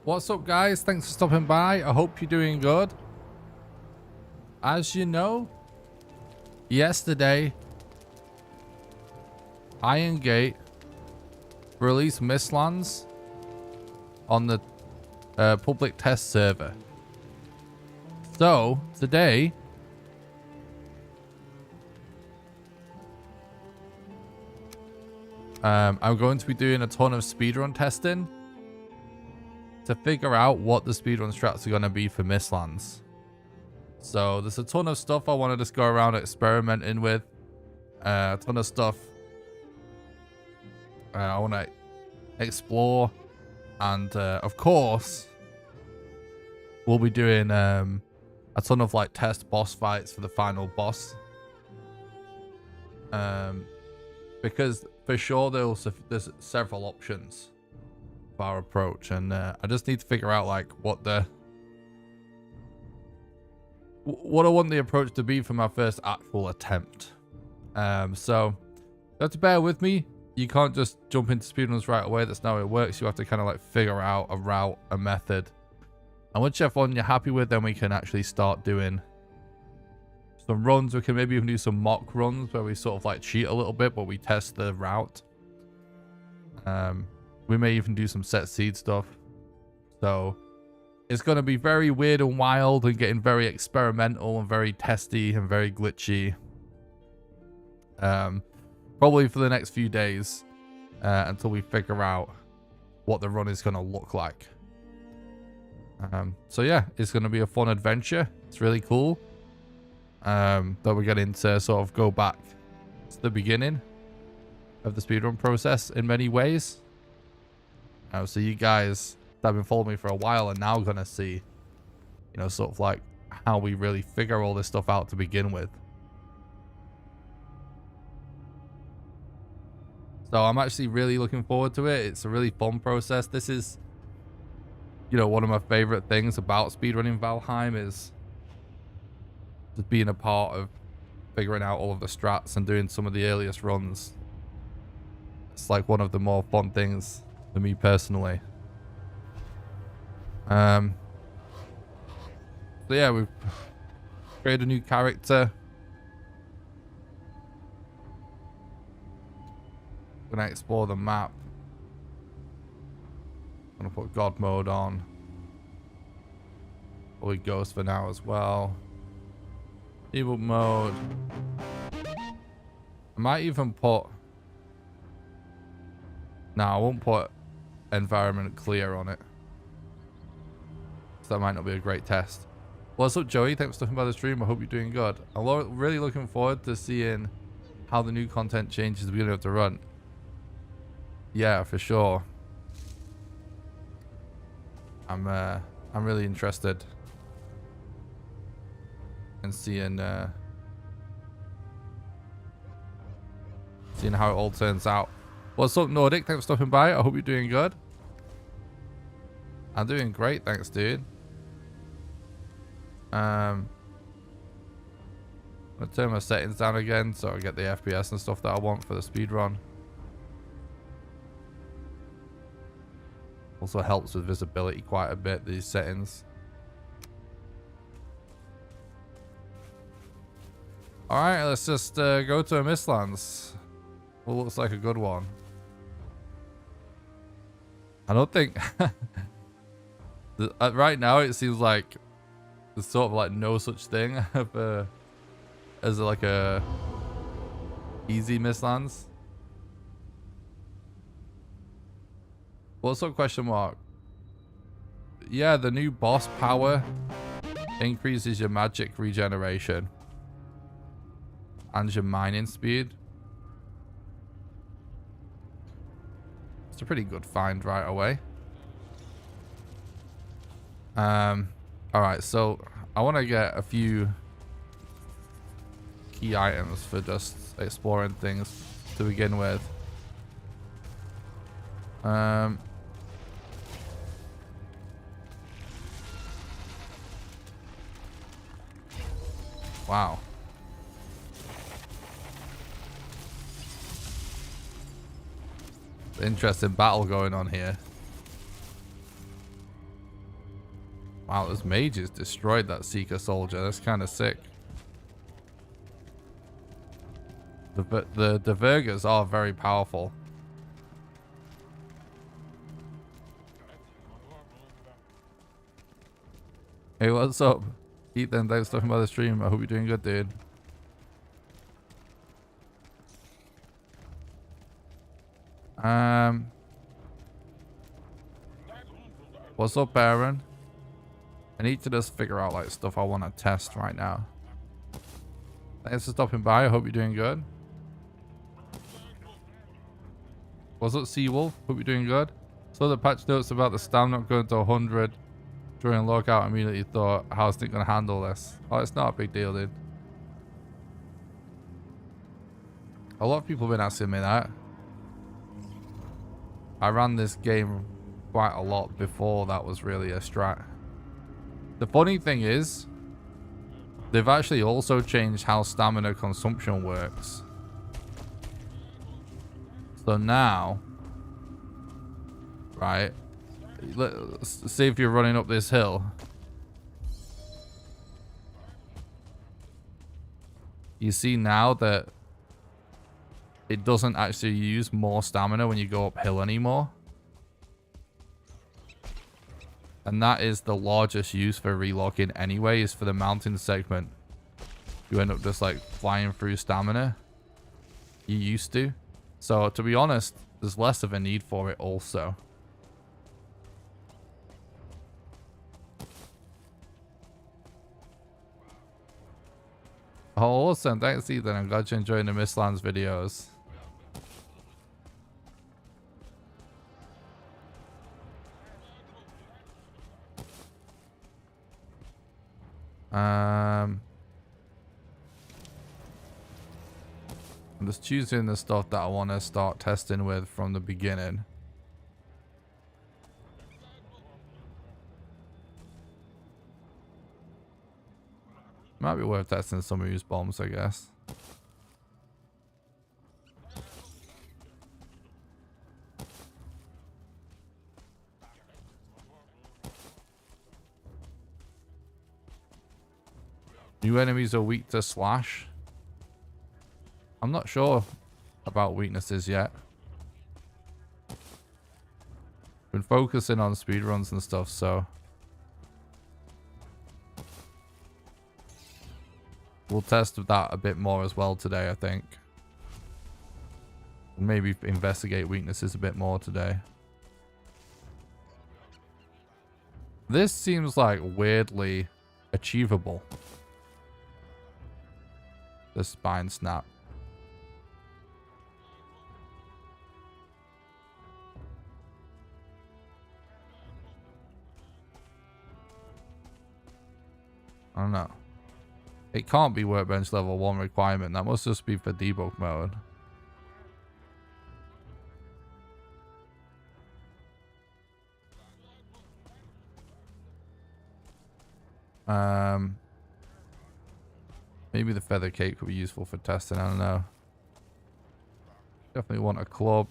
What's up, guys? Thanks for stopping by. I hope you're doing good. As you know, yesterday, Iron Gate released Mistlands on the public test server. So, today, I'm going to be doing a ton of speedrun testing to figure out what the speedrun strats are going to be for Mistlands. So there's a ton of stuff I want to just go around experimenting with. A ton of stuff I want to explore. And of course, we'll be doing a ton of like test boss fights for the final boss. Because for sure there's several options for our approach, and I just need to figure out like what I want the approach to be for my first actual attempt. So you have to bear with me. You can't just jump into speedruns right away. That's not how it works. You have to kind of like figure out a route, a method, and whichever one you're happy with, then we can actually start doing some runs. We can maybe even do some mock runs where we sort of like cheat a little bit, but we test the route. We may even do some set seed stuff. So it's going to be very weird and wild and getting very experimental and very testy and very glitchy. Probably for the next few days until we figure out what the run is going to look like. So yeah, it's going to be a fun adventure. It's really cool that we're getting to sort of go back to the beginning of the speedrun process in many ways. So you guys that have been following me for a while are now going to see, you know, sort of like how we really figure all this stuff out to begin with. So I'm actually really looking forward to it. It's a really fun process. This is, you know, one of my favorite things about speedrunning Valheim is just being a part of figuring out all of the strats and doing some of the earliest runs. It's like one of the more fun things for me personally. So yeah, we've created a new character. Gonna explore the map. Gonna put God mode on. Probably Ghost for now as well. Evil mode. I might even put... No, I won't put environment clear on it. So that might not be a great test. What's up, Joey? Thanks for stopping by the stream. I hope you're doing good. I'm really looking forward to seeing how the new content changes at the beginning of the run. Yeah, for sure. I'm really interested in seeing how it all turns out. What's up, Nordic? Thanks for stopping by. I hope you're doing good. I'm doing great, thanks, dude. I'm gonna turn my settings down again so I get the FPS and stuff that I want for the speedrun. Also helps with visibility quite a bit, these settings. Alright, let's just go to a Mistlands. What looks like a good one. I don't think... right now it seems like there's sort of like no such thing as like a easy Mistlands. What's up, question mark? Yeah, the new boss power increases your magic regeneration and your mining speed. It's a pretty good find right away. Alright, so I want to get a few key items for just exploring things to begin with. Wow. Interesting battle going on here. Wow, those mages destroyed that Seeker soldier. That's kind of sick. The Vergas are very powerful. Hey, what's up? Ethan, thanks for talking about the stream. I hope you're doing good, dude. What's up, Baron? I need to just figure out like stuff I want to test right now. Thanks for stopping by. I hope you're doing good. What's up, Seawolf? Hope you're doing good. Saw the patch notes about the stamina not going to 100 during lockout. Immediately thought, how's it going to handle this? Oh, it's not a big deal, dude. A lot of people have been asking me that. I ran this game quite a lot before that was really a strat. The funny thing is, they've actually also changed how stamina consumption works. So now, right, let's see if you're running up this hill. You see now that it doesn't actually use more stamina when you go uphill anymore. And that is the largest use for relocking anyway, is for the mountain segment. You end up just like flying through stamina. You used to. So to be honest, there's less of a need for it also. Oh, awesome. Thanks, Ethan. I'm glad you're enjoying the Mistlands videos. I'm just choosing the stuff that I want to start testing with from the beginning. Might be worth testing some of these bombs, I guess. New enemies are weak to slash. I'm not sure about weaknesses yet. Been focusing on speedruns and stuff, so we'll test that a bit more as well today, I think. Maybe investigate weaknesses a bit more today. This seems like weirdly achievable. The spine snap. I don't know. It can't be workbench level 1 requirement. That must just be for debug mode. Maybe the feather cake could be useful for testing. I don't know. Definitely want a club.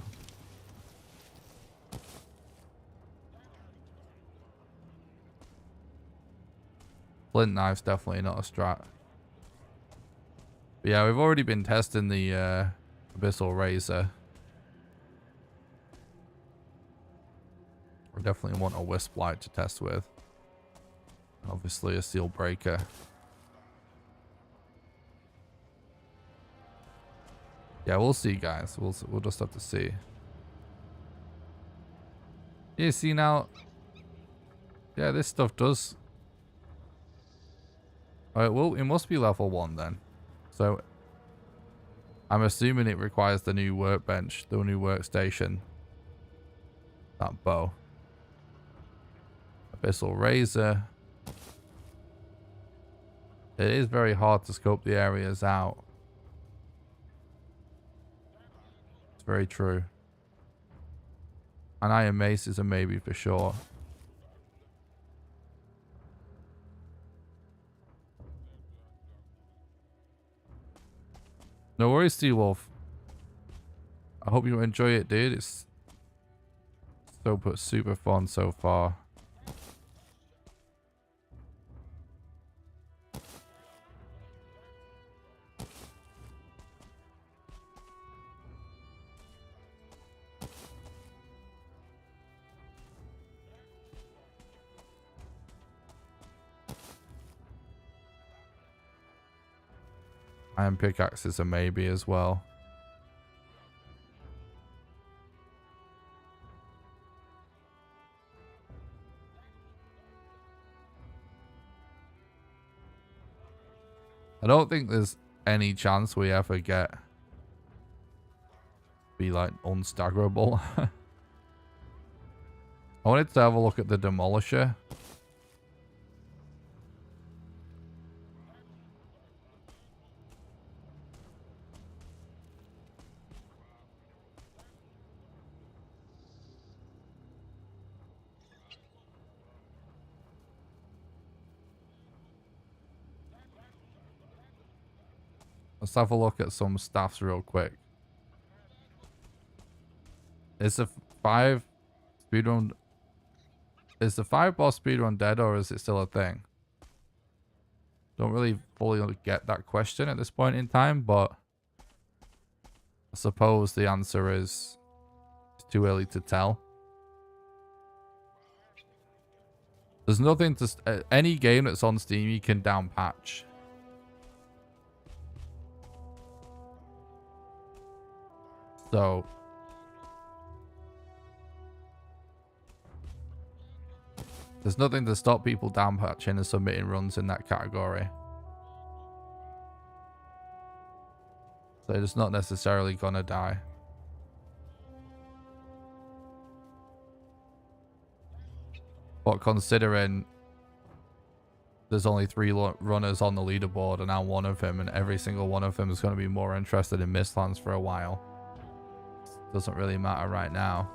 Flint knife's definitely not a strat. But yeah, we've already been testing the Abyssal Razor. We definitely want a Wisp light to test with. Obviously a Seal Breaker. Yeah, we'll see, guys. We'll just have to see. Yeah, see now. Yeah, this stuff does. Alright, well, it must be level 1 then. So I'm assuming it requires the new workbench, the new workstation. That bow. Abyssal Razor. It is very hard to scope the areas out. It's very true. An Iron Mace is a maybe for sure. No worries, T-Wolf. I hope you enjoy it, dude. It's super fun so far. Iron pickaxe is a maybe as well. I don't think there's any chance we ever get be like unstaggerable. I wanted to have a look at the demolisher. Let's have a look at some staffs real quick. Is the 5 speedrun... Is the 5 boss speedrun dead, or is it still a thing? Don't really fully get that question at this point in time, but I suppose the answer is it's too early to tell. There's nothing to... any game that's on Steam you can down patch. So... there's nothing to stop people down patching and submitting runs in that category. So it's not necessarily gonna die. But considering there's only 3 runners on the leaderboard and I'm one of them, and every single one of them is going to be more interested in Mistlands for a while, doesn't really matter right now.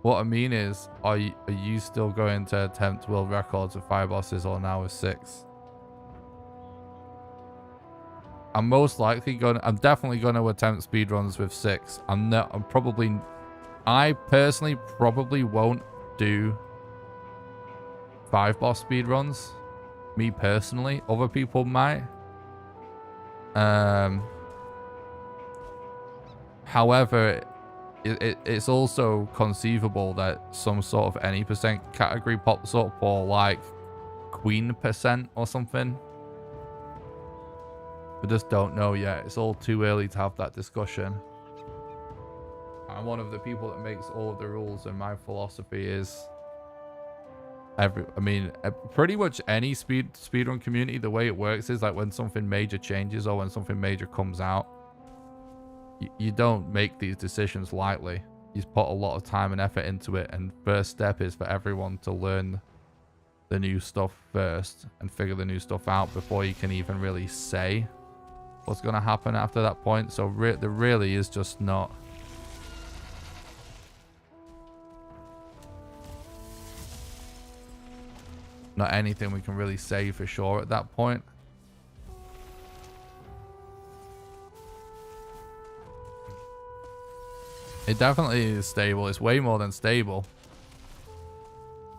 What I mean is, are you still going to attempt world records with 5 bosses or now with 6? I'm definitely going to attempt speedruns with 6. I personally probably won't do 5 boss speedruns. Me personally. Other people might. However, it's also conceivable that some sort of any percent category pops up, or like Queen percent or something. We just don't know yet. It's all too early to have that discussion. I'm one of the people that makes all of the rules, and my philosophy is pretty much any speedrun community, the way it works is like when something major changes or when something major comes out, you don't make these decisions lightly. You put a lot of time and effort into it, and first step is for everyone to learn the new stuff first and figure the new stuff out before you can even really say what's going to happen after that point. So there really is just not anything we can really say for sure at that point. It definitely is stable. It's way more than stable.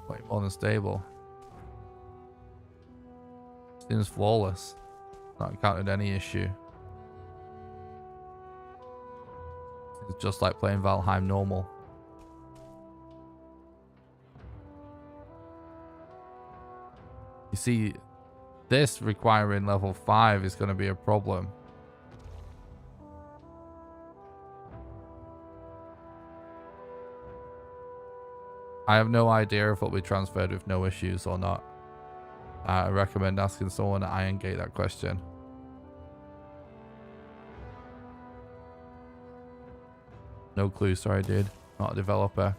Way more than stable. Seems flawless. Not encountered any issue. It's just like playing Valheim normal. You see, this requiring level 5 is going to be a problem. I have no idea if it'll be transferred with no issues or not. I recommend asking someone at Iron Gate that question. No clue, sorry dude. Not a developer.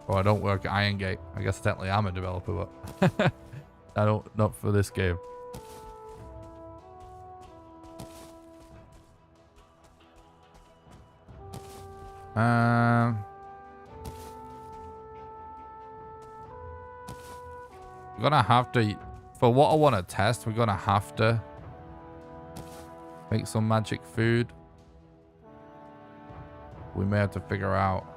Or I don't work at Iron Gate. I guess technically I'm a developer, but not for this game. We're gonna have to, for what I want to test, we're gonna have to make some magic food. We may have to figure out.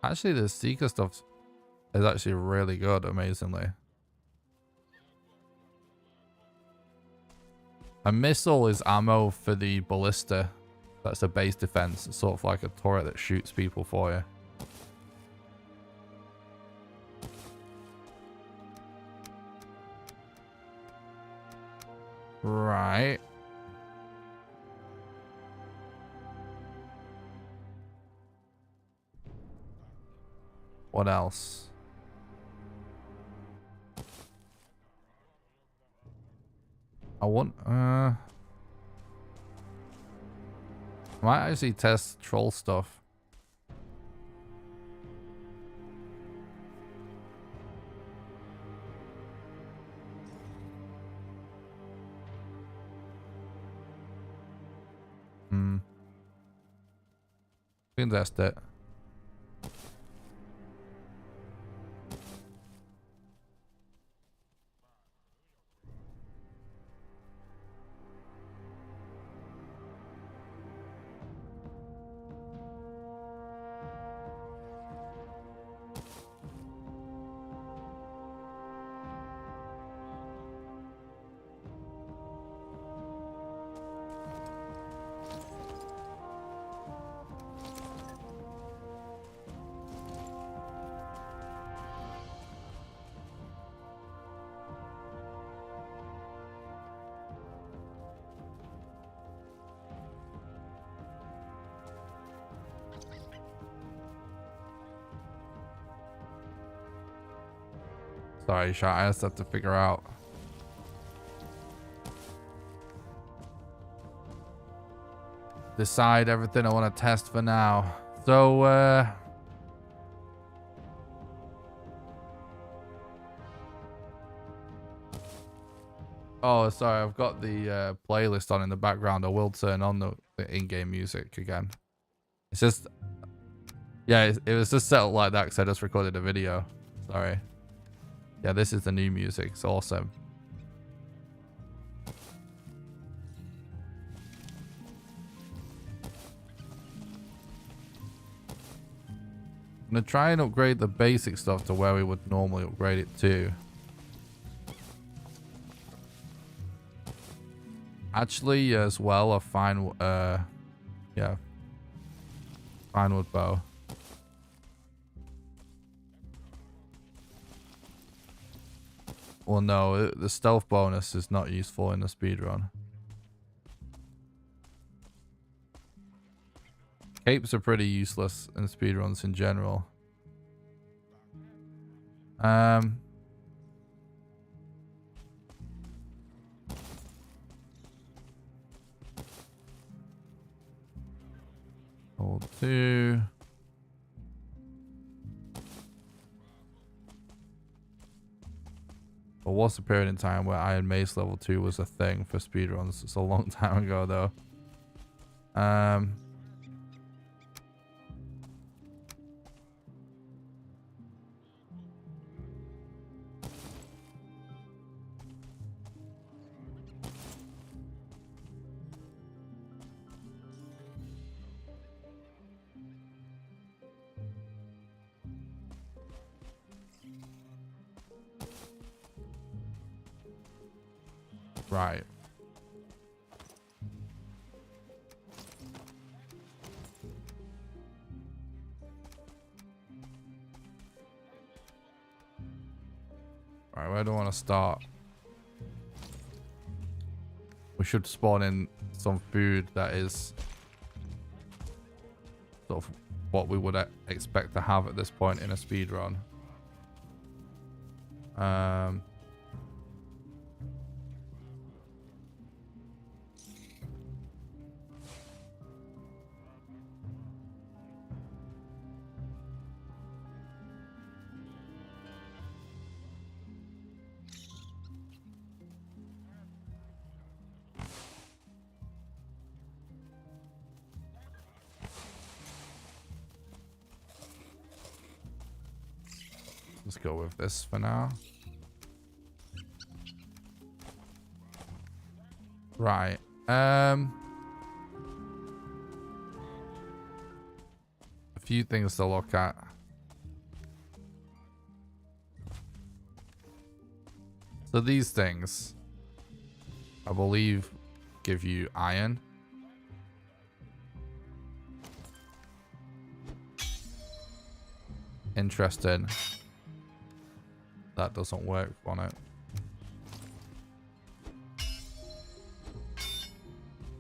Actually, the Seeker stuff is actually really good, amazingly. A missile is ammo for the ballista. That's a base defense. It's sort of like a turret that shoots people for you. Right. What else? I want might actually test troll stuff. We can test it. Sorry, chat. I just have to figure out. Decide everything I want to test for now. So, oh, sorry. I've got the playlist on in the background. I will turn on the in-game music again. It's just, yeah, it was just set up like that because I just recorded a video. Sorry. Yeah, this is the new music. It's awesome. I'm going to try and upgrade the basic stuff to where we would normally upgrade it to. Actually, as well, a fine, yeah, fine wood bow. Well, no, the stealth bonus is not useful in the speedrun. Capes are pretty useless in speedruns in general. Hold 2. There was a period in time where Iron Mace level 2 was a thing for speedruns. It's a long time ago though. Right. Right, where do I want to start? We should spawn in some food that is sort of what we would expect to have at this point in a speedrun. Let's go with this for now. Right. A few things to look at. So these things, I believe, give you iron. Interesting. That doesn't work on it.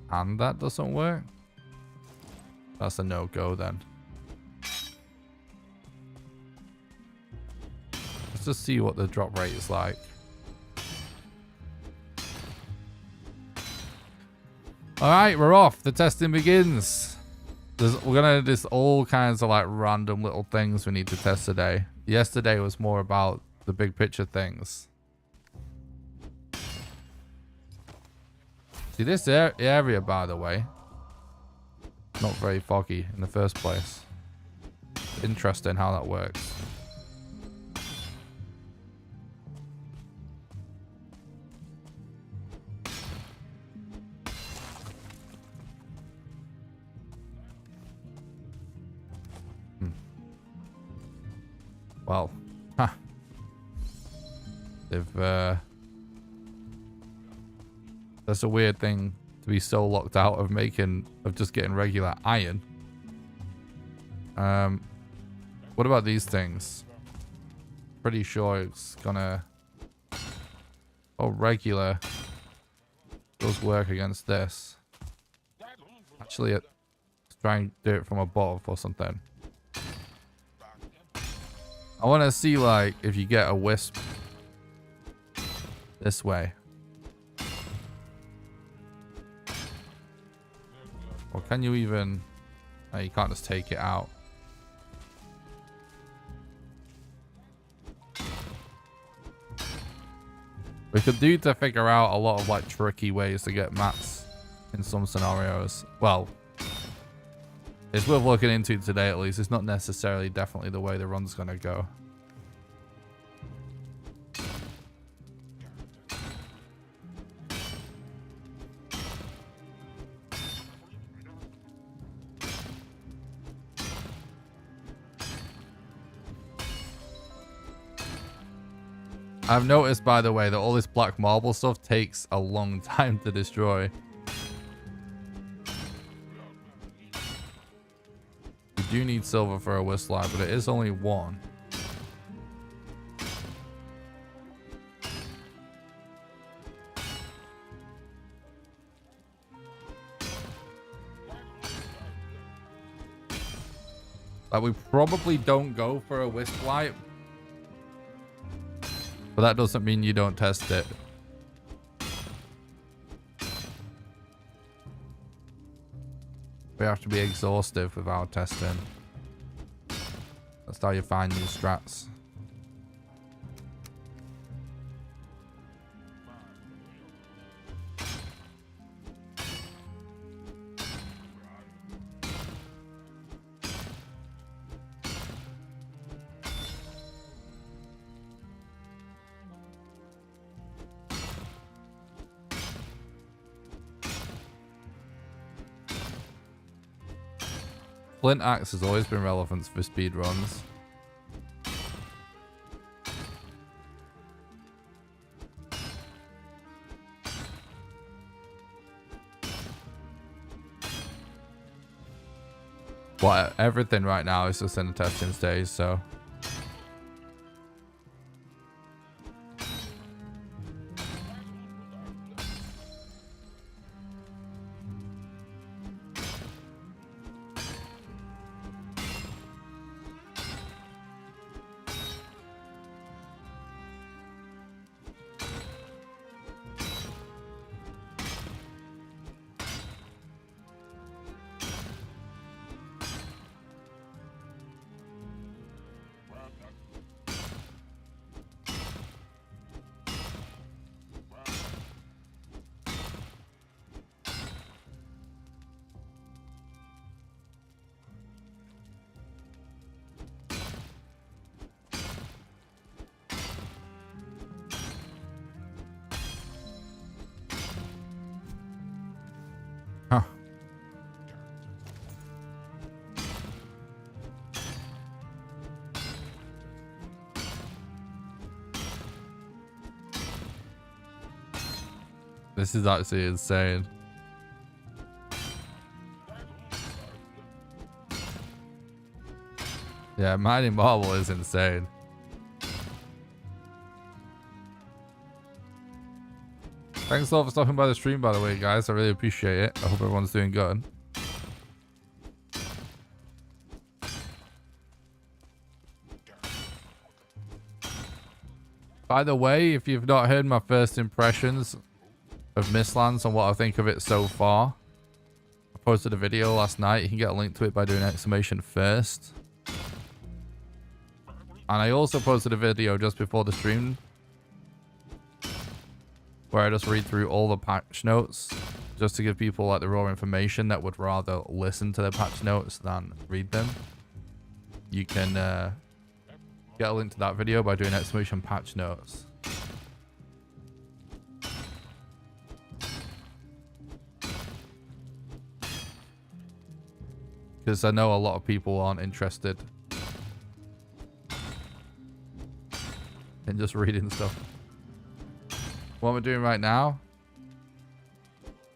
And that doesn't work. That's a no-go then. Let's just see what the drop rate is like. Alright, we're off. The testing begins. We're gonna do all kinds of like random little things we need to test today. Yesterday was more about the big picture things. See this area, by the way, not very foggy in the first place. Interesting how that works. Well, they've that's a weird thing to be so locked out of just getting regular iron. What about these things? Pretty sure it's gonna... Oh, regular does work against this. Actually, let's try and do it from above or something. I want to see, like, if you get a wisp this way. Or can you even... No, you can't just take it out. We could do to figure out a lot of, like, tricky ways to get mats in some scenarios. Well, it's worth looking into today, at least. It's not necessarily definitely the way the run's going to go. I've noticed, by the way, that all this black marble stuff takes a long time to destroy. You do need silver for a wisp light, but it is only one. Like, we probably don't go for a wisp light. But that doesn't mean you don't test it. We have to be exhaustive with our testing. That's how you find new strats. Flint axe has always been relevant for speed runs. But everything right now is just in the testing stage, so... This is actually insane. Yeah, mining marble is insane. Thanks a lot for stopping by the stream, by the way, guys. I really appreciate it. I hope everyone's doing good. By the way, if you've not heard my first impressions of Mistlands and what I think of it so far, I posted a video last night. You can get a link to it by doing exclamation first. And I also posted a video just before the stream where I just read through all the patch notes just to give people like the raw information that would rather listen to the patch notes than read them. You can get a link to that video by doing exclamation patch notes. Because I know a lot of people aren't interested in just reading stuff. What we're doing right now,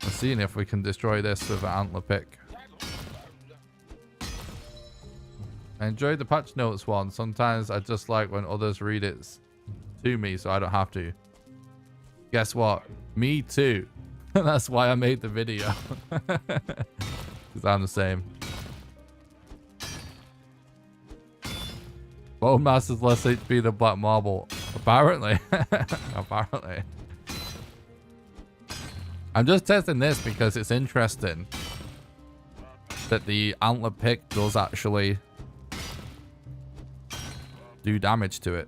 we're seeing if we can destroy this with an antler pick. I enjoyed the patch notes one. Sometimes I just like when others read it to me so I don't have to. Guess what? Me too. That's why I made the video. Because I'm the same. Bone Master's less HP than Black Marble. Apparently. Apparently. I'm just testing this because it's interesting that the antler pick does actually do damage to it.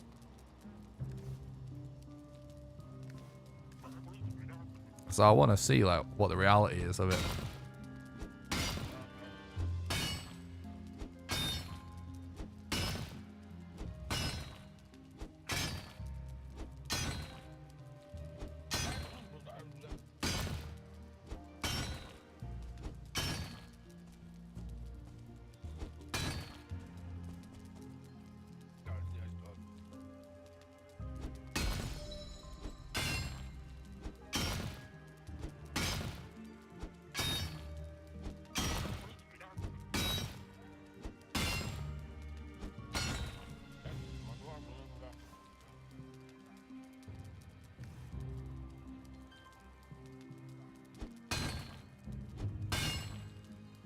So I want to see like what the reality is of it.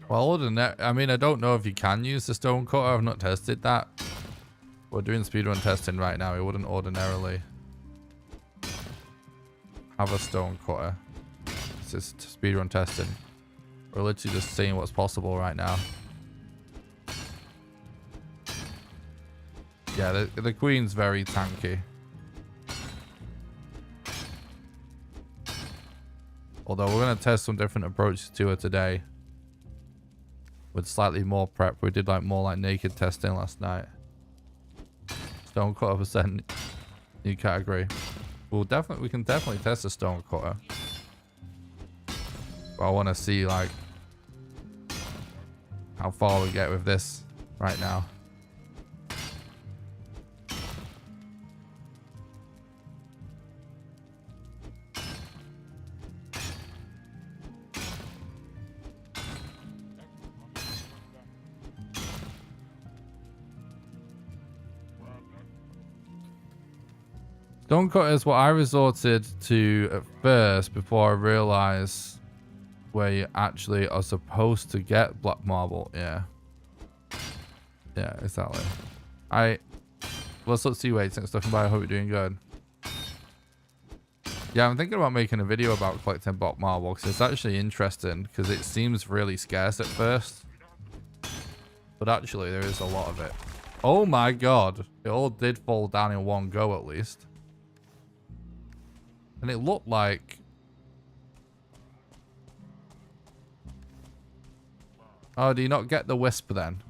Well, other than that, I mean, I don't know if you can use the stone cutter. I've not tested that. We're doing speedrun testing right now. We wouldn't ordinarily have a stone cutter. This is speedrun testing. We're literally just seeing what's possible right now. Yeah, the queen's very tanky. Although we're going to test some different approaches to her today. With slightly more prep. We did like more like naked testing last night. Stone cutter percent. New category. We can definitely test a stone cutter. But I want to see like how far we get with this right now. Stone cutter is what I resorted to at first before I realized where you actually are supposed to get black marble. Yeah. Yeah, exactly. Let's see wait, thanks for stopping by. I hope you're doing good. Yeah, I'm thinking about making a video about collecting black marble because it's actually interesting because it seems really scarce at first. But actually there is a lot of it. Oh my god. It all did fall down in one go at least. And it looked like... Oh, do you not get the Wisp then?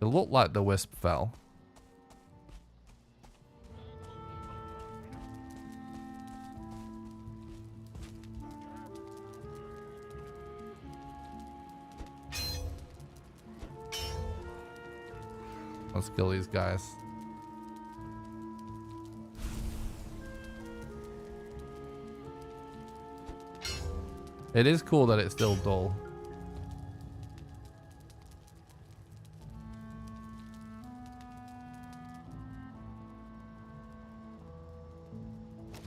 It looked like the Wisp fell. Let's kill these guys. It is cool that it's still dull.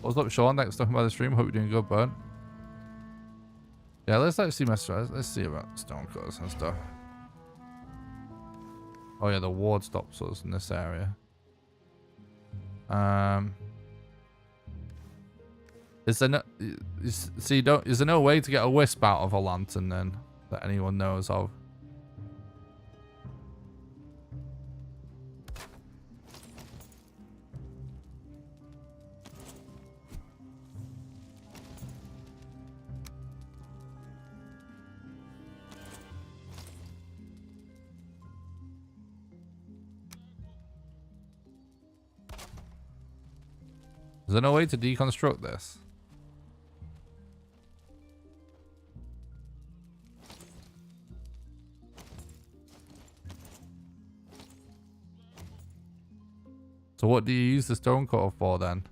What's up, Sean? Thanks for stopping by the stream. Hope you're doing good, bud. Yeah, let's actually mess around. Let's see about stone cutters and stuff. Oh yeah, the ward stops us in this area. Is there no, see, is there no way to get a wisp out of a lantern then that anyone knows of? Is there no way to deconstruct this? So what do you use the stone cutter for then?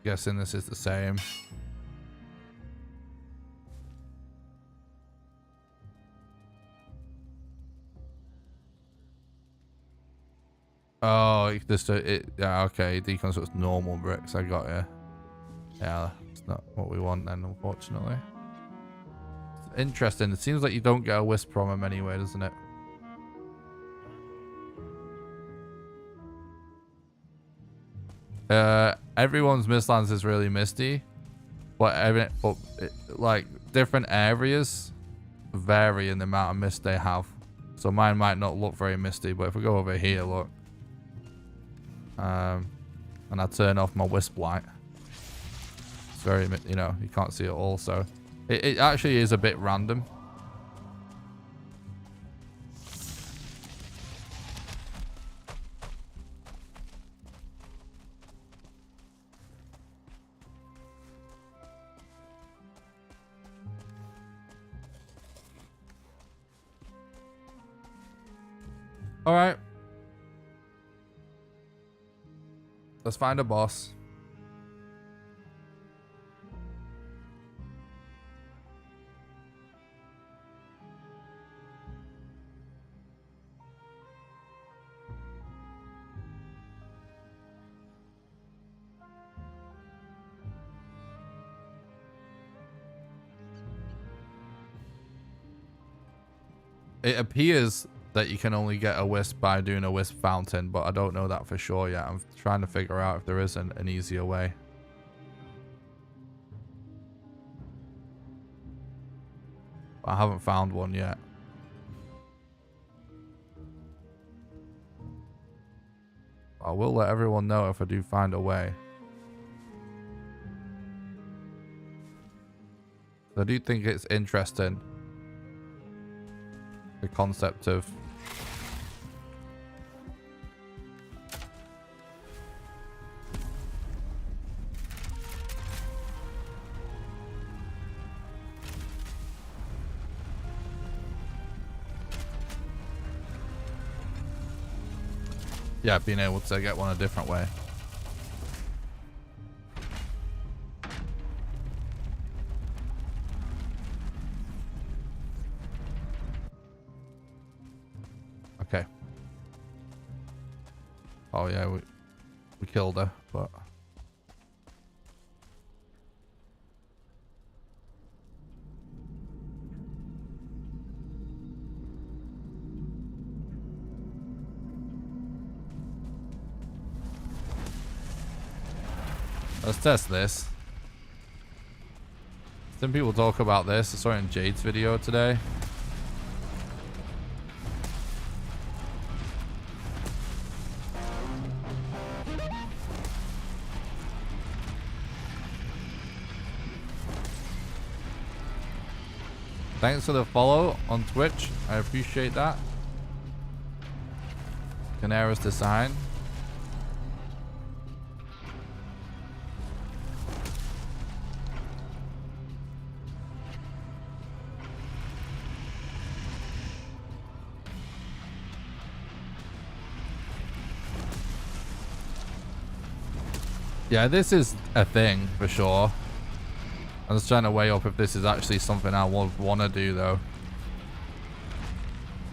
Guessing this is the same. Oh, just yeah, okay. Deconstructs normal bricks. I got you. Yeah, that's not what we want then, unfortunately. It's interesting. It seems like you don't get a wisp from him anyway, doesn't it? Everyone's Mistlands is really misty, but like different areas vary in the amount of mist they have. So mine might not look very misty, but if we go over here, look, and I turn off my wisp light, it's very, you know, you can't see it all. So it actually is a bit random. All right. Let's find a boss. It appears that you can only get a wisp by doing a wisp fountain, but I don't know that for sure yet. I'm trying to figure out if there is an easier way. I haven't found one yet. I will let everyone know if I do find a way. I do think it's interesting, the concept of being able to get one a different way. Okay. Oh yeah, we killed her, but let's test this. Some people talk about this. I saw it in Jade's video today. Thanks for the follow on Twitch. I appreciate that. Canaris Design. Yeah, this is a thing for sure. I'm just trying to weigh up if this is actually something I would want to do though.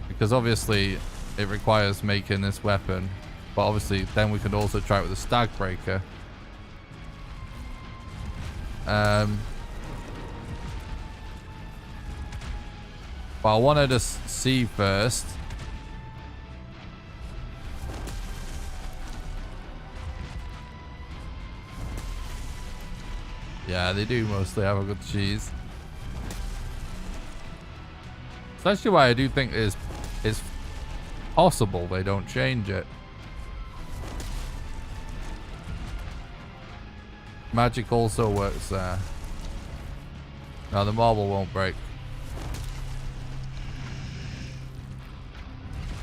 Because obviously it requires making this weapon. But obviously then we could also try it with a stag breaker. But I want to just see first. Yeah, they do mostly have a good cheese. That's actually why I do think it's possible they don't change it. Magic also works there. No, the marble won't break.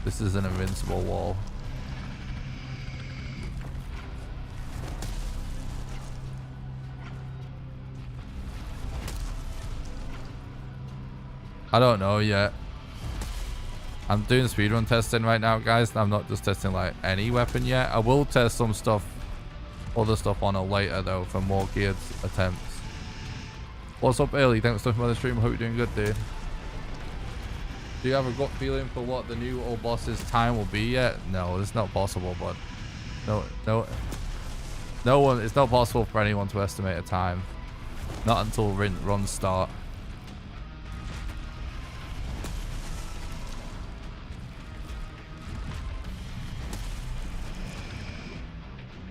This is an invincible wall. I don't know yet. I'm doing speedrun testing right now, guys. I'm not just testing like any weapon yet. I will test some stuff, other stuff on it later though, for more geared attempts. What's up, Early? Thanks for the stream. Hope you're doing good, dude. Do you have a gut feeling for what the new old boss's time will be yet? No, it's not possible, but no one. It's not possible for anyone to estimate a time. Not until runs start.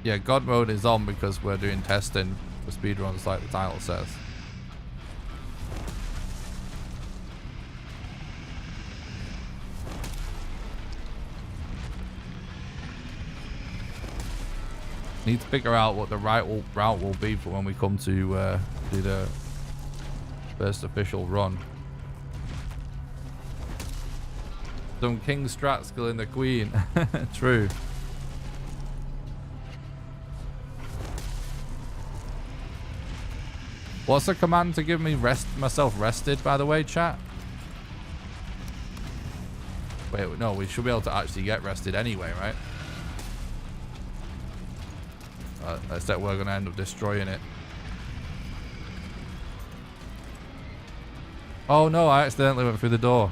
Yeah, God mode is on because we're doing testing for speedruns like the title says. Need to figure out what the right route will be for when we come to do the first official run. Some King strats killing the Queen. True. What's the command to give me myself rested, by the way, chat? Wait, no, we should be able to actually get rested anyway, right? Except we're going to end up destroying it. Oh no, I accidentally went through the door.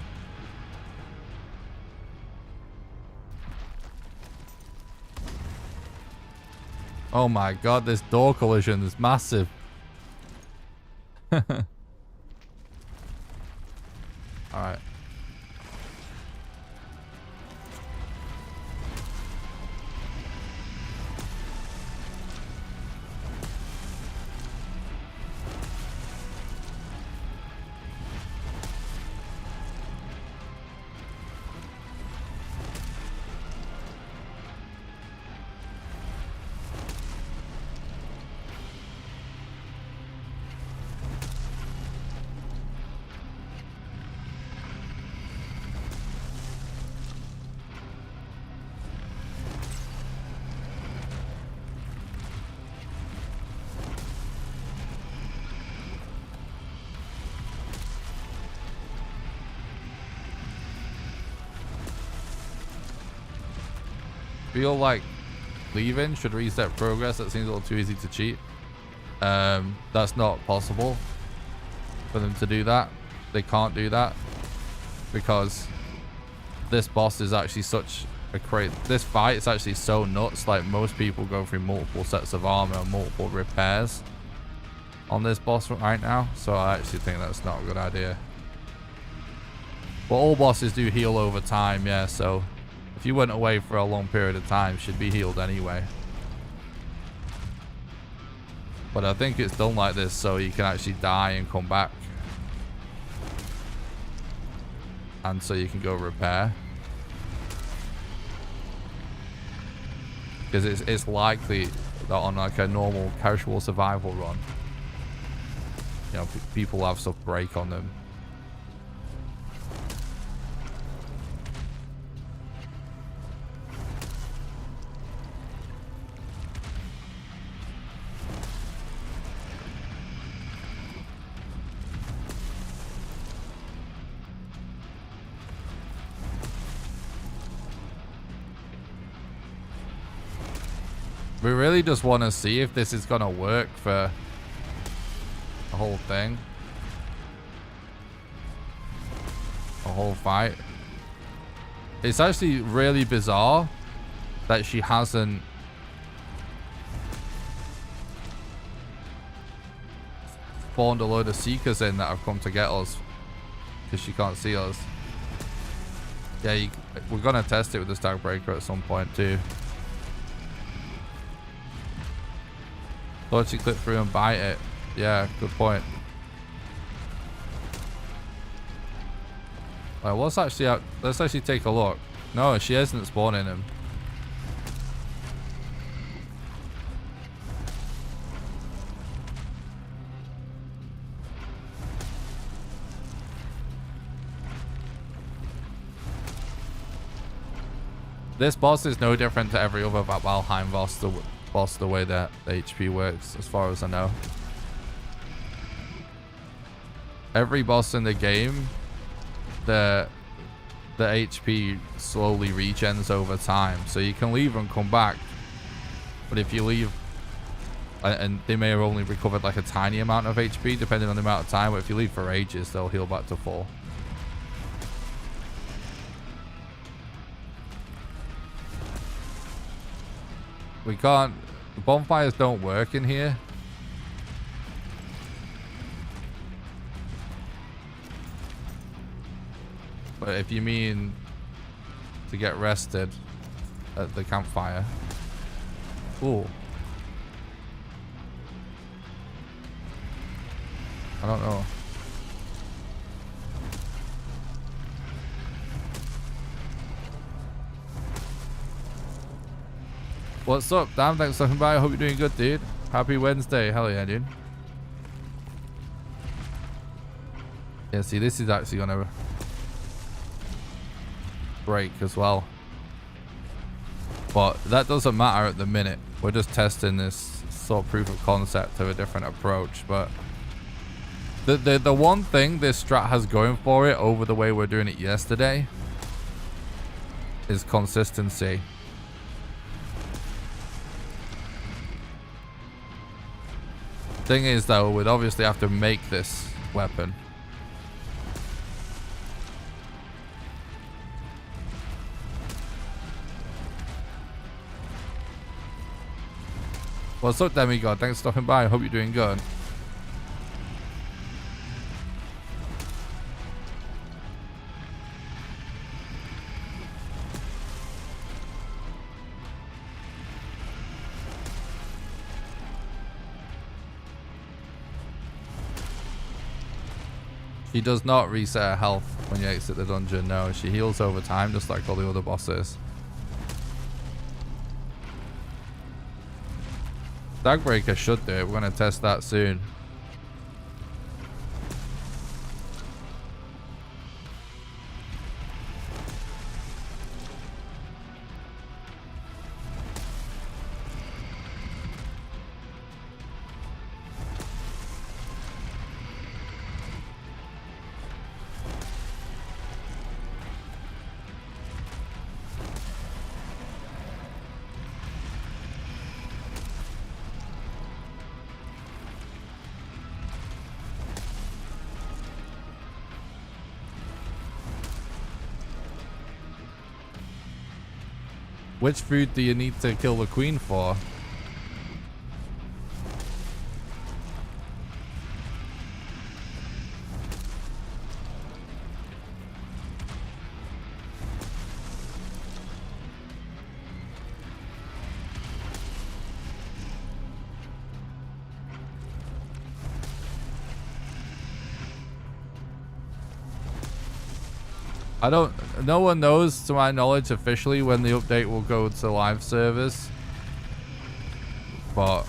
Oh my god, this door collision is massive. Alright. Feel like leaving should reset progress. That seems a little too easy to cheat. That's not possible for them to do that. They can't do that because this boss is actually such a crazy. This fight is actually so nuts. Like most people go through multiple sets of armor and multiple repairs on this boss right now. So I actually think that's not a good idea. But all bosses do heal over time, yeah. So if you went away for a long period of time, you should be healed anyway. But I think it's done like this so you can actually die and come back. And so you can go repair. Because it's likely that on like a normal casual survival run, you know, people have stuff break on them. We really just want to see if this is going to work for the whole thing. The whole fight. It's actually really bizarre that she hasn't spawned a load of seekers in that have come to get us because she can't see us. Yeah, we're going to test it with the Stag Breaker at some point too. Thought she clip through and bite it. Yeah, good point. Right, let's actually take a look. No, she isn't spawning him. This boss is no different to every other Valheim boss, the way that the HP works, as far as I know. Every boss in the game, the HP slowly regens over time, so you can leave and come back. But if you leave, and they may have only recovered like a tiny amount of HP depending on the amount of time, but if you leave for ages, they'll heal back to full. We can't... The bonfires don't work in here. But if you mean to get rested at the campfire... Ooh. I don't know. What's up, Dan? Thanks for stopping by. I hope you're doing good, dude. Happy Wednesday. Hell yeah, dude. Yeah, see, this is actually gonna break as well. But that doesn't matter at the minute. We're just testing this sort of proof of concept of a different approach. But the one thing this strat has going for it over the way we're doing it yesterday is consistency. Thing is though, we'd obviously have to make this weapon. What's up, Demigod? Thanks for stopping by. I hope you're doing good. She does not reset her health when you exit the dungeon. No, she heals over time, just like all the other bosses. Dagbreaker should do it. We're going to test that soon. Which food do you need to kill the queen for? No one knows, to my knowledge, officially when the update will go to live servers. But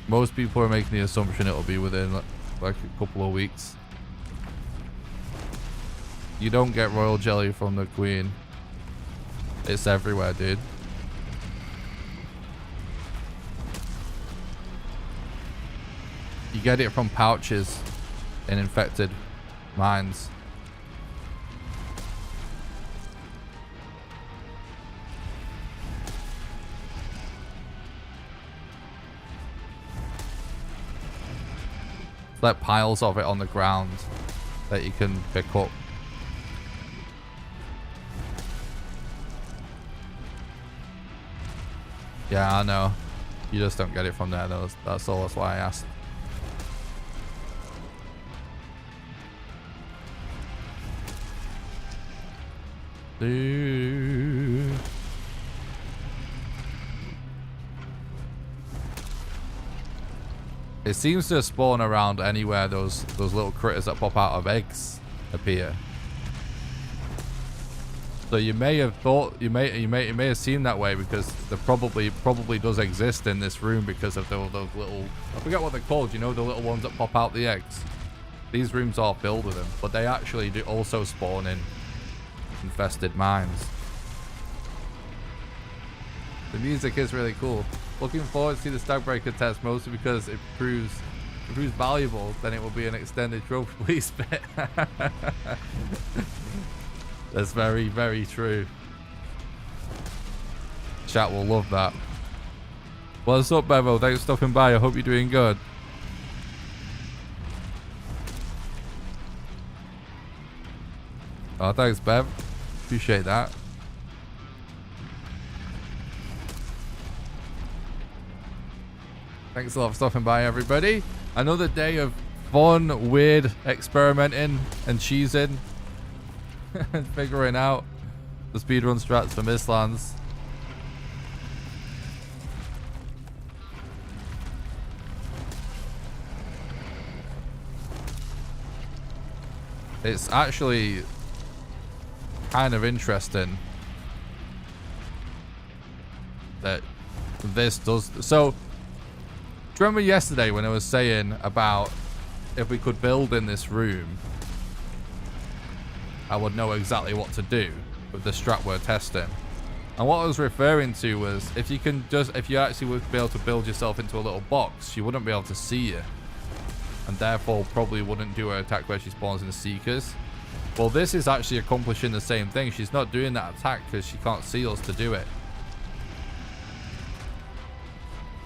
most people are making the assumption it'll be within like a couple of weeks. You don't get royal jelly from the queen. It's everywhere, dude. You get it from pouches in infected mines. like piles of it on the ground that you can pick up. Yeah, I know. You just don't get it from there, though. That's all. That's why I asked. It seems to spawn around anywhere those little critters that pop out of eggs appear. So you may have thought you may have seen that way because there probably does exist in this room because of those little, I forget what they're called, you know, the little ones that pop out the eggs. These rooms are filled with them, but they actually do also spawn in infested mines. The music is really cool. Looking forward to see the Stagbreaker test, mostly because it proves valuable. Then it will be an extended trophy police bit. That's very, very true. Chat will love that. What's up, Bevo? Thanks for stopping by. I hope you're doing good. Oh, thanks, Bev. Appreciate that. Thanks a lot for stopping by, everybody. Another day of fun, weird experimenting and cheesing and figuring out the speedrun strats for Mistlands. It's actually kind of interesting that this does. So, do you remember yesterday when I was saying about if we could build in this room, I would know exactly what to do with the strat we're testing. And what I was referring to was if you actually would be able to build yourself into a little box, she wouldn't be able to see you. And therefore probably wouldn't do her attack where she spawns in the Seekers. Well, this is actually accomplishing the same thing. She's not doing that attack because she can't see us to do it.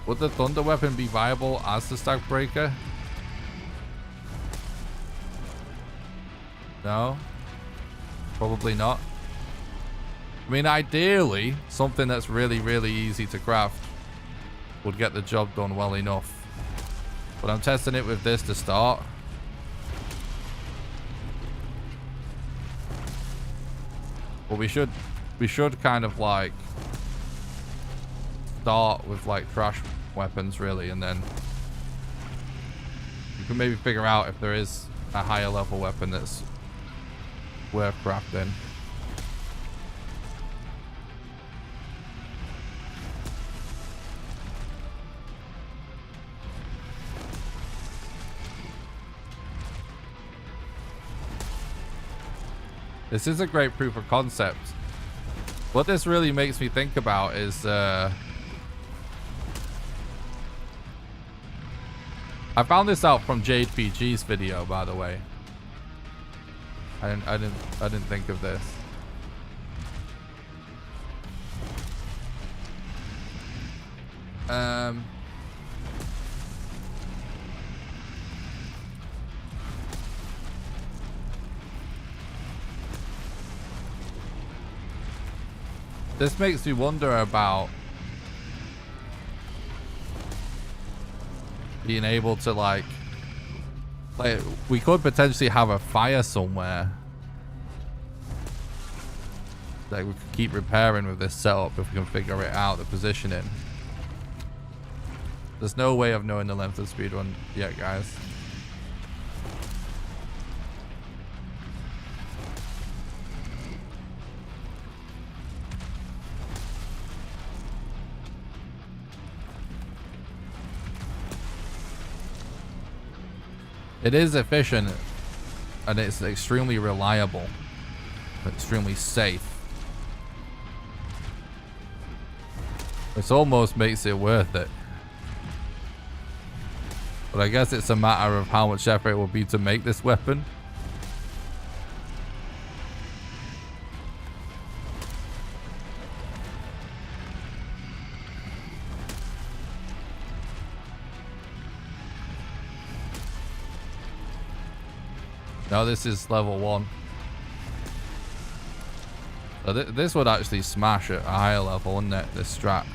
Would the Thunder Weapon be viable as the Stagbreaker? No? Probably not. I mean, ideally, something that's really, really easy to craft would get the job done well enough. But I'm testing it with this to start. But we should kind of like start with like trash weapons really, and then you can maybe figure out if there is a higher level weapon that's worth crafting. This is a great proof of concept. What this really makes me think about is I found this out from JPG's video, by the way. I didn't think of this. This makes me wonder about being able to like we could potentially have a fire somewhere that we could keep repairing with this setup if we can figure it out, the positioning. There's no way of knowing the length of speedrun yet, guys. It is efficient and it's extremely reliable, extremely safe. It almost makes it worth it. But I guess it's a matter of how much effort it will be to make this weapon. No, this is level 1. So this would actually smash at a higher level, wouldn't it? This strat.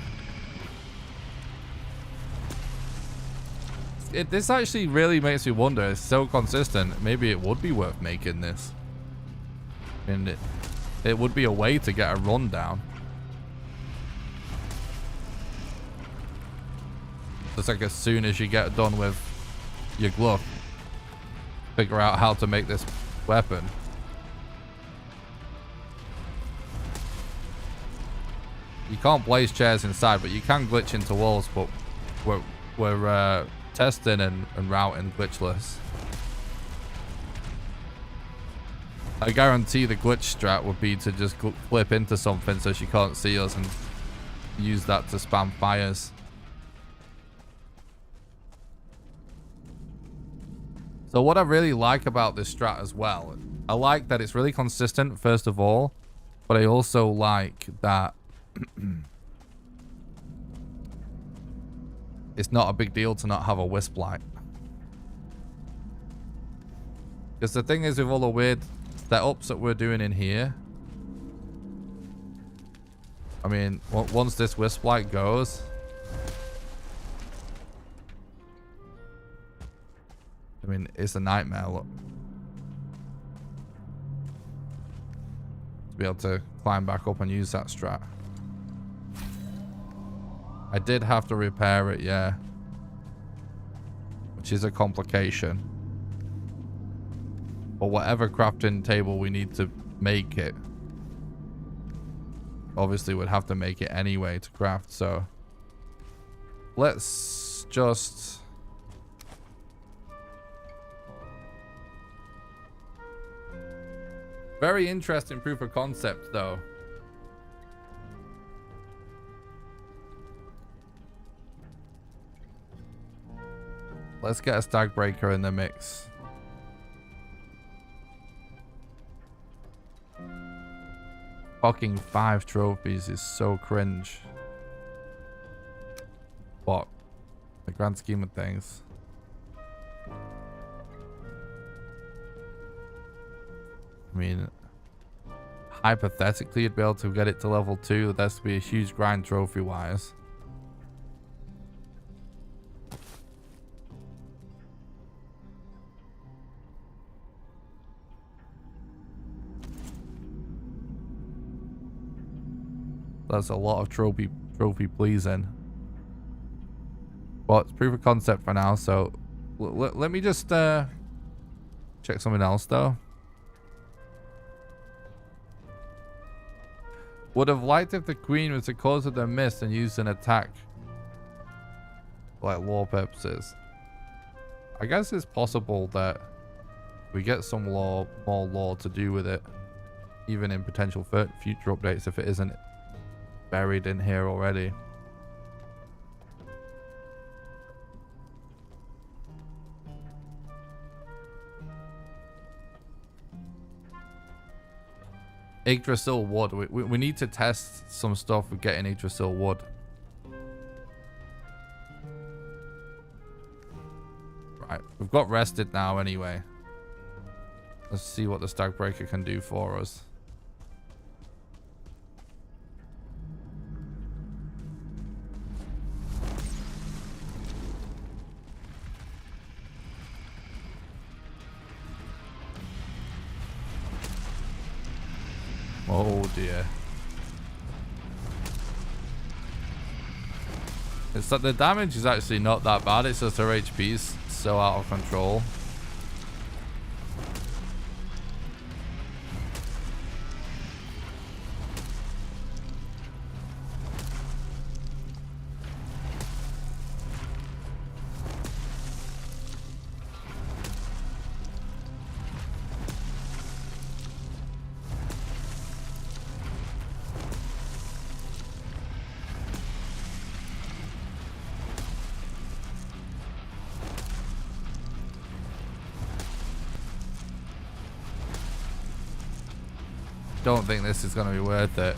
This actually really makes me wonder. It's so consistent. Maybe it would be worth making this. And it would be a way to get a run down. It's like as soon as you get done with your glove, figure out how to make this weapon. You can't place chairs inside, but you can glitch into walls. But we're testing and routing glitchless. I guarantee the glitch strat would be to just flip into something so she can't see us and use that to spam fires. So what I really like about this strat as well, I like that it's really consistent, first of all, but I also like that it's not a big deal to not have a wisp light. Because the thing is, with all the weird setups that we're doing in here, I mean, once this wisp light goes, I mean, it's a nightmare, look. To be able to climb back up and use that strat. I did have to repair it, yeah. Which is a complication. But whatever crafting table we need to make it, obviously we'd have to make it anyway to craft, so let's just very interesting proof of concept though. Let's get a stag breaker in the mix. Fucking 5 trophies is so cringe. But the grand scheme of things. I mean, hypothetically you'd be able to get it to level 2. That's to be a huge grind trophy wise. That's a lot of trophy pleasing. Well, it's proof of concept for now, so let me just check something else though. Would have liked if the queen was the cause of the mist and used an attack like lore purposes. I guess it's possible that we get some more lore to do with it, even in potential future updates if it isn't buried in here already. Yggdrasil wood. We need to test some stuff with getting Yggdrasil wood. Right, we've got rested now anyway. Let's see what the stag breaker can do for us. Oh dear. It's that the damage is actually not that bad. It's just her HP is so out of control. Don't think this is going to be worth it.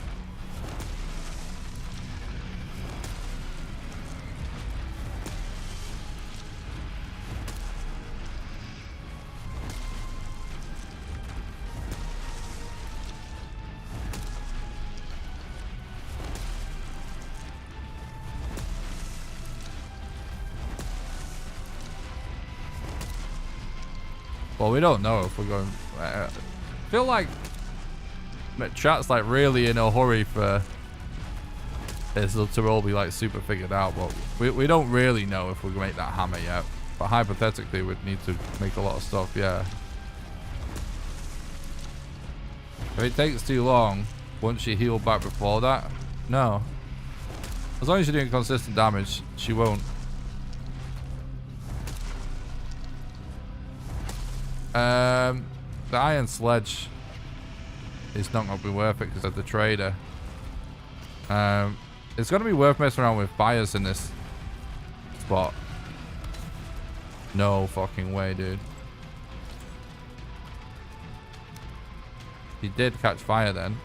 Well, we don't know if we're going... I feel like chat's like really in a hurry for this to all be like super figured out, but we don't really know if we're going to make that hammer yet. But hypothetically, we'd need to make a lot of stuff, yeah. If it takes too long, won't she heal back before that? No. As long as you're doing consistent damage, she won't. The iron sledge is not going to be worth it because of the trader. It's going to be worth messing around with fires in this spot. No fucking way, dude. He did catch fire then.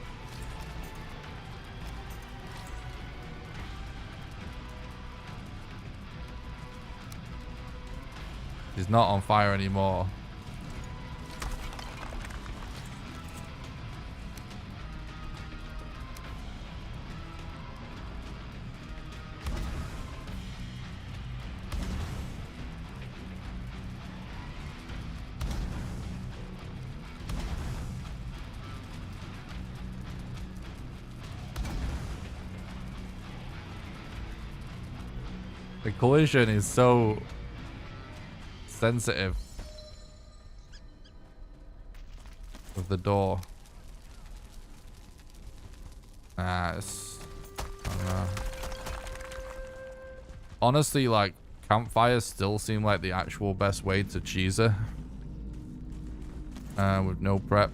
He's not on fire anymore. The collision is so sensitive with the door. It's, I don't know. Honestly, like, campfires still seem like the actual best way to cheese her. With no prep.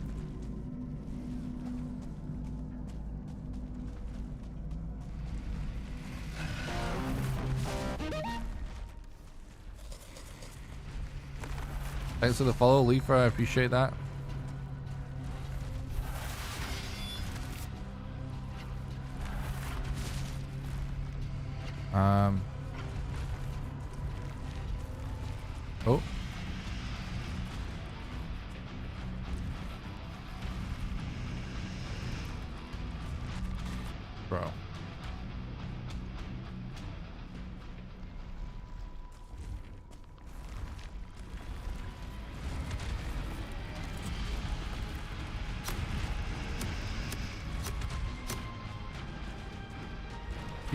Thanks for the follow, Leafer. I appreciate that. Oh. Bro.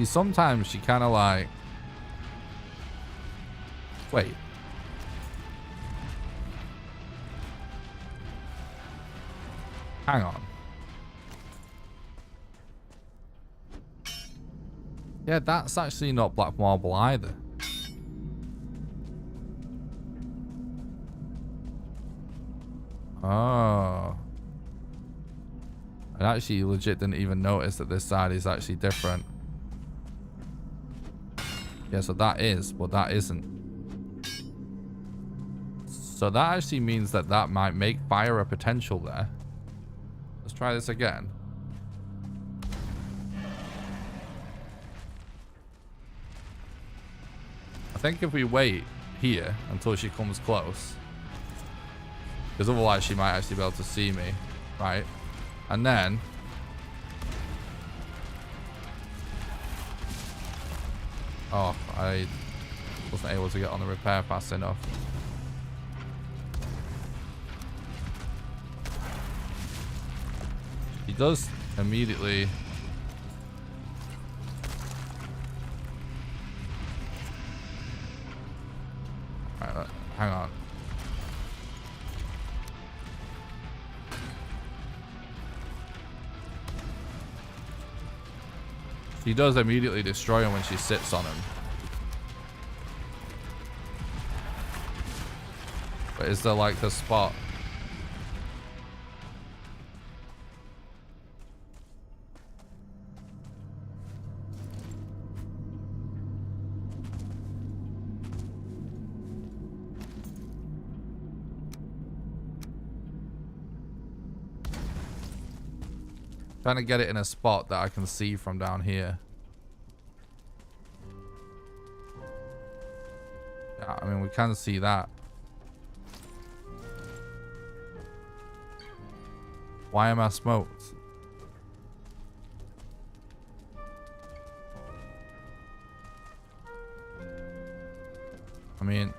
Sometimes she kind of like... Wait. Hang on. Yeah, that's actually not black marble either. Oh. I actually legit didn't even notice that this side is actually different. Yeah, so that is, but that isn't. So that actually means that that might make fire a potential there. Let's try this again. I think if we wait here until she comes close, because otherwise she might actually be able to see me, right? And then... Oh, I wasn't able to get on the repair fast enough. He does immediately... Alright, hang on. She does immediately destroy him when she sits on him. But is there like the spot? Trying to get it in a spot that I can see from down here. Yeah, I mean, we can see that. Why am I smoked? I mean...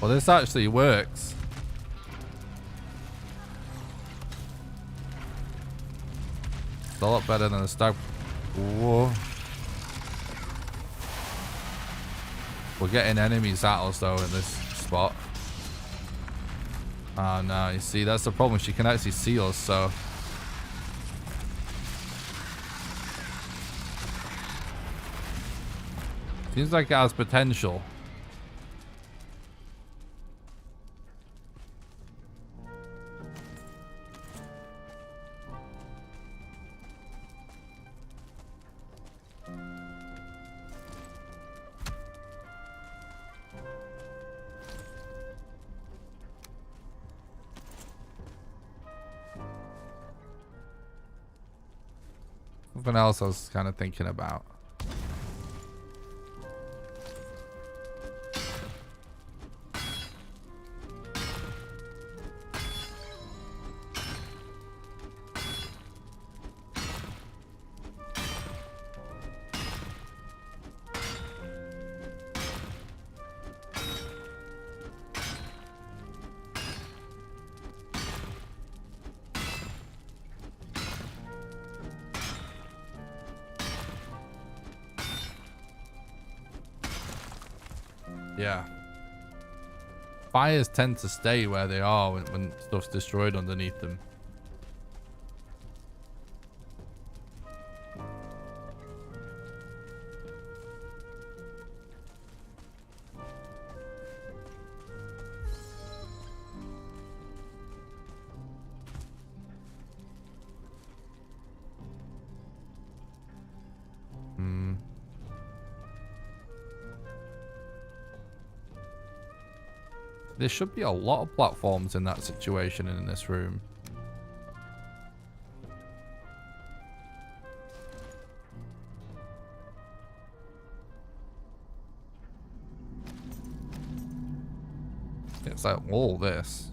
Well, this actually works. It's a lot better than a stag. Whoa. We're getting enemies at us though in this spot. Oh no, you see, that's the problem. She can actually see us, so. Seems like it has potential. Something else I was kind of thinking about. Yeah. Fires tend to stay where they are when stuff's destroyed underneath them. There should be a lot of platforms in that situation in this room. It's like all this.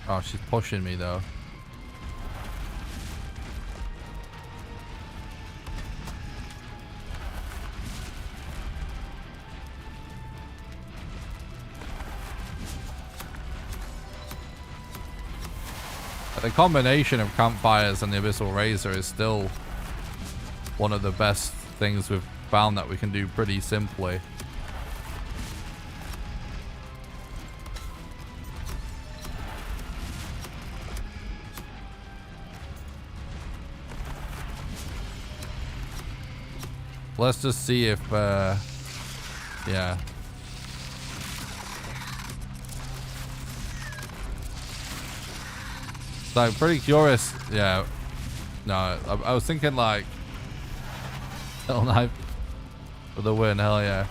Oh, she's pushing me though. The combination of campfires and the Abyssal Razor is still one of the best things we've found that we can do pretty simply. Let's just see if, yeah. So I'm pretty curious, yeah. No, I was thinking like, hell knife for the win, hell yeah.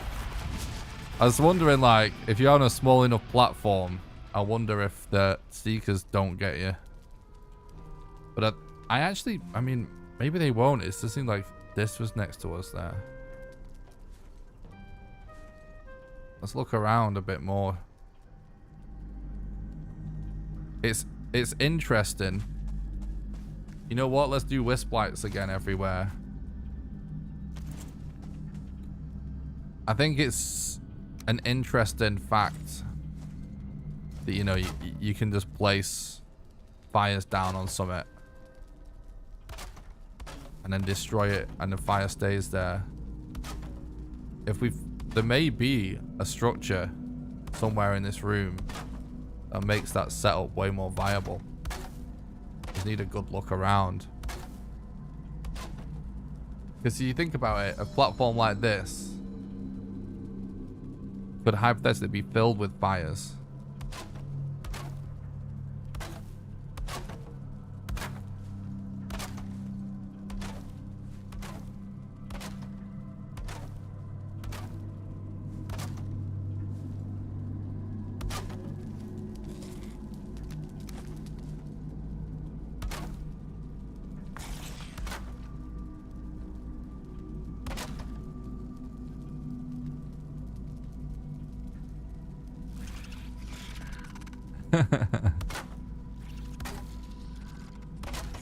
I was wondering like, if you're on a small enough platform, I wonder if the Seekers don't get you. But I actually, I mean, maybe they won't. It just seemed like this was next to us there. Let's look around a bit more. It's interesting. You know what? Let's do wisp lights again everywhere. I think it's an interesting fact that, you know, you can just place fires down on something and then destroy it and the fire stays there. There may be a structure somewhere in this room that makes that setup way more viable. Just need a good look around. Because you think about it, a platform like this could hypothetically be filled with fires.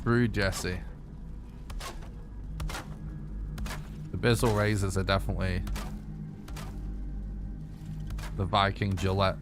True, Jesse. The Bizzle razors are definitely the Viking Gillette.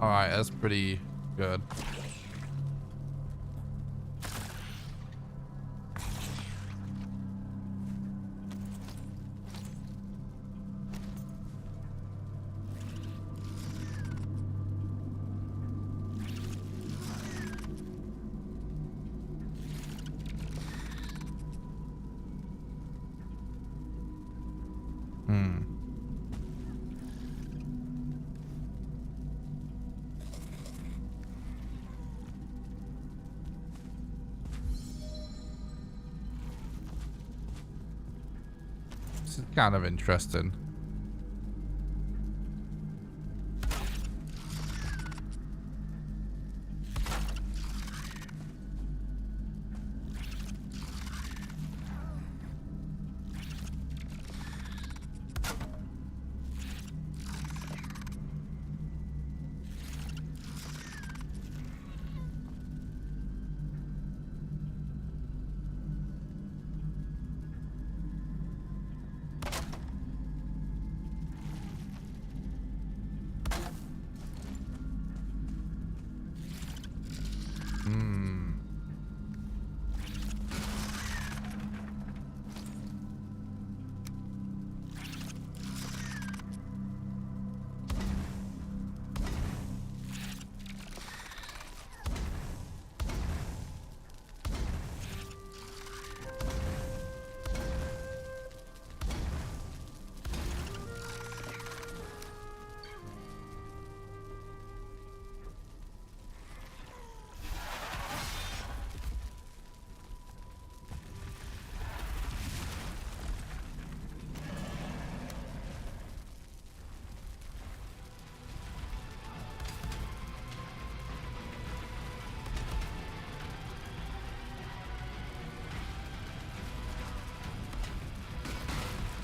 Alright, that's pretty good. This is kind of interesting.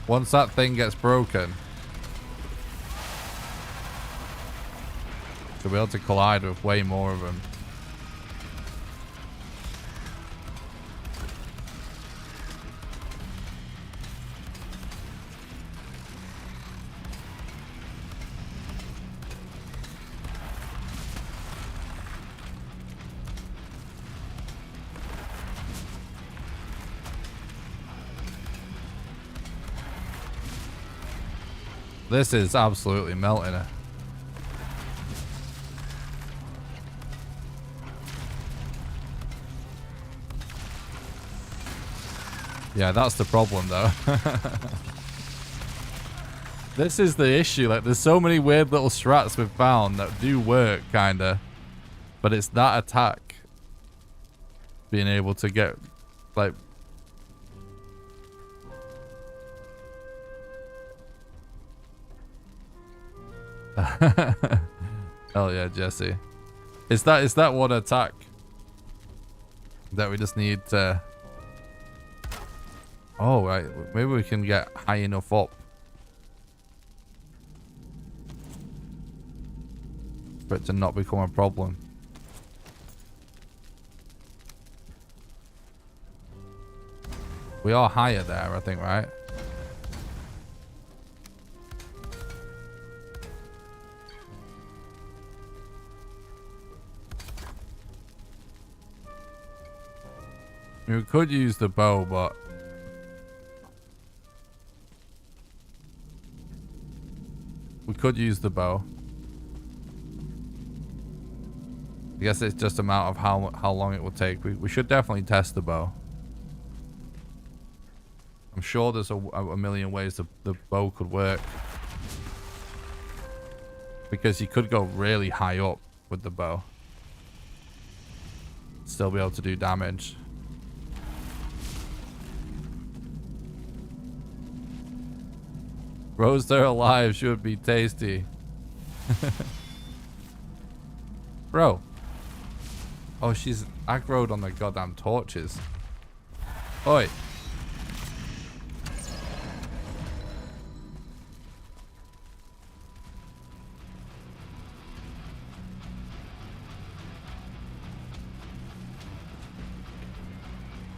Once that thing gets broken, you'll be able to collide with way more of them. This is absolutely melting it. Yeah, that's the problem though. This is the issue. Like, there's so many weird little strats we've found that do work, kinda. But it's that attack. Being able to get, like... Hell yeah, Jesse. It's that one attack that we just need to... Oh, right. Maybe we can get high enough up for it to not become a problem. We are higher there, I think, right? We could use the bow, but... could use the bow. I guess it's just a matter of how long it will take. We should definitely test the bow. I'm sure there's a million ways the bow could work. Because you could go really high up with the bow. Still be able to do damage. Roast her alive should be tasty. Bro. Oh, she's aggroed on the goddamn torches. Oi.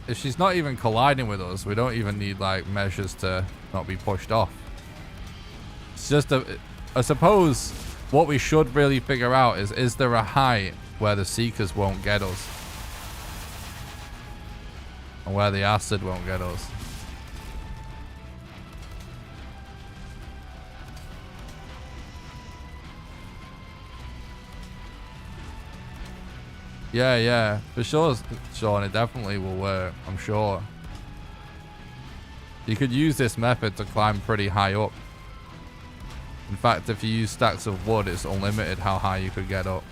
If she's not even colliding with us, we don't even need like measures to not be pushed off. It's just I suppose what we should really figure out is there a height where the seekers won't get us? And where the acid won't get us? Yeah, for sure, Sean, it definitely will work, I'm sure. You could use this method to climb pretty high up. In fact, if you use stacks of wood, it's unlimited how high you could get up.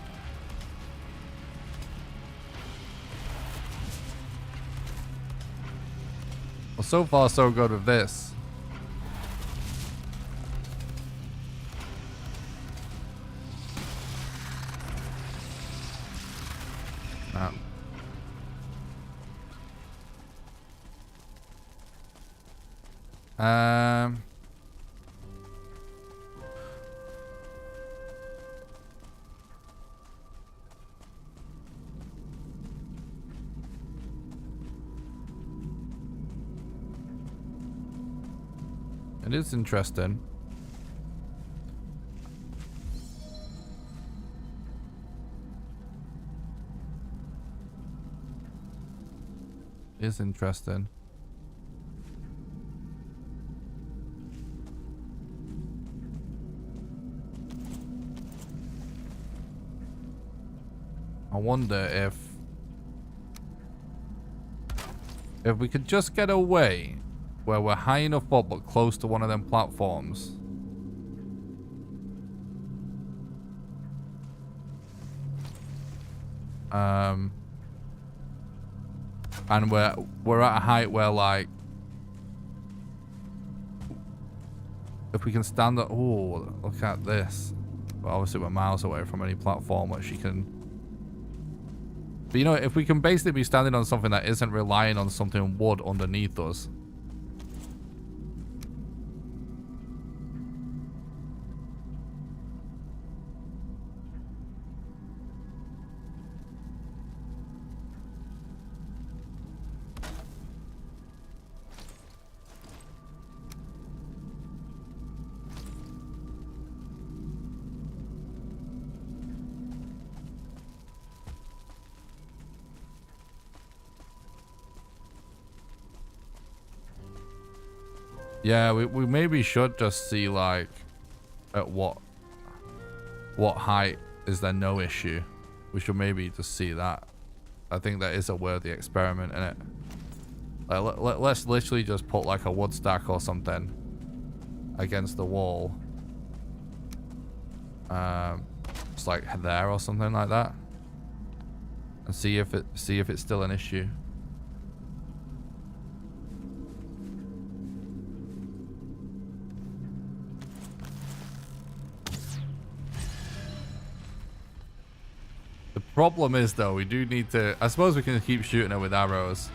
Well, so far so good with this. It is interesting. It is interesting. I wonder if we could just get away where we're high enough up but close to one of them platforms. And we're at a height where, like, if we can stand up. Oh, look at this. But obviously we're miles away from any platform which you can. But you know, if we can basically be standing on something that isn't relying on something wood underneath us. Yeah, we maybe should just see, like, at what height is there no issue. We should maybe just see that. I think that is a worthy experiment, innit? Like, let's literally just put like a wood stack or something against the wall. Just like there or something like that, and see if it's still an issue. The problem is, though, we do need to. I suppose we can keep shooting her with arrows.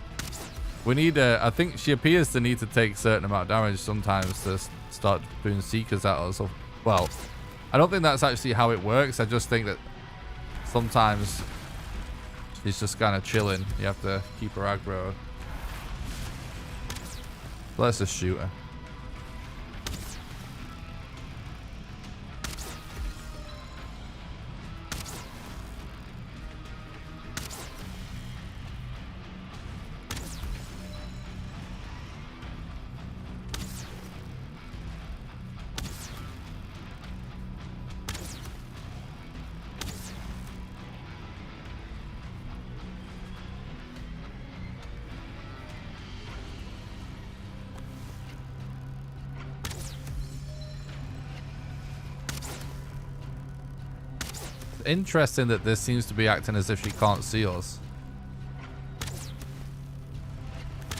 We need I think she appears to need to take a certain amount of damage sometimes to start doing seekers at us. Well, I don't think that's actually how it works. I just think that sometimes she's just kind of chilling. You have to keep her aggro. Let's just shoot her. interesting that this seems to be acting as if she can't see us.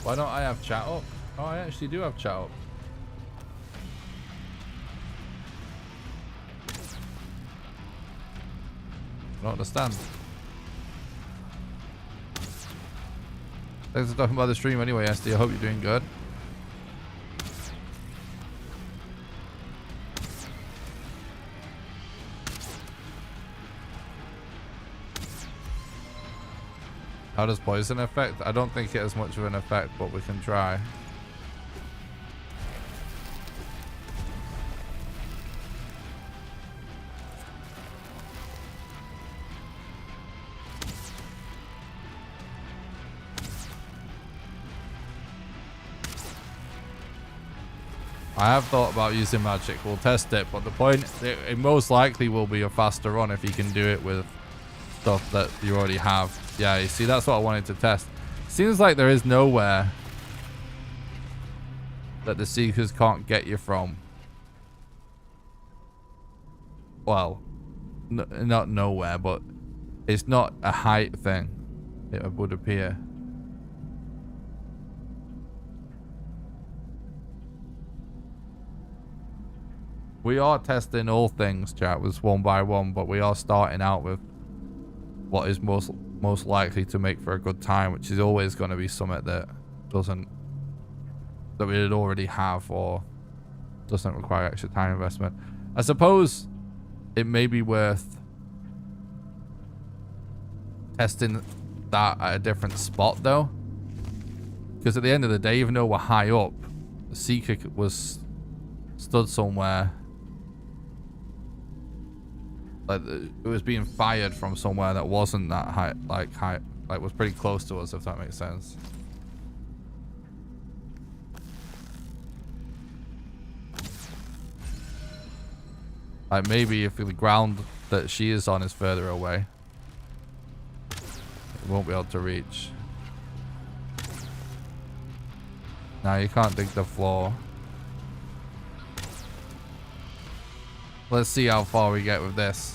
Why don't I have chat up? Oh, I actually do have chat up. I don't understand. Thanks for talking about the stream anyway, SD. I hope you're doing good. How does poison affect? I don't think it has much of an effect, but we can try. I have thought about using magic. We'll test it, but the point, it most likely will be a faster run if you can do it with stuff that you already have. Yeah, you see, that's what I wanted to test. Seems like there is nowhere that the Seekers can't get you from. Well, not nowhere, but it's not a height thing, it would appear. We are testing all things, chat, was one by one, but we are starting out with what is most likely to make for a good time, which is always going to be something that we'd already have or doesn't require extra time investment. I suppose it may be worth testing that at a different spot though, because at the end of the day, even though we're high up, the Seeker was stood somewhere. Like it was being fired from somewhere that wasn't that high, like was pretty close to us, if that makes sense. Like maybe if the ground that she is on is further away, it won't be able to reach. Now you can't dig the floor. Let's see how far we get with this.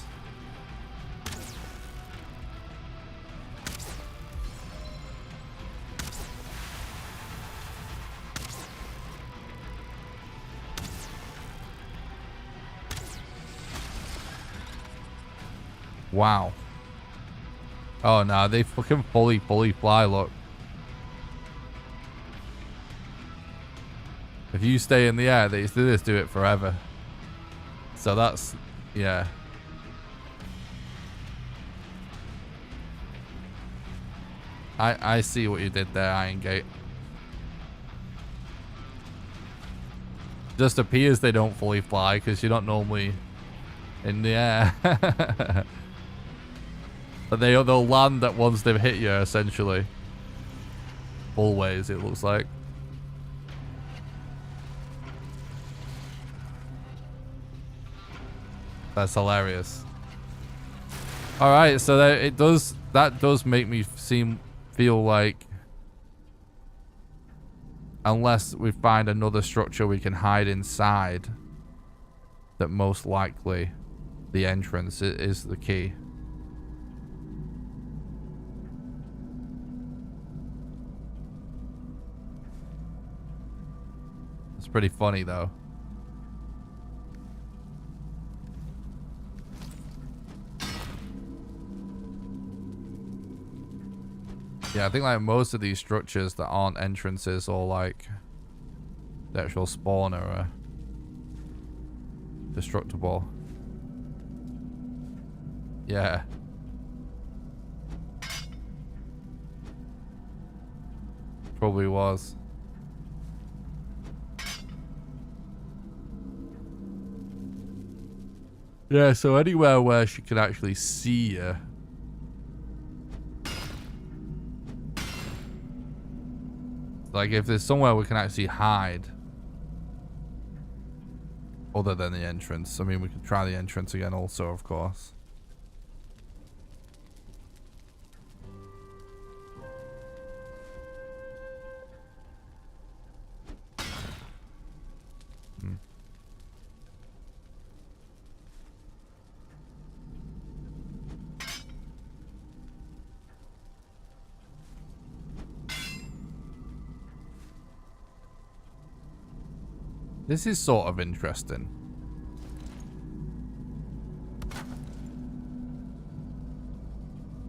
Wow. Oh no, they fucking fully fly, look. If you stay in the air, they just do it forever. So that's, yeah. I see what you did there, Iron Gate. Just appears they don't fully fly because you're not normally in the air. But they'll land at once they've hit you, essentially. Always, it looks like. That's hilarious. All right, so that does make me feel like unless we find another structure we can hide inside, that most likely the entrance is the key. It's pretty funny though. Yeah, I think like most of these structures that aren't entrances or like the actual spawner are destructible. Yeah. Probably was. Yeah, so anywhere where she can actually see you. Like if there's somewhere we can actually hide other than the entrance. I mean, we could try the entrance again also, of course. This is sort of interesting.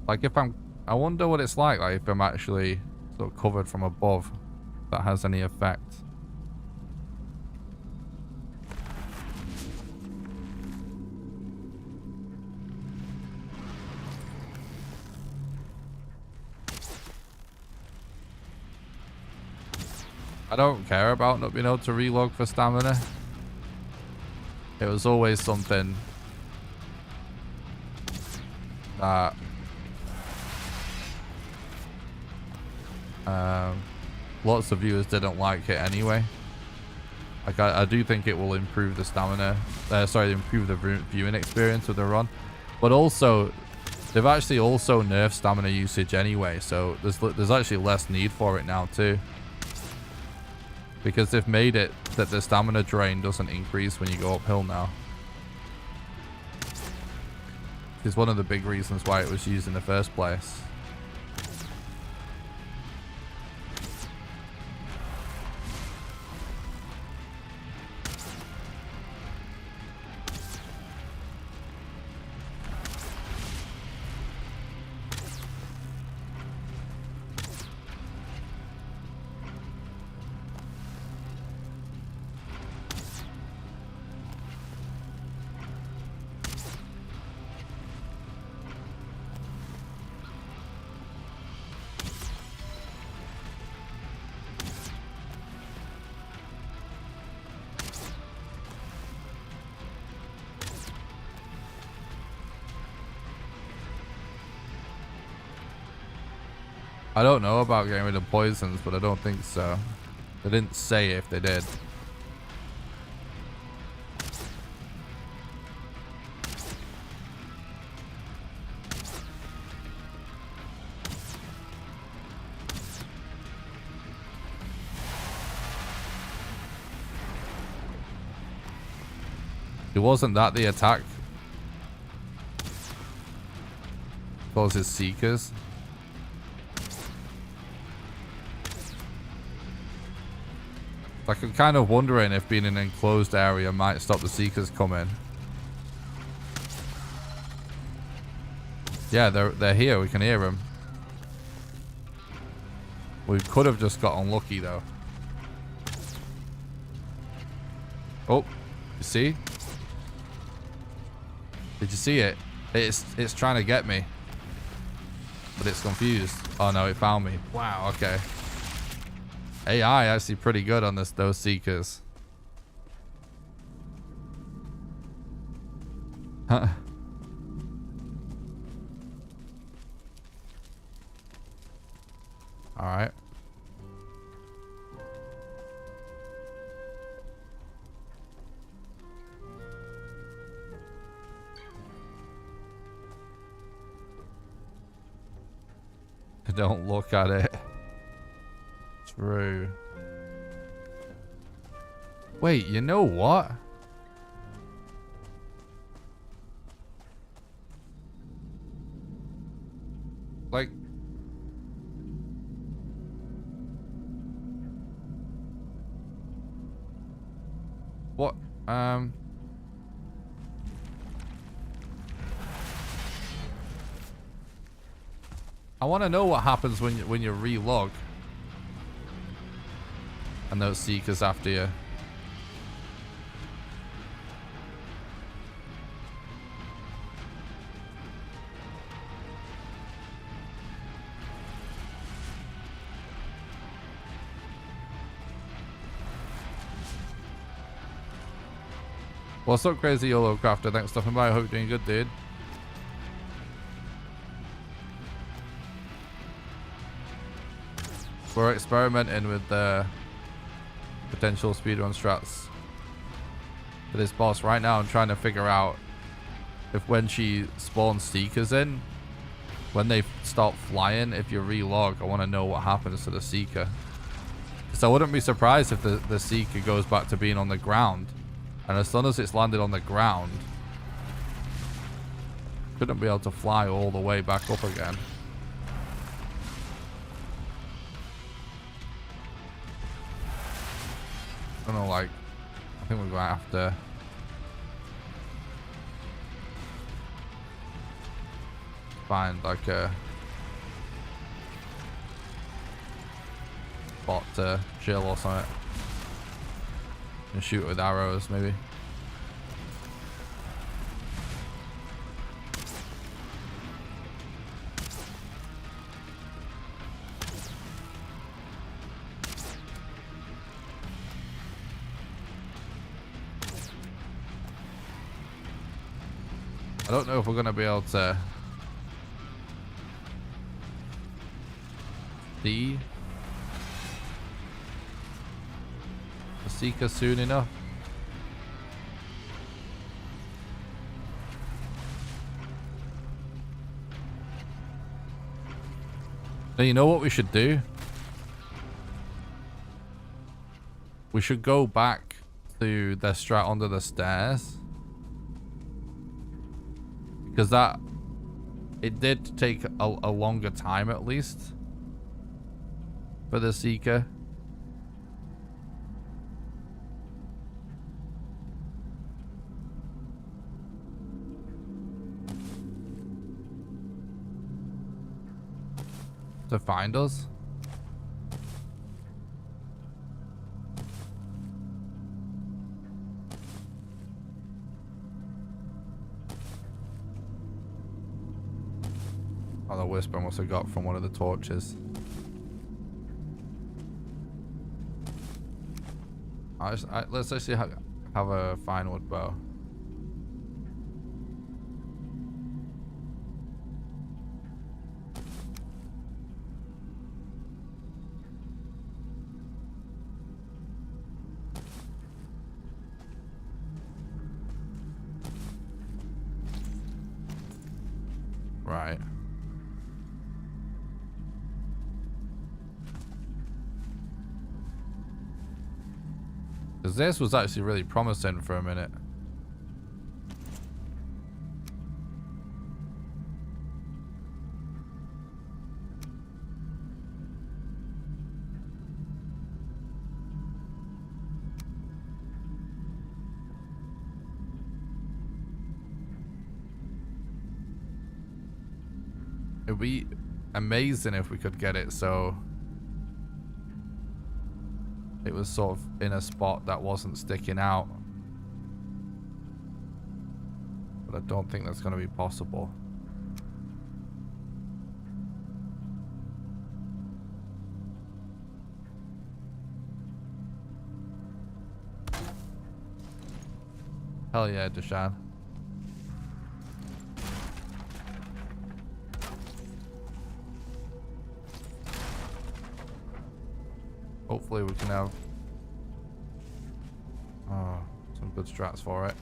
Like if I wonder what it's like if I'm actually sort of covered from above. If that has any effect. I don't care about not being able to relog for stamina. It was always something that lots of viewers didn't like it anyway. Like I do think it will improve the stamina, improve the viewing experience with the run, but also they've actually also nerfed stamina usage anyway, so there's actually less need for it now too. Because they've made it that the stamina drain doesn't increase when you go uphill now. It's one of the big reasons why it was used in the first place. I don't know about getting rid of poisons, but I don't think so. They didn't say if they did. It wasn't that the attack causes seekers. Like, I'm kind of wondering if being in an enclosed area might stop the seekers coming. Yeah, they're here. We can hear them. We could have just got unlucky though. Oh, you see? Did you see it? It's trying to get me, but it's confused. Oh no, it found me. Wow. Okay. AI actually pretty good on those seekers. Huh. All right. Don't look at it. True. Wait, you know what? Like, what? I want to know what happens when you relog and those seekers after you. What's up, Crazy YOLO Crafter? Thanks for stopping by. I hope you're doing good, dude. We're experimenting with the potential speedrun strats for this boss. Right now I'm trying to figure out if when she spawns seekers in, when they start flying, if you relog, I want to know what happens to the seeker. Because I wouldn't be surprised if the seeker goes back to being on the ground. And as soon as it's landed on the ground, shouldn't be able to fly all the way back up again. I don't know, like, think we're going to have to find like a spot to chill or something. And shoot with arrows, maybe. I don't know if we're going to be able to see the Seeker soon enough. Now, you know what we should do? We should go back to the strat under the stairs. Because that, it did take a longer time at least for the Seeker. To find us. Oh, the Wisp I must have got from one of the torches. Let's actually have a fine wood bow. Right. Because this was actually really promising for a minute. It'd be amazing if we could get it so it was sort of in a spot that wasn't sticking out. But I don't think that's going to be possible. Hell yeah, Deshan. Hopefully we can have some good strats for it.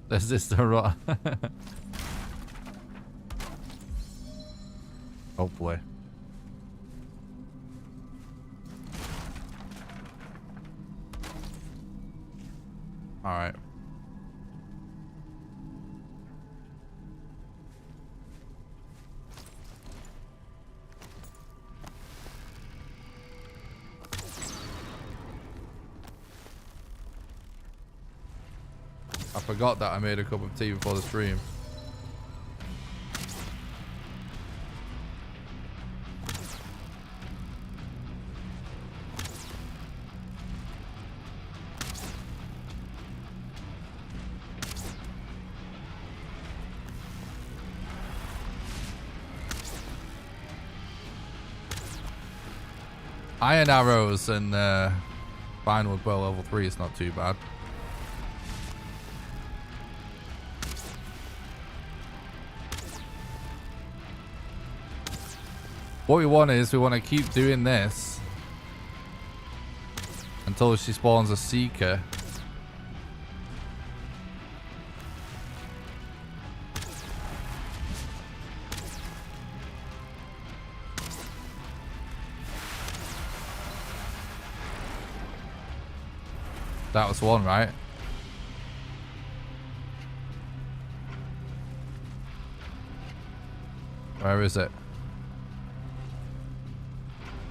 There's this the rot. Hopefully. All right. I forgot that I made a cup of tea before the stream. Iron arrows and Vinewood bow level 3 is not too bad. What we want is we want to keep doing this until she spawns a Seeker. That was one, right? Where is it?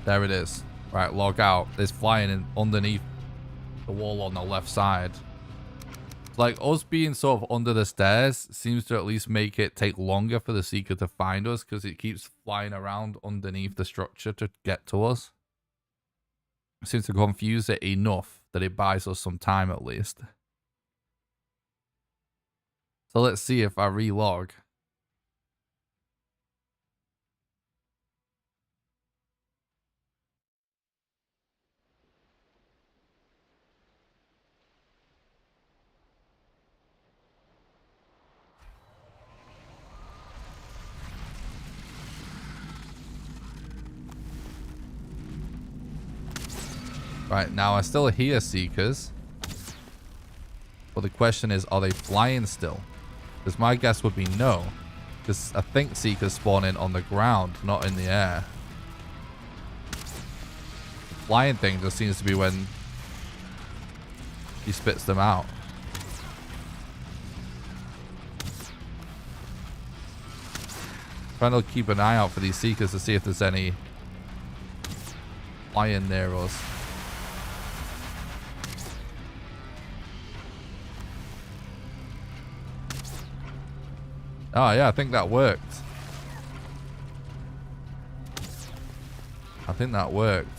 There it is. Right, log out. It's flying in underneath the wall on the left side. Like, us being sort of under the stairs seems to at least make it take longer for the Seeker to find us, because it keeps flying around underneath the structure to get to us. It seems to confuse it enough that it buys us some time at least. So let's see if I relog. Right, now I still hear Seekers. But the question is, are they flying still? Because my guess would be no. Because I think Seekers spawn in on the ground, not in the air. The flying thing just seems to be when he spits them out. Trying to keep an eye out for these Seekers to see if there's any flying near us. Oh, yeah, I think that worked. I think that worked.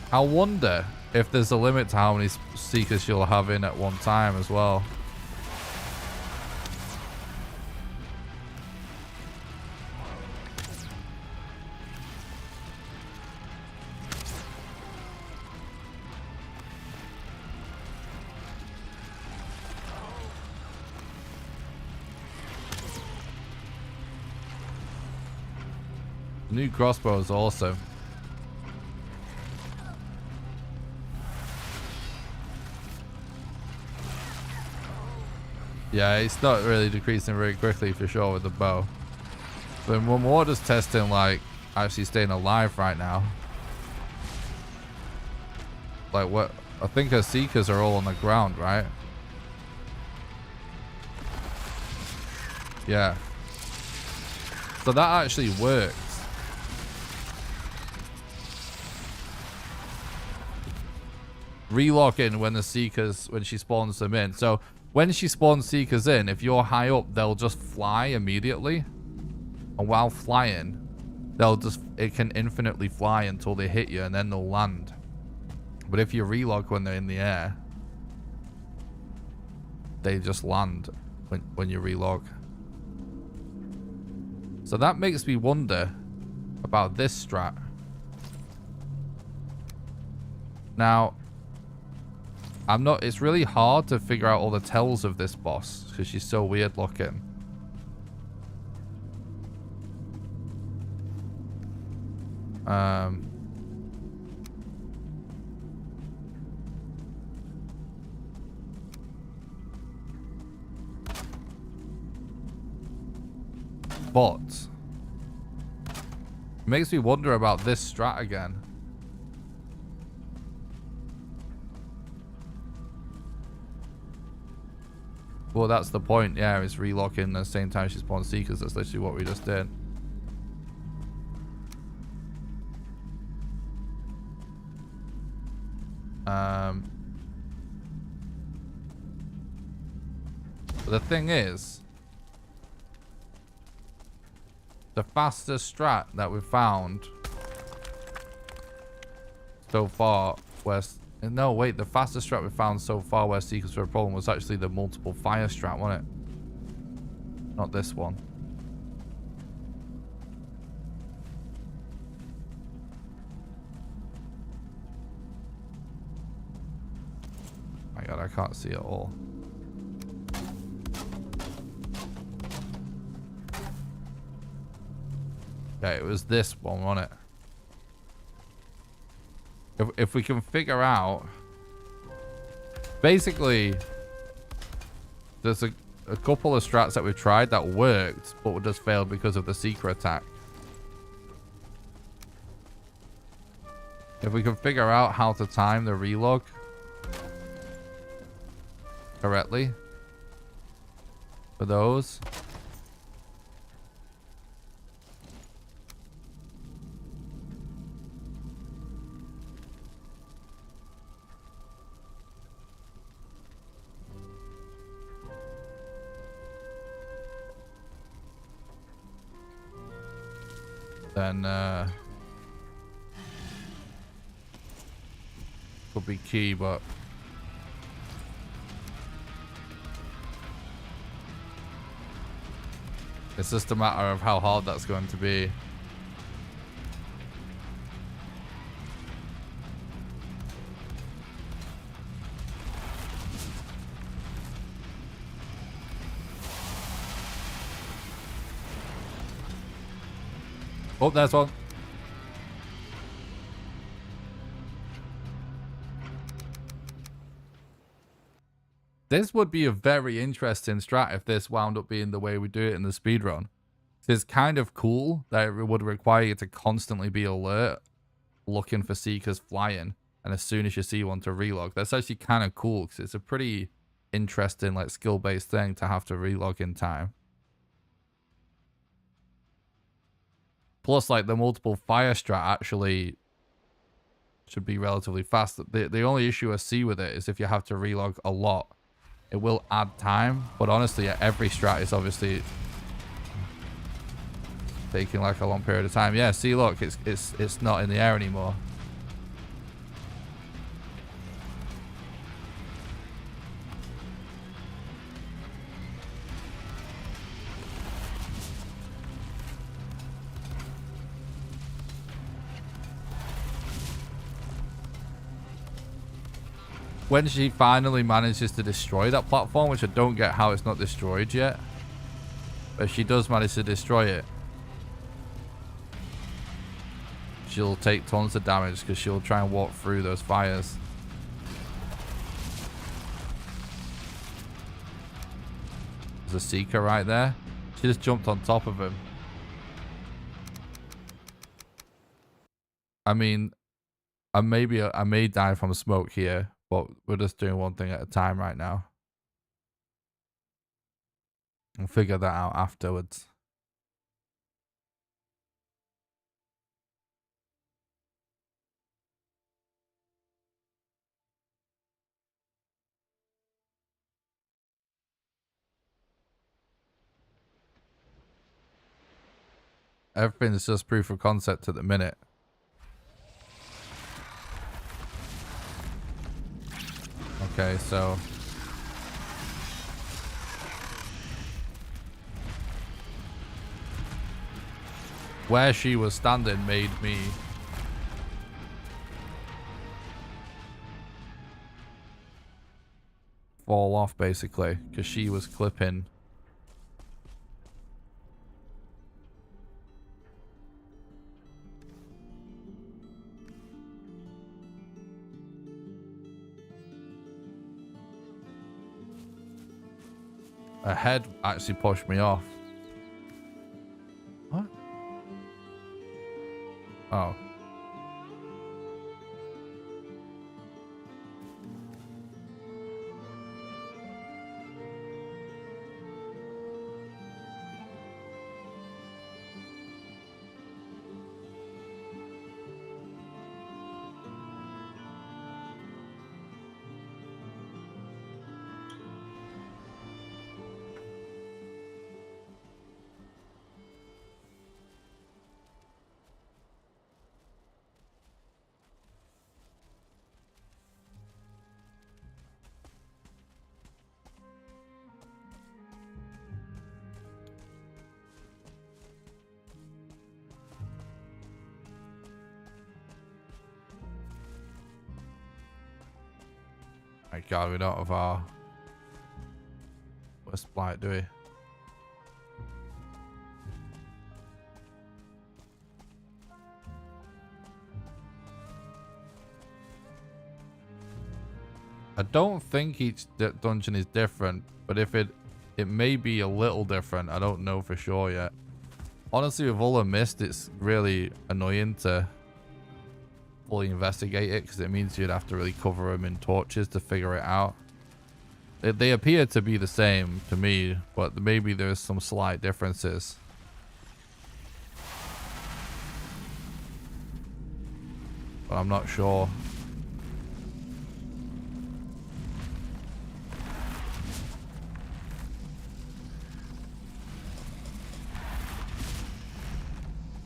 I wonder if there's a limit to how many Seekers you'll have in at one time as well. The new crossbow is awesome. Yeah, it's not really decreasing very quickly for sure with the bow. But we're more just testing like actually staying alive right now. Like what? I think her Seekers are all on the ground, right? Yeah. So that actually works. Relock in when the Seekers, when she spawns them in. So when she spawns Seekers in, if you're high up, they'll just fly immediately. And while flying, it can infinitely fly until they hit you and then they'll land. But if you relock when they're in the air, they just land when you relog. So that makes me wonder about this strat. Now, it's really hard to figure out all the tells of this boss because she's so weird looking. But it makes me wonder about this strat again. Well, that's the point, yeah, it's relocking at the same time she spawns Seekers. That's literally what we just did. But the thing is, the fastest strat that we've found so far was... No, wait, the fastest strat we found so far where Seekers were a problem was actually the multiple fire strat, wasn't it? Not this one. My god, I can't see it all. Yeah, it was this one, wasn't it? If we can figure out... Basically, there's a couple of strats that we've tried that worked, but just failed because of the seeker attack. If we can figure out how to time the relog correctly for those... then could be key, but it's just a matter of how hard that's going to be. Oh, there's one. This would be a very interesting strat if this wound up being the way we do it in the speedrun. It's kind of cool that it would require you to constantly be alert, looking for seekers flying, and as soon as you see one to relog. That's actually kind of cool because it's a pretty interesting, like, skill-based thing to have to relog in time. Plus, like, the multiple fire strat actually should be relatively fast. The only issue I see with it is if you have to relog a lot, it will add time. But honestly, yeah, every strat is obviously taking like a long period of time. Yeah, see, look, it's not in the air anymore. When she finally manages to destroy that platform, which I don't get how it's not destroyed yet, but she does manage to destroy it, she'll take tons of damage because she'll try and walk through those fires. There's a seeker right there. She just jumped on top of him. I mean, I may die from smoke here, but we're just doing one thing at a time right now. We'll figure that out afterwards. Everything's just proof of concept at the minute. Okay, so where she was standing made me fall off, basically, because she was clipping. Her head actually pushed me off. What? Oh. My god, we don't have our Wisp light, do we? I don't think each dungeon is different, but if it may be a little different. I don't know for sure yet. Honestly, with all the mist, it's really annoying to fully investigate it because it means you'd have to really cover them in torches to figure it out. They appear to be the same to me, but maybe there's some slight differences. But I'm not sure.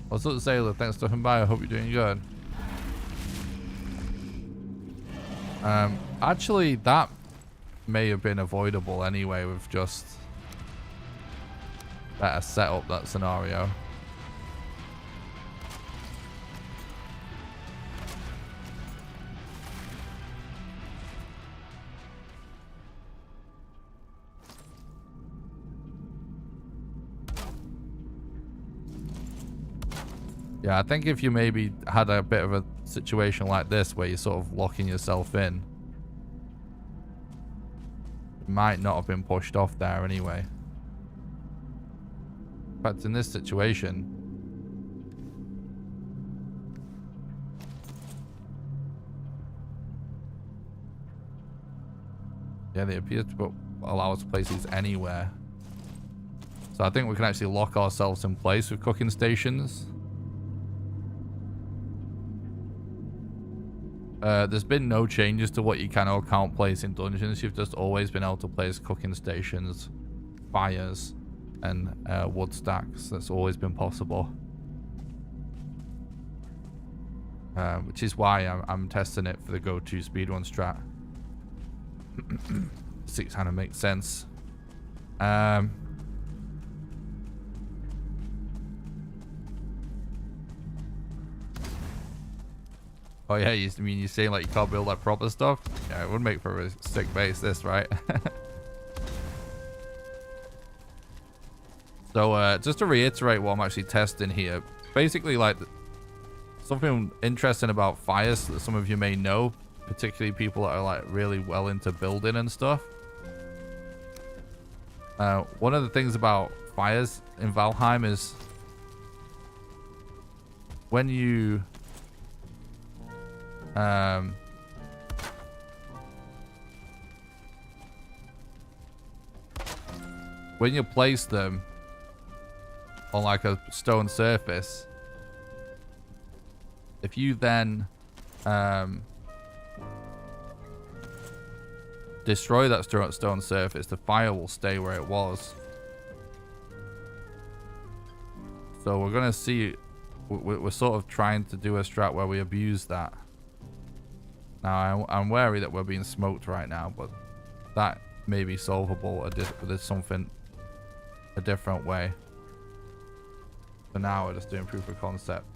What's up, Sailor? Thanks for stopping by. I hope you're doing good. Actually, that may have been avoidable anyway with just better set up that scenario. Yeah, I think if you maybe had a bit of a situation like this where you're sort of locking yourself in, you might not have been pushed off there anyway. In fact, in this situation, yeah, they appear to allow us to place these anywhere. So I think we can actually lock ourselves in place with cooking stations. There's been no changes to what you can or can't place in dungeons. You've just always been able to place cooking stations, fires, and wood stacks. That's always been possible. Which is why I'm testing it for the go-to speedrun strat. 6 kind of makes sense. Oh yeah, you mean you're saying like you can't build like proper stuff? Yeah, it would make for a sick base, this, right? So just to reiterate what I'm actually testing here, basically like something interesting about fires that some of you may know, particularly people that are like really well into building and stuff. One of the things about fires in Valheim is when you when you place them on like a stone surface, if you then destroy that stone surface, the fire will stay where it was. So we're gonna see, we're sort of trying to do a strat where we abuse that. Now, I'm wary that we're being smoked right now, but that may be solvable with something a different way. For now, we're just doing proof of concept.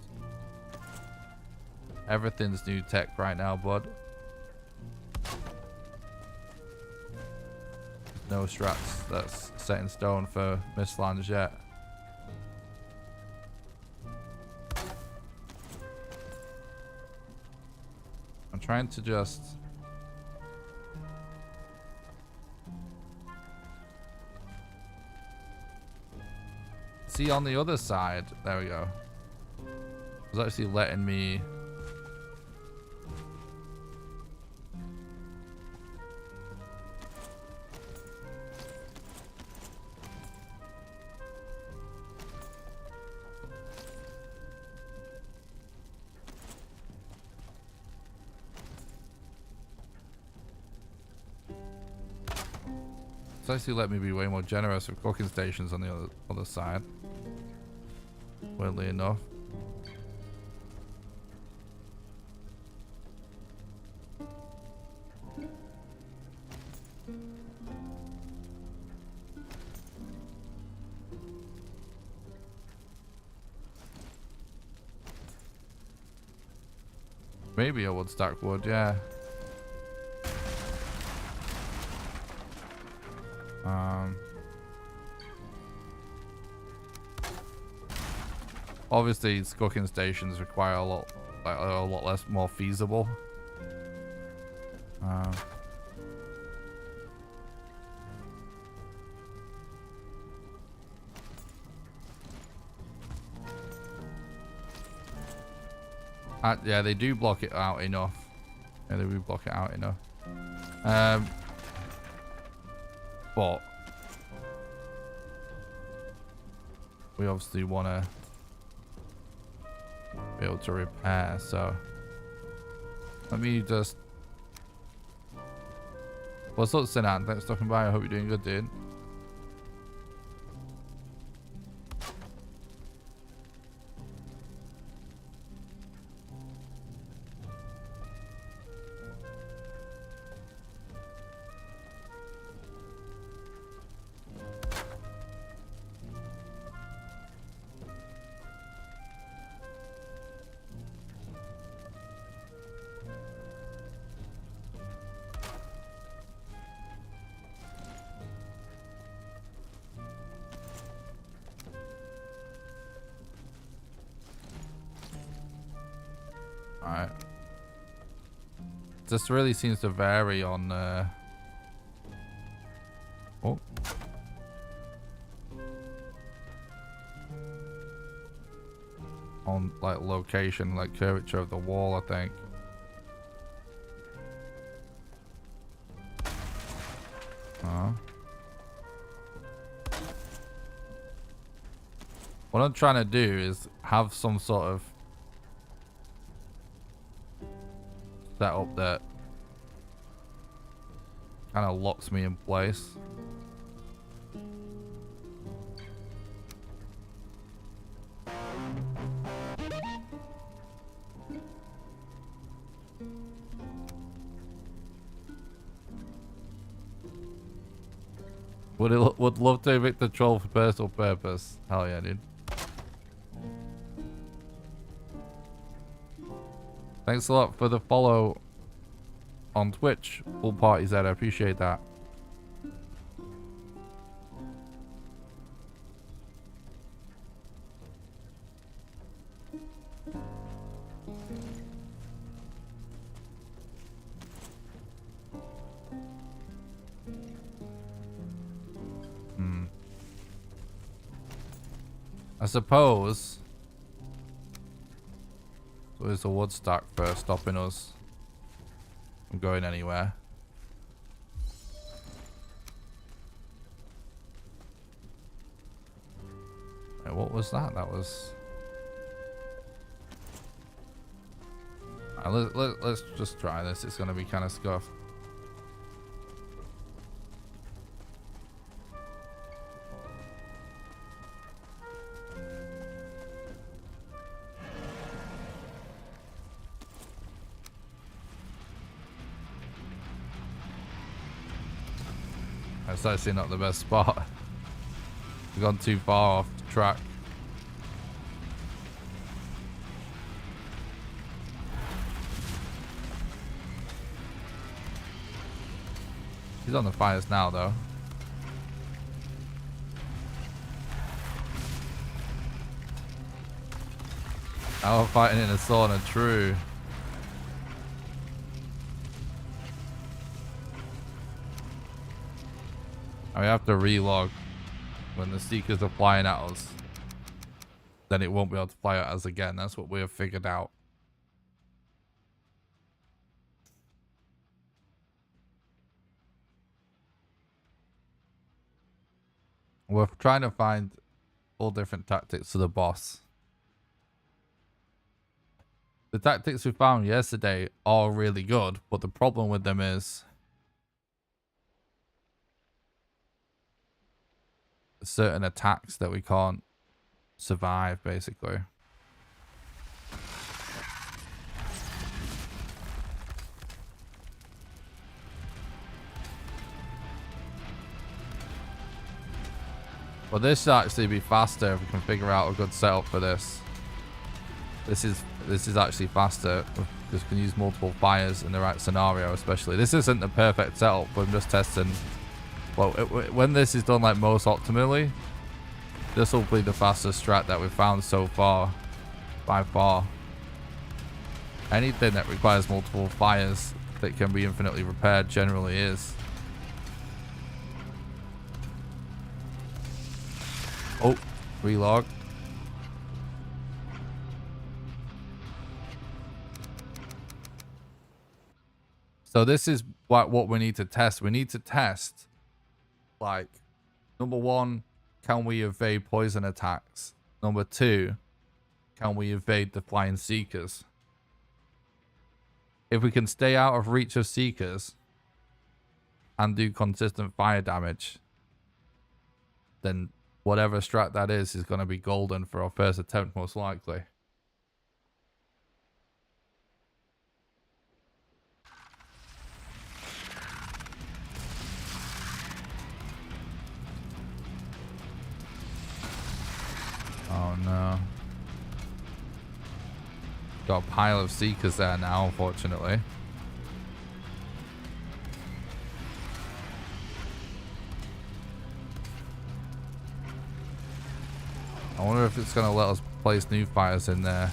Everything's new tech right now, bud. No strats that's set in stone for Mistlands yet. I'm trying to just see on the other side. There we go. It's actually letting me let me be way more generous with cooking stations on the other side. Weirdly enough. Maybe I would stack wood, yeah. Obviously, cooking stations require a lot less more feasible. Yeah, they do block it out enough. Yeah, they do block it out enough. But we obviously want to be able to repair, so let me just... What's up, Sinan? Thanks for stopping by. I hope you're doing good, dude. Alright. This really seems to vary on oh. On like location, like curvature of the wall, I think. What I'm trying to do is have some sort of setup that kind of locks me in place. Would love to evict the troll for personal purpose. Hell yeah, dude. Thanks a lot for the follow on Twitch. Full party Z, I appreciate that. I suppose there's a wood stack for stopping us from going anywhere. Wait, what was that? That was... let's just try this. It's going to be kind of scuffed. It's actually not the best spot. We've gone too far off the track. He's on the fires now, though. Now we're fighting in a sauna, true. We have to relog when the seekers are flying at us. Then it won't be able to fly at us again. That's what we have figured out. We're trying to find all different tactics for the boss. The tactics we found yesterday are really good, but the problem with them is certain attacks that we can't survive, basically. Well, this should actually be faster if we can figure out a good setup for this. This is actually faster. We just can use multiple fires in the right scenario, especially. This isn't the perfect setup, but I'm just testing. Well, when this is done like most optimally, this will be the fastest strat that we've found so far. by far. Anything that requires multiple fires that can be infinitely repaired generally is. Oh, relog. So this is what we need to test. We need to test, like, number one, can we evade poison attacks? Number two, can we evade the flying seekers? If we can stay out of reach of seekers and do consistent fire damage, then whatever strat that is going to be golden for our first attempt, most likely. Oh no. Got a pile of seekers there now, unfortunately. I wonder if it's going to let us place new fires in there.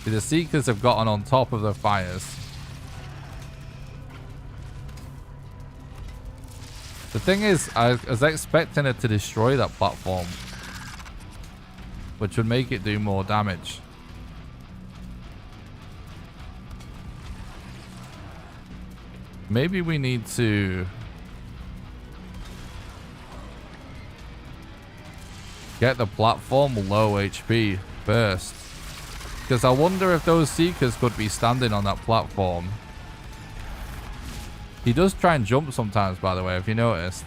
See, the seekers have gotten on top of the fires. The thing is, I was expecting it to destroy that platform, which would make it do more damage. Maybe we need to get the platform low HP first. Because I wonder if those seekers could be standing on that platform. He does try and jump sometimes, by the way, if you noticed.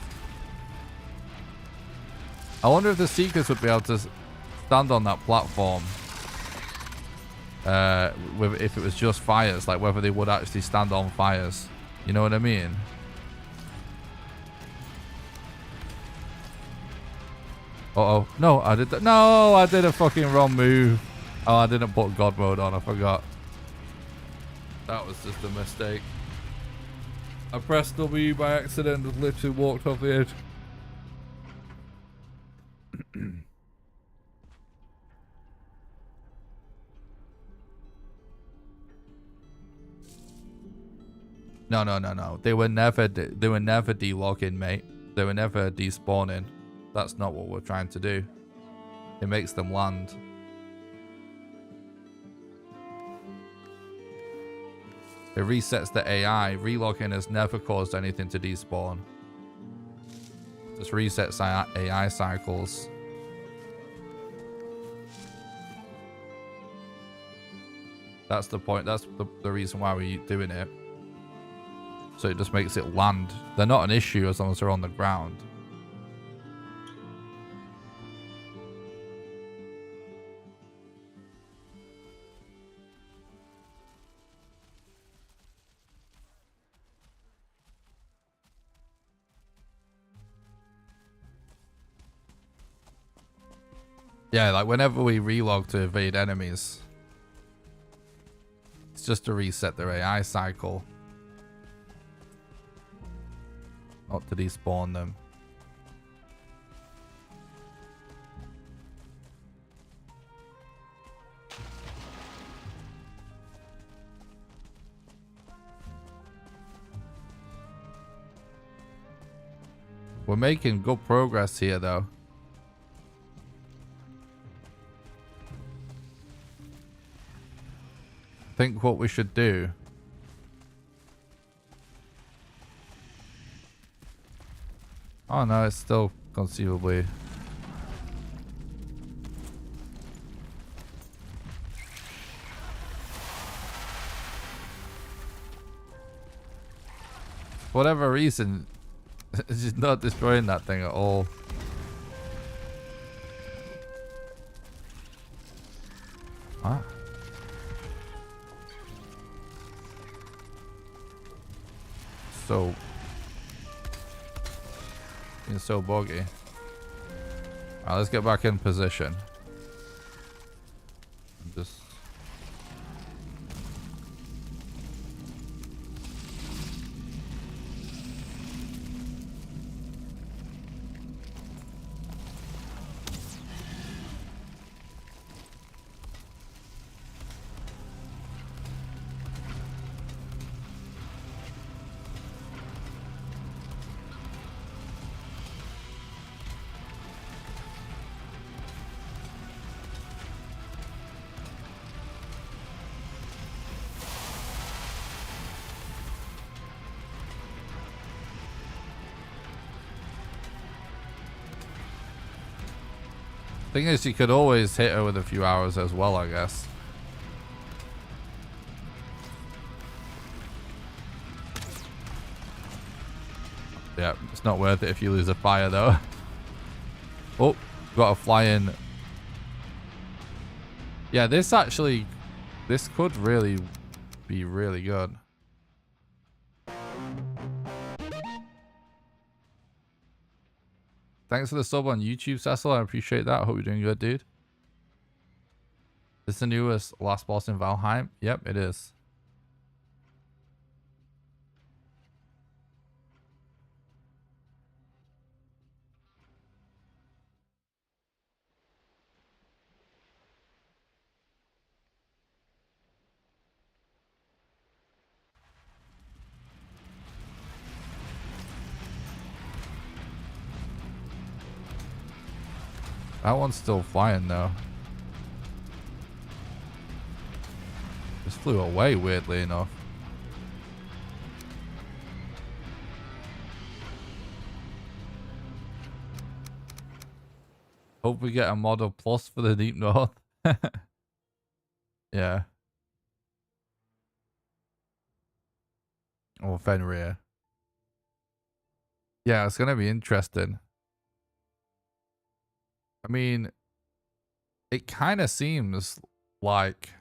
I wonder if the seekers would be able to stand on that platform. If it was just fires, like whether they would actually stand on fires. You know what I mean? Uh-oh. No, I did that. No, I did a fucking wrong move. Oh, I didn't put God mode on. I forgot. That was just a mistake. I pressed W by accident and literally walked off the edge. No. They were never delogging, mate. They were never despawning. That's not what we're trying to do. It makes them land. It resets the AI. Relogging has never caused anything to despawn. Just resets AI cycles. That's the point. That's the reason why we're doing it. So it just makes it land. They're not an issue as long as they're on the ground. Yeah, like whenever we relog to evade enemies, it's just to reset their AI cycle. Not to despawn them. We're making good progress here though. I think what we should do oh no, it's still conceivably for whatever reason it's just not destroying that thing at all. What? So it's so buggy. Alright, let's get back in position. Just Thing is, you could always hit her with a few arrows as well, I guess. Yeah, it's not worth it if you lose a fire, though. Oh, got a fly in. Yeah, this could really be really good. Thanks for the sub on YouTube, Cecil. I appreciate that. I hope you're doing good, dude. This is the newest last boss in Valheim? Yep, it is. That one's still flying though. Just flew away weirdly enough. Hope we get a model plus for the Deep North. Yeah. Or Fenrir. Yeah, it's gonna be interesting. I mean, it kind of seems like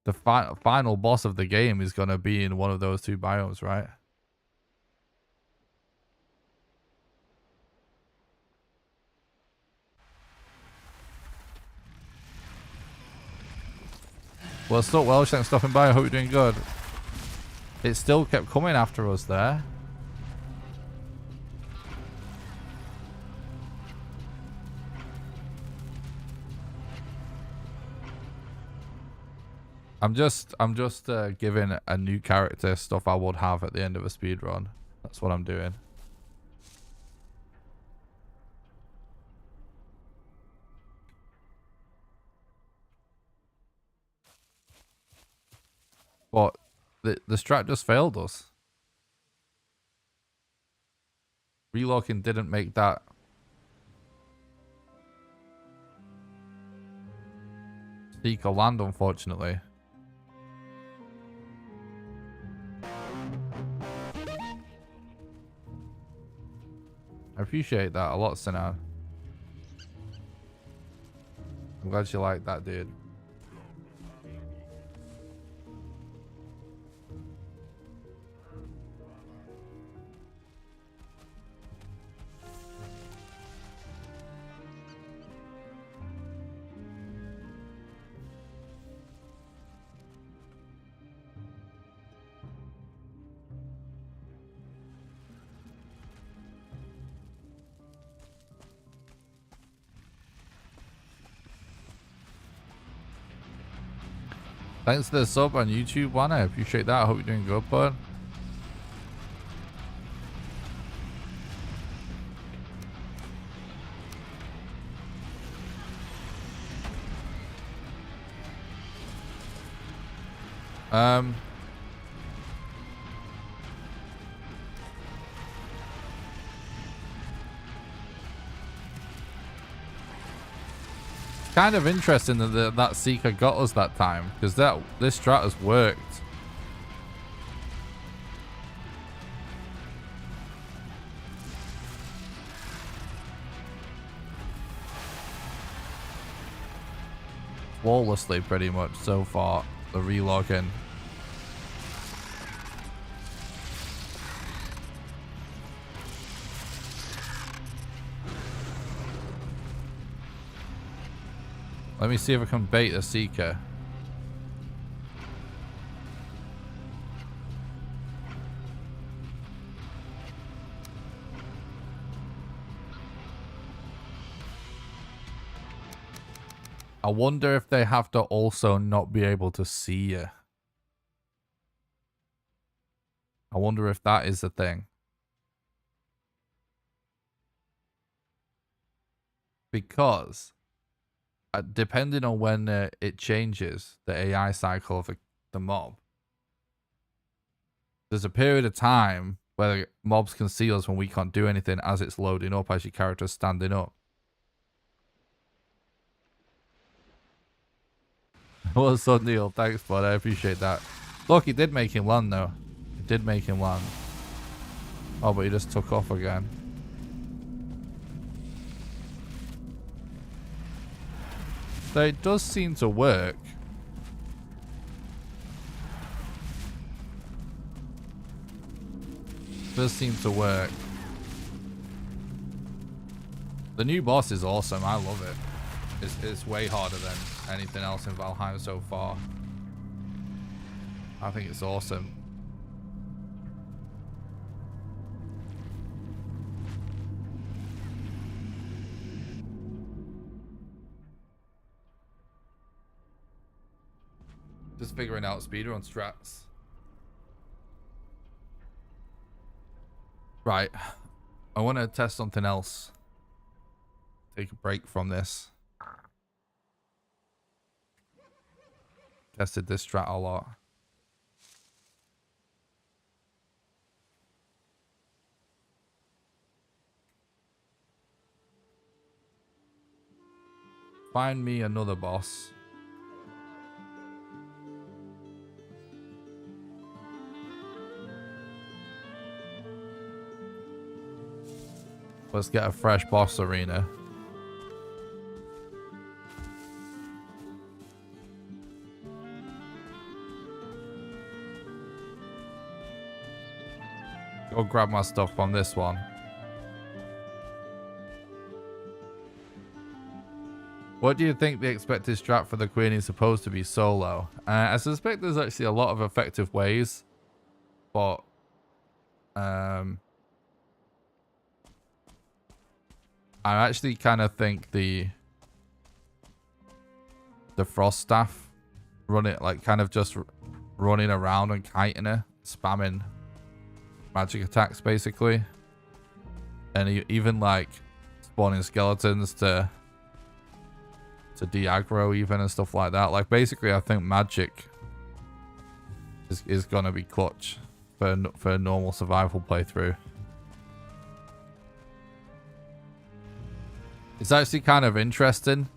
the final boss of the game is going to be in one of those two biomes, right? Well, still Welsh, thanks for stopping by. I hope you're doing good. It still kept coming after us there. I'm just giving a new character stuff I would have at the end of a speed run. That's what I'm doing. But the strat just failed us. Relocking didn't make that. Seeker land, unfortunately. I appreciate that a lot, Sinan. I'm glad you like that, dude. Thanks for the sub on YouTube, Juan. I appreciate that. I hope you're doing good, bud. Kind of interesting that that Seeker got us that time, because this strat has worked. Flawlessly, pretty much so far. The relogin. Let me see if I can bait the Seeker. I wonder if they have to also not be able to see you. I wonder if that is the thing. Because depending on when it changes, the AI cycle of the mob, there's a period of time where mobs can see us when we can't do anything as it's loading up, as your character's standing up. Well, so Neil, thanks, bud. I appreciate that. Look, he did make him land, though. He did make him land. Oh, but he just took off again. So it does seem to work. It does seem to work. The new boss is awesome. I love it. It's way harder than anything else in Valheim so far. I think it's awesome. Just figuring out speedrun strats. Right. I want to test something else. Take a break from this. Tested this strat a lot. Find me another boss. Let's get a fresh boss arena. Go grab my stuff on this one. What do you think the expected strat for the queen is supposed to be solo? I suspect there's actually a lot of effective ways, but I actually kind of think the frost staff, run it like kind of just running around and kiting her, spamming magic attacks basically, and even like spawning skeletons to de-aggro even and stuff like that. Like basically I think magic is gonna be clutch for a normal survival playthrough. It's actually kind of interesting.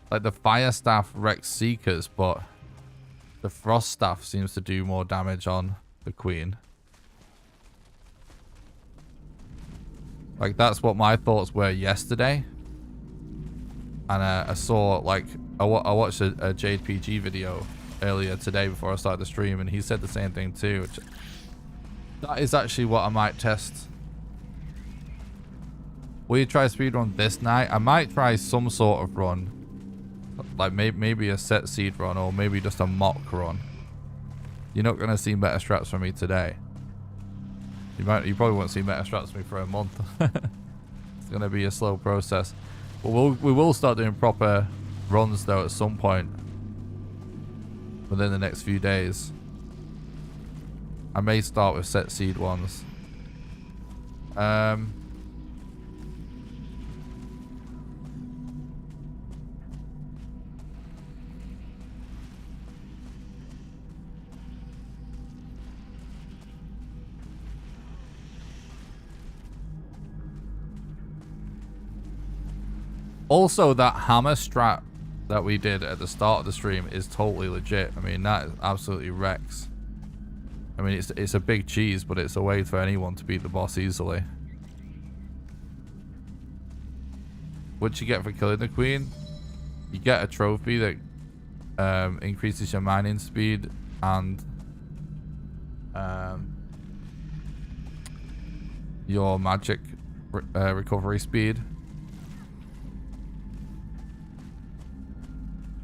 Like the fire staff wrecks seekers, but the frost staff seems to do more damage on the queen. Like that's what my thoughts were yesterday. And I saw like I watched a JPG video earlier today before I started the stream, and he said the same thing too. Which, that is actually what I might test. Will you try speedrun this night? I might try some sort of run, like maybe a set seed run or maybe just a mock run. You're not gonna see meta strats from me today. You probably won't see meta strats from me for a month. It's gonna be a slow process. But we will start doing proper runs though at some point within the next few days. I may start with set seed ones. Also, that hammer strat that we did at the start of the stream is totally legit. I mean, that absolutely wrecks. I mean, it's a big cheese, but it's a way for anyone to beat the boss easily. What you get for killing the queen? You get a trophy that increases your mining speed and your magic recovery speed.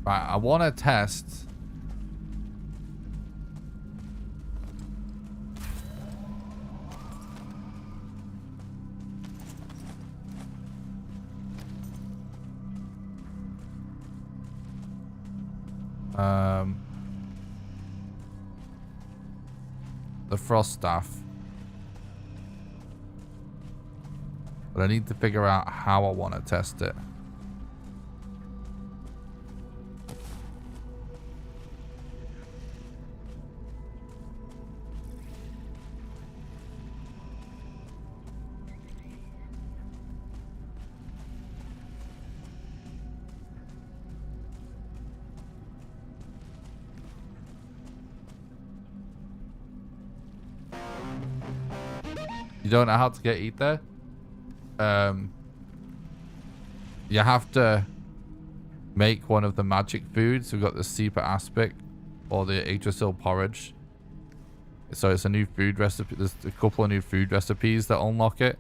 Right, I want to test. The frost staff. But I need to figure out how I want to test it. don't know how to get ether, you have to make one of the magic foods. We've got the Seeper Aspic or the Yggdrasil porridge. So it's a new food recipe. There's a couple of new food recipes that unlock it.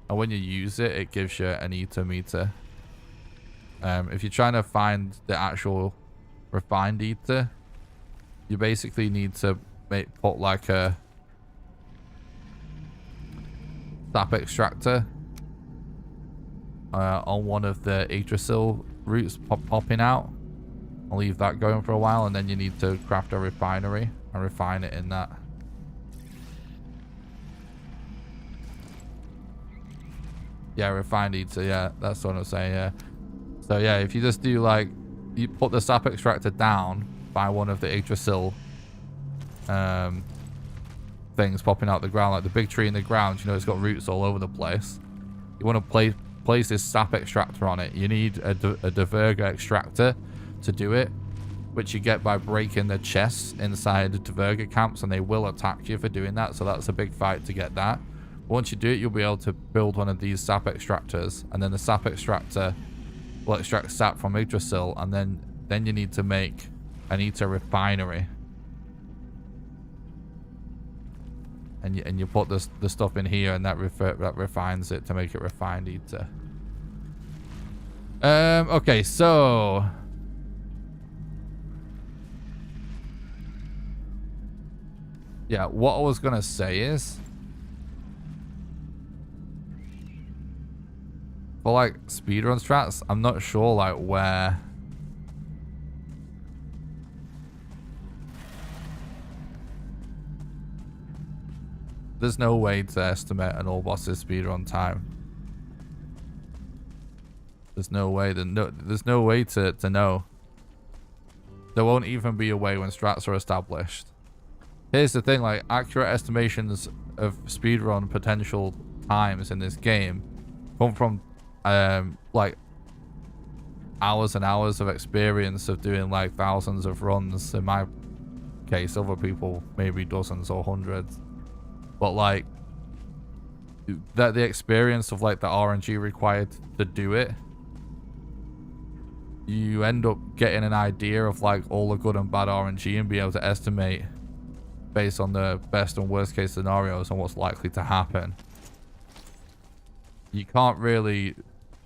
And when you use it, it gives you an ether meter. If you're trying to find the actual refined ether, you basically need to put like a sap extractor on one of the Yggdrasil roots popping out. I'll leave that going for a while, and then you need to craft a refinery and refine it in that. Yeah, refined ether. Yeah, that's what I'm saying. Yeah. So yeah, if you just do like, you put the sap extractor down by one of the Yggdrasil things popping out the ground, like the big tree in the ground. You know, it's got roots all over the place. You want to place this sap extractor on it. You need a Dverga extractor to do it, which you get by breaking the chests inside the Dverga camps, and they will attack you for doing that. So that's a big fight to get that. Once you do it, you'll be able to build one of these sap extractors, and then the sap extractor will extract sap from Yggdrasil, and then you need to make an ether refinery. And you put the stuff in here, and that refines it to make it refined ether. Okay, so yeah, what I was gonna say is, for like speedrun strats, I'm not sure like where there's no way to estimate an all boss's speedrun time. There's no way there's no way to know. There won't even be a way when strats are established. Here's the thing, like accurate estimations of speedrun potential times in this game come from like hours and hours of experience of doing like thousands of runs. In my case, other people maybe dozens or hundreds, but like that the experience of like the RNG required to do it, you end up getting an idea of like all the good and bad RNG and be able to estimate based on the best and worst case scenarios and what's likely to happen. You can't really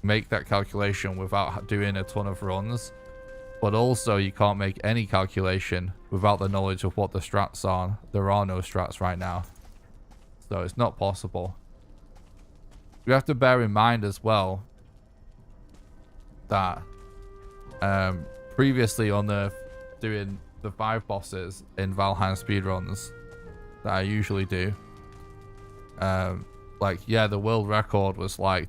make that calculation without doing a ton of runs, but also you can't make any calculation without the knowledge of what the strats are. There are no strats right now, so it's not possible. You have to bear in mind as well that previously on doing the 5 bosses in Valheim speedruns that I usually do, like yeah, the world record was like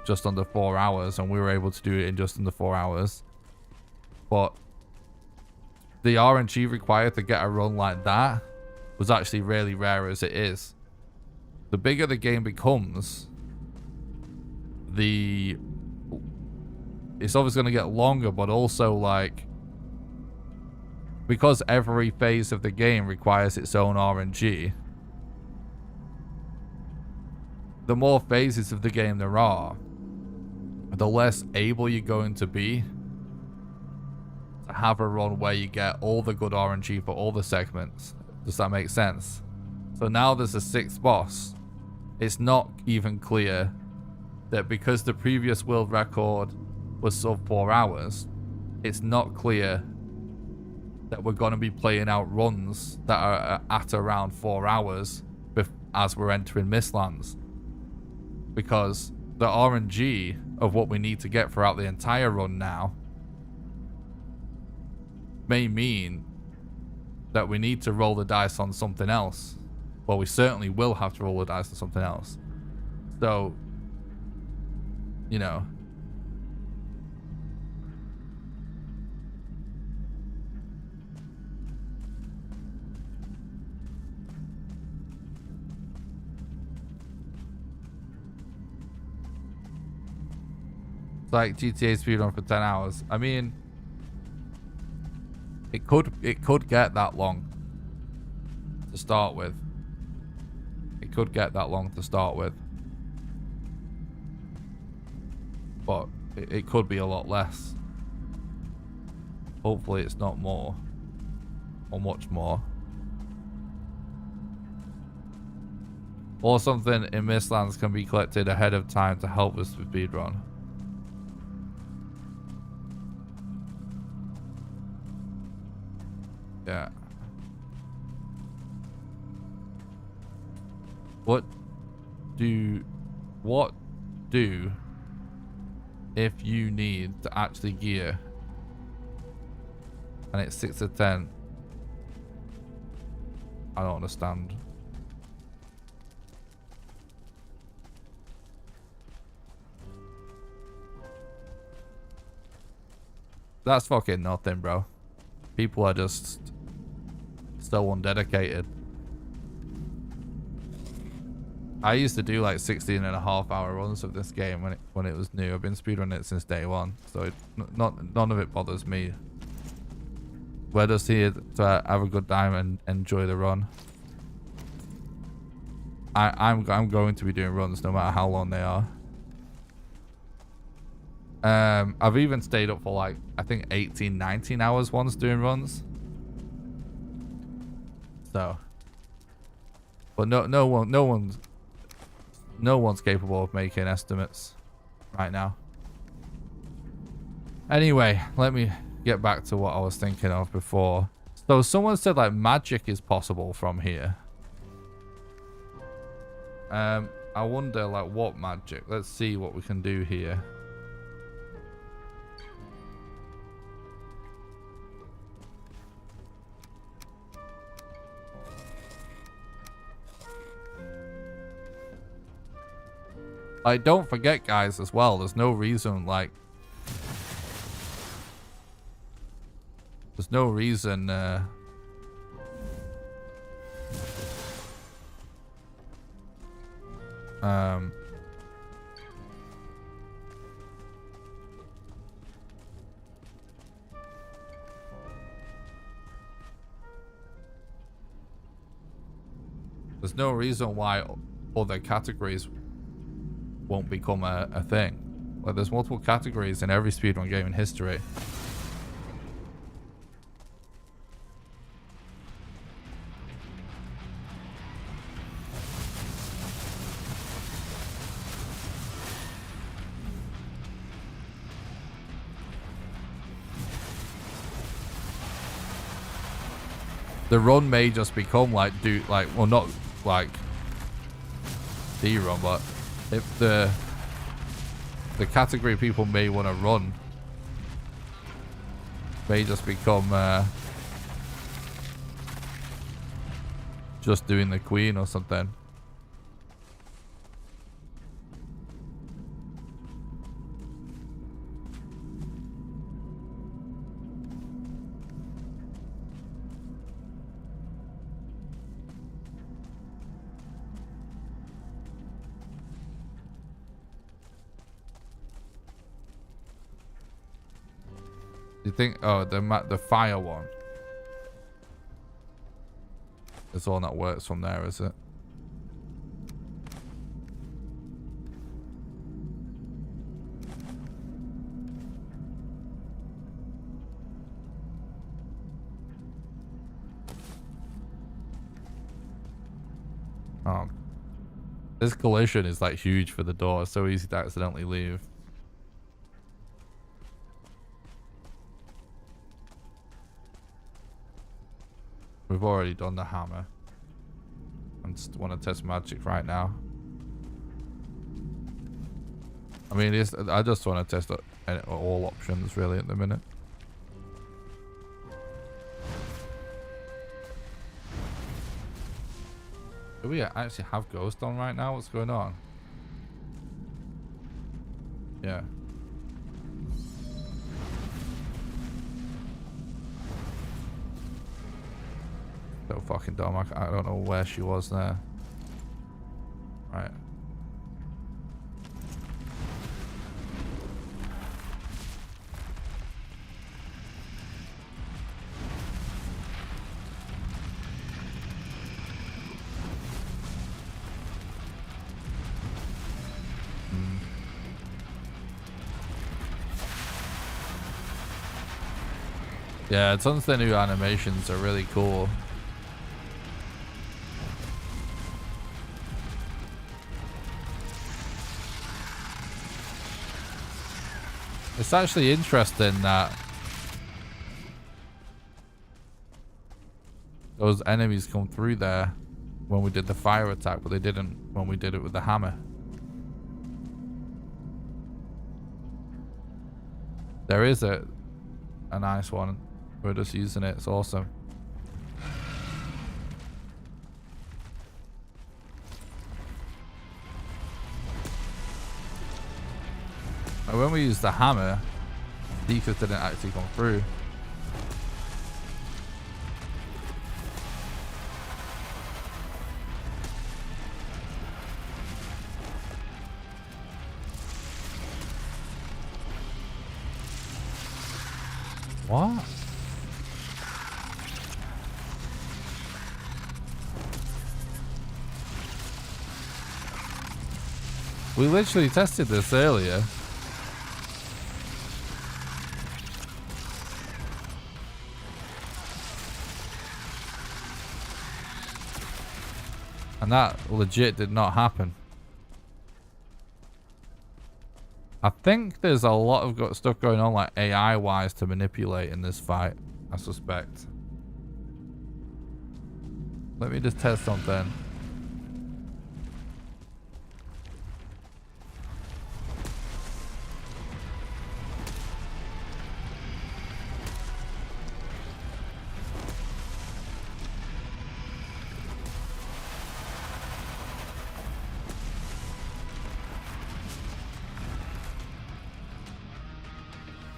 just under 4 hours, and we were able to do it in just under 4 hours. But the RNG required to get a run like that was actually really rare as it is. The bigger the game becomes, it's obviously going to get longer, but also like because every phase of the game requires its own RNG, the more phases of the game there are, the less able you're going to be to have a run where you get all the good RNG for all the segments. Does that make sense? So now there's a 6th boss. It's not even clear that because the previous world record was sub 4 hours, it's not clear that we're going to be playing out runs that are at around 4 hours as we're entering Mistlands. Because the RNG of what we need to get throughout the entire run now may mean that we need to roll the dice on something else. Well, we certainly will have to roll the dice on something else. So, you know, it's like GTA speedrun for 10 hours. I mean, it could get that long to start with. It could get that long to start with. But it could be a lot less. Hopefully it's not more. Or much more. Or something in Mistlands can be collected ahead of time to help with speedrun. Yeah. What do if you need to actually gear and it's 6 to 10? I don't understand. That's fucking nothing, bro. People are just so undedicated. I used to do like 16.5-hour runs of this game when it was new. I've been speedrunning it since day one, so none of it bothers me. We're just here to have a good time and enjoy the run. I'm going to be doing runs no matter how long they are. I've even stayed up for like, I think 18, 19 hours once doing runs. So, but no one's capable of making estimates right now. Anyway, let me get back to what I was thinking of before. So someone said like magic is possible from here. I wonder like what magic. Let's see what we can do here. Like, don't forget, guys, as well, there's no reason, like... There's no reason, there's no reason why other categories won't become a thing. Like, there's multiple categories in every speedrun game in history. The run may just become like, well, not like the run, but if the category people may want to run may just become just doing the queen or something. You think? Oh, the fire one is the one that works from there, is it? Oh, this collision is like huge for the door. It's so easy to accidentally leave. We've already done the hammer. I just want to test magic right now. I mean, I just want to test all options really at the minute. Do we actually have ghost on right now? What's going on? Yeah. So fucking dumb. I don't know where she was there. Right. Yeah, tons of the new animations are really cool. It's actually interesting that those enemies come through there when we did the fire attack, but they didn't when we did it with the hammer. There is a nice one. We're just using it. It's awesome. And when we used the hammer, Deacons didn't actually come through. What? We literally tested this earlier. And that legit did not happen. I think there's a lot of stuff going on like AI wise to manipulate in this fight, I suspect. Let me just test something.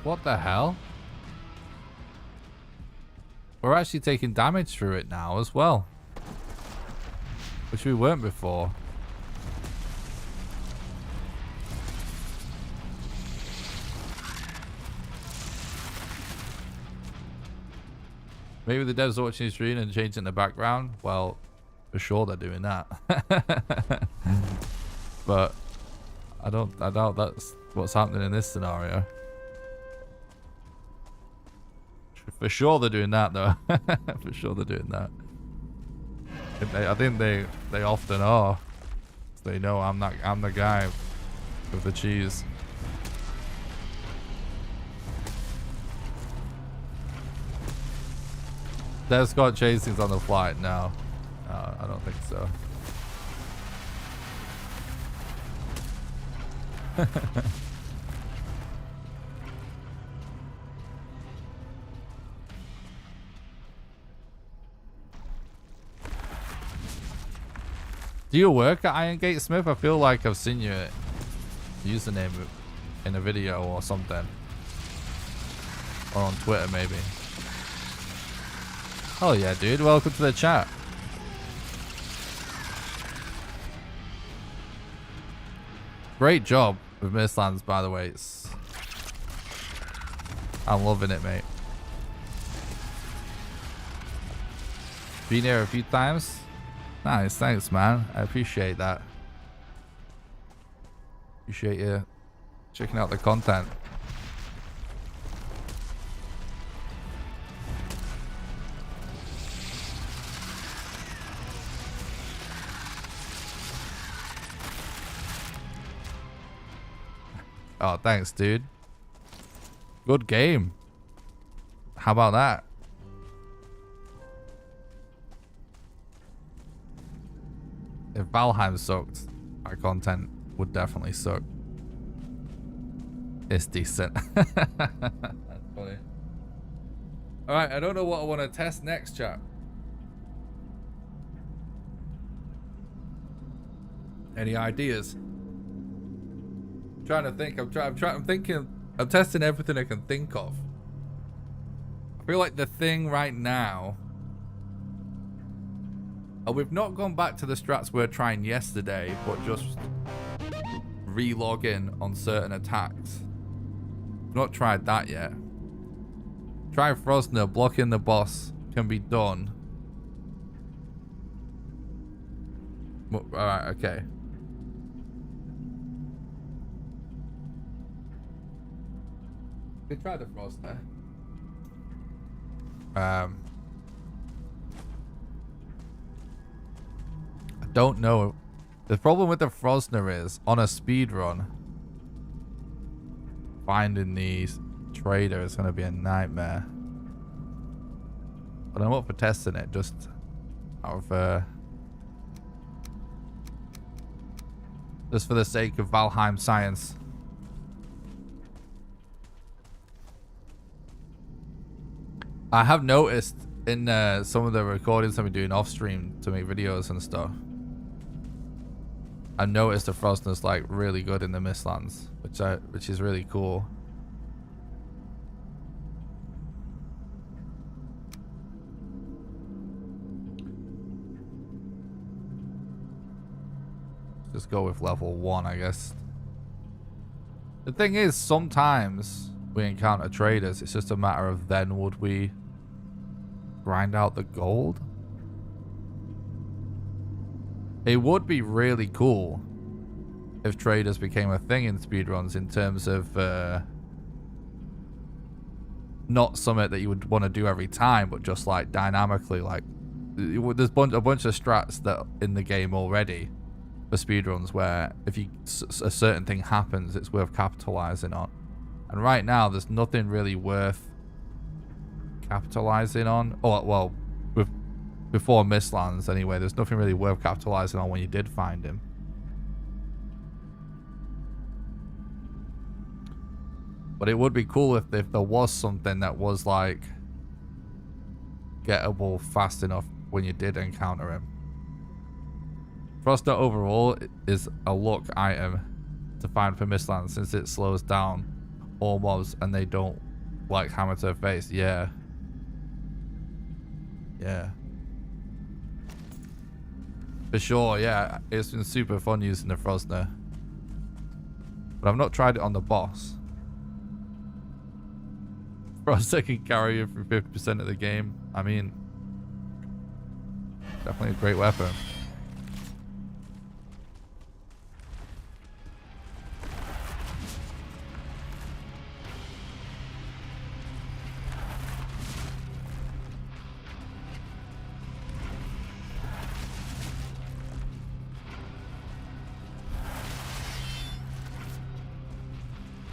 What the hell? We're actually taking damage through it now as well. Which we weren't before. Maybe the devs are watching the stream and changing the background. Well, for sure they're doing that. But I doubt that's what's happening in this scenario. For sure they're doing that though. For sure they're doing that. I think they often are. So they know I'm the guy with the cheese. Dev's got chasings on the flight now. No, I don't think so. Do you work at Irongate Smith? I feel like I've seen your username in a video or something. Or on Twitter maybe. Oh yeah, dude. Welcome to the chat. Great job with Mistlands, by the way. I'm loving it, mate. Been here a few times. Nice, thanks, man. I appreciate that. Appreciate you checking out the content. Oh, thanks, dude. Good game. How about that? If Valheim sucked, our content would definitely suck. It's decent. That's funny. Alright, I don't know what I want to test next, chat. Any ideas? I'm trying to think. I'm testing everything I can think of. I feel like the thing right now. We've not gone back to the strats we were trying yesterday, but just re-log in on certain attacks. Not tried that yet. Try Frosner, blocking the boss can be done. Alright, okay. We tried the Frosner. I don't know. The problem with the Frosner is, on a speedrun, finding these traders is going to be a nightmare. But I'm up for testing it, just out of... just for the sake of Valheim science. I have noticed in some of the recordings I've been doing off stream to make videos and stuff, I've noticed the Frostner's like really good in the Mistlands, which is really cool. Just go with level 1, I guess. The thing is, sometimes we encounter traders. It's just a matter of then would we grind out the gold? It would be really cool if traders became a thing in speedruns in terms of not something that you would want to do every time, but just like dynamically, like there's a bunch of strats that in the game already for speedruns where if a certain thing happens, it's worth capitalizing on. And right now, there's nothing really worth capitalizing on. Oh, well, before Mistlands anyway, there's nothing really worth capitalizing on when you did find him. But it would be cool if there was something that was like gettable fast enough when you did encounter him. Frostner overall is a luck item to find for Mistlands since it slows down all mobs and they don't like hammer to their face. Yeah. Yeah. For sure, yeah. It's been super fun using the Frostner. But I've not tried it on the boss. Frostner can carry you through 50% of the game. I mean, definitely a great weapon.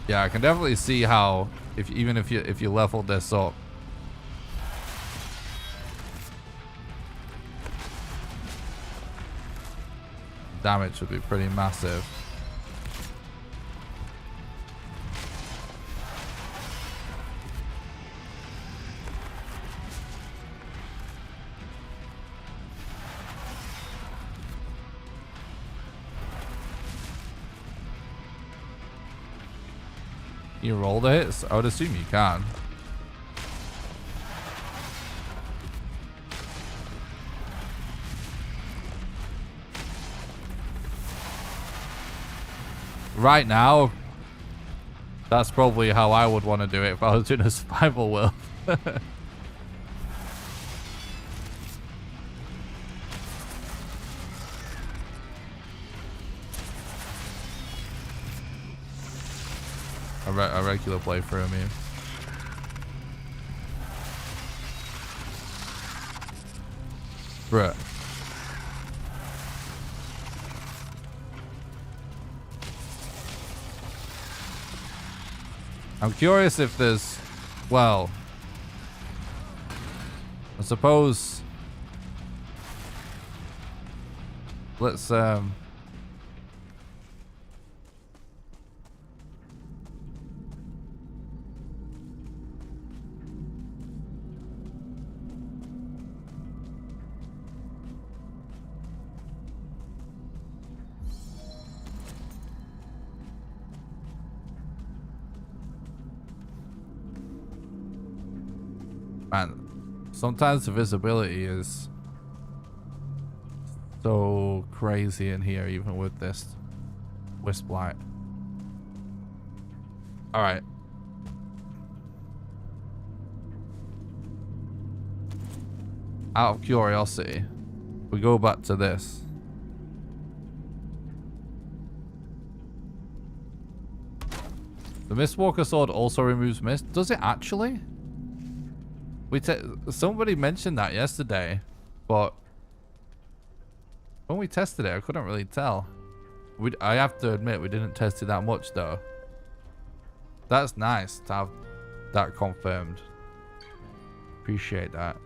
Yeah, I can definitely see how even if you leveled this up, damage would be pretty massive. You roll the hits? I would assume you can. Right now, that's probably how I would want to do it if I was doing a survival world. A regular playthrough, I mean. Bruh. I'm curious if there's, well, I suppose, let's, man, sometimes the visibility is so crazy in here, even with this Wisp light. All right. Out of curiosity, we go back to this. The Mistwalker sword also removes mist. Does it actually? Somebody mentioned that yesterday, but when we tested it, I couldn't really tell. I have to admit, we didn't test it that much though. That's nice to have that confirmed. Appreciate that.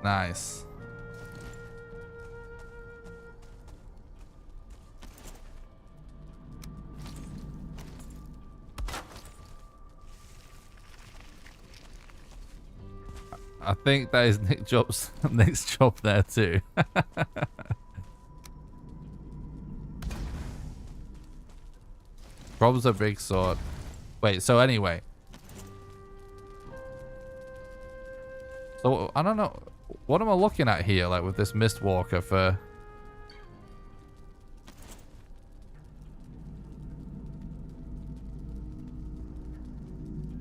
Nice. I think that is Nick Job's next job there too. Rob's a big sword. Wait, so anyway. So I don't know. What am I looking at here, like with this Mistwalker for?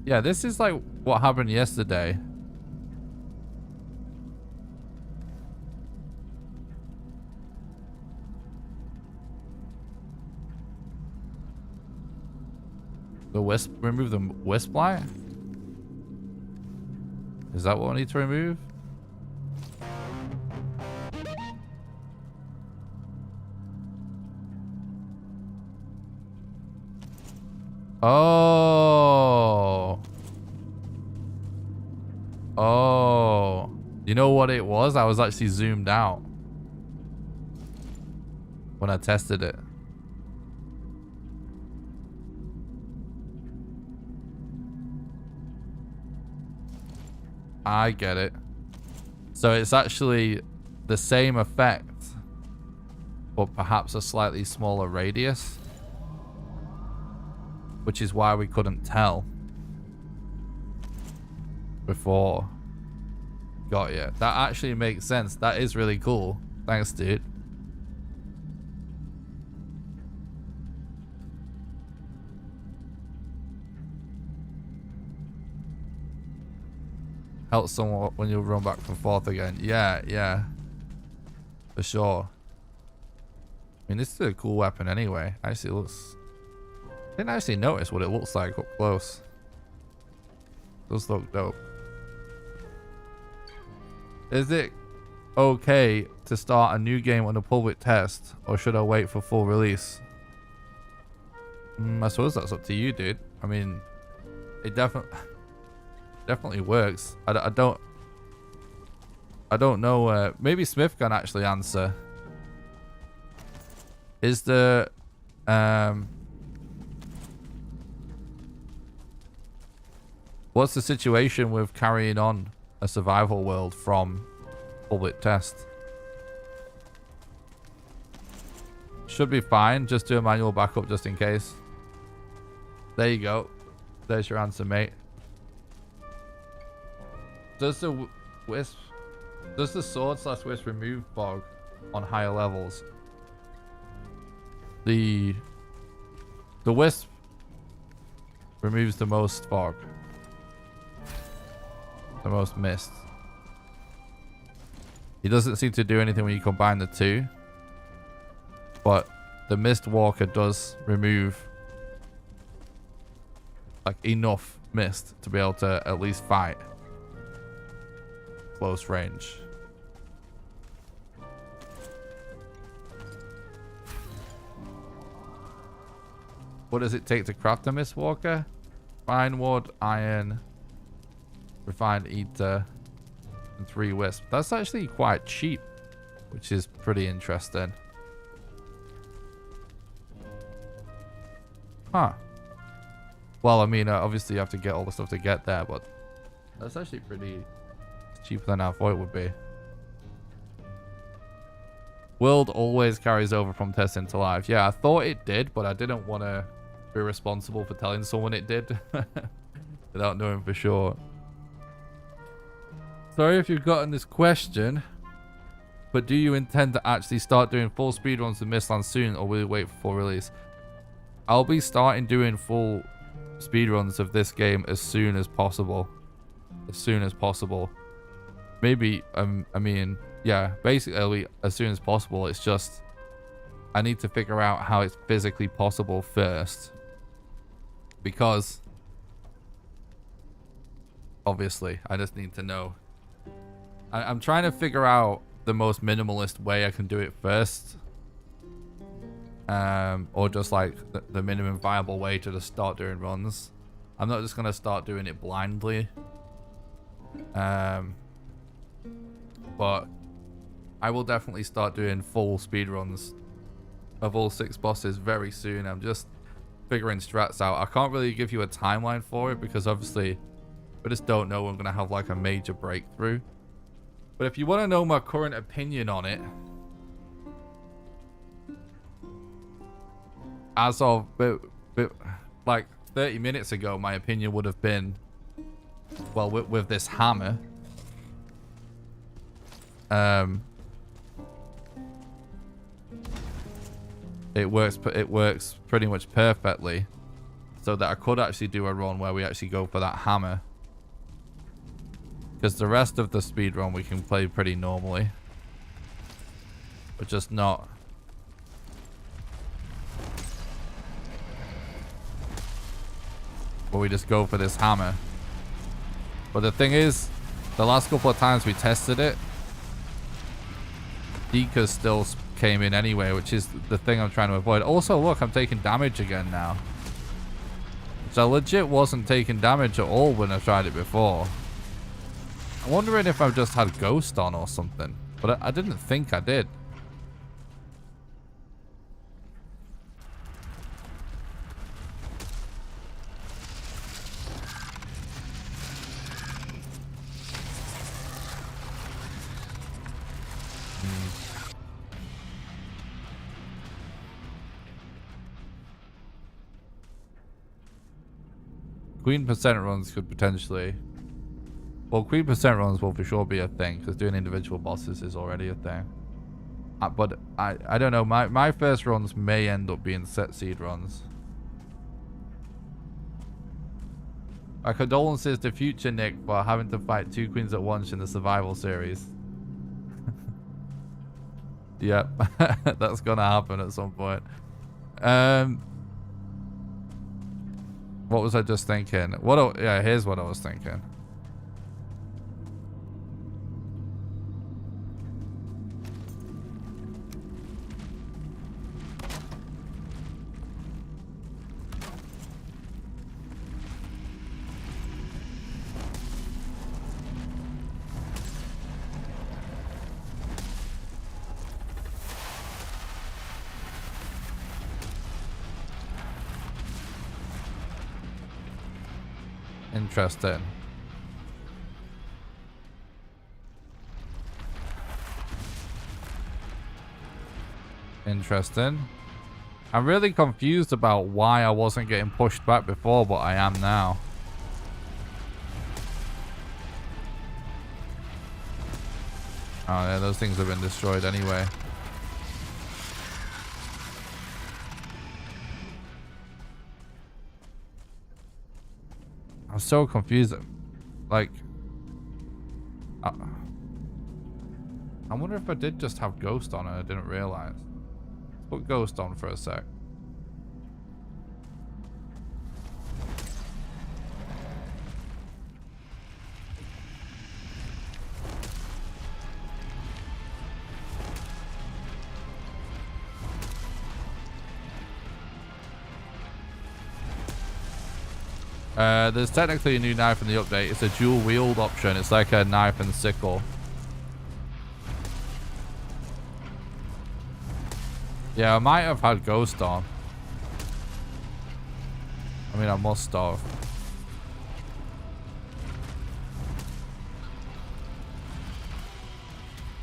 Yeah, this is like what happened yesterday. The Wisp, remove the Wisp light? Is that what I need to remove? Oh. Oh. You know what it was? I was actually zoomed out when I tested it. I get it. So it's actually the same effect, but perhaps a slightly smaller radius, which is why we couldn't tell before. Got you. That actually makes sense. That is really cool. Thanks, dude. Help someone when you run back and forth again. Yeah, yeah. For sure. I mean, this is a cool weapon anyway. Actually, it looks... I didn't actually notice what it looks like up close. Does look dope. Is it okay to start a new game on a public test, or should I wait for full release? I suppose that's up to you, dude. I mean, it definitely works. I don't know. Maybe Smith can actually answer. Is the what's the situation with carrying on a survival world from public test? Should be fine. Just do a manual backup just in case. There you go. There's your answer, mate. Does the Wisp... Does the sword/Wisp remove fog on higher levels? The Wisp removes the most fog. The most mist. He doesn't seem to do anything when you combine the two. But the Mistwalker does remove like enough mist to be able to at least fight close range. What does it take to craft a Mistwalker? Fine wood, iron, refined ether, and 3 wisp. That's actually quite cheap, which is pretty interesting. Huh. Well, I mean, obviously you have to get all the stuff to get there, but that's actually pretty cheaper than I thought it would be. World always carries over from test into live. Yeah, I thought it did, but I didn't want to be responsible for telling someone it did. without knowing for sure. Sorry if you've gotten this question, but do you intend to actually start doing full speedruns of Mistlands soon, or will you wait for full release? I'll be starting doing full speedruns of this game as soon as possible. As soon as possible. Maybe, I mean, yeah, basically as soon as possible. It's just, I need to figure out how it's physically possible first. Because, obviously, I just need to know. I'm trying to figure out the most minimalist way I can do it first. Or just like the minimum viable way to just start doing runs. I'm not just going to start doing it blindly. But I will definitely start doing full speedruns of all 6 bosses very soon. I'm just figuring strats out. I can't really give you a timeline for it because obviously we just don't know when I'm going to have like a major breakthrough. But if you want to know my current opinion on it, as of like 30 minutes ago, my opinion would have been, well, with this hammer, it works pretty much perfectly, so that I could actually do a run where we actually go for that hammer. Because the rest of the speed run we can play pretty normally, but just not. But we just go for this hammer. But the thing is, the last couple of times we tested it, Dekas still came in anyway, which is the thing I'm trying to avoid. Also, look, I'm taking damage again now. So I legit wasn't taking damage at all when I tried it before. I'm wondering if I've just had Ghost on or something. But I didn't think I did. Queen percent runs could potentially... Well, Queen percent runs will for sure be a thing, because doing individual bosses is already a thing. But I don't know, my first runs may end up being set seed runs. My condolences to future Nick for having to fight 2 queens at once in the survival series. Yep, that's gonna happen at some point. What was I just thinking? Yeah, here's what I was thinking. Interesting. Interesting. I'm really confused about why I wasn't getting pushed back before, but I am now. Oh yeah, those things have been destroyed anyway. I'm so confused. Like, I wonder if I did just have Ghost on and I didn't realize. Let's put Ghost on for a sec. There's technically a new knife in the update. It's a dual wield option. It's like a knife and sickle. Yeah, I might have had Ghost on. I mean, I must have.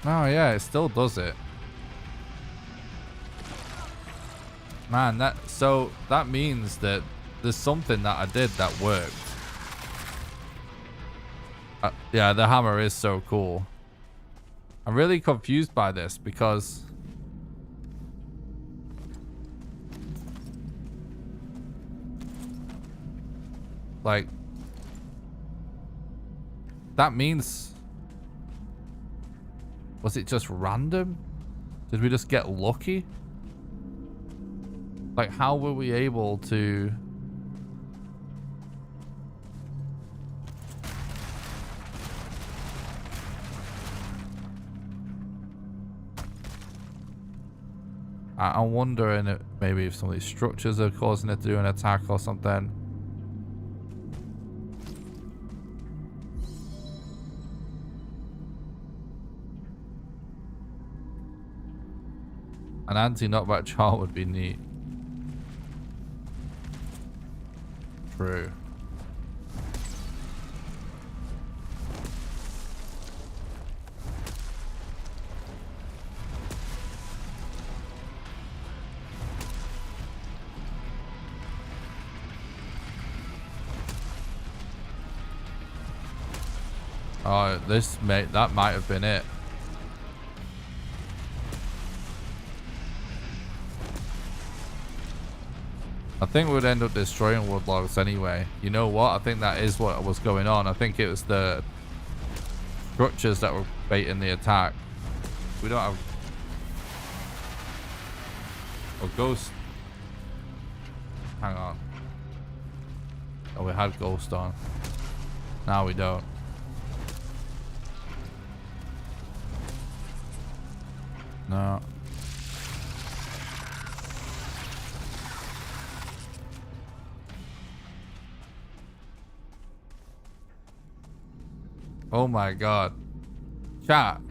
Oh yeah, it still does it. Man, so that means that there's something that I did that worked. Yeah, the hammer is so cool. I'm really confused by this because like that means, was it just random? Did we just get lucky? Like, how were we able to... I'm wondering if maybe if some of these structures are causing it to do an attack or something. An anti-knockback chart would be neat. True. Oh, that might have been it. I think we'd end up destroying woodlogs anyway. You know what? I think that is what was going on. I think it was the structures that were baiting the attack. We don't have a ghost. Hang on. Oh, we had ghost on. Now we don't. No. Oh my god. Chat.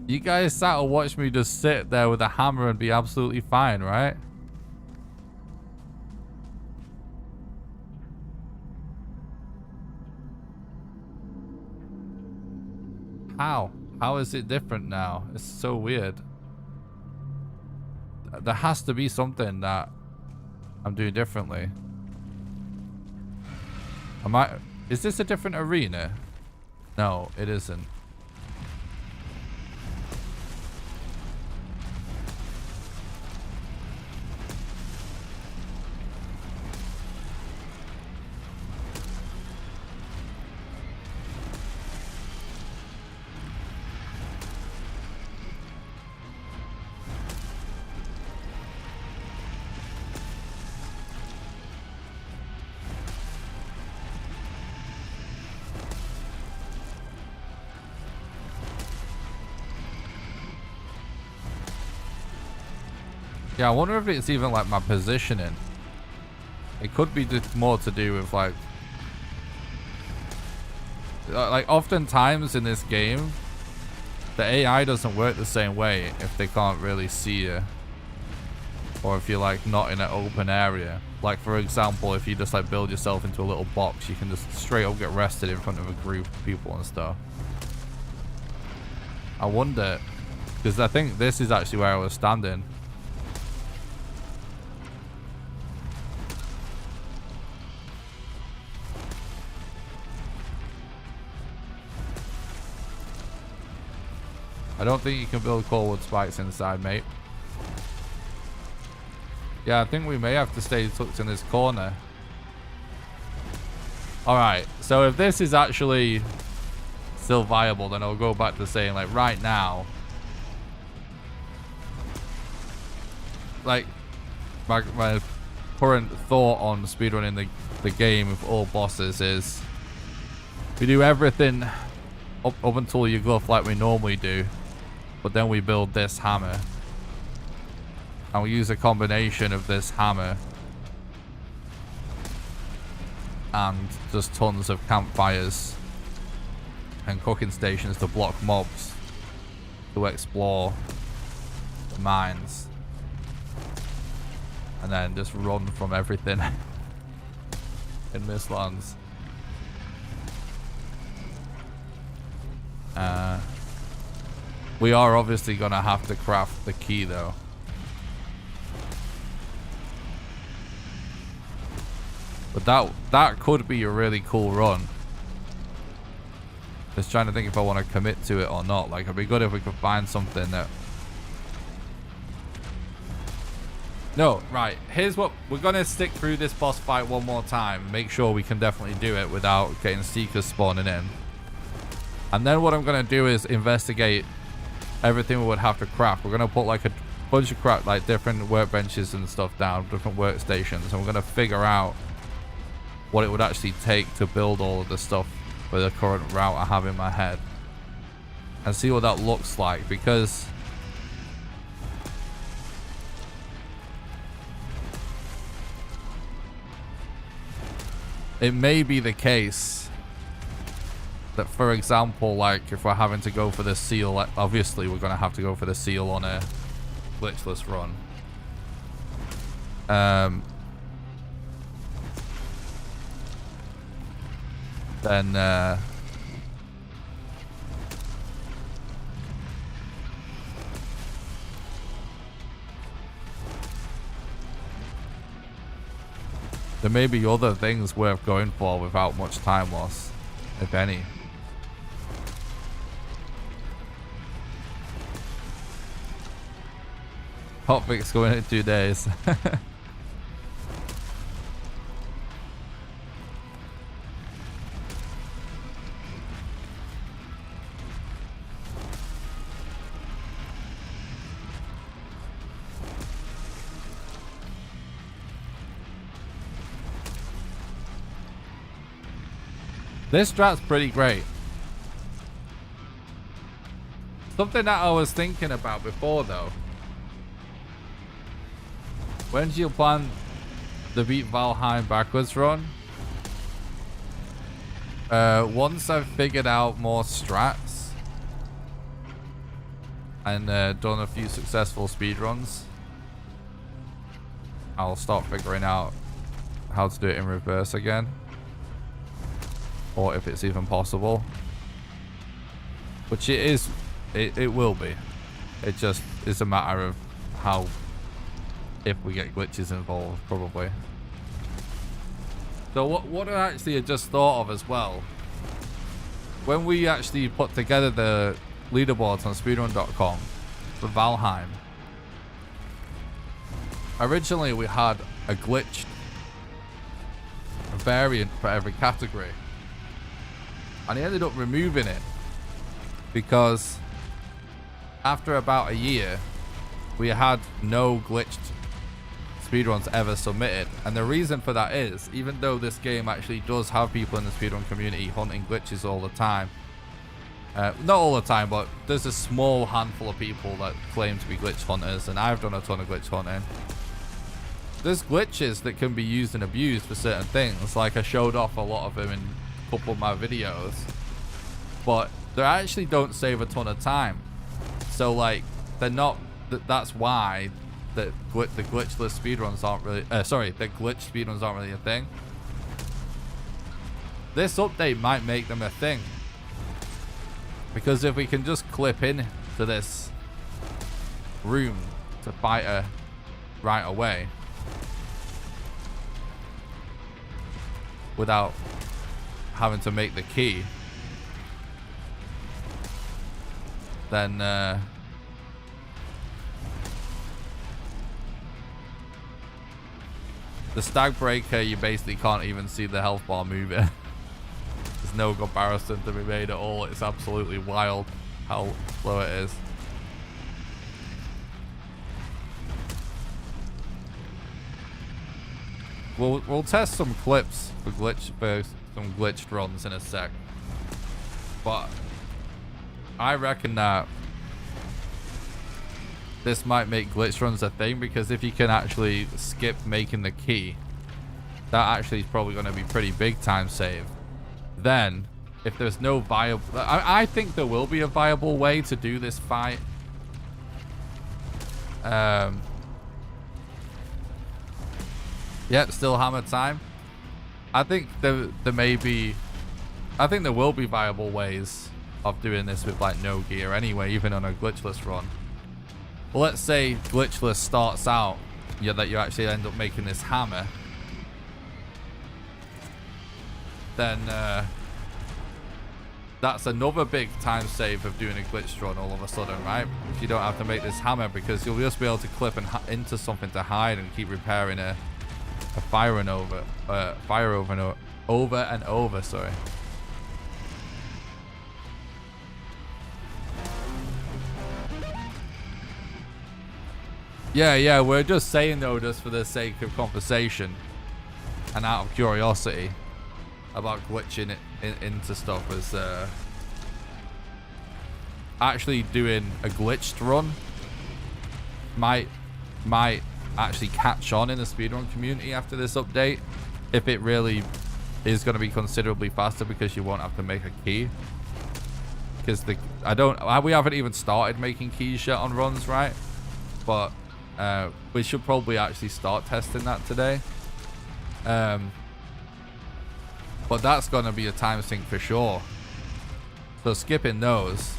You guys sat and watched me just sit there with a hammer and be absolutely fine, right? How? How is it different now? It's so weird. There has to be something that I'm doing differently. Is this a different arena? No, it isn't. Yeah, I wonder if it's even like my positioning. It could be just more to do with like oftentimes in this game, the AI doesn't work the same way if they can't really see you. Or if you're like not in an open area. Like for example, if you just like build yourself into a little box, you can just straight up get arrested in front of a group of people and stuff. I wonder, because I think this is actually where I was standing. I don't think you can build corewood spikes inside, mate. Yeah, I think we may have to stay tucked in this corner. Alright, so if this is actually still viable, then I'll go back to saying, like, right now, like, my current thought on speedrunning the game with all bosses is we do everything up until you gluff like we normally do. But then we build this hammer. And we use a combination of this hammer and just tons of campfires and cooking stations to block mobs to explore the mines. And then just run from everything in Mistlands. We are obviously going to have to craft the key, though. But that could be a really cool run. Just trying to think if I want to commit to it or not. Like, it'd be good if we could find something that... No, right. Here's what... We're going to stick through this boss fight one more time. Make sure we can definitely do it without getting seekers spawning in. And then what I'm going to do is investigate everything we would have to craft. We're going to put like a bunch of crap, like different workbenches and stuff down, different workstations. And we're going to figure out what it would actually take to build all of the stuff for the current route I have in my head. And see what that looks like. Because... it may be the case that, for example, like if we're having to go for the seal, obviously we're going to have to go for the seal on a glitchless run. Then there may be other things worth going for without much time loss, if any. Hotfix going in 2 days. This strat's pretty great. Something that I was thinking about before though. When do you plan the beat Valheim backwards run? Once I've figured out more strats and done a few successful speedruns, I'll start figuring out how to do it in reverse again. Or if it's even possible. Which it is, it will be. It just is a matter of how, if we get glitches involved, probably. So what I actually had just thought of as well, when we actually put together the leaderboards on speedrun.com for Valheim, originally we had a glitched variant for every category. And he ended up removing it because after about a year, we had no glitched speedruns ever submitted. And the reason for that is, even though this game actually does have people in the speedrun community hunting glitches all the time, not all the time, but there's a small handful of people that claim to be glitch hunters, and I've done a ton of glitch hunting. There's glitches that can be used and abused for certain things, like I showed off a lot of them in couple of my videos, but they actually don't save a ton of time. So like they're not, that's why the glitchless speedruns aren't really the glitch speedruns aren't really a thing. This update might make them a thing, because if we can just clip in to this room to fight her right away without having to make the key, then the stag breaker, you basically can't even see the health bar moving. There's no comparison to be made at all. It's absolutely wild how slow it is. We'll test some clips for some glitched runs in a sec, but I reckon that this might make glitch runs a thing, because if you can actually skip making the key, that actually is probably going to be pretty big time save. Then if there's no viable, I think there will be a viable way to do this fight. Yeah, still hammer time. I think there will be viable ways of doing this with like no gear anyway, even on a glitchless run. Well, let's say glitchless starts out, that you actually end up making this hammer. then that's another big time save of doing a glitch run all of a sudden, right? You don't have to make this hammer because you'll just be able to clip and into something to hide and keep repairing a fire and over and over, sorry. Yeah, we're just saying though, just for the sake of conversation and out of curiosity about glitching it into stuff, as actually doing a glitched run might actually catch on in the speedrun community after this update, if it really is going to be considerably faster, because you won't have to make a key. Because we haven't even started making keys yet on runs, right? But we should probably actually start testing that today. But that's going to be a time sink for sure. So skipping those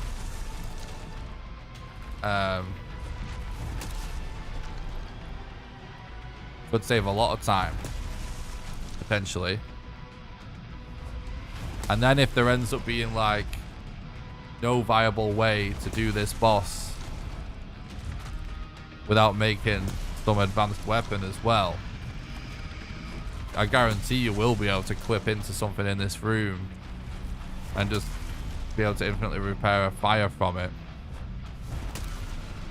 could save a lot of time, potentially. And then if there ends up being like no viable way to do this boss without making some advanced weapon as well, I guarantee you will be able to clip into something in this room and just be able to infinitely repair a fire from it.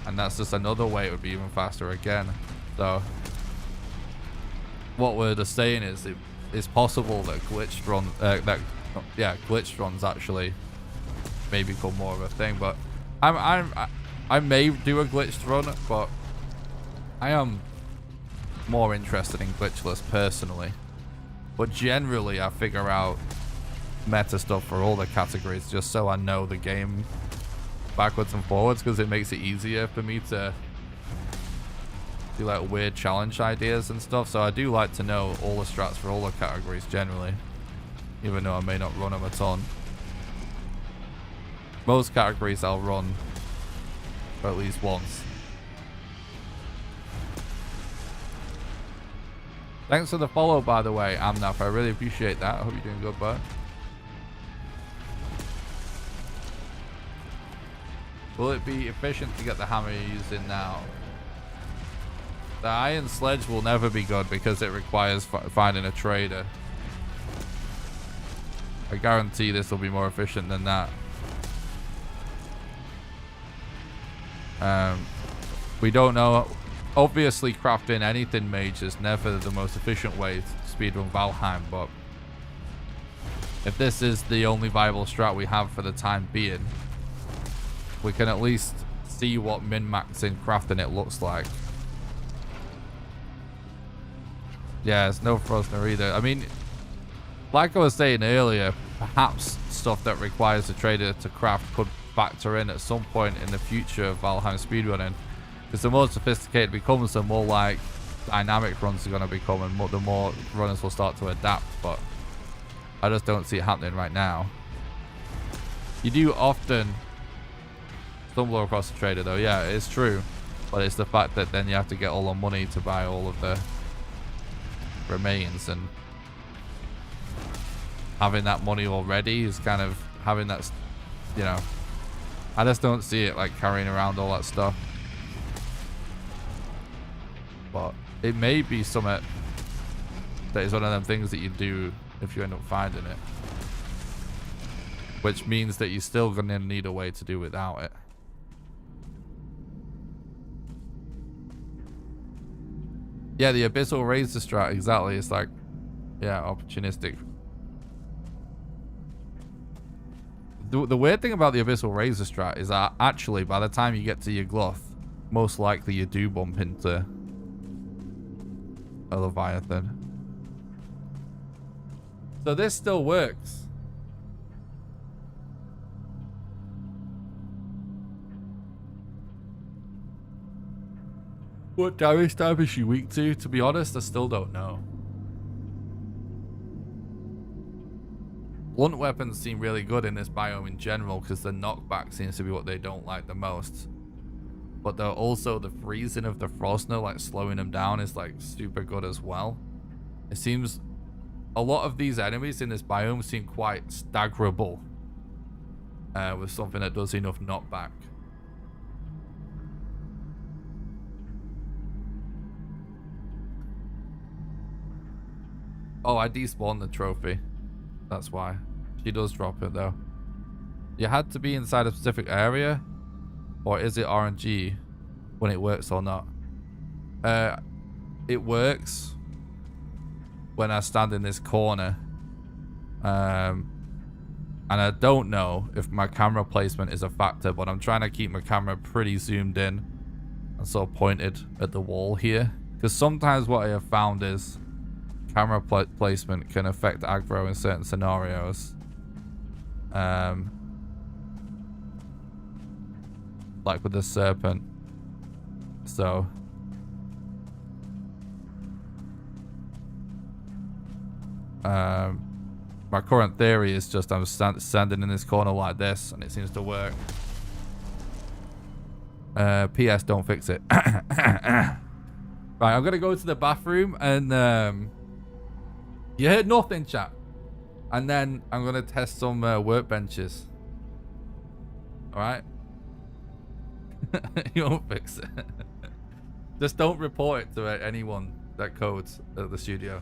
And that's just another way it would be even faster again. So what we're just saying is it's possible that glitched runs actually may become more of a thing. But I may do a glitched run, but I am more interested in glitchless personally. But generally I figure out meta stuff for all the categories just so I know the game backwards and forwards, because it makes it easier for me to do like weird challenge ideas and stuff. So I do like to know all the strats for all the categories generally, even though I may not run them a ton. Most categories I'll run for at least once. Thanks for the follow, by the way, Amnaf. I really appreciate that. I hope you're doing good, bud. Will it be efficient to get the hammer you're using now? The iron sledge will never be good because it requires finding a trader. I guarantee this will be more efficient than that. We don't know. Obviously, crafting anything mage is never the most efficient way to speedrun Valheim, but if this is the only viable strat we have for the time being, we can at least see what min-maxing crafting it looks like. Yeah, it's no Frosner either. I mean, like I was saying earlier, perhaps stuff that requires a trader to craft could factor in at some point in the future of Valheim speedrunning. Because the more sophisticated it becomes, the more like dynamic runs are going to become, and the more runners will start to adapt. But I just don't see it happening right now. You do often stumble across a trader though. Yeah, it's true. But it's the fact that then you have to get all the money to buy all of the remains, and having that money already is kind of having that, you know, I just don't see it like carrying around all that stuff. But it may be something that is one of them things that you do if you end up finding it, which means that you're still gonna need a way to do without it. Yeah, the abyssal razor strat, exactly. It's like, yeah, opportunistic. The weird thing about the abyssal razor strat is that actually by the time you get to your gluth, most likely you do bump into a Leviathan. So this still works. What damage type is she weak to be honest, I still don't know. Blunt weapons seem really good in this biome in general because the knockback seems to be what they don't like the most. But though also the freezing of the Frosner, like slowing them down, is like super good as well. It seems a lot of these enemies in this biome seem quite staggerable with something that does enough knockback. Oh, I despawned the trophy. That's why. She does drop it though. You had to be inside a specific area, or is it RNG when it works or not? It works when I stand in this corner. And I don't know if my camera placement is a factor, but I'm trying to keep my camera pretty zoomed in and sort of pointed at the wall here. Because sometimes what I have found is camera placement can affect aggro in certain scenarios. Like with the serpent. So my current theory is just I'm standing in this corner like this and it seems to work. PS, don't fix it. Right, I'm gonna go to the bathroom and you heard nothing, chat. And then I'm gonna test some workbenches. Alright? You won't fix it. Just don't report it to anyone that codes at the studio.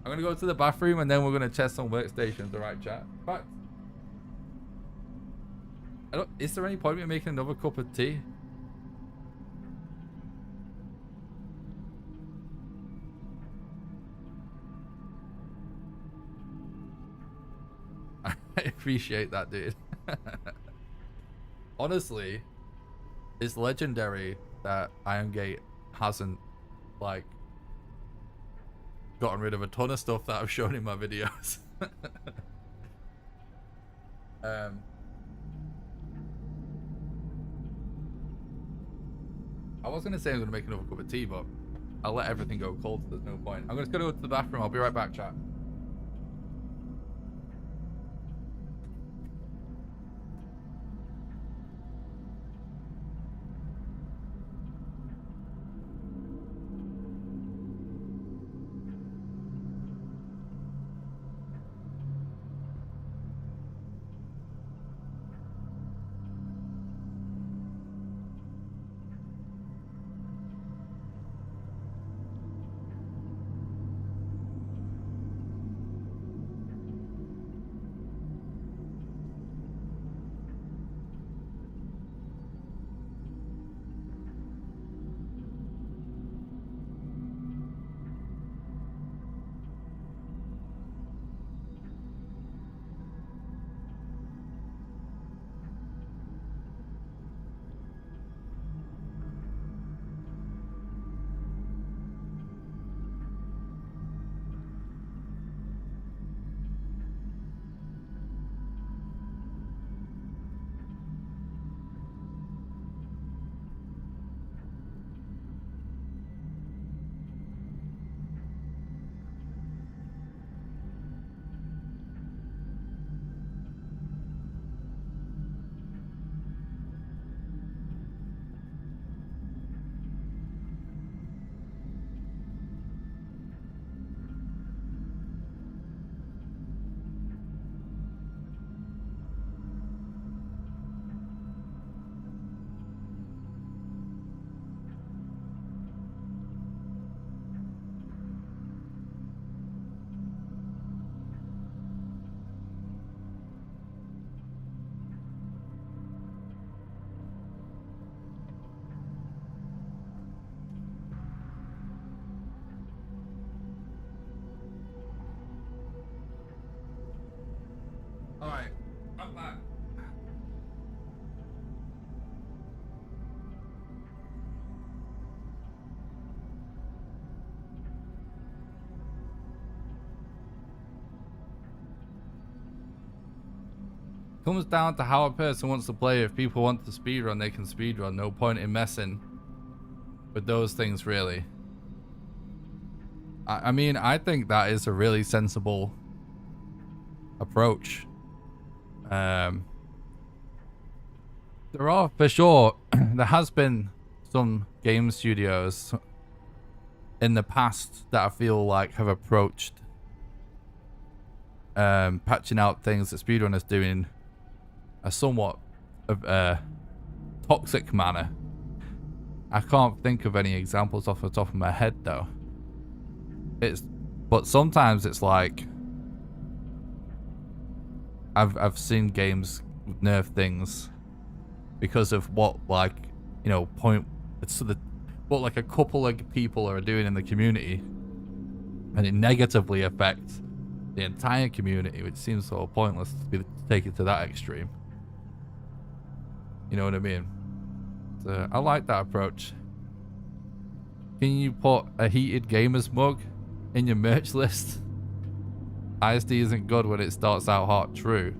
I'm gonna go to the bathroom and then we're gonna test some workstations, alright, chat? But is there any point in making another cup of tea? I appreciate that, dude. Honestly, it's legendary that Irongate hasn't, like, gotten rid of a ton of stuff that I've shown in my videos. I was gonna say I'm gonna make another cup of tea, but I'll let everything go cold, so there's no point. I'm just gonna go to the bathroom. I'll be right back, chat. Alright, I'm back. Comes down to how a person wants to play. If people want to speedrun, they can speedrun. No point in messing with those things, really. I mean, I think that is a really sensible approach. There are, for sure, there has been some game studios in the past that I feel like have approached patching out things that speedrunners do in a somewhat toxic manner. I can't think of any examples off the top of my head though. But sometimes it's like I've seen games nerf things because of what, like, you know, what like a couple of people are doing in the community, and it negatively affects the entire community, which seems sort of pointless to take it to that extreme. You know what I mean? So I like that approach. Can you put a heated gamers mug in your merch list? ISD isn't good when it starts out hot. True.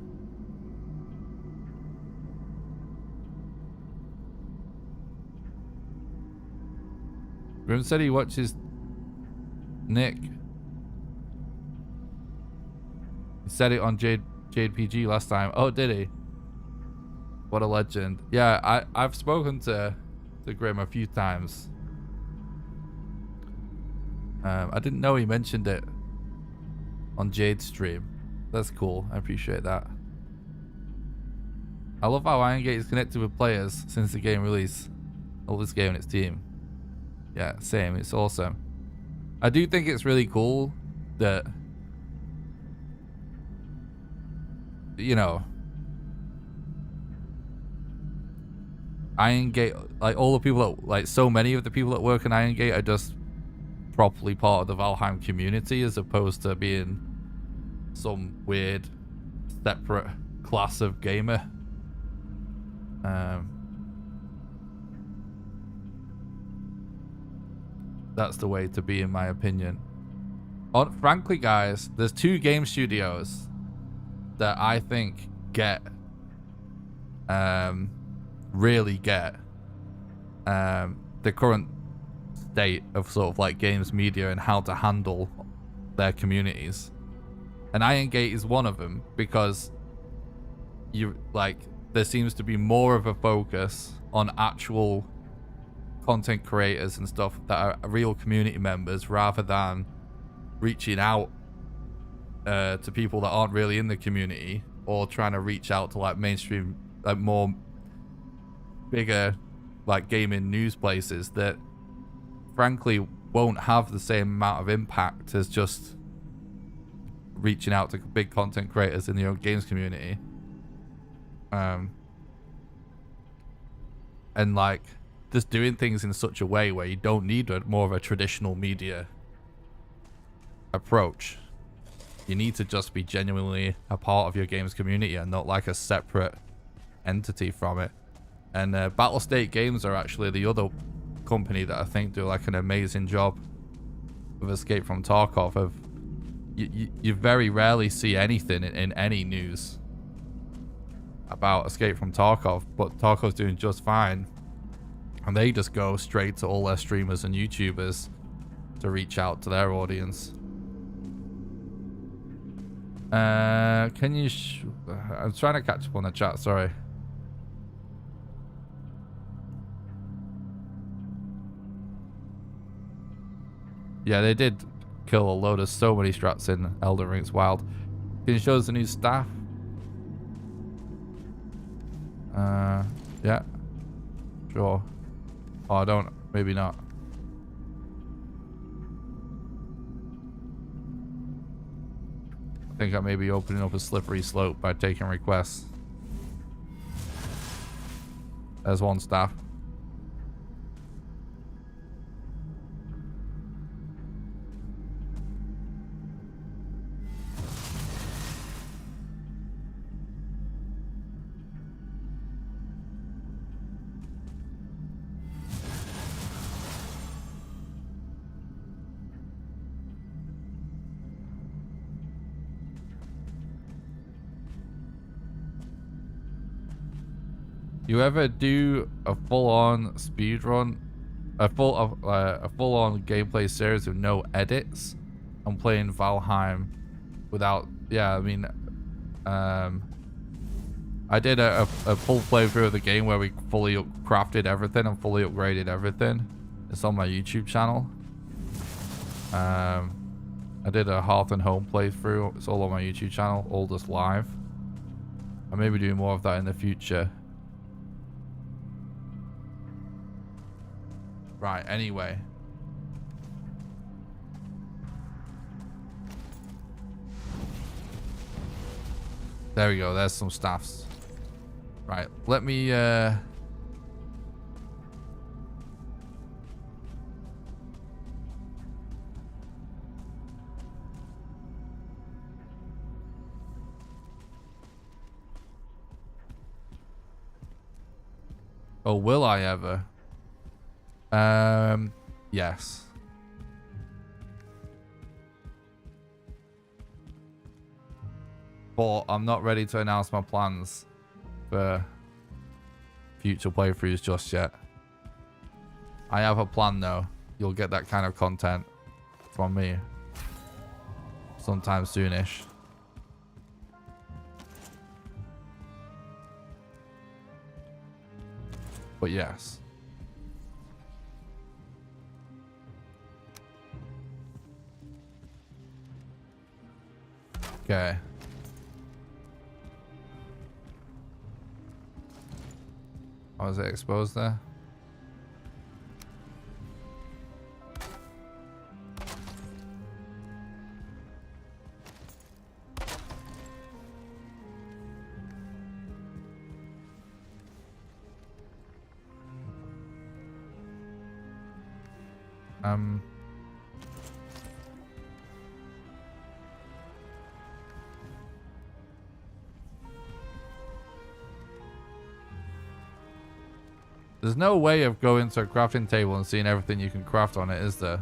Grim said he watches Nick. He said it on Jade PG last time. Oh, did he? What a legend. Yeah, I've spoken to Grim a few times. I didn't know he mentioned it on Jade's stream. That's cool. I appreciate that. I love how Iron Gate is connected with players since the game release. I love this game and its team. Yeah, same. It's awesome. I do think it's really cool that, you know, Iron Gate, like all the people that, like so many of the people that work in Iron Gate are just properly part of the Valheim community, as opposed to being some weird separate class of gamer. That's the way to be, in my opinion. Frankly, guys, there's two game studios that I think really get the current state of sort of like games media and how to handle their communities. And Iron Gate is one of them, because there seems to be more of a focus on actual content creators and stuff that are real community members, rather than reaching out to people that aren't really in the community, or trying to reach out to like mainstream, like more bigger like gaming news places that frankly won't have the same amount of impact as just reaching out to big content creators in the own games community. And like just doing things in such a way where you don't need more of a traditional media approach. You need to just be genuinely a part of your games community and not like a separate entity from it. And Battlestate Games are actually the other company that I think do like an amazing job with Escape from Tarkov. Of you very rarely see anything in any news about Escape from Tarkov, but Tarkov's doing just fine, and they just go straight to all their streamers and YouTubers to reach out to their audience. Can you I'm trying to catch up on the chat, sorry. Yeah, they did kill a load of so many strats in Elden Ring's Wild. Can you show us the new staff? Yeah. Sure. Oh, I don't. Maybe not. I think I may be opening up a slippery slope by taking requests. There's one staff. You ever do a full-on speedrun, a full-on gameplay series with no edits? I'm playing Valheim without. Yeah, I mean, I did a full playthrough of the game where we fully crafted everything and fully upgraded everything. It's on my YouTube channel. I did a Hearth and Home playthrough. It's all on my YouTube channel, Oldest Live. I may be doing more of that in the future. Right, anyway. There we go, there's some staffs. Right, let me oh, will I ever? Yes. But I'm not ready to announce my plans for future playthroughs just yet. I have a plan though. You'll get that kind of content from me sometime soonish. But yes. Okay. Oh, is it exposed there? There's no way of going to a crafting table and seeing everything you can craft on it, is there?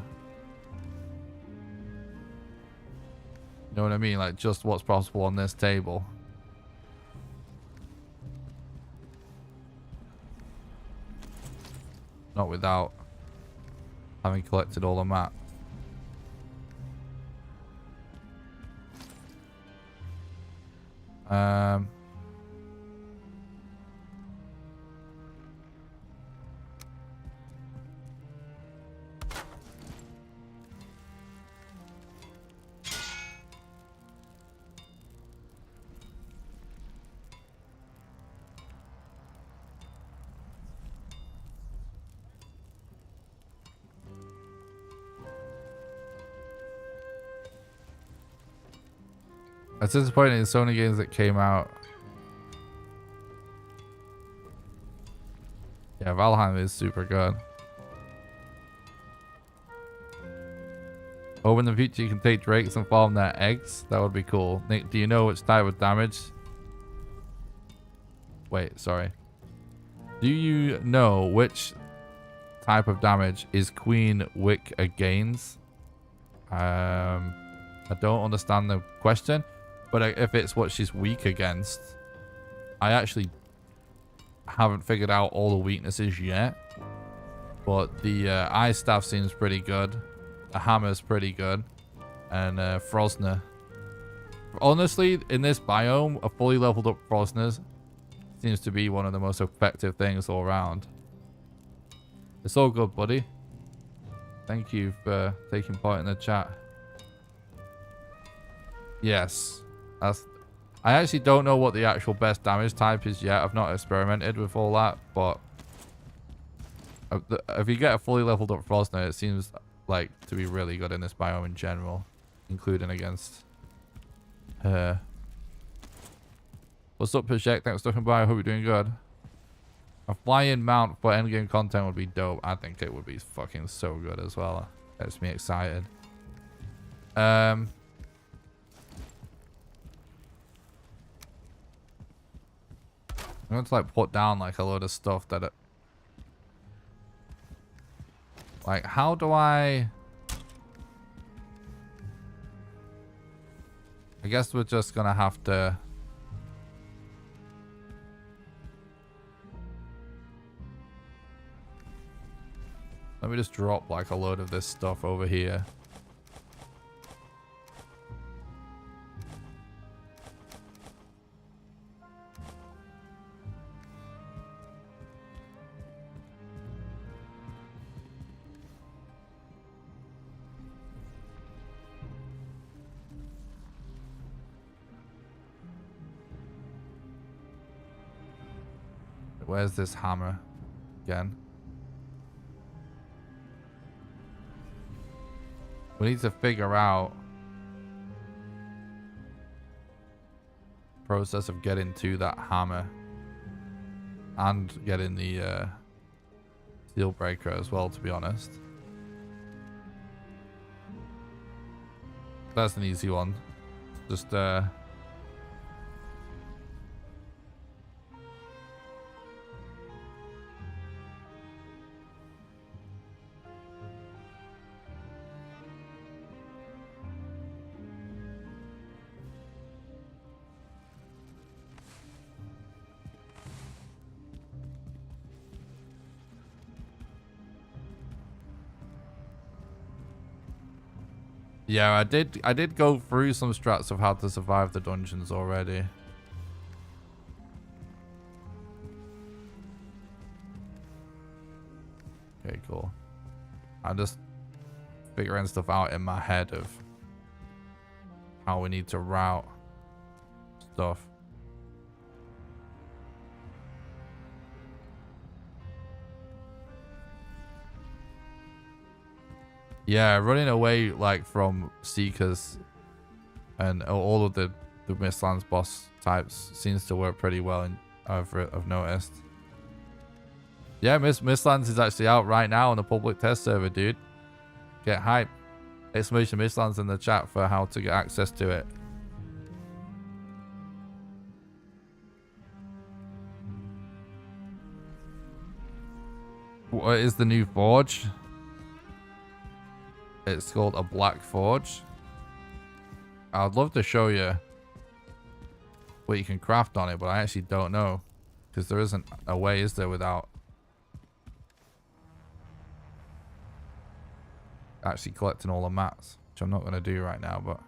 You know what I mean? Like, just what's possible on this table. Not without having collected all the maps. It's disappointing in Sony games that came out. Yeah, Valheim is super good. Hope in the future you can take drakes and farm their eggs. That would be cool. Nick, do you know which type of damage? Wait, sorry. Do you know which type of damage is Queen Wick against? I don't understand the question. But if it's what she's weak against, I actually haven't figured out all the weaknesses yet. But the Ice Staff seems pretty good. The Hammer's pretty good. And Frosner. Honestly, in this biome, a fully leveled up Frosner seems to be one of the most effective things all around. It's all good, buddy. Thank you for taking part in the chat. Yes. I actually don't know what the actual best damage type is yet. I've not experimented with all that, but if you get a fully leveled up Frostner, it seems like to be really good in this biome in general, including against her. What's up, Project? Thanks for stopping by. I hope you're doing good. A flying mount for endgame content would be dope. I think it would be fucking so good as well. Gets me excited. I'm going to like put down like a load of stuff that it... Like, how do I guess we're just going to have to... Let me just drop like a load of this stuff over here. where's this hammer again? We need to figure out process of getting to that hammer and getting the steel breaker as well, to be honest. That's an easy one. Just yeah, I did go through some strats of how to survive the dungeons already. Okay, cool. I'm just figuring stuff out in my head of how we need to route stuff. Yeah, running away like from Seekers and all of the Mistlands boss types seems to work pretty well, and I've noticed. Yeah, Mistlands is actually out right now on the public test server, dude. Get hype. Exclamation Mistlands in the chat for how to get access to it. What is the new forge? It's called a black forge. I'd love to show you what you can craft on it, but I actually don't know, because there isn't a way, is there, without actually collecting all the mats, which I'm not going to do right now, but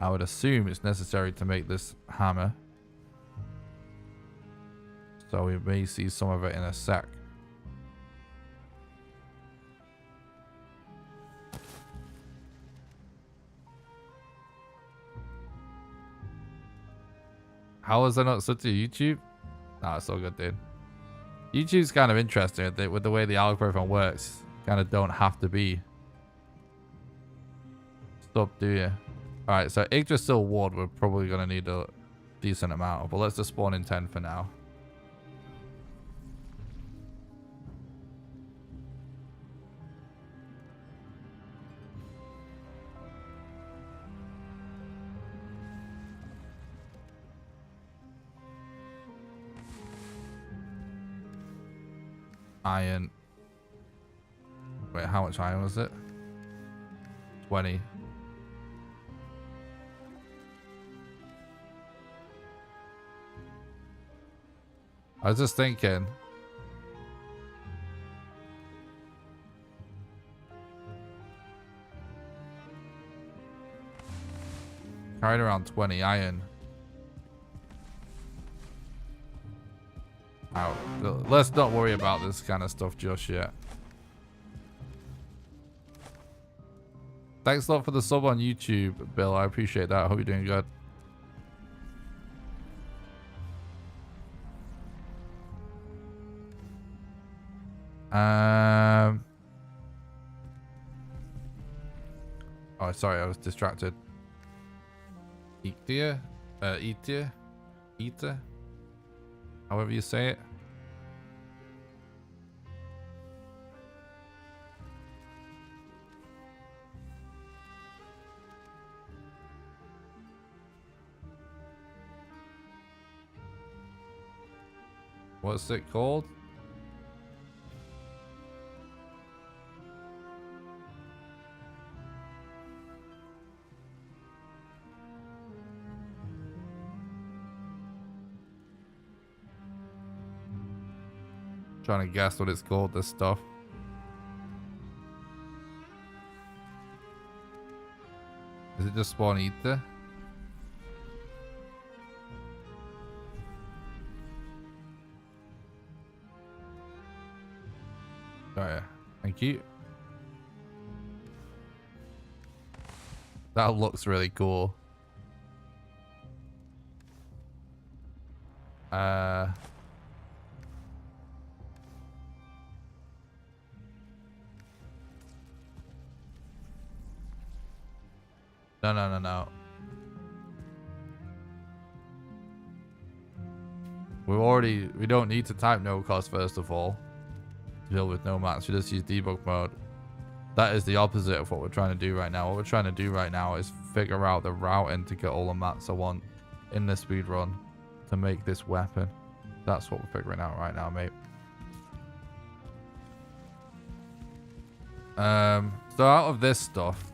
I would assume it's necessary to make this hammer. So we may see some of it in a sec. How is that not such a YouTube? Nah, it's all good, dude. YouTube's kind of interesting with the way the algorithm works. Kind of don't have to be. Stop, do you? Alright, so Yggdrasil Ward we're probably going to need a decent amount of, but let's just spawn in 10 for now. Iron. Wait, how much iron was it? 20. I was just thinking. Carried around 20 iron. Out. Let's not worry about this kind of stuff just yet. Thanks a lot for the sub on YouTube, Bill. I appreciate that. I hope you're doing good. Oh, sorry, I was distracted. Eatia? Eater? However you say it. What's it called? Trying to guess what it's called, this stuff. Is it just spawn ether? Oh yeah, thank you. That looks really cool. No. We don't need to type no cost first of all to deal with no mats. We just use debug mode. That is the opposite of what we're trying to do right now. What we're trying to do right now is figure out the routing to get all the mats I want in the speedrun to make this weapon. That's what we're figuring out right now, mate. So out of this stuff,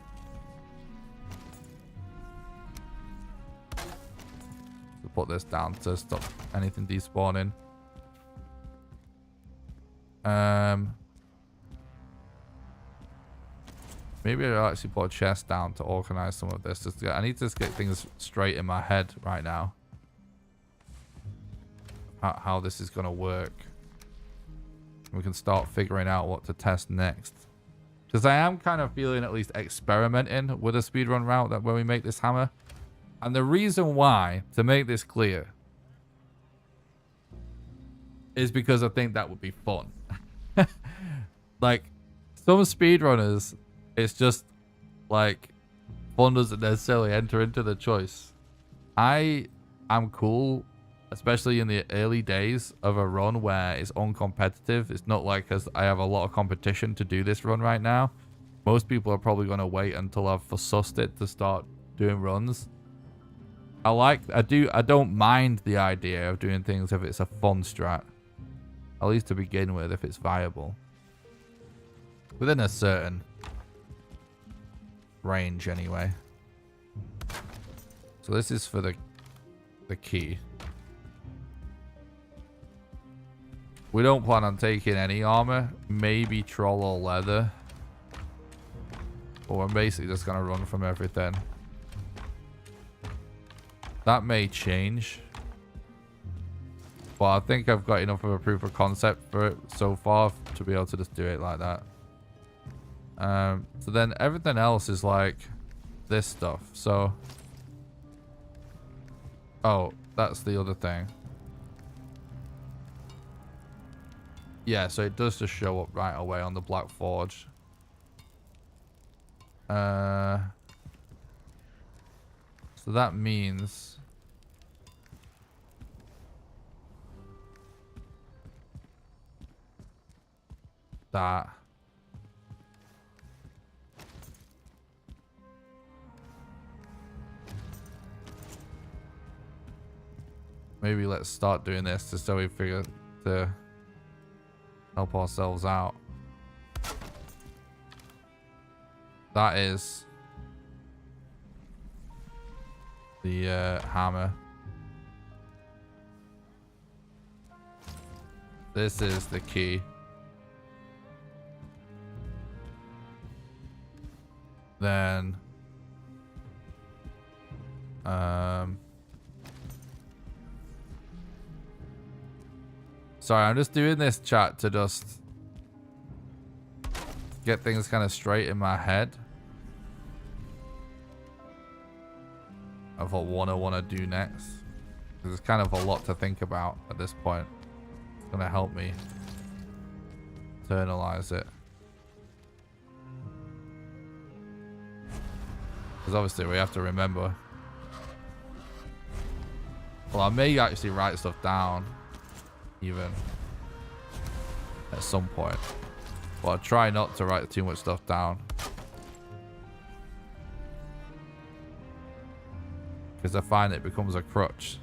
we'll put this down to stop anything despawning. Maybe I'll actually put a chest down to organize some of this. I need to just get things straight in my head right now. How this is going to work. We can start figuring out what to test next. Because I am kind of feeling at least experimenting with a speedrun route that when we make this hammer. And the reason why, to make this clear, is because I think that would be fun. Like, some speedrunners, it's just like fun doesn't necessarily enter into the choice. I am cool, especially in the early days of a run where it's uncompetitive. It's not like I have a lot of competition to do this run right now. Most people are probably going to wait until I've sussed it to start doing runs. I don't mind the idea of doing things if it's a fun strat. At least to begin with, if it's viable. Within a certain range anyway. So this is for the key. We don't plan on taking any armor. Maybe troll or leather. But we're basically just going to run from everything. That may change. But I think I've got enough of a proof of concept for it so far to be able to just do it like that. So then everything else is like this stuff. So, oh, that's the other thing. Yeah, so it does just show up right away on the Black Forge. So that means that maybe let's start doing this just so we figure to help ourselves out. That is the hammer. This is the key. Then sorry, I'm just doing this chat to just get things kind of straight in my head of what I want to do next. There's kind of a lot to think about at this point. It's going to help me internalize it. Because obviously we have to remember. Well, I may actually write stuff down even at some point. But I'll try not to write too much stuff down. Because I find it becomes a crutch.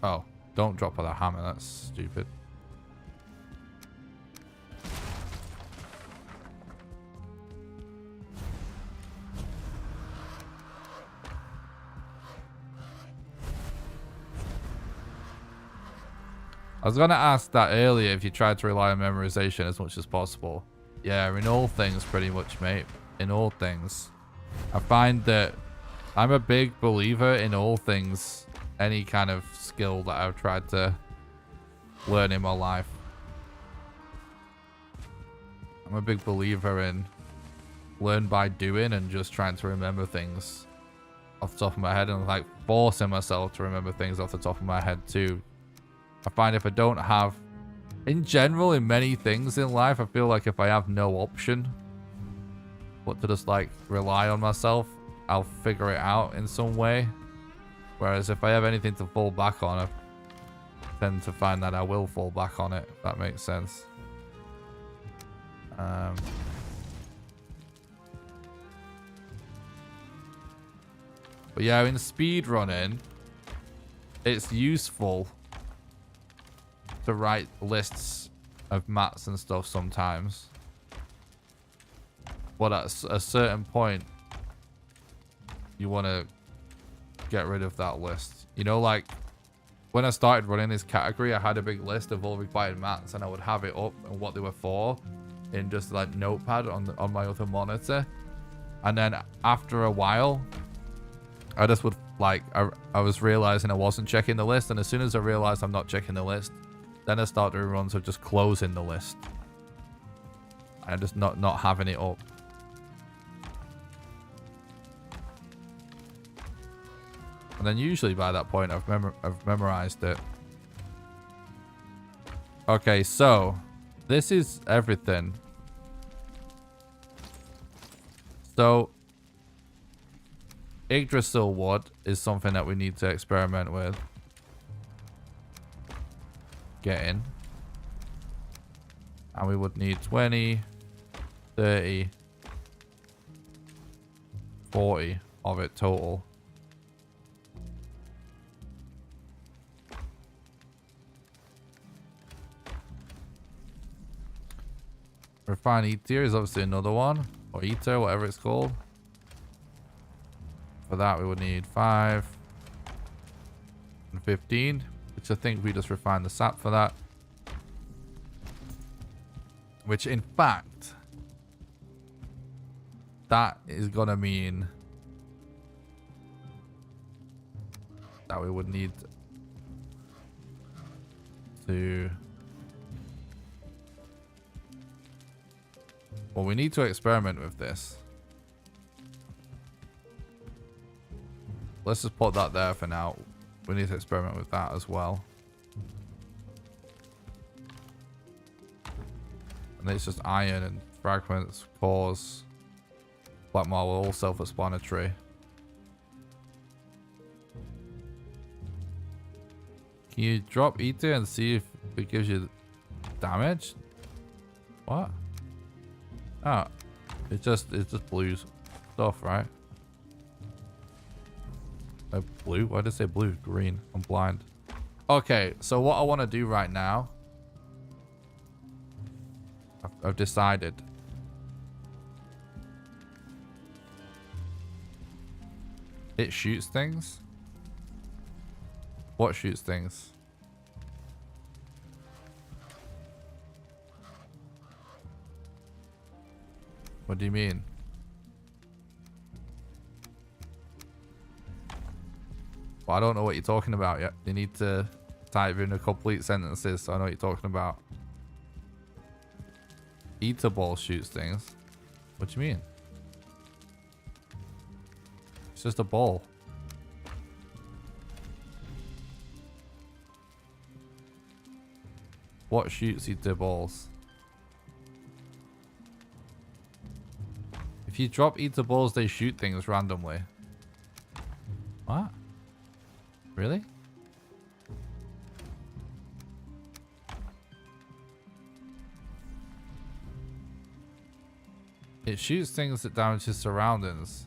Oh, don't drop the hammer, that's stupid. I was going to ask that earlier if you tried to rely on memorization as much as possible. Yeah, in all things pretty much, mate. In all things. I find that I'm a big believer in all things. Any kind of skill that I've tried to learn in my life. I'm a big believer in learn by doing and just trying to remember things off the top of my head and like forcing myself to remember things off the top of my head too. I find if I don't have, in general, in many things in life, I feel like if I have no option but to just like rely on myself, I'll figure it out in some way. Whereas if I have anything to fall back on, I tend to find that I will fall back on it, if that makes sense. But yeah, in speedrunning, it's useful to write lists of mats and stuff sometimes. But at a certain point, you want to get rid of that list. You know, like when I started running this category, I had a big list of all required mats and I would have it up and what they were for in just like notepad on my other monitor. And then after a while, I just would like, I was realizing I wasn't checking the list. And as soon as I realized I'm not checking the list, then I started doing runs of just closing the list. And just not having it up. And then usually by that point, I've memorized it. Okay, so this is everything. So Yggdrasil wood is something that we need to experiment with getting. And we would need 20, 30, 40 of it total. Refined Ether is obviously another one. Or Ether, whatever it's called. For that we would need 5 and 15. Which I think we just refined the sap for that. Which in fact, that is gonna mean that we would need to... Well, we need to experiment with this. Let's just put that there for now. We need to experiment with that as well. And it's just iron and fragments, cores, black marble, all self-explanatory. Can you drop Ether and see if it gives you damage? What? Oh, it's just blue stuff, right? Blue? Why did it say blue? Green. I'm blind. Okay, so what I want to do right now, I've decided. It shoots things. What shoots things? What do you mean? Well, I don't know what you're talking about yet. You need to type in a complete sentences so I know what you're talking about. Ether ball shoots things. What do you mean? It's just a ball. What shoots ether balls? If you drop ether balls, they shoot things randomly. What? Really? It shoots things that damage his surroundings.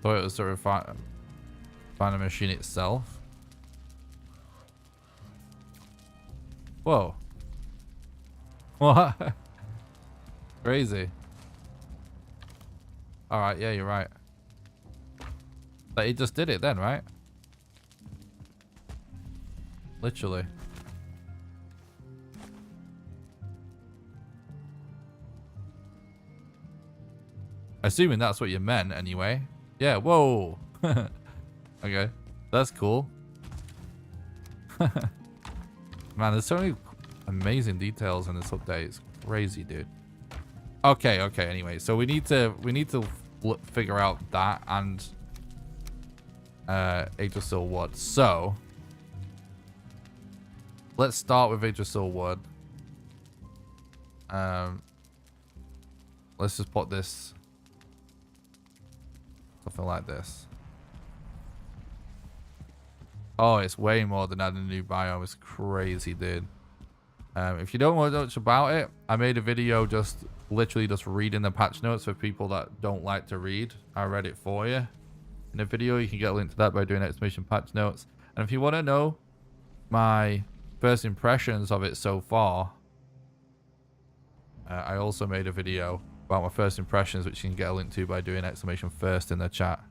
Thought it was the refiner machine itself. Whoa. What? Crazy. Alright, yeah, you're right. But it just did it then, right? Literally. Assuming that's what you meant anyway. Yeah, whoa. Okay, that's cool. Man, there's so many amazing details in this update. It's crazy, dude. Okay, anyway, so we need to figure out that and Yggdrasil Wood. So let's start with Yggdrasil Wood. Let's just put this something like this. Oh, it's way more than adding a new biome. It's crazy, dude. If you don't know much about it, I made a video just literally just reading the patch notes for people that don't like to read. I read it for you in a video. You can get a link to that by doing exclamation patch notes. And if you want to know my first impressions of it so far, I also made a video about my first impressions, which you can get a link to by doing exclamation first in the chat.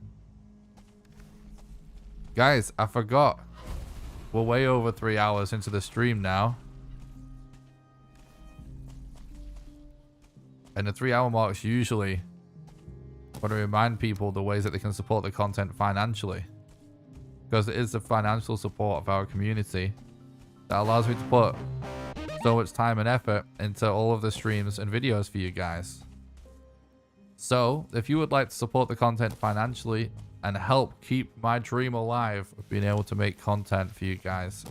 Guys, I forgot. We're way over 3 hours into the stream now. And the 3 hour marks usually want to remind people the ways that they can support the content financially. Because it is the financial support of our community that allows me to put so much time and effort into all of the streams and videos for you guys. So if you would like to support the content financially and help keep my dream alive of being able to make content for you guys,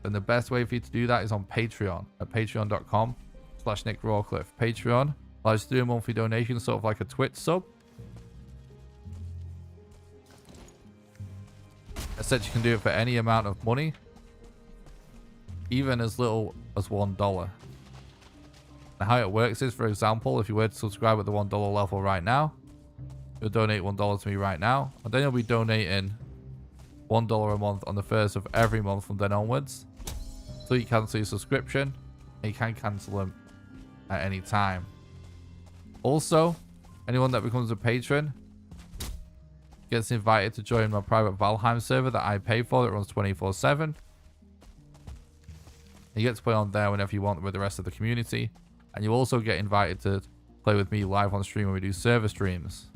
then the best way for you to do that is on Patreon at patreon.com/NickRawcliffe. Patreon allows you to do a monthly donation, sort of like a Twitch sub. Essentially, you can do it for any amount of money, even as little as $1. Now, how it works is, for example, if you were to subscribe at the $1 level right now, you'll donate $1 to me right now, and then you'll be donating $1 a month on the first of every month from then onwards. So you cancel your subscription, and you can cancel them at any time. Also, anyone that becomes a patron gets invited to join my private Valheim server that I pay for, that runs 24/7. You get to play on there whenever you want with the rest of the community. And you also get invited to play with me live on stream when we do server streams.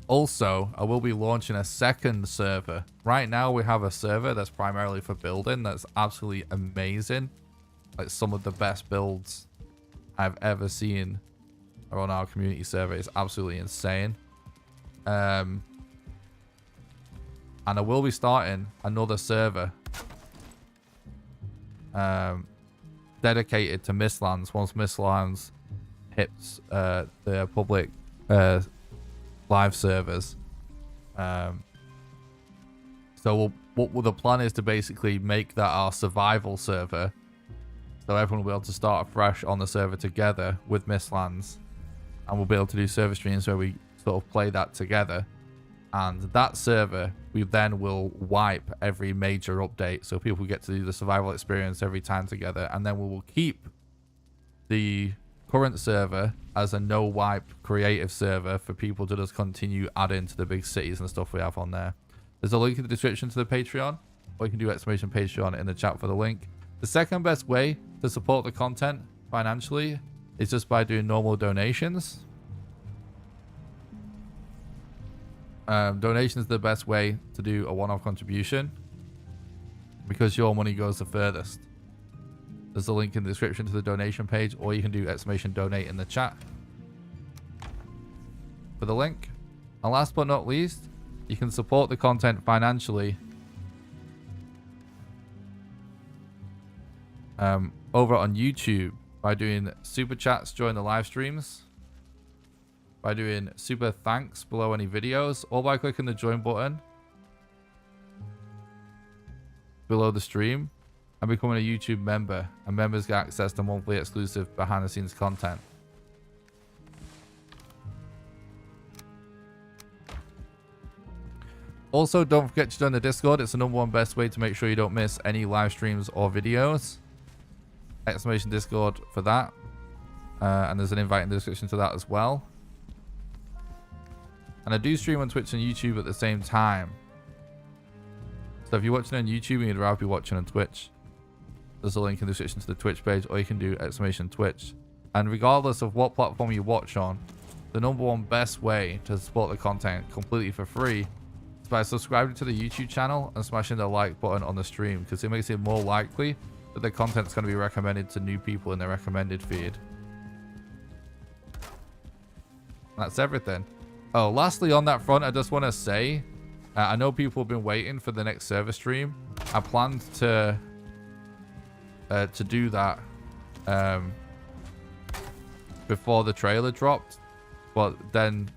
Also, I will be launching a second server. Right now, we have a server that's primarily for building. That's absolutely amazing. Like, some of the best builds I've ever seen are on our community server. It's absolutely insane. And I will be starting another server dedicated to Mistlands once Mistlands hits the public live servers. So what the plan is to basically make that our survival server, so everyone will be able to start afresh on the server together with Mistlands, and we'll be able to do server streams where we sort of play that together. And that server, we then will wipe every major update, so people get to do the survival experience every time together. And then we will keep the current server as a no-wipe creative server for people to just continue adding to the big cities and stuff we have on there. There's a link in the description to the Patreon, or you can do exclamation Patreon in the chat for the link. The second best way to support the content financially is just by doing normal donations. Donation is the best way to do a one-off contribution because your money goes the furthest. There's a link in the description to the donation page, or you can do exclamation donate in the chat for the link. And last but not least, you can support the content financially over on YouTube by doing super chats during the live streams, by doing super thanks below any videos, or by clicking the join button below the stream and becoming a YouTube member. And members get access to monthly exclusive behind the scenes content. Also, don't forget to join the Discord. It's the #1 best way to make sure you don't miss any live streams or videos. Exclamation Discord for that. And there's an invite in the description to that as well. And I do stream on Twitch and YouTube at the same time. So if you're watching on YouTube and you'd rather be watching on Twitch, there's a link in the description to the Twitch page, or you can do exclamation Twitch. And regardless of what platform you watch on, the #1 best way to support the content completely for free is by subscribing to the YouTube channel and smashing the like button on the stream, because it makes it more likely that the content's going to be recommended to new people in the recommended feed. That's everything. Oh, lastly on that front, I just want to say, I know people have been waiting for the next server stream. I planned to do that before the trailer dropped, but then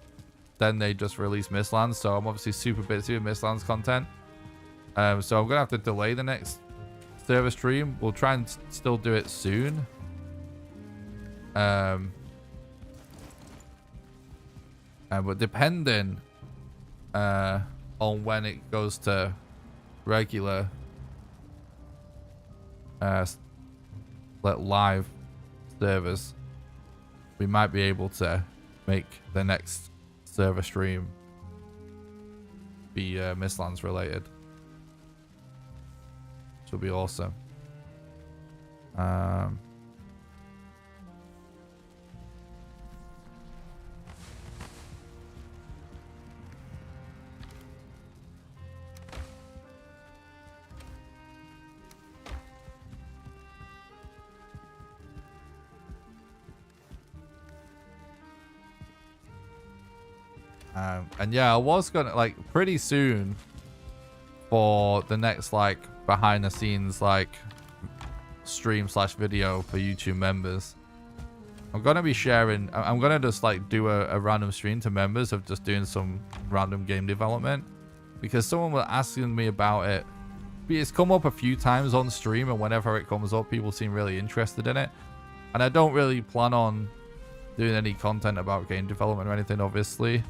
they just released Mistlands, so I'm obviously super busy with Mistlands content. So I'm gonna have to delay the next server stream. We'll try and still do it soon. But depending on when it goes to regular live servers, we might be able to make the next server stream be Mistlands related, which will be awesome. And yeah, I was gonna, like, pretty soon for the next, like, behind the scenes, like, stream / video for YouTube members, I'm gonna be sharing, I'm gonna just, like, do a random stream to members of just doing some random game development, because someone was asking me about it. It's come up a few times on stream, and whenever it comes up, people seem really interested in it. And I don't really plan on doing any content about game development or anything, obviously.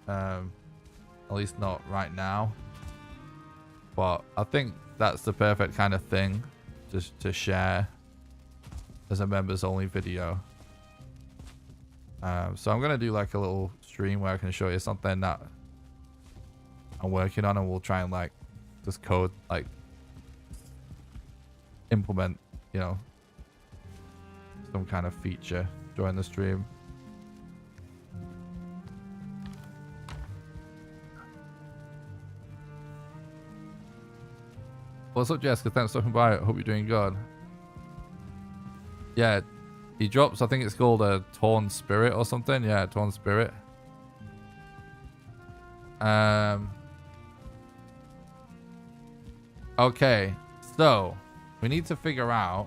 At least not right now. But I think that's the perfect kind of thing to share as a members only video. So I'm gonna do like a little stream where I can show you something that I'm working on, and we'll try and like just code, like implement, you know, some kind of feature during the stream. What's up, Jessica? Thanks for stopping by. I hope you're doing good. Yeah, he drops, I think it's called a Torn Spirit or something. Yeah, Torn Spirit. Okay, so we need to figure out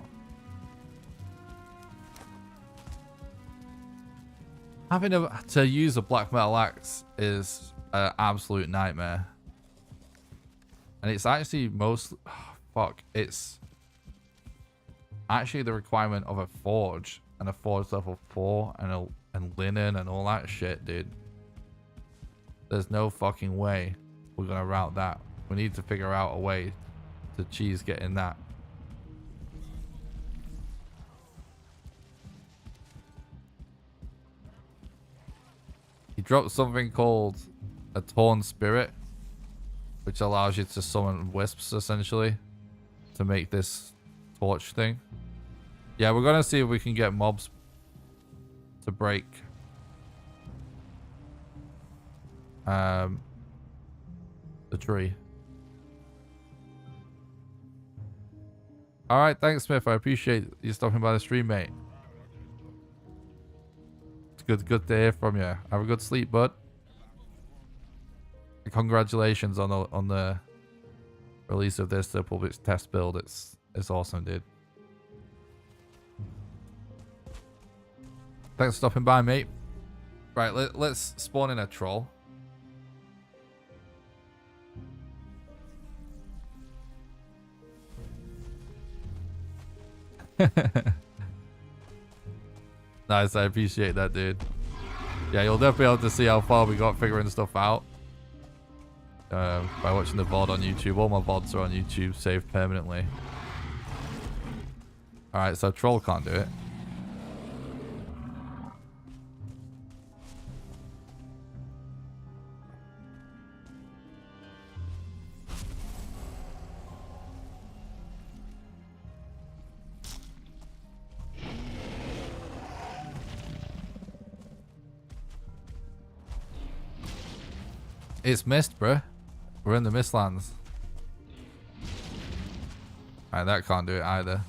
having to use a black metal axe is an absolute nightmare. And it's actually it's actually the requirement of a forge, and a forge level 4 and linen and all that shit, dude. There's no fucking way we're gonna route that. We need to figure out a way to cheese getting that. He dropped something called a Torn Spirit, which allows you to summon wisps, essentially, to make this torch thing. Yeah, we're gonna see if we can get mobs to break the tree. All right, thanks, Smith. I appreciate you stopping by the stream, mate. It's good to hear from you. Have a good sleep, bud. Congratulations on the release of this public test build. It's awesome, dude. Thanks for stopping by, mate. Right, let's spawn in a troll. Nice, I appreciate that, dude. Yeah, you'll definitely be able to see how far we got figuring stuff out by watching the VOD on YouTube. All my VODs are on YouTube, saved permanently. Alright, so troll can't do it. It's mist, bruh. We're in the Mistlands. Alright, that can't do it either.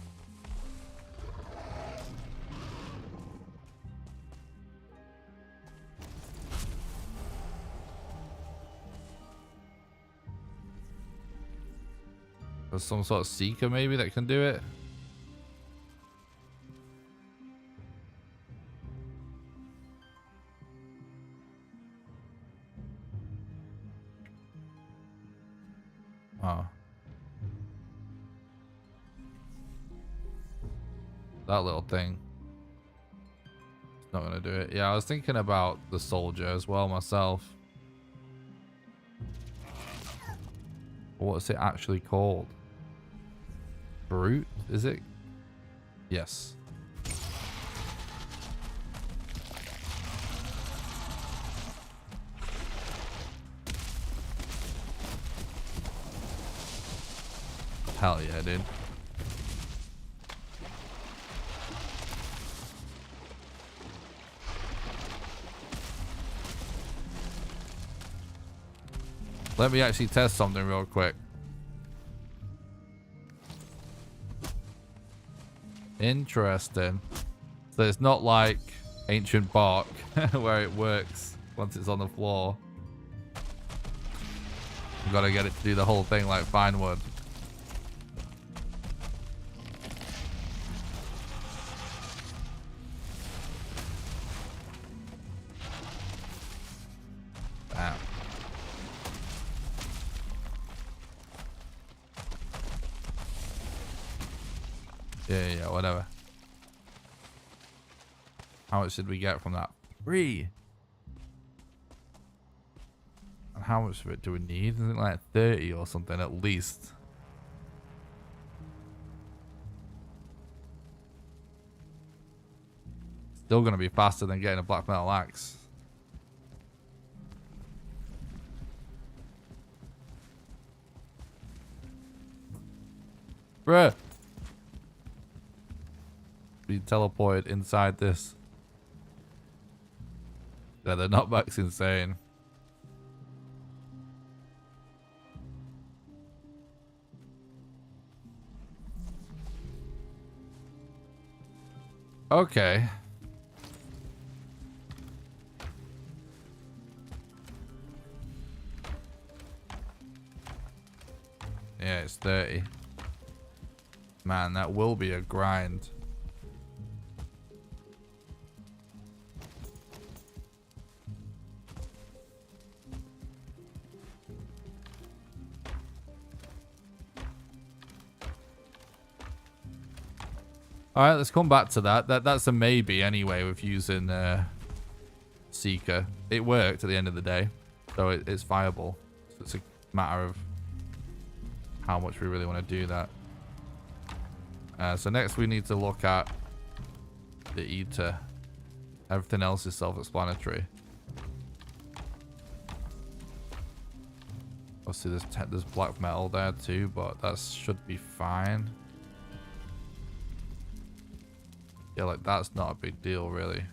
There's some sort of seeker maybe that can do it. Oh. That little thing. It's not gonna do it. Yeah, I was thinking about the soldier as well myself. What's it actually called? Brute, is it? Yes. Hell yeah, dude. Let me actually test something real quick. Interesting. So it's not like ancient bark where it works once it's on the floor. You've got to get it to do the whole thing like fine wood. Damn. Yeah, whatever. How much did we get from that? 3. And how much of it do we need? Isn't it like 30 or something at least? Still gonna be faster than getting a black metal axe. Bruh. Be teleported inside this. Yeah, the knockback's insane. Okay. Yeah, it's 30. Man, that will be a grind. All right, let's come back to that. That's a maybe anyway with using Seeker. It worked at the end of the day, so it's viable. So it's a matter of how much we really want to do that. So next we need to look at the Eater. Everything else is self-explanatory. Obviously there's black metal there too, but that should be fine. Yeah, like that's not a big deal really.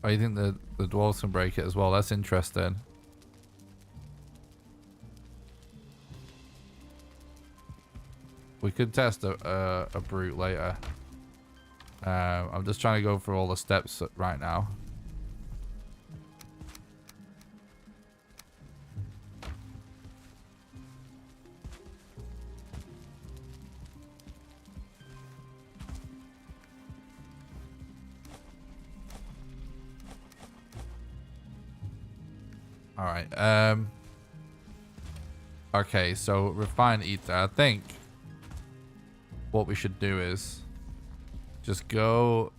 Oh, you think the dwarves can break it as well? That's interesting. We could test a brute later. I'm just trying to go through all the steps right now. All right. Okay, so refine Eater. I think what we should do is just go.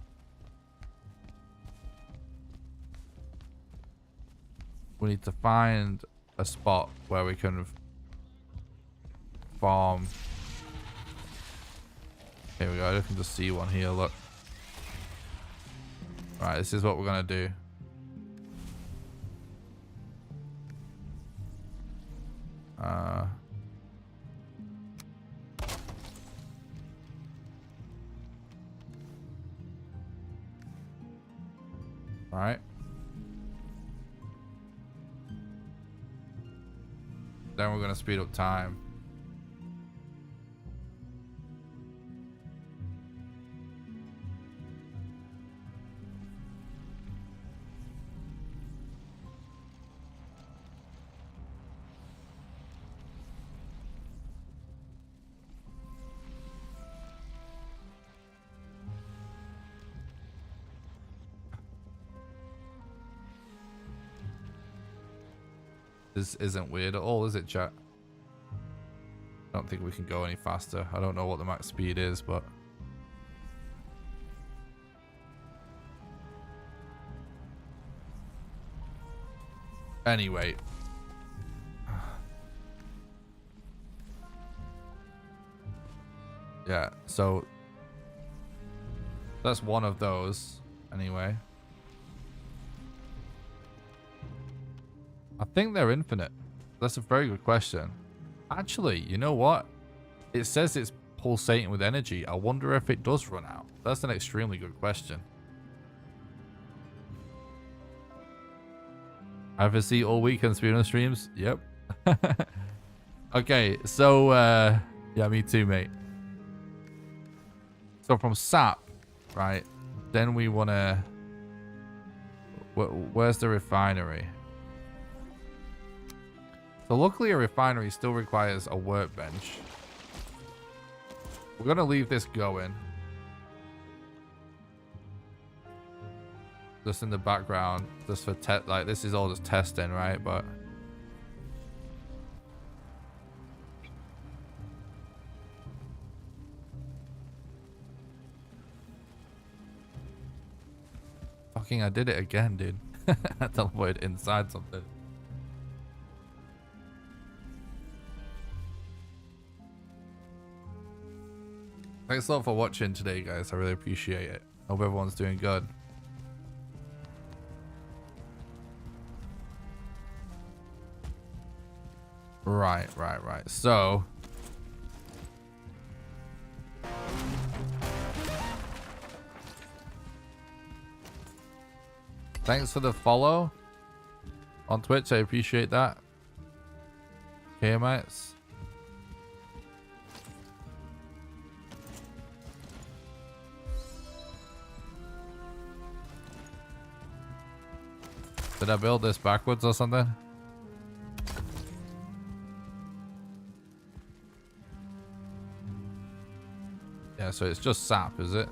We need to find a spot where we can farm Here we go. I can just see one here. Look. Right, this is what we're gonna do. Right. Then we're gonna speed up time. This isn't weird at all, is it, chat? I don't think we can go any faster. I don't know what the max speed is, but... Anyway. Yeah, so... That's one of those, anyway. I think they're infinite. That's a very good question. Actually, you know what? It says it's pulsating with energy. I wonder if it does run out. That's an extremely good question. Have a seat all week on Speedrun streams? Yep. Okay, so, yeah, me too, mate. So from SAP, right, then we want to... Where's the refinery? So luckily a refinery still requires a workbench. We're going to leave this going. Just in the background, just for like this is all just testing, right? But fucking I did it again, dude. I teleported inside something. Thanks a lot for watching today, guys. I really appreciate it. Hope everyone's doing good. Right. So... Thanks for the follow on Twitch. I appreciate that. Okay, mates. Did I build this backwards or something? Yeah, so it's just sap, is it?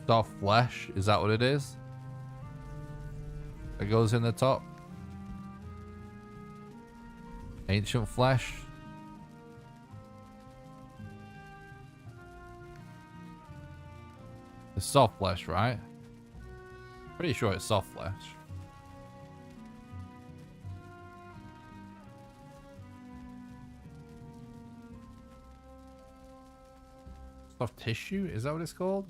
Soft flesh, is that what it is? That goes in the top. Ancient flesh. It's soft flesh, right? Pretty sure it's soft flesh. Soft tissue? Is that what it's called?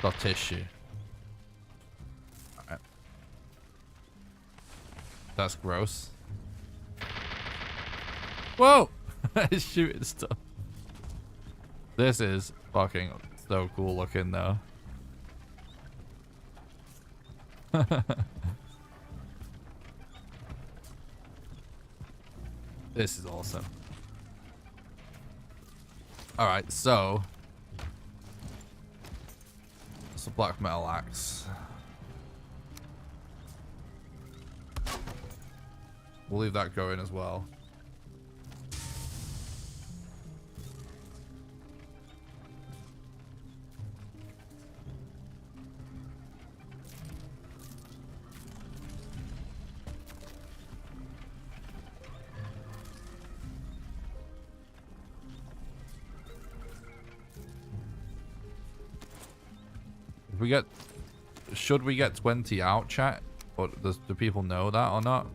Soft tissue. Alright. That's gross. Whoa! Shooting stuff. This is fucking so cool looking though. This is awesome. All right, so it's a black metal axe. We'll leave that going as well. If we get, should we get 20 out, chat? Or do people know that or not?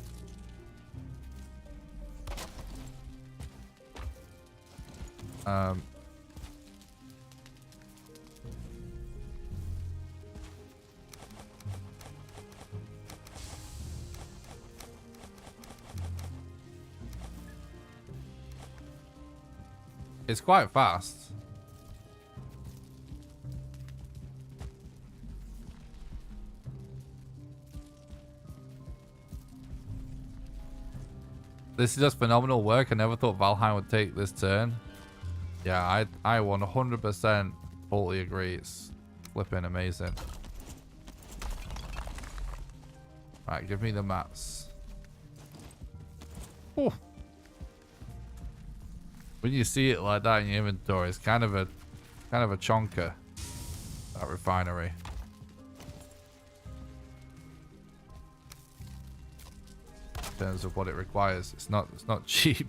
It's quite fast. This is just phenomenal work. I never thought Valheim would take this turn. Yeah, I 100% totally agree. It's flipping amazing. Right, give me the mats. Ooh. When you see it like that in your inventory, it's kind of a chonker. That refinery. In terms of what it requires, it's not cheap.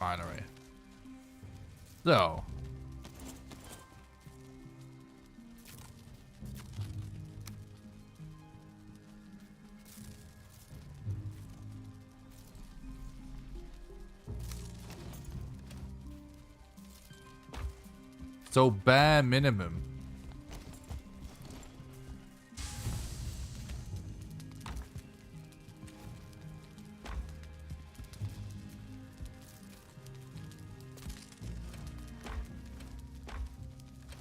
Refinery. So. So bare minimum.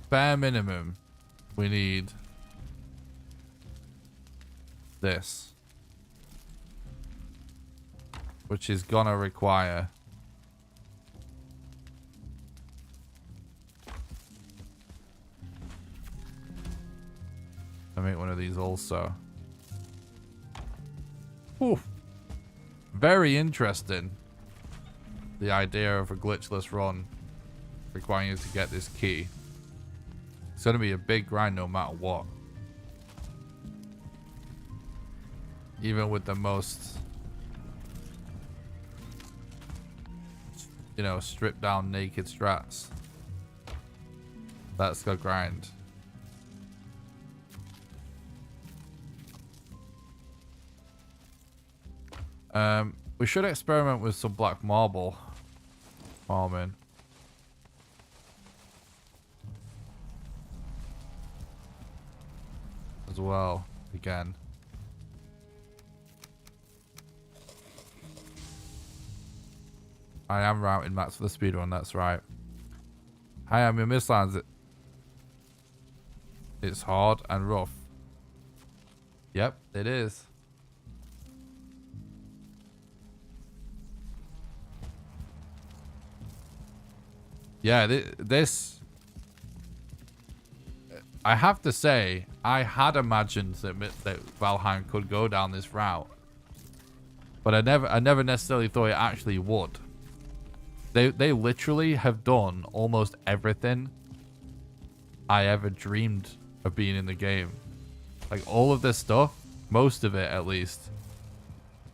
Bare minimum. We need this. Which is gonna require I make one of these also. Ooh. Very interesting. The idea of a glitchless run requiring you to get this key. It's going to be a big grind no matter what. Even with the most, you know, stripped down naked strats. That's the grind. We should experiment with some black marble farming. As well, again. I am routing mats for the speedrun, that's right. I am in Mistlands. It's hard and rough. Yep, it is. Yeah, this... I have to say, I had imagined that Valheim could go down this route. But I never necessarily thought it actually would. They literally have done almost everything I ever dreamed of being in the game. Like, all of this stuff, most of it at least,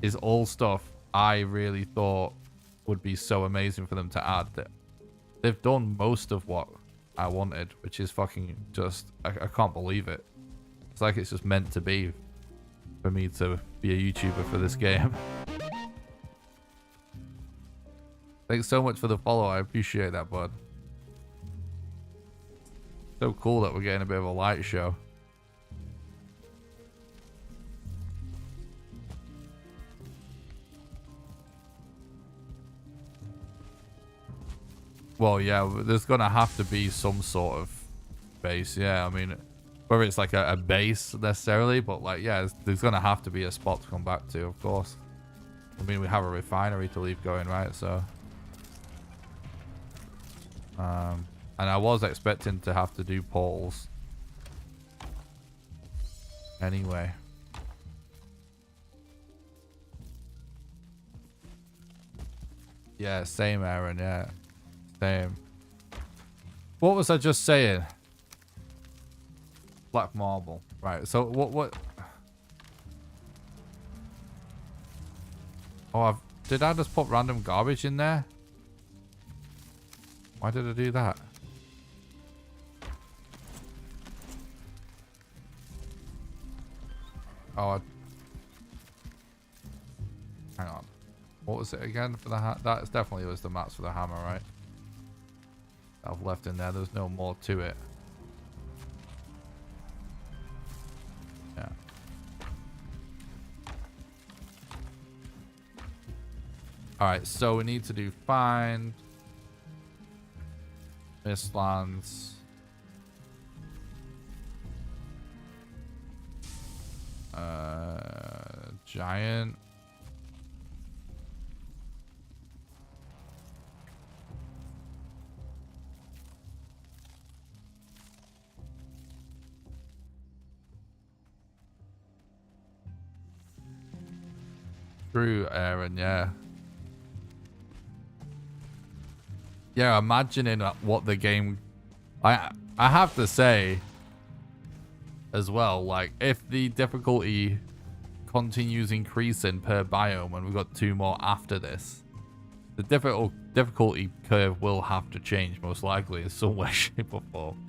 is all stuff I really thought would be so amazing for them to add. That they've done most of what I wanted, which is fucking just... I can't believe it. It's like it's just meant to be for me to be a YouTuber for this game. Thanks so much for the follow. I appreciate that, bud. So cool that we're getting a bit of a light show. Well, yeah, there's gonna have to be some sort of base. Yeah, I mean, whether it's like a base necessarily, but like, yeah, there's gonna have to be a spot to come back to, of course. I mean, we have a refinery to leave going, right? So, and I was expecting to have to do portals anyway. Yeah, same, Aaron. Yeah, same. What was I just saying? Black marble. Right. So what? Oh, did I just put random garbage in there? Why did I do that? Oh, hang on. What was it again for the that definitely was the mats for the hammer, right? I've left in there. There's no more to it. Yeah. All right. So we need to do find Mistlands. Giant. True, Aaron, yeah. Yeah, imagining what the game... I have to say as well, like, if the difficulty continues increasing per biome and we've got 2 more after this, the difficulty curve will have to change, most likely, in some way, shape, or form.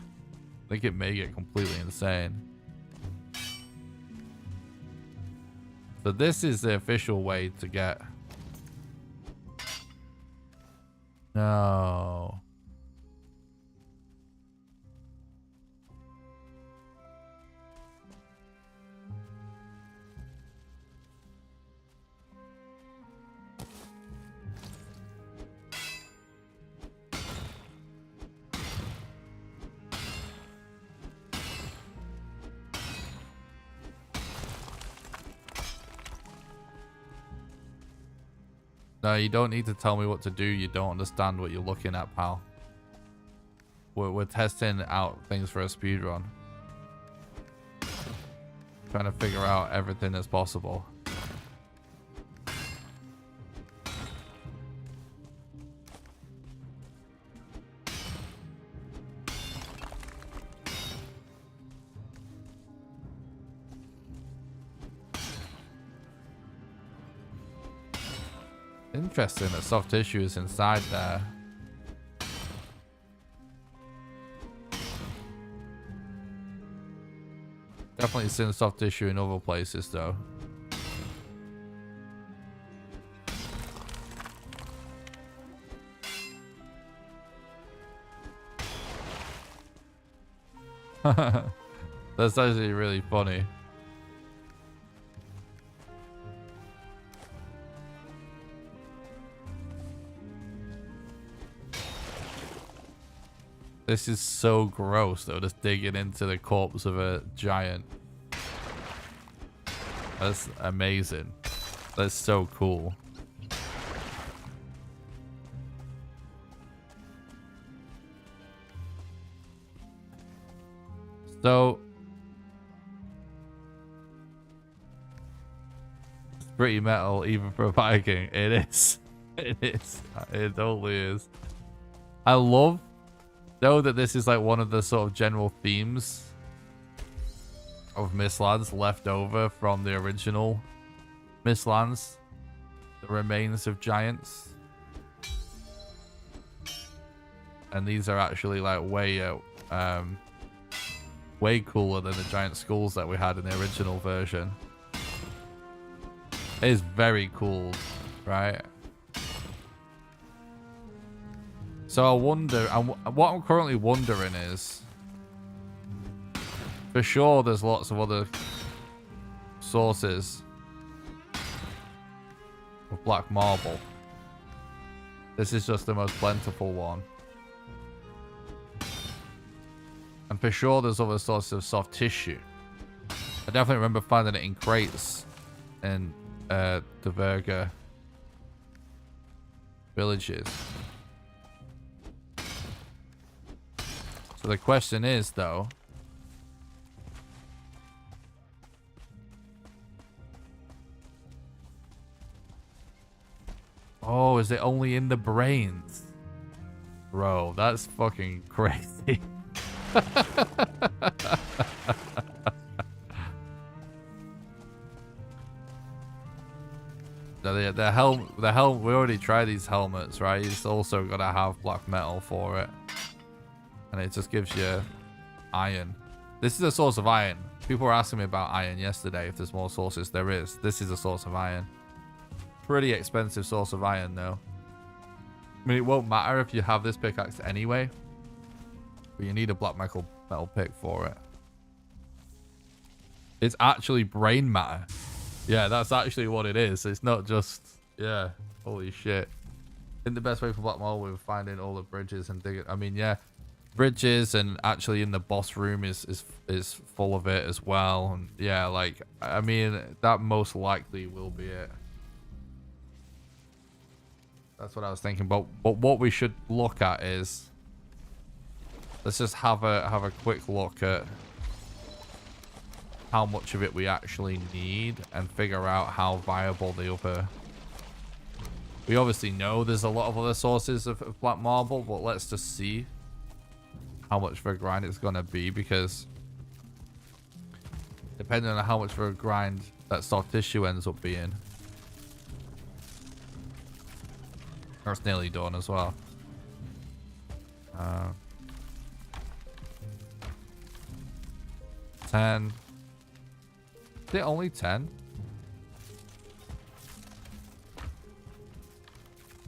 I think it may get completely insane. So this is the official way to get... No. No, you don't need to tell me what to do. You don't understand what you're looking at, pal. We're testing out things for a speedrun. Trying to figure out everything that's possible. Interesting that soft tissue is inside there. Definitely seen soft tissue in other places though. That's actually really funny. This is so gross though, just digging into the corpse of a giant. That's amazing. That's so cool. So it's pretty metal even for Viking. It is. It is. It totally is. I love though that this is like one of the sort of general themes of Mistlands left over from the original Mistlands, the remains of giants, and these are actually like way cooler than the giant skulls that we had in the original version. It is very cool, right? So I wonder, what I'm currently wondering is, for sure there's lots of other sources of black marble. This is just the most plentiful one. And for sure there's other sources of soft tissue. I definitely remember finding it in crates in the Verga villages. So the question is, though, oh, is it only in the brains? Bro, that's fucking crazy. The helm, we already tried these helmets, right? It's also got to have black metal for it. And it just gives you iron. This is a source of iron. People were asking me about iron yesterday, if there's more sources. There is. This is a source of iron. Pretty expensive source of iron, though. I mean, it won't matter if you have this pickaxe anyway. But you need a black metal pick for it. It's actually brain matter. Yeah, that's actually what it is. It's not just... Yeah. Holy shit. I think the best way for black metal was finding all the bridges and digging... I mean, yeah. Bridges and actually in the boss room is full of it as well. And yeah, like, I mean, that most likely will be it. That's what I was thinking. But what we should look at is... Let's just have a quick look at how much of it we actually need and figure out how viable the other... We obviously know there's a lot of other sources of black marble, but let's just see how much of a grind it's going to be, because depending on how much of a grind that soft tissue ends up being. That's nearly done as well. 10. Is it only 10?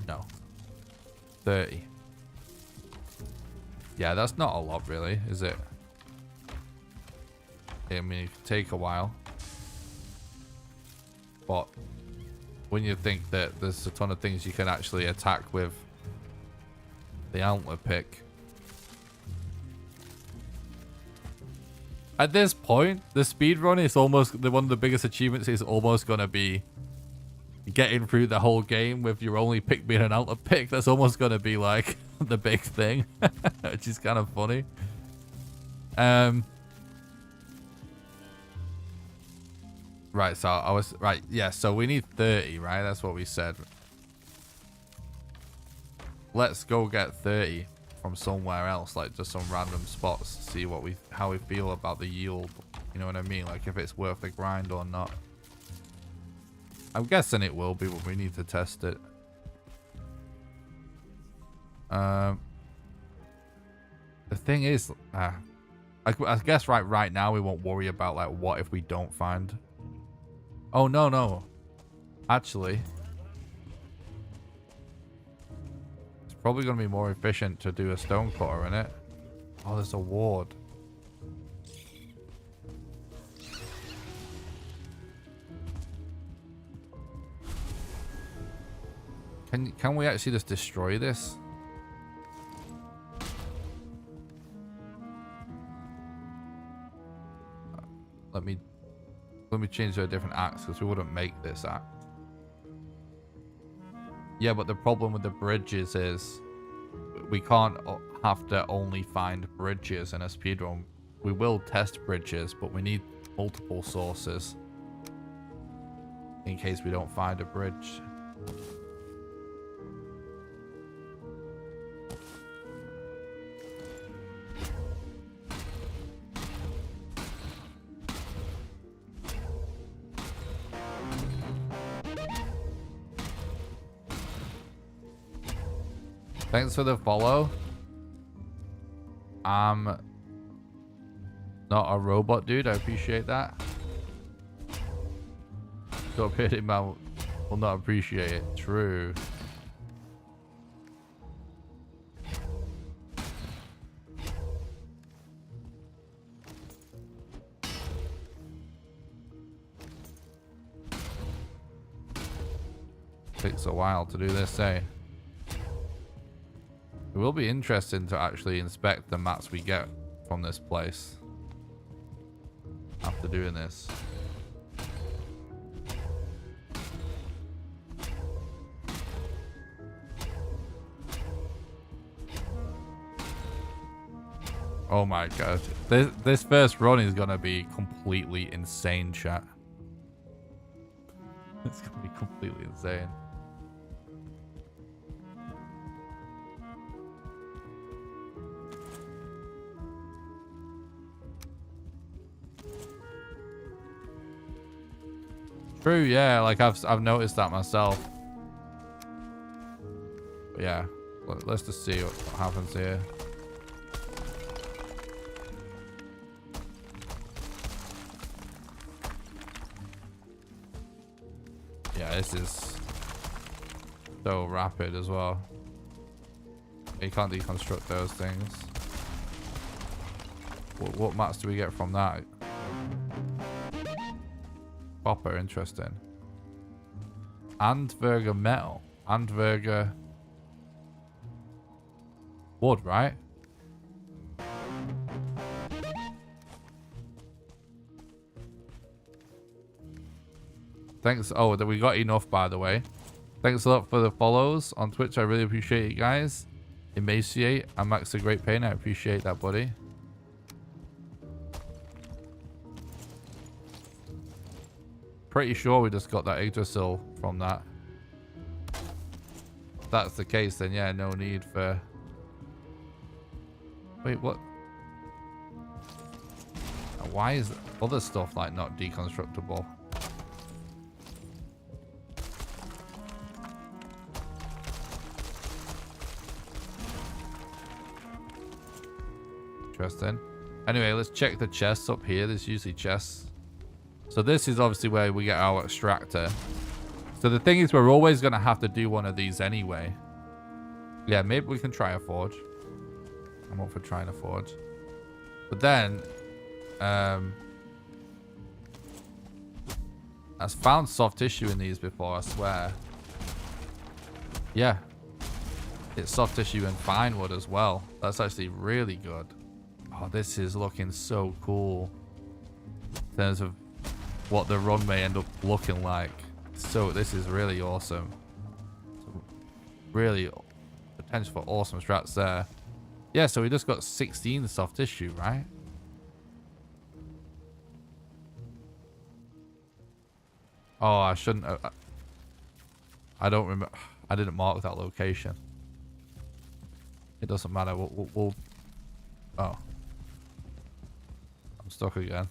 No. 30. Yeah, that's not a lot really, is it? I mean, it could take a while. But when you think that there's a ton of things you can actually attack with the antler pick. At this point, the speedrun is almost one of the biggest achievements is almost going to be getting through the whole game with your only pick being an antler pick. That's almost going to be like the big thing, which is kind of funny. Right, so I was right. Yeah, so we need 30, right? That's what we said. Let's go get 30 from somewhere else, like just some random spots, see what how we feel about the yield. You know what I mean? Like if it's worth the grind or not. I'm guessing it will be, but we need to test it. The thing is, I guess right now we won't worry about like what if we don't find. Oh no. Actually, it's probably going to be more efficient to do a stone cutter in it. Oh, there's a ward. Can we actually just destroy this? Let me change to a different axe, because we wouldn't make this axe. Yeah, but the problem with the bridges is we can't have to only find bridges in a speedrun. We will test bridges, but we need multiple sources in case we don't find a bridge. Thanks for the follow. I'm not a robot, dude. I appreciate that. Don't hit him out. Will not appreciate it. True. Takes a while to do this, eh? It will be interesting to actually inspect the mats we get from this place after doing this. Oh my god. This first run is gonna be completely insane, chat. It's gonna be completely insane. True, yeah, like I've noticed that myself. But yeah, let's just see what happens here. Yeah, this is so rapid as well. You can't deconstruct those things. What mats do we get from that? Copper, interesting. Andverger metal. Andverger wood, right? Thanks. Oh, that we got enough, by the way. Thanks a lot for the follows on Twitch. I really appreciate it, guys. Emaciate and Max a Great Pain. I appreciate that, buddy. Pretty sure we just got that Yggdrasil from that. If that's the case, then yeah, no need for... Wait, what? Why is other stuff like not deconstructible? Interesting. Anyway, let's check the chests up here. There's usually chests. So this is obviously where we get our extractor. So the thing is, we're always going to have to do one of these anyway. Yeah, maybe we can try a forge. I'm up for trying a forge. But then, I've found soft tissue in these before, I swear. Yeah. It's soft tissue and fine wood as well. That's actually really good. Oh, this is looking so cool. In terms of what the run may end up looking like. So this is really awesome. So really potential for awesome strats there. Yeah, so we just got 16 soft tissue, right? Oh, I shouldn't have. I don't remember. I didn't mark that location. It doesn't matter. We'll oh. I'm stuck again.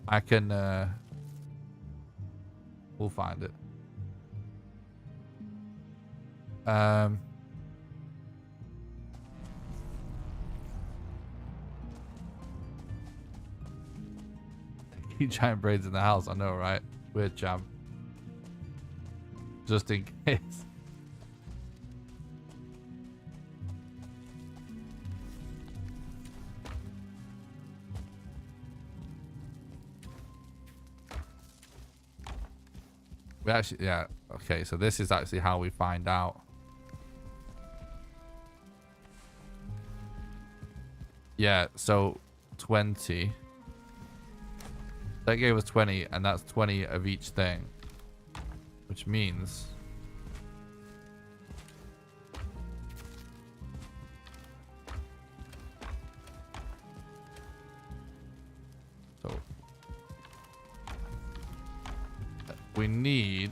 I can, we'll find it. Keep giant braids in the house, I know, right? Weird jam. Just in case. We actually, yeah, okay, so this is actually how we find out. Yeah, so 20. That gave us 20, and that's 20 of each thing. Which means... So... we need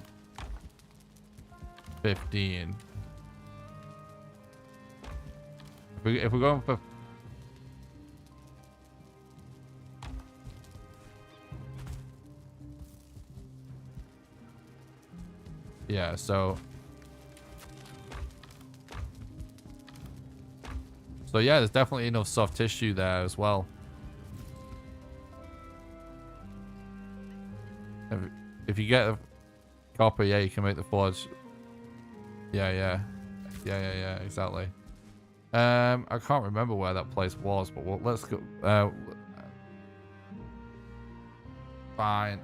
15. If we're going for... Yeah, so... So yeah, there's definitely enough soft tissue there as well. If you get copper, yeah, you can make the forge. Yeah, exactly. I can't remember where that place was, but let's go. Fine.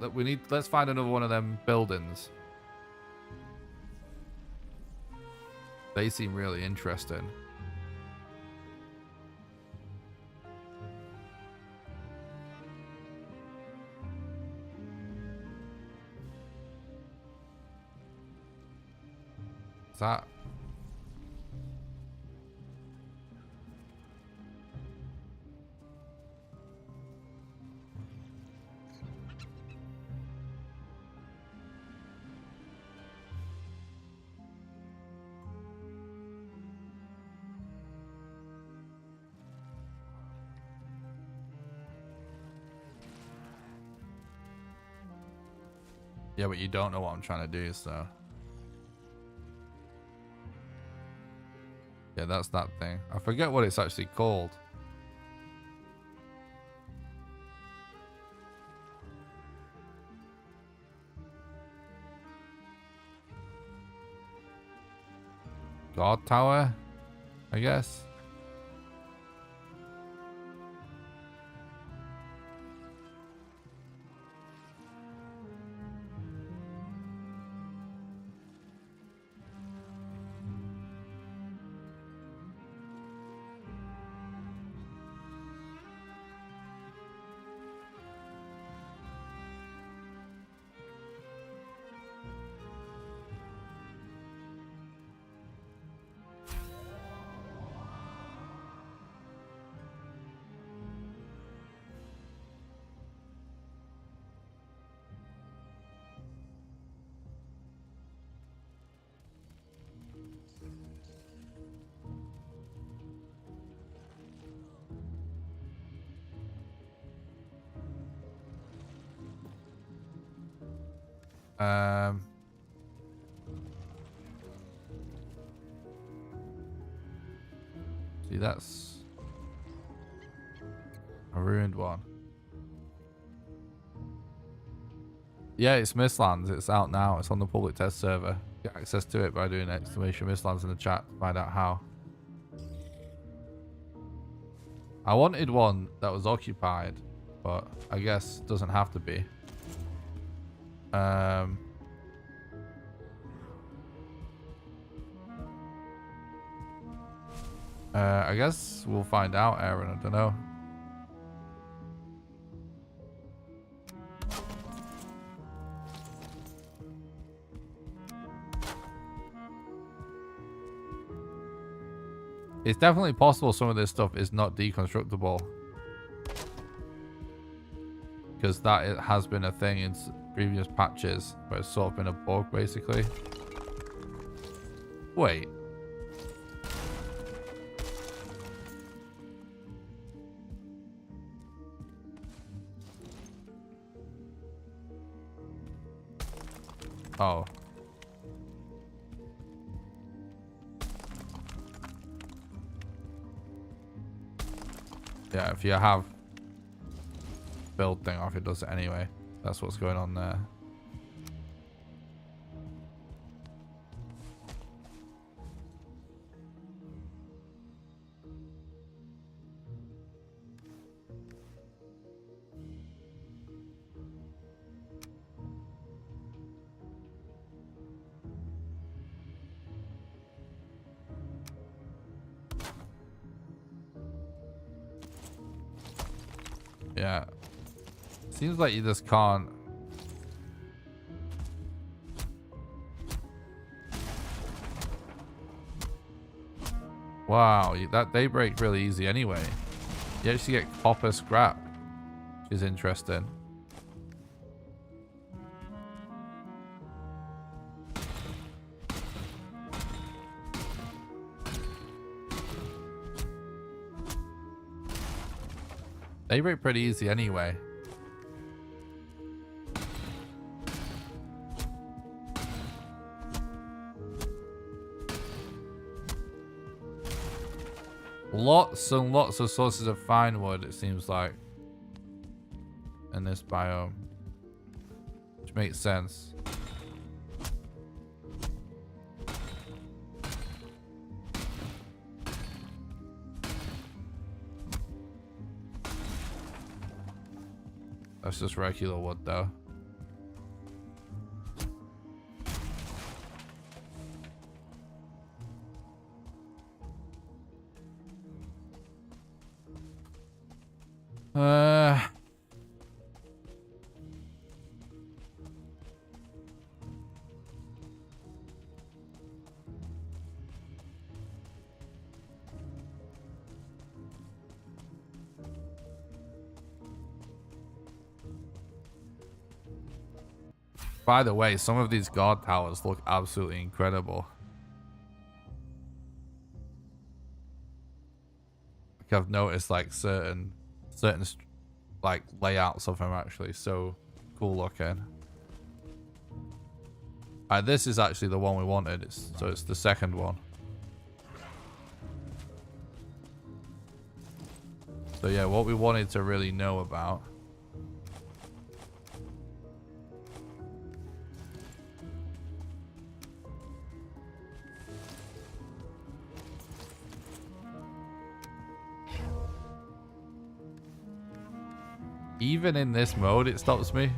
Let's find another one of them buildings. They seem really interesting. Is that? Yeah, but you don't know what I'm trying to do, so. Yeah, that's that thing. I forget what it's actually called. God Tower, I guess. See, that's a ruined one. Yeah, it's Mistlands. It's out now. It's on the public test server. Get access to it by doing exclamation Mistlands in the chat to find out how. I wanted one that was occupied, but I guess it doesn't have to be. I guess we'll find out, Aaron. I don't know. It's definitely possible some of this stuff is not deconstructible. Because that it has been a thing in previous patches, but it's sort of been a bug, basically. Wait. Oh. Yeah, if you have build thing off, it does it anyway. That's what's going on there. Yeah. Seems like you just can't. Wow, that they break really easy anyway. You actually get copper scrap, which is interesting. They break pretty easy anyway. Lots and lots of sources of fine wood, it seems like, in this biome. Which makes sense. That's just regular wood though. Uh... By the way, some of these guard towers look absolutely incredible. Like I've noticed like certain like layouts of them actually so cool looking. This is actually the one we wanted. So it's the second one. So yeah, what we wanted to really know about. Even in this mode, it stops me.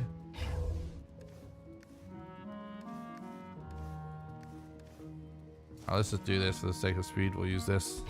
Let's just do this for the sake of speed. We'll use this.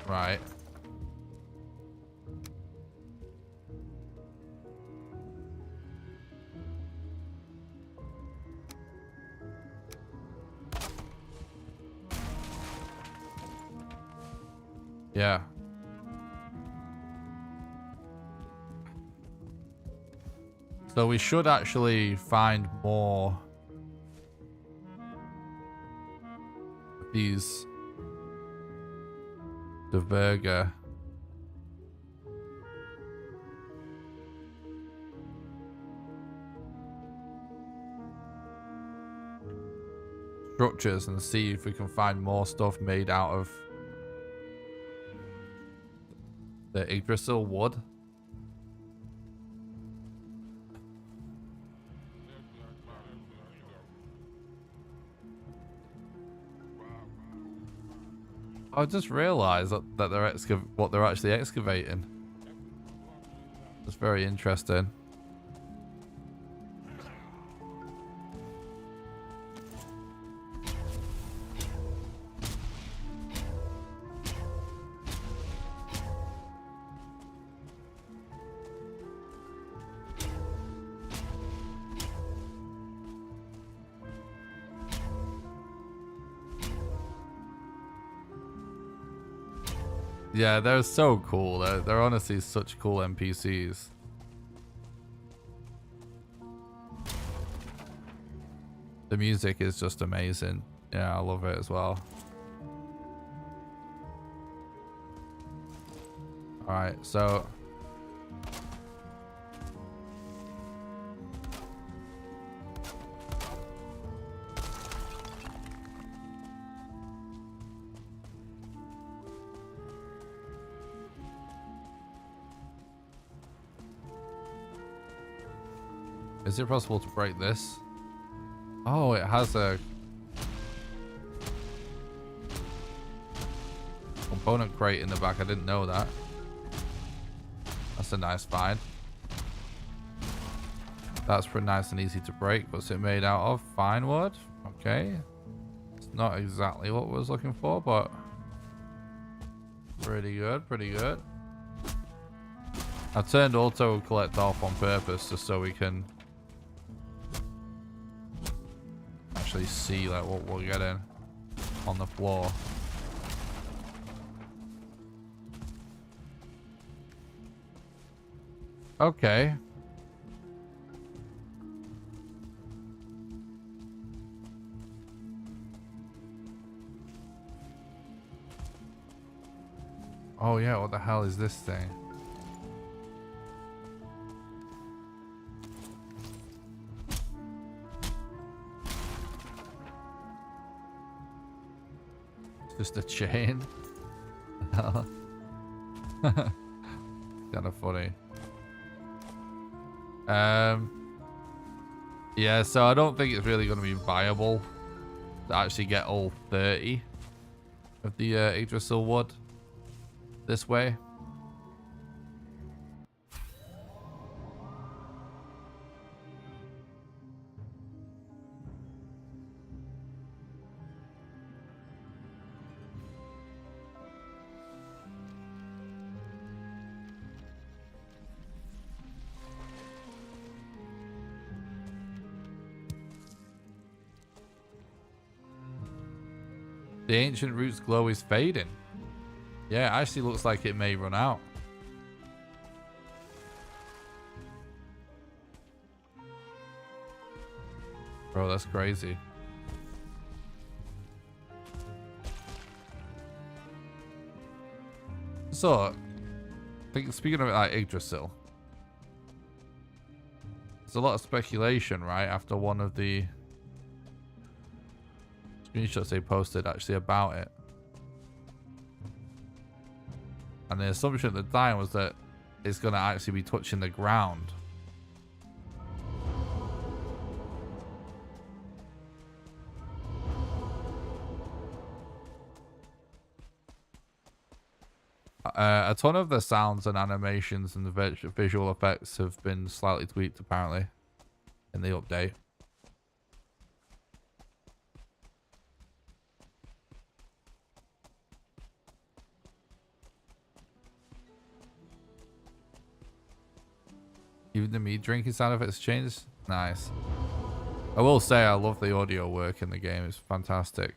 Right. Yeah. So we should actually find more of these the burger. Structures and see if we can find more stuff made out of the Yggdrasil wood. I just realized that they're what they're actually excavating. That's very interesting. Yeah, they're so cool. They're honestly such cool NPCs. The music is just amazing. Yeah, I love it as well. Alright, so... Is it possible to break this? Oh, it has a component crate in the back. I didn't know that. That's a nice find. That's pretty nice and easy to break. What's it made out of? Fine wood. Okay. It's not exactly what we was looking for, but pretty good, pretty good. I turned auto collect off on purpose just so we can actually see like what we're getting on the floor. Okay. Oh yeah, what the hell is this thing? It's just a chain. Kind of funny. Yeah, so I don't think it's really going to be viable to actually get all 30 of the Yggdrasil wood this way. The ancient root's glow is fading. Yeah, it actually looks like it may run out. Bro, that's crazy. So, speaking of it, like Yggdrasil, there's a lot of speculation, right? After one of the screenshots they posted actually about it. And the assumption at the time was that it's going to actually be touching the ground. A ton of the sounds and animations and the visual effects have been slightly tweaked apparently in the update. Even the meat drinking sound effects changed. Nice. I will say I love the audio work in the game. It's fantastic.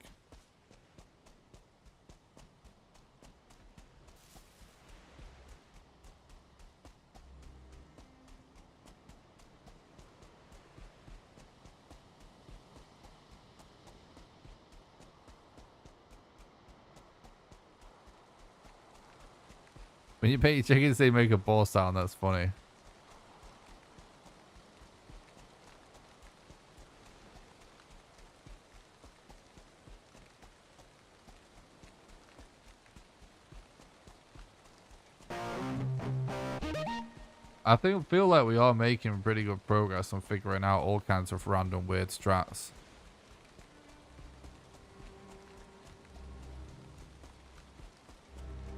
When you pay your chickens, they make a ball sound. That's funny. I feel like we are making pretty good progress on figuring out all kinds of random weird strats.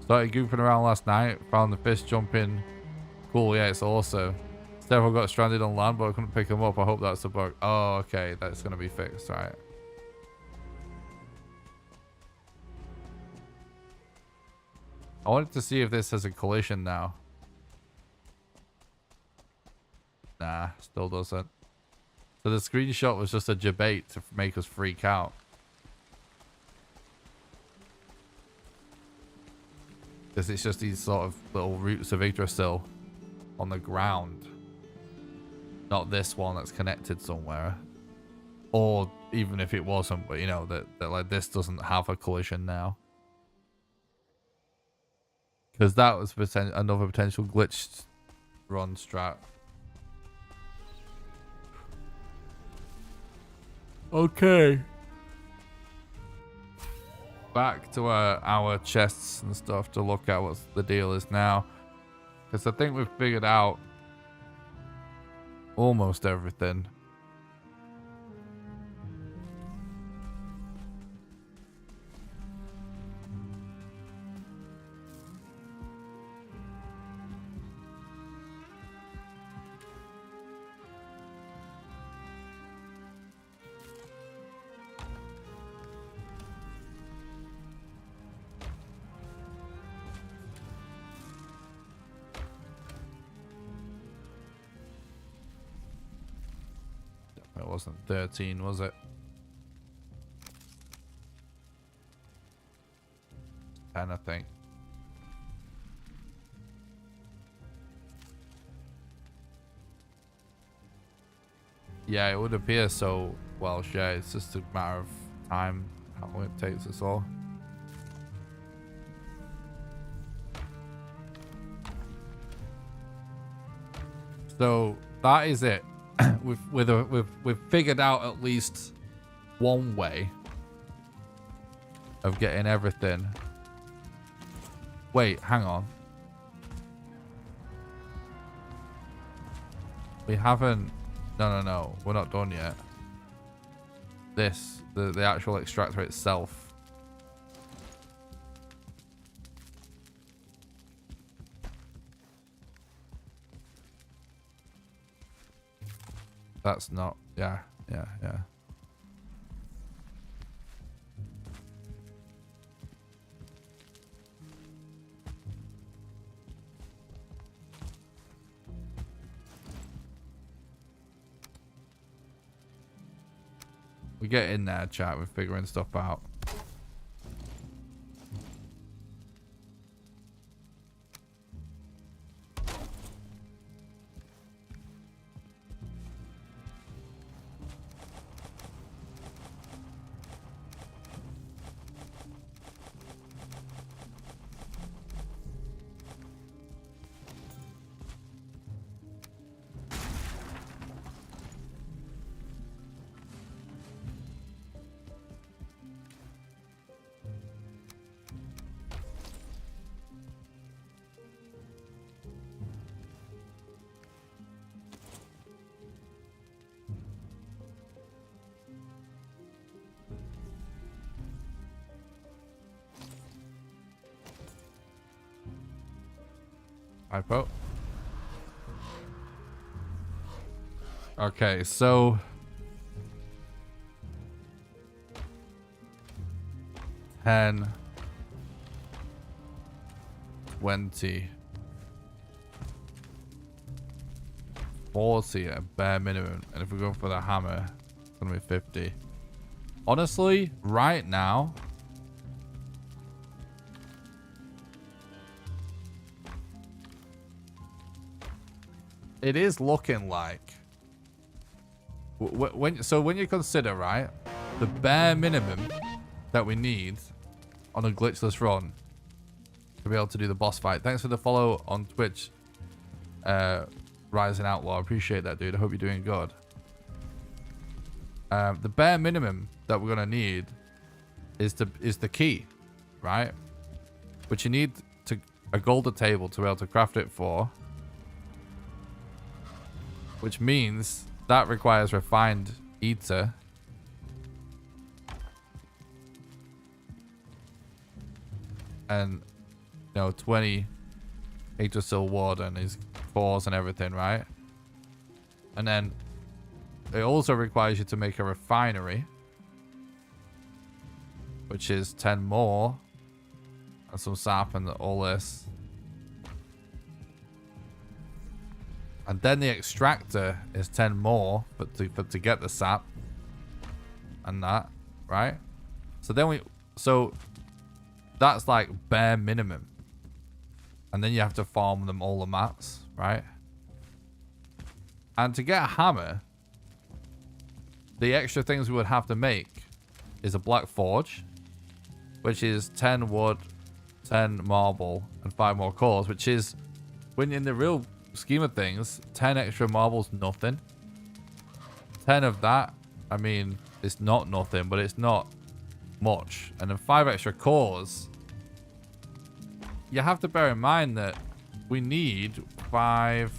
Started goofing around last night, found the fish jumping. Cool, yeah, it's awesome. Several got stranded on land, but I couldn't pick them up. I hope that's a bug. Oh, okay, that's going to be fixed, right? I wanted to see if this has a collision now. Nah, still doesn't. So the screenshot was just a debate to make us freak out. Because it's just these sort of little roots of Yggdrasil on the ground. Not this one that's connected somewhere. Or even if it wasn't, but you know, that like this doesn't have a collision now. Because that was another potential glitched run strat. Okay. Back to our chests and stuff to look at what the deal is now. Because I think we've figured out almost everything. It wasn't 13, was it? 10, I think. Yeah, it would appear so well shared. It's just a matter of time, how long it takes us all. So that is it. we've figured out at least one way of getting everything. Wait, hang on. We haven't. No. We're not done yet. This, the actual extractor itself. That's not. Yeah. We get in there, chat. We're figuring stuff out. Hypo. Okay, so 10, 20, 40 at a bare minimum, and if we go for the hammer, it's gonna be 50. Honestly, right now, it is looking like when you consider, right, the bare minimum that we need on a glitchless run to be able to do the boss fight. Thanks for the follow on Twitch, Rising Outlaw. Appreciate that, dude. I hope you're doing good. The bare minimum that we're gonna need is the key, right? Which you need to a golden table to be able to craft it for. Which means that requires refined ether. And, 20 Yggdrasil wood and his cores and everything, right? And then it also requires you to make a refinery. Which is 10 more. And some sap and all this. And then the extractor is 10 more, but to get the sap and that, right? So that's like bare minimum. And then you have to farm them all the mats, right? And to get a hammer, the extra things we would have to make is a black forge, which is 10 wood, 10 marble, and 5 more cores, which is, when in the real scheme of things, 10 extra marbles, nothing. 10 of that, I mean, it's not nothing, but it's not much. And then 5 extra cores. You have to bear in mind that we need 5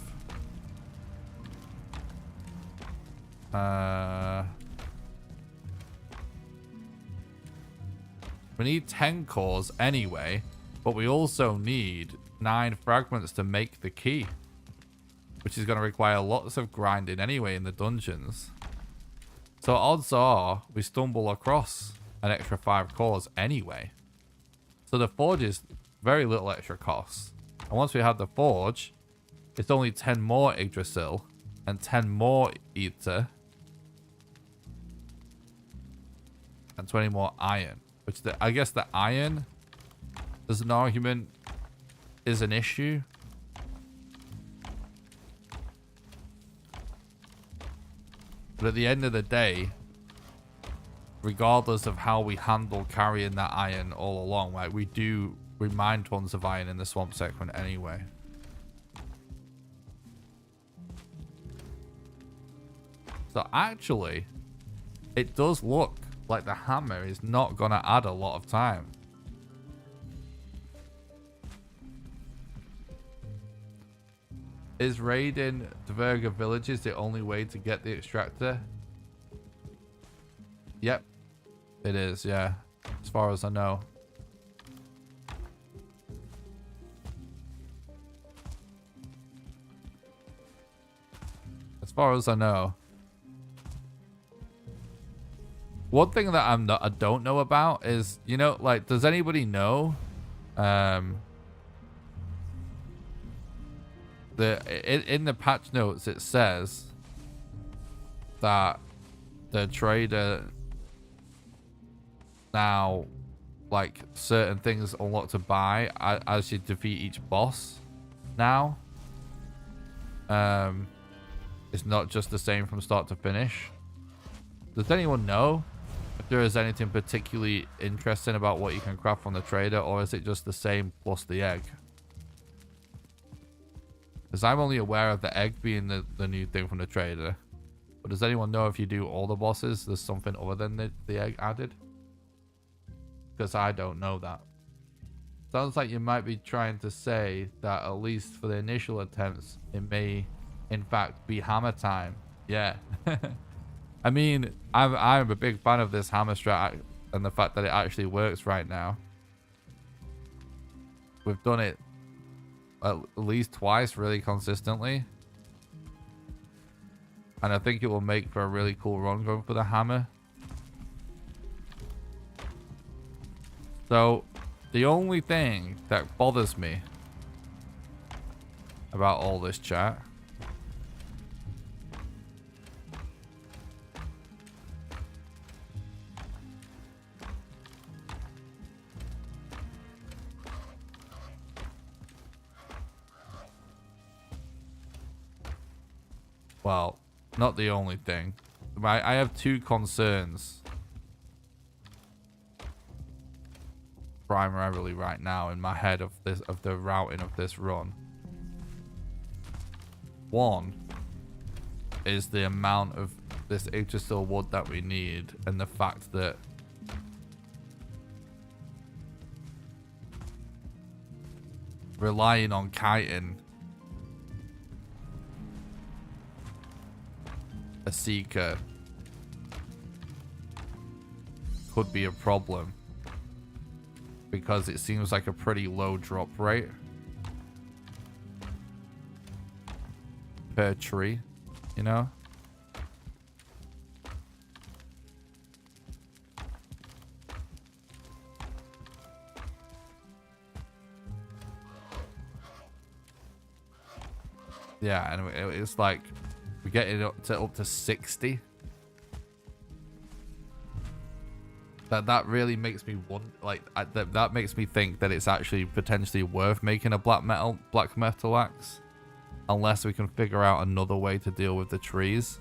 we need 10 cores anyway, but we also need 9 fragments to make the key, which is going to require lots of grinding anyway in the dungeons. So odds are we stumble across an extra 5 cores anyway. So the forge is very little extra cost. And once we have the forge, it's only 10 more Yggdrasil and 10 more ether and 20 more iron. Which I guess the iron, as an argument, is an issue. But at the end of the day, regardless of how we handle carrying that iron all along, like we mine tons of iron in the swamp segment anyway. So actually, it does look like the hammer is not going to add a lot of time. Is raiding Dverga villages the only way to get the extractor? Yep, it is, yeah, as far as I know. As far as I know. One thing that I don't know about is, you know, like, does anybody know in the patch notes it says that the trader now, like, certain things unlock to buy as you defeat each boss now. It's not just the same from start to finish. Does anyone know if there is anything particularly interesting about what you can craft from the trader, or is it just the same plus the egg? Because I'm only aware of the egg being the new thing from the trader. But does anyone know if you do all the bosses, there's something other than the egg added? Because I don't know that. Sounds like you might be trying to say that at least for the initial attempts, it may in fact be hammer time. Yeah. I mean, I'm a big fan of this hammer strat and the fact that it actually works right now. We've done it at least twice really consistently. And I think it will make for a really cool run going for the hammer. So, the only thing that bothers me about all this chat well, not the only thing. I have two concerns primarily right now in my head of the routing of this run. One is the amount of this Yggdrasil wood that we need, and the fact that relying on kiting a seeker could be a problem, because it seems like a pretty low drop rate per tree, you know? Yeah, and it's like we get it up to 60. That really makes me want, like, that makes me think that it's actually potentially worth making a black metal axe, unless we can figure out another way to deal with the trees,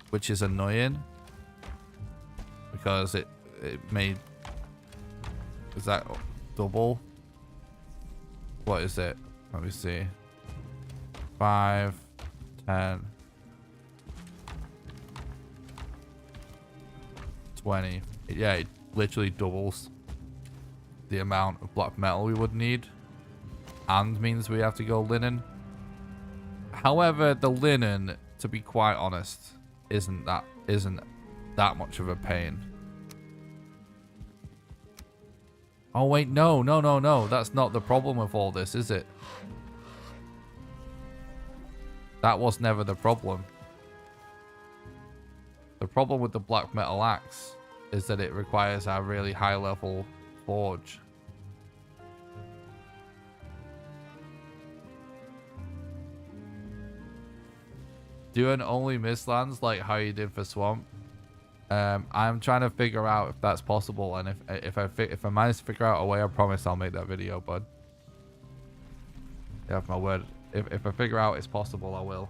which is annoying because it may, is that double? What is it? Let me see. 5, 10, 20. Yeah, it literally doubles the amount of black metal we would need, and means we have to go linen. However, the linen, to be quite honest, isn't that much of a pain. Oh wait, no, that's not the problem with all this, is it? That was never the problem. The problem with the black metal axe is that it requires a really high level forge. Doing only Mistlands like how you did for Swamp. I'm trying to figure out if that's possible, and if I manage to figure out a way, I promise I'll make that video, bud. You have my word. If I figure out it's possible, I will.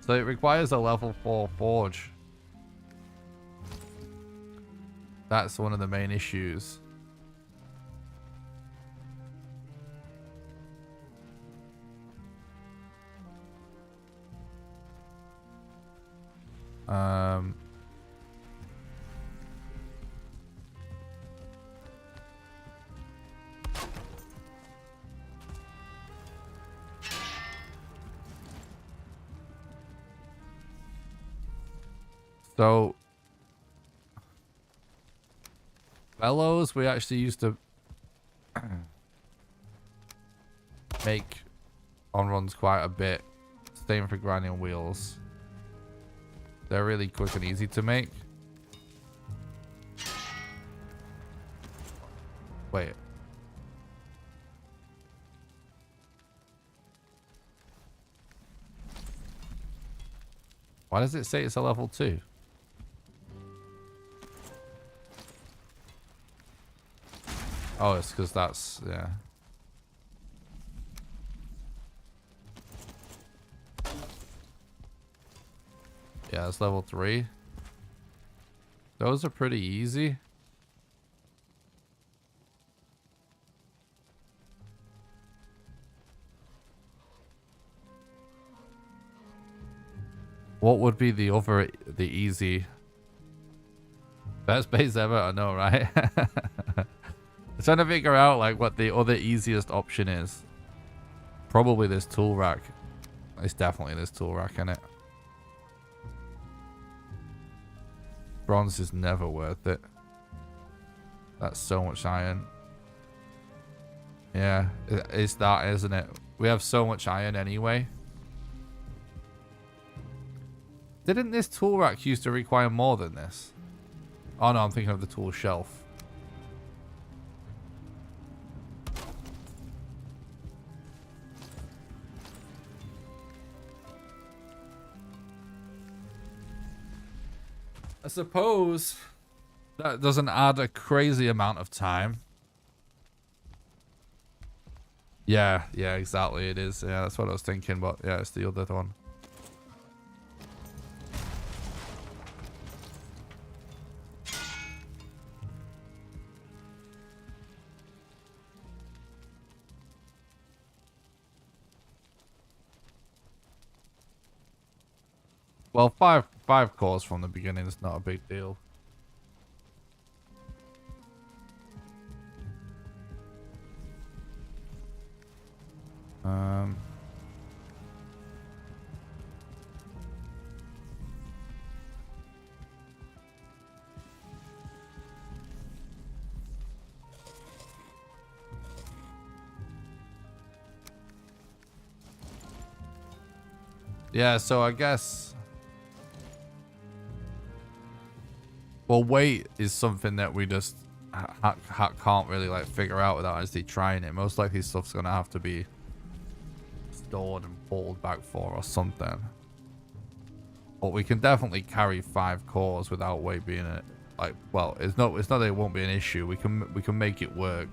So it requires a level 4 forge. That's one of the main issues. So bellows we actually used to make on runs quite a bit. Same for grinding wheels. They're really quick and easy to make. Wait. Why does it say it's a level 2? Oh, it's because that's, yeah. Yeah, it's level 3. Those are pretty easy. What would be the easy? Best base ever? I know, right? I'm trying to figure out like what the other easiest option is. Probably this tool rack. It's definitely this tool rack, isn't it? Bronze is never worth it. That's so much iron. Yeah, it's that, isn't it? We have so much iron anyway. Didn't this tool rack used to require more than this? Oh no, I'm thinking of the tool shelf. I suppose that doesn't add a crazy amount of time. Yeah, exactly. It is. Yeah, that's what I was thinking. But yeah, it's the other one. Well, five cores from the beginning is not a big deal. Yeah, so I guess... Well, weight is something that we just can't really like figure out without actually trying it. Most likely stuff's going to have to be stored and pulled back for or something. But we can definitely carry 5 cores without weight being it. Like, well, it's not that it won't be an issue. We can make it work.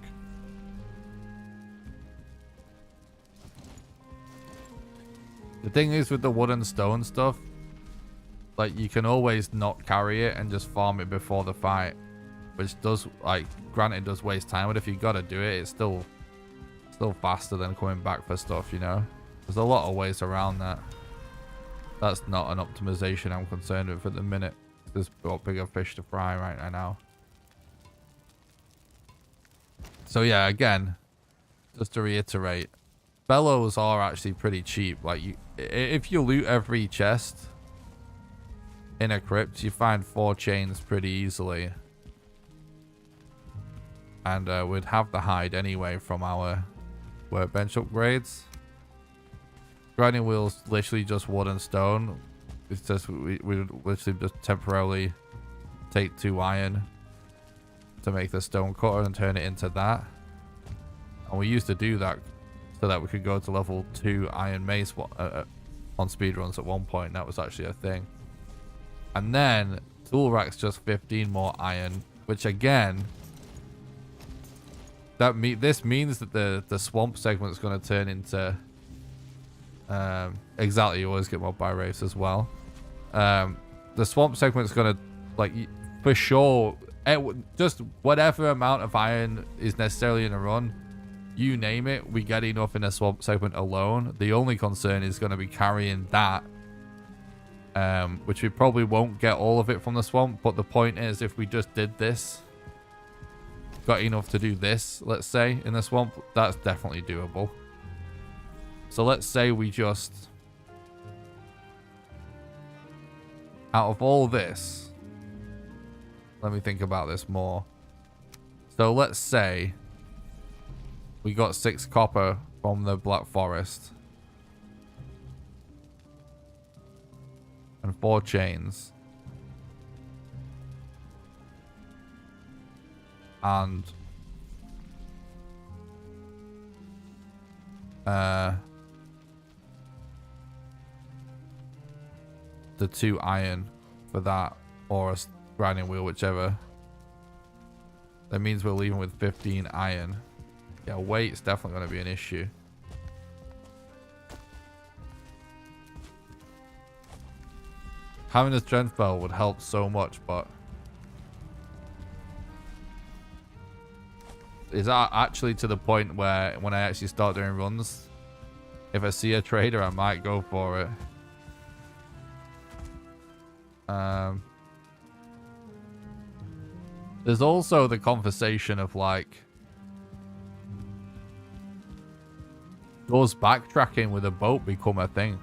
The thing is with the wood and stone stuff, like you can always not carry it and just farm it before the fight, which does, like, granted does waste time, but if you gotta do it, it's still faster than coming back for stuff, you know. There's a lot of ways around that. That's not an optimization I'm concerned with at the minute. There's got bigger fish to fry right now. So yeah, again, just to reiterate, bellows are actually pretty cheap. Like, if you loot every chest in a crypt, you find 4 chains pretty easily. And we'd have the hide anyway from our workbench upgrades. Grinding wheels, literally just wood and stone. It's just, we literally just temporarily take 2 iron to make the stone cutter and turn it into that. And we used to do that so that we could go to level 2 iron mace on speedruns at one point. That was actually a thing. And then tool rack's just 15 more iron, which again, this means that the swamp segment is going to turn into Exactly, you always get mobbed by wraiths as well. The swamp segment's gonna, like, for sure, just whatever amount of iron is necessarily in a run, you name it, we get enough in a swamp segment alone. The only concern is going to be carrying that, which we probably won't get all of it from the swamp, but the point is, if we just did this, got enough to do this, let's say, in the swamp, that's definitely doable. So let's say we just, out of all this, let me think about this more. So let's say we got 6 copper from the Black Forest and 4 chains. And the 2 iron for that, or a grinding wheel, whichever. That means we're leaving with 15 iron. Yeah, weight's definitely going to be an issue. Having a strength belt would help so much, but is that actually to the point where when I actually start doing runs, if I see a trader, I might go for it. There's also the conversation of, like, does backtracking with a boat become a thing?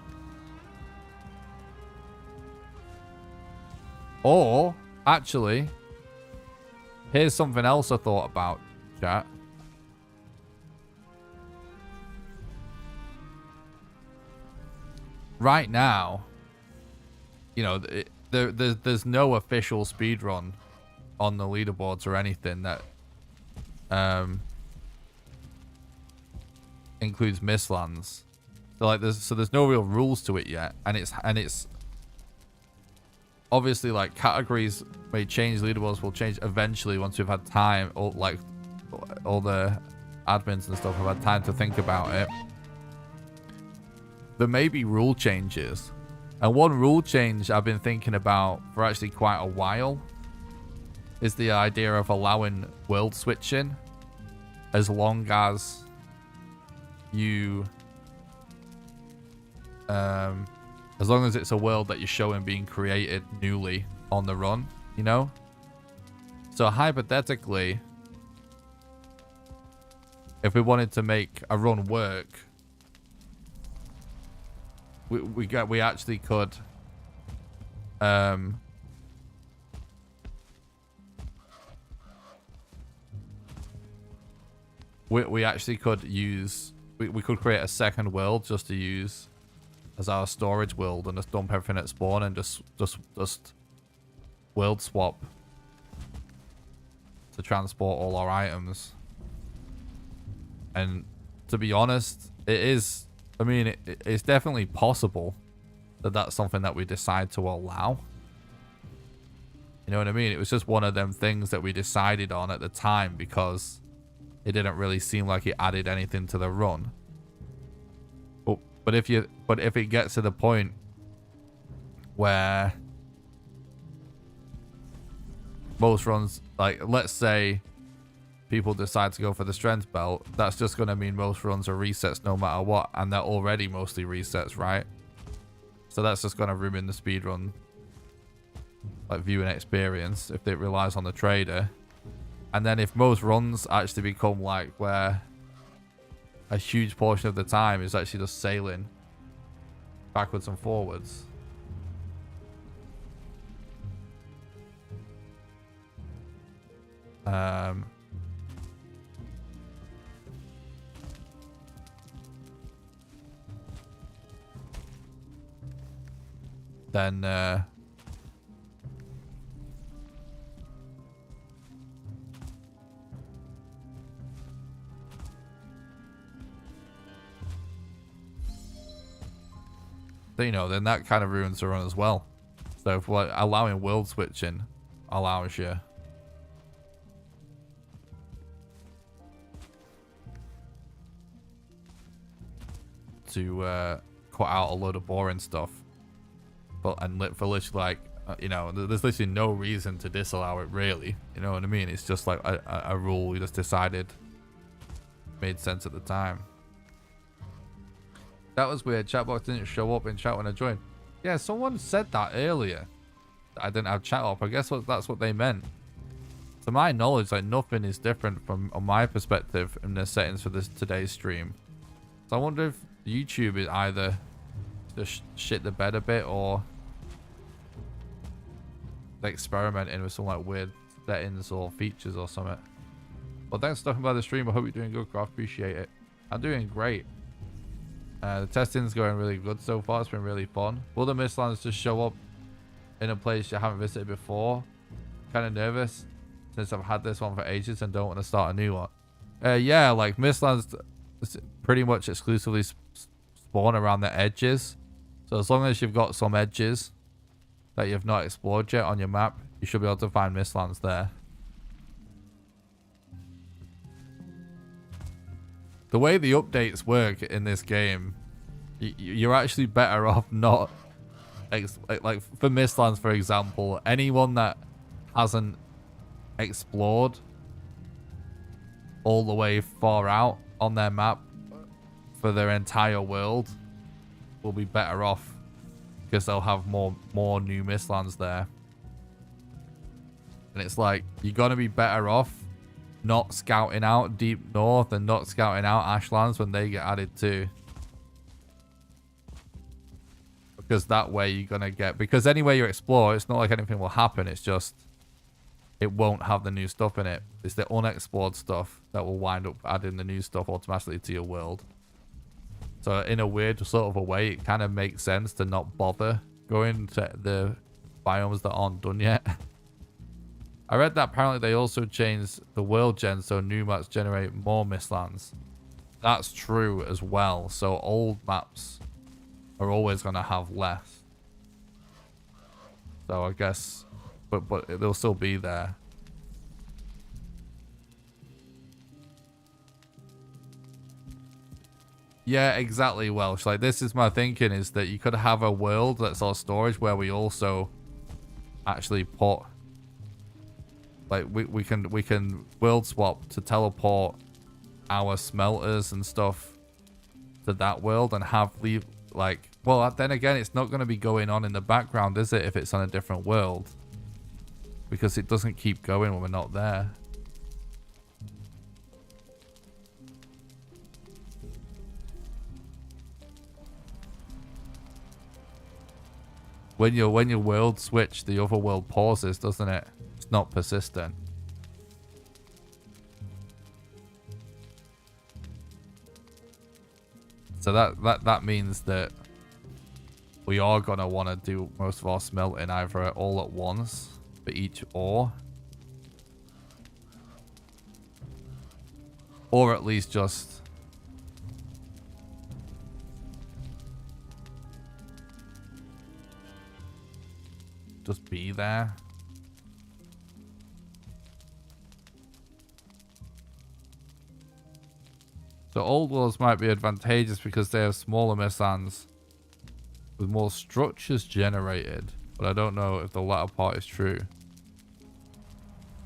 Or, actually, here's something else I thought about, chat. Right now, you know, there's no official speedrun on the leaderboards or anything that includes Mistlands. So, like, there's no real rules to it yet, and it's obviously, like, categories may change, leaderboards will change eventually once we've had time, or like all the admins and stuff have had time to think about it. There may be rule changes, and one rule change I've been thinking about for actually quite a while is the idea of allowing world switching, as long as you as long as it's a world that you're showing being created newly on the run, you know? So hypothetically, if we wanted to make a run work, we actually could we actually could use, we could create a second world just to use as our storage world and just dump everything at spawn and just world swap to transport all our items. And to be honest, it is, I mean, it's definitely possible that that's something that we decide to allow. You know what I mean? It was just one of them things that we decided on at the time because it didn't really seem like it added anything to the run. But if it gets to the point where most runs, like, let's say people decide to go for the strength belt, that's just going to mean most runs are resets no matter what, and they're already mostly resets, right? So that's just going to ruin the speedrun, like, viewing experience if it relies on the trader. And then if most runs actually become, like, where a huge portion of the time is actually just sailing backwards and forwards, then you know, then that kind of ruins the run as well. So if we're allowing world switching allows you to cut out a load of boring stuff. But for literally like, you know, there's literally no reason to disallow it really. You know what I mean? It's just like a rule we just decided made sense at the time. That was weird. Chatbox didn't show up in chat when I joined. Yeah, someone said that earlier. I didn't have chat up. I guess that's what they meant. To my knowledge, like nothing is different from on my perspective in the settings for today's stream. So I wonder if YouTube is either just shit the bed a bit or experimenting with some like weird settings or features or something. Well, thanks for stopping by the stream. I hope you're doing good, Craft. Appreciate it. I'm doing great. The testing's going really good so far. It's been really fun. Will the Mistlands just show up in a place you haven't visited before? Kind of nervous since I've had this one for ages and don't want to start a new one. Yeah, like Mistlands pretty much exclusively spawn around the edges. So as long as you've got some edges that you've not explored yet on your map, you should be able to find Mistlands there. The way the updates work in this game, you're actually better off not... like for Mistlands, for example, anyone that hasn't explored all the way far out on their map for their entire world will be better off because they'll have more new Mistlands there. And it's like, you're going to be better off not scouting out Deep North and not scouting out Ashlands when they get added too. Because that way you're going to get... Because anywhere you explore, it's not like anything will happen. It's just... It won't have the new stuff in it. It's the unexplored stuff that will wind up adding the new stuff automatically to your world. So in a weird sort of a way, it kind of makes sense to not bother going to the biomes that aren't done yet. I read that apparently they also changed the world gen so new maps generate more Mistlands. That's true as well. So old maps are always going to have less. So I guess, but they'll still be there. Yeah, exactly, Welsh. Like, this is my thinking, is that you could have a world that's our storage where we also actually put... Like, we can world swap to teleport our smelters and stuff to that world and have like... Well, then again, it's not going to be going on in the background, is it, if it's on a different world? Because it doesn't keep going when we're not there. When your world switch, the other world pauses, doesn't it? It's not persistent. So that means that we are gonna want to do most of our smelting either all at once for each ore, or at least just be there. So old worlds might be advantageous because they have smaller Mistlands with more structures generated, but I don't know if the latter part is true.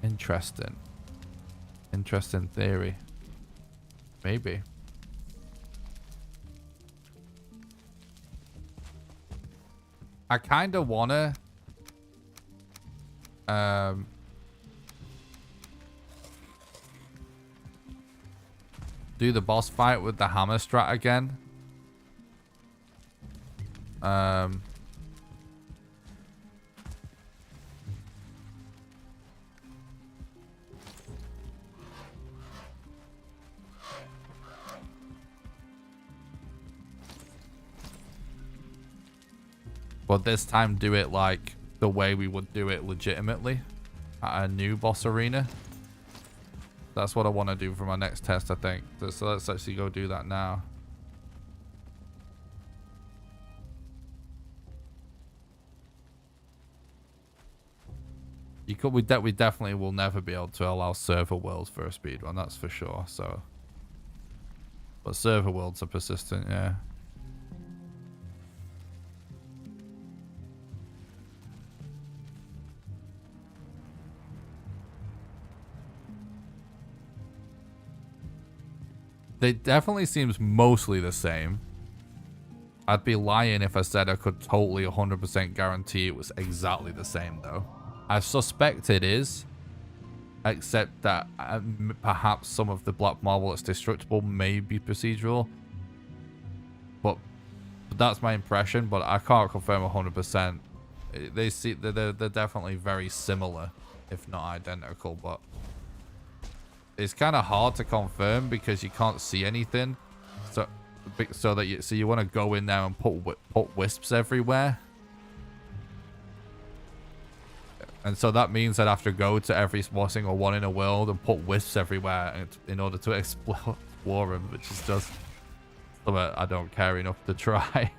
Interesting. Interesting theory. Maybe. I kind of want to do the boss fight with the hammer strat again. But this time do it like the way we would do it legitimately at a new boss arena. That's what I want to do for my next test, I think. So let's actually go do that now. We definitely will never be able to allow server worlds for a speedrun, that's for sure. So, but server worlds are persistent, yeah. They definitely seems mostly the same. I'd be lying if I said I could totally 100% guarantee it was exactly the same, though. I suspect it is, except that perhaps some of the black marble that's destructible may be procedural. But that's my impression, but I can't confirm 100%. They're definitely very similar, if not identical, but it's kind of hard to confirm because you can't see anything. So you want to go in there and put wisps everywhere. And so that means I'd have to go to every single one in the world and put wisps everywhere in order to explore them, which is just something I don't care enough to try.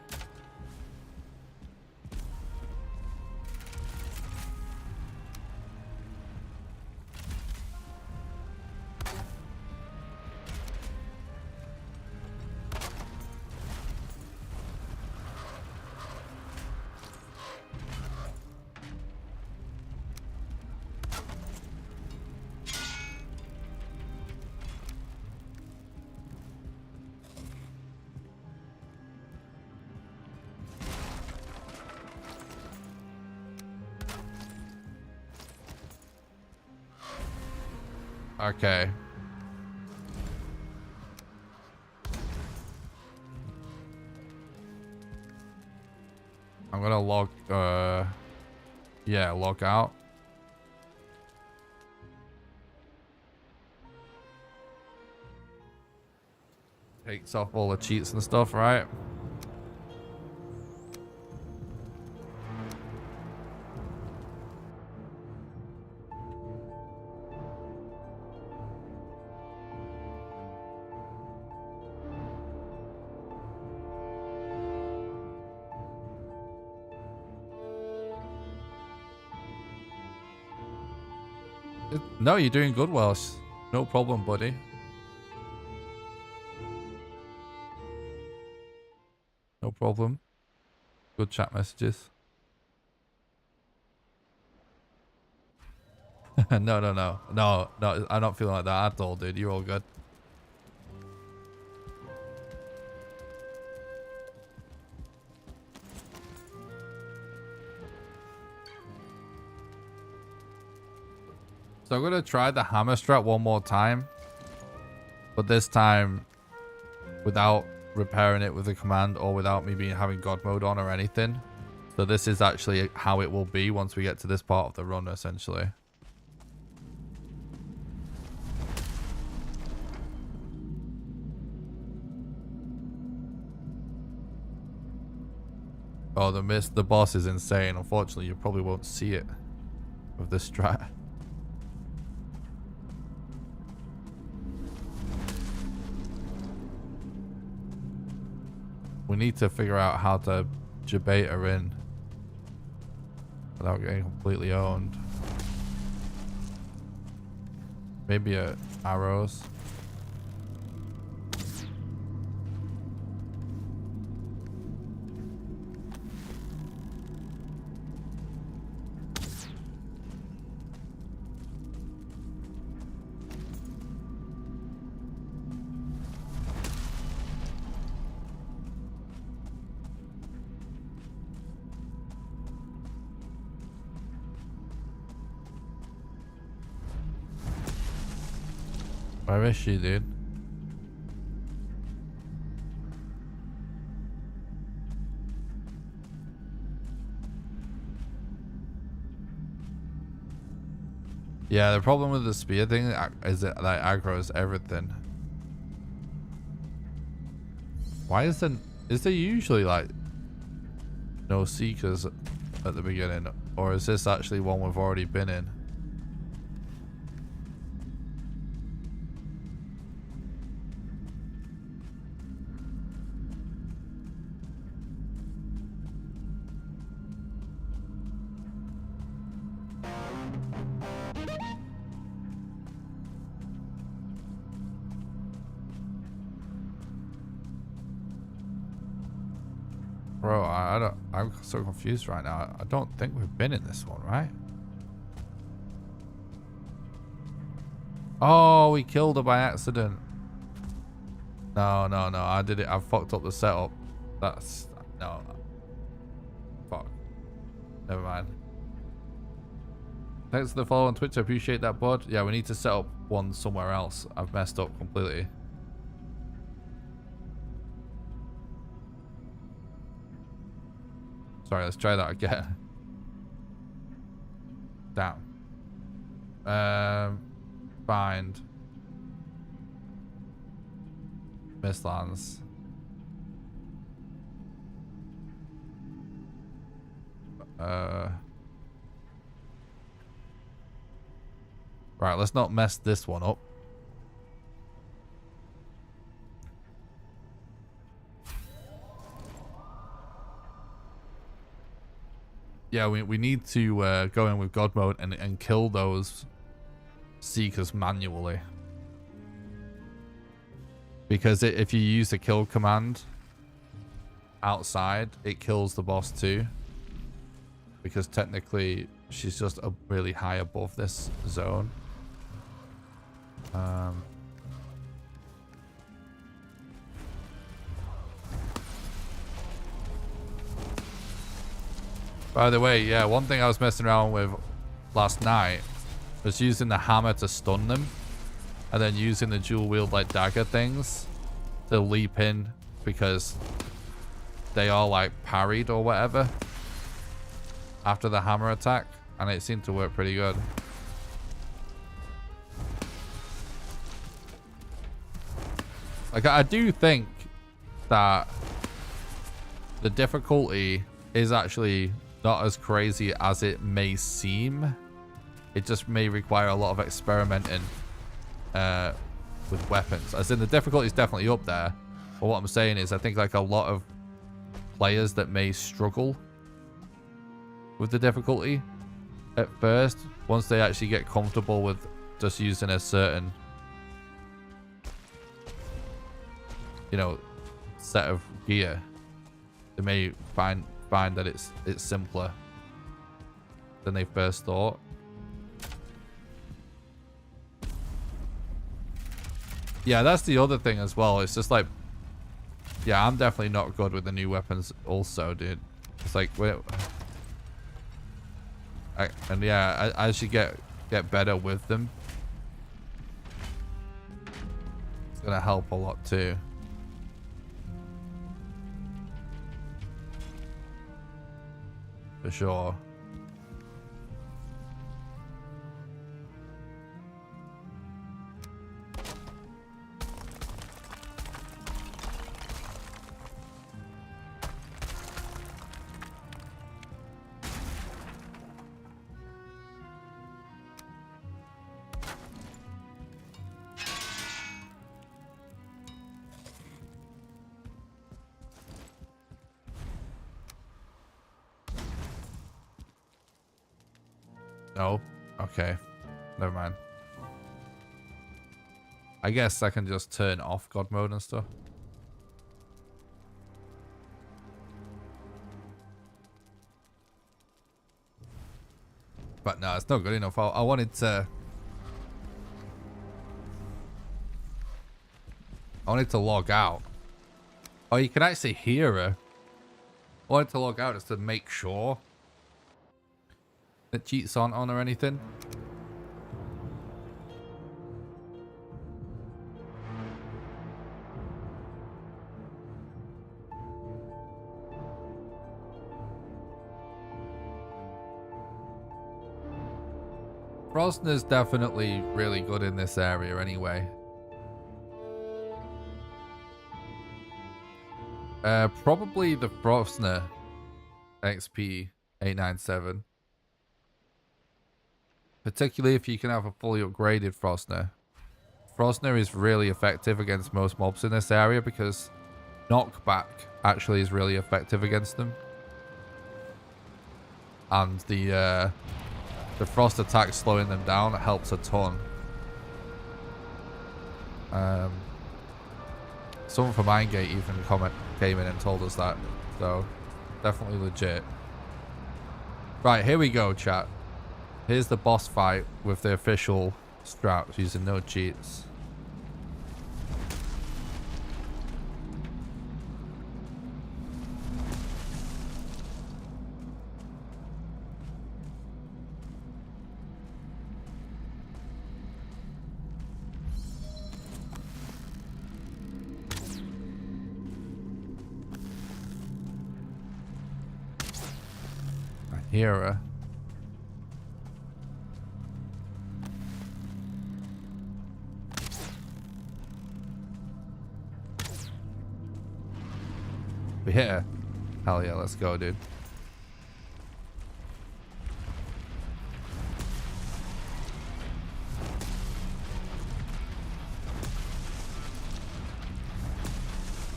Okay. I'm gonna log, yeah, log out. Takes off all the cheats and stuff, right? No, you're doing good, Welsh. No problem, buddy. No problem. Good chat messages. No, I'm not feeling like that at all, dude. You're all good. So I'm gonna try the hammer strat one more time, but this time without repairing it with a command or without me having God mode on or anything. So this is actually how it will be once we get to this part of the run, essentially. Oh, the boss is insane. Unfortunately, you probably won't see it with this strat. We need to figure out how to debate her in without getting completely owned. Maybe arrows. Where is she, dude? Yeah, the problem with the spear thing is it like aggroes everything. Why is there usually like no seekers at the beginning, or is this actually one we've already been in? Bro, I'm so confused right now. I don't think we've been in this one, right? Oh, we killed her by accident. No, no, no. I did it. I fucked up the setup. That's... No. Fuck. Never mind. Thanks for the follow on Twitch. I appreciate that, bud. Yeah, we need to set up one somewhere else. I've messed up completely. Sorry, let's try that again. Down. Find. Mistlands. Right, let's not mess this one up. Yeah, we need to go in with God mode and kill those seekers manually. Because if you use the kill command outside, it kills the boss too. Because technically, she's just really high above this zone. By the way, yeah, one thing I was messing around with last night was using the hammer to stun them, and then using the dual wield like dagger things to leap in because they are like parried or whatever after the hammer attack, and it seemed to work pretty good. Like, I do think that the difficulty is actually not as crazy as it may seem. It just may require a lot of experimenting with weapons. As in, the difficulty is definitely up there. But what I'm saying is, I think like a lot of players that may struggle with the difficulty at first, once they actually get comfortable with just using a certain, you know, set of gear, they may find that it's simpler than they first thought. Yeah, that's the other thing as well. It's just like, yeah, I'm definitely not good with the new weapons also, dude. It's like, and yeah, as you get better with them, it's gonna help a lot too. For sure. No? Okay. Never mind. I guess I can just turn off God mode and stuff. But no, it's not good enough. I wanted to log out. Oh, you can actually hear her. I wanted to log out just to make sure that cheats aren't on or anything. Frostner's definitely really good in this area anyway. Probably the Frostner XP 897. Particularly if you can have a fully upgraded Frostner. Frostner is really effective against most mobs in this area because knockback actually is really effective against them. And the frost attack slowing them down helps a ton. Someone from Mindgate even came in and told us that. So, definitely legit. Right, here we go, chat. Here's the boss fight with the official straps using no cheats. hear her. We hit her. Hell yeah, let's go, dude.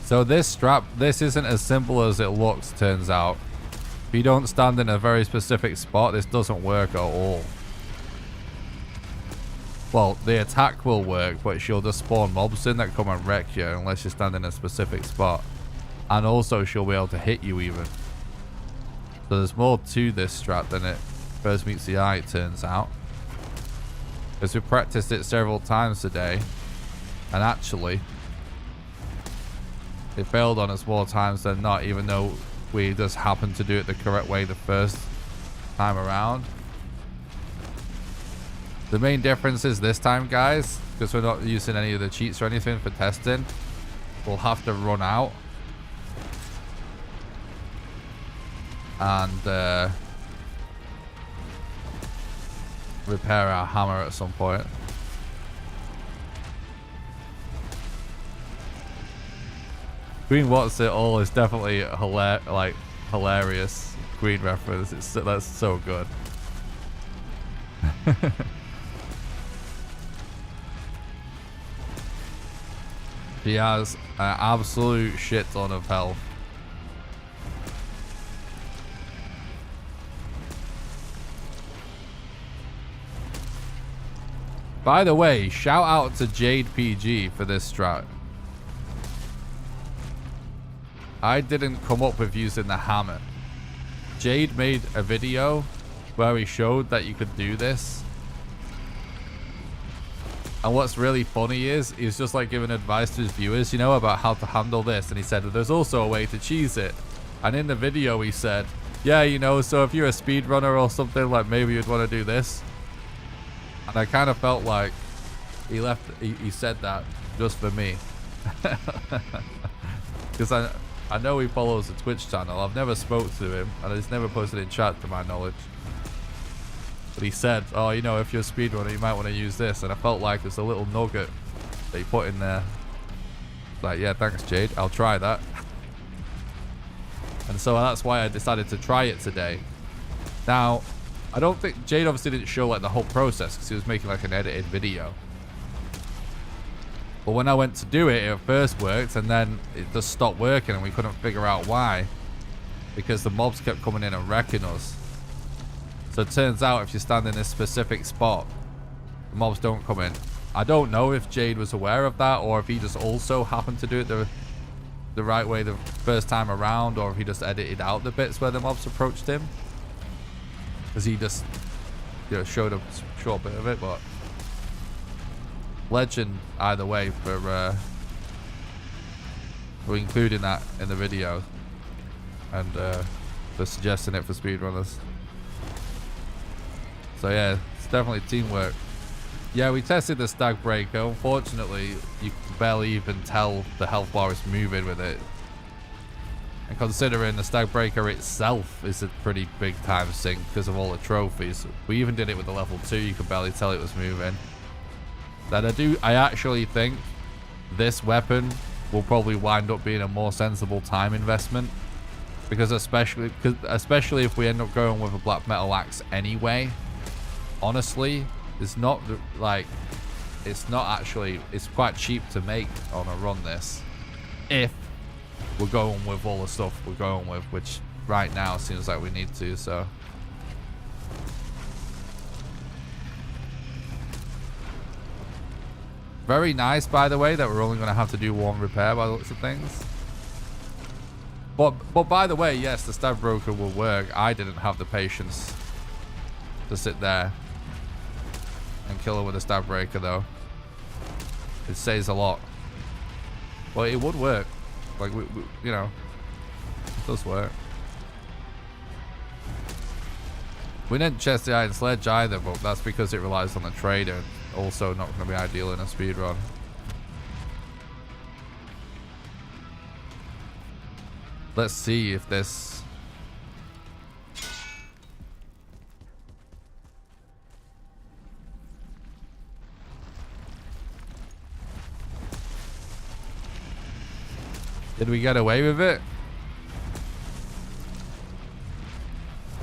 So this strap, this isn't as simple as it looks, turns out. If you don't stand in a very specific spot, this doesn't work at all. Well, the attack will work, but she'll just spawn mobs in that come and wreck you unless you stand in a specific spot. And also she'll be able to hit you even. So there's more to this strat than it first meets the eye, it turns out. Because we practiced it several times today. And actually, it failed on us more times than not, even though we just happened to do it the correct way the first time around. The main difference is this time, guys, because we're not using any of the cheats or anything for testing, we'll have to run out and repair our hammer at some point. Green What's It All is definitely hilarious Green reference. That's so good. He has an absolute shit ton of health. By the way, shout out to Jade PG for this strat. I didn't come up with using the hammer. Jade made a video where he showed that you could do this. And what's really funny is he's just like giving advice to his viewers, you know, about how to handle this. And he said, there's also a way to cheese it. And in the video he said, yeah, you know, so if you're a speedrunner or something, like maybe you'd want to do this. And I kind of felt like he said that just for me. Because I know he follows the Twitch channel. I've never spoke to him, and he's never posted in chat to my knowledge. But he said, oh, you know, if you're a speedrunner, you might want to use this. And I felt like there's a little nugget that he put in there. Like, yeah, thanks, Jade. I'll try that. And so that's why I decided to try it today. Now, I don't think Jade obviously didn't show like the whole process because he was making like an edited video. But when I went to do it, it first worked and then it just stopped working and we couldn't figure out why. Because the mobs kept coming in and wrecking us. So it turns out if you stand in this specific spot, the mobs don't come in. I don't know if Jade was aware of that or if he just also happened to do it the right way the first time around, or if he just edited out the bits where the mobs approached him. Because he just, you know, showed a short bit of it, but legend either way for including that in the video and for suggesting it for speedrunners. So yeah, it's definitely teamwork. Yeah, we tested the stag breaker. Unfortunately, you can barely even tell the health bar is moving with it. And considering the stag breaker itself is a pretty big time sink because of all the trophies. We even did it with the level 2, you could barely tell it was moving. That I actually think this weapon will probably wind up being a more sensible time investment. Because especially if we end up going with a black metal axe anyway, honestly, it's not like, it's quite cheap to make on a run this. If we're going with all the stuff we're going with, which right now seems like we need to, so. Very nice, by the way, that we're only going to have to do one repair by the looks of things. But by the way, yes, the stab broker will work. I didn't have the patience to sit there and kill her with a stab breaker, though. It says a lot. Well, it would work. Like, we you know, it does work. We didn't chest the iron sledge either, but that's because it relies on the trader. Also not going to be ideal in a speedrun. Let's see if this Did we get away with it?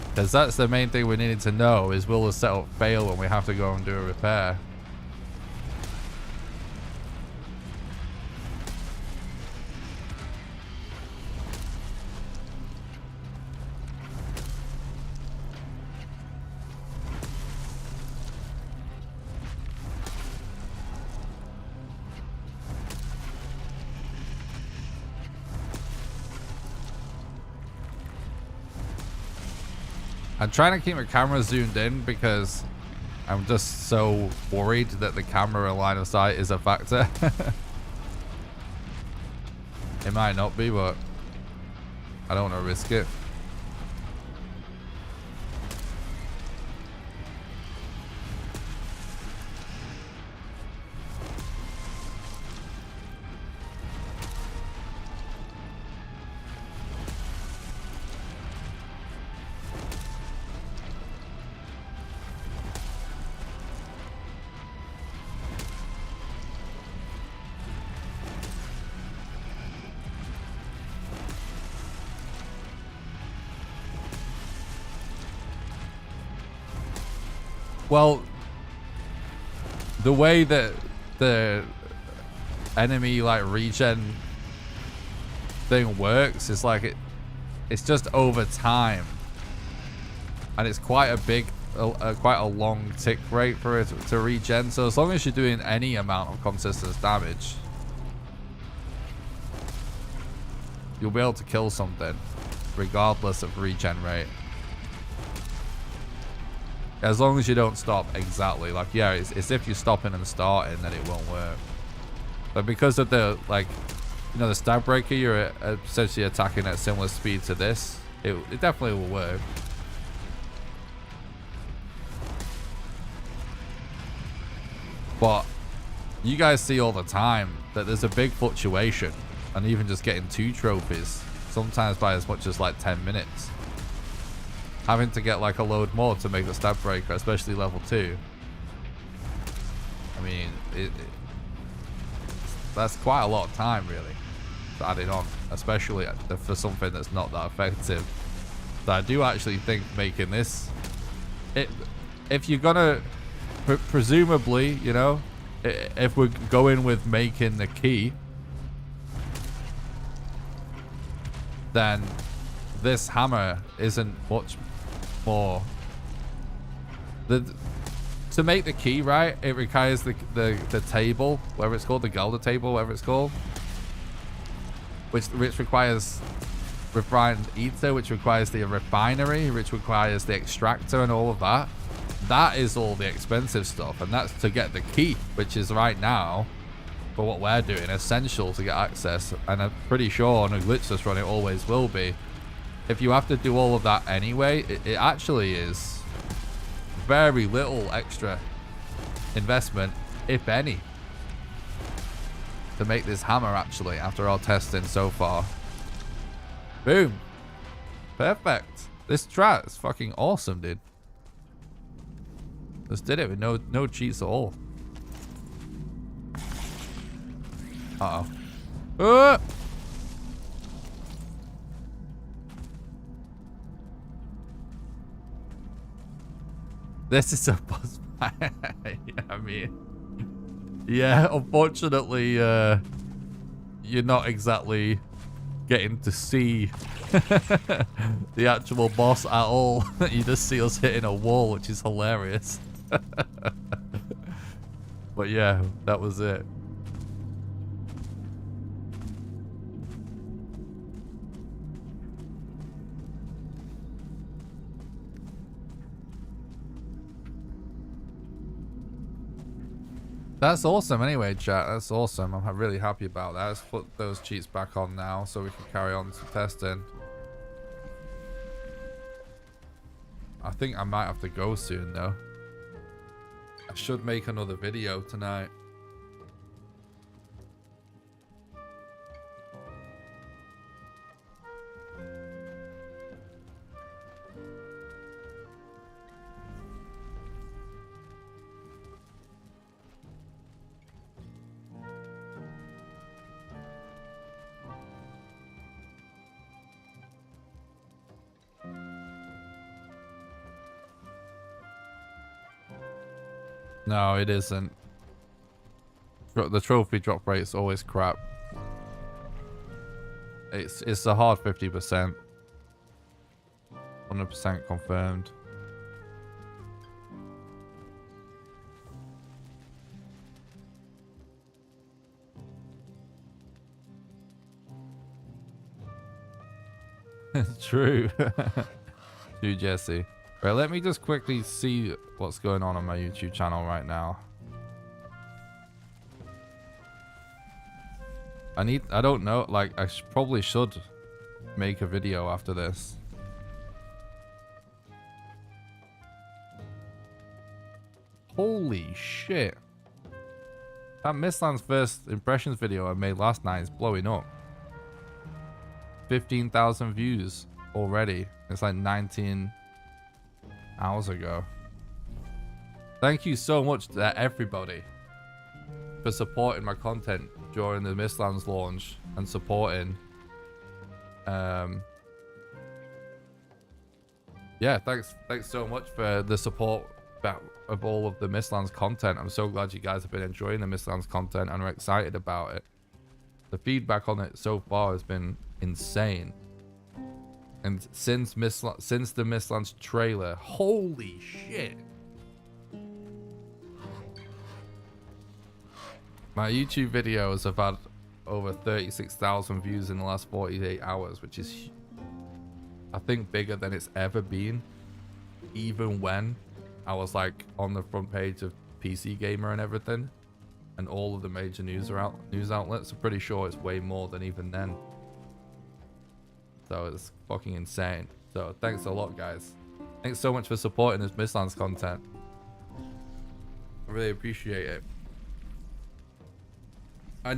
Because that's the main thing we needed to know, is will the setup fail when we have to go and do a repair? I'm trying to keep my camera zoomed in because I'm just so worried that the camera line of sight is a factor. It might not be, but I don't want to risk it. Well, the way that the enemy like regen thing works is like it's just over time, and it's quite a big, quite a long tick rate for it to regen. So as long as you're doing any amount of consistent damage, you'll be able to kill something, regardless of regen rate. As long as you don't stop exactly. Like, yeah, it's if you're stopping and starting, then it won't work. But because of the, like, you know, the stab breaker, you're essentially attacking at similar speed to this. It definitely will work. But you guys see all the time that there's a big fluctuation, and even just getting 2 trophies, sometimes by as much as like 10 minutes. Having to get like a load more to make the stab breaker, especially level 2. I mean, that's quite a lot of time really to add it on, especially for something that's not that effective. So I do actually think making this, if you're gonna, presumably, you know, if we're going with making the key, then this hammer isn't much more. To make the key, right, it requires the table, whatever it's called, the Gelder table, whatever it's called, which requires refined ether, which requires the refinery, which requires the extractor and all of that. That is all the expensive stuff, and that's to get the key, which is right now, for what we're doing, essential to get access. And I'm pretty sure on a glitchless run it always will be. If you have to do all of that anyway, it actually is very little extra investment, if any, to make this hammer actually, after our testing so far. Boom. Perfect. This strat is fucking awesome, dude. Just did it with no cheats at all. Uh-oh. This is a boss fight. I mean, yeah, unfortunately, you're not exactly getting to see the actual boss at all. You just see us hitting a wall, which is hilarious. But yeah, that was it. That's awesome anyway, chat. That's awesome. I'm really happy about that. Let's put those cheats back on now so we can carry on to testing. I think I might have to go soon though. I should make another video tonight. No, it isn't. The trophy drop rate is always crap. It's a hard 50%. 100% confirmed. True. True, Jesse. Right, let me just quickly see what's going on my YouTube channel right now. I don't know, like, I probably should make a video after this. Holy shit. That Mistlands first impressions video I made last night is blowing up. 15,000 views already. It's like 19 hours ago. Thank you so much to everybody for supporting my content during the Mistlands launch and supporting. Yeah, thanks so much for the support of all of the Mistlands content. I'm so glad you guys have been enjoying the Mistlands content and are excited about it. The feedback on it so far has been insane. And since the Mistlands trailer, holy shit. My YouTube videos have had over 36,000 views in the last 48 hours, which is, I think, bigger than it's ever been. Even when I was like on the front page of PC Gamer and everything, and all of the major news outlets. I'm pretty sure it's way more than even then. So it's fucking insane. So thanks a lot, guys. Thanks so much for supporting this Mistlands content. I really appreciate it. I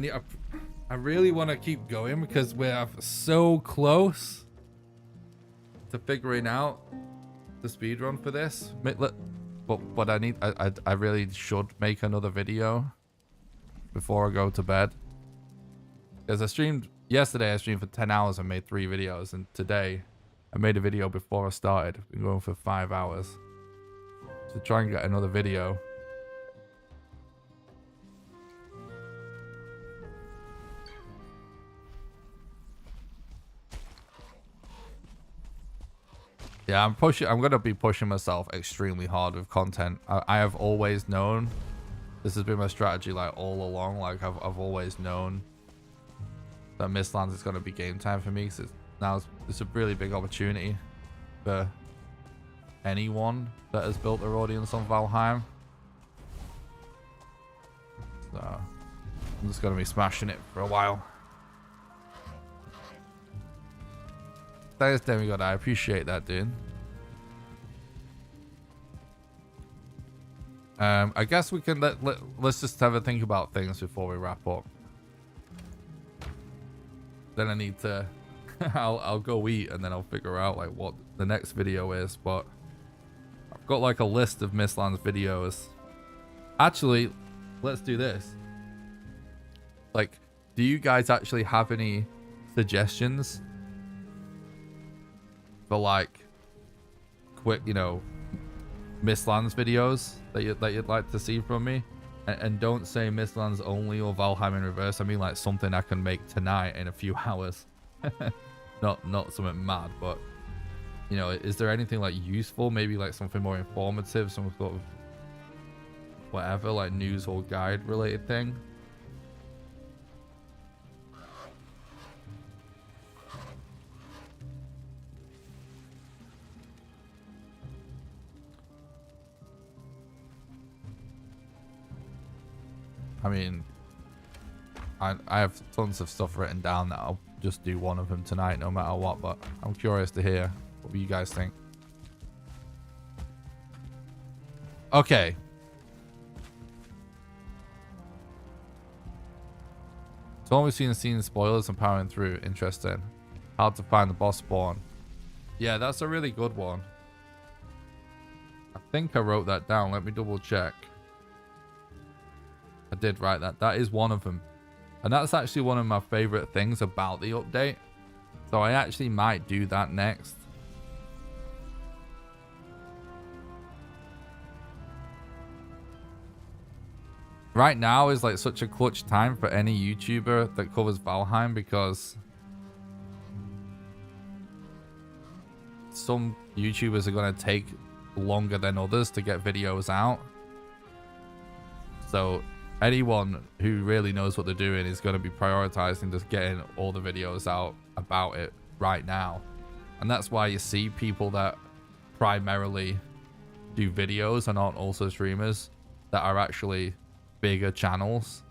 really want to keep going because we're so close to figuring out the speedrun for this. But I really should make another video before I go to bed. Because I streamed yesterday, I streamed for 10 hours and made 3 videos, and today I made a video before I started. I've been going for 5 hours to try and get another video. Yeah, I'm gonna be pushing myself extremely hard with content. I have always known this has been my strategy, like, all along. Like, I've always known that Mistlands is gonna be game time for me, because it's a really big opportunity for anyone that has built their audience on Valheim. So I'm just gonna be smashing it for a while. Thanks, Demigod. I appreciate that, dude. I guess we can let's just have a think about things before we wrap up. Then I need to I'll go eat and then I'll figure out like what the next video is, but I've got like a list of Mistlands videos. Actually, let's do this. Like, do you guys actually have any suggestions for like quick, you know, Mistlands videos that you'd like to see from me? And don't say Mistlands only or Valheim in reverse. I mean like something I can make tonight in a few hours. not something mad, but you know, is there anything like useful? Maybe like something more informative, some sort of whatever, like news or guide related thing. I mean, I have tons of stuff written down that I'll just do one of them tonight no matter what, but I'm curious to hear what you guys think. Okay. So all we've seen spoilers and powering through. Interesting. Hard to find the boss spawn. Yeah, that's a really good one. I think I wrote that down. Let me double check. I did write that. That is one of them. And that's actually one of my favorite things about the update. So I actually might do that next. right now is like such a clutch time for any YouTuber that covers Valheim, because some YouTubers are going to take longer than others to get videos out. So anyone who really knows what they're doing is going to be prioritizing just getting all the videos out about it right now. And that's why you see people that primarily do videos and aren't also streamers that are actually bigger channels.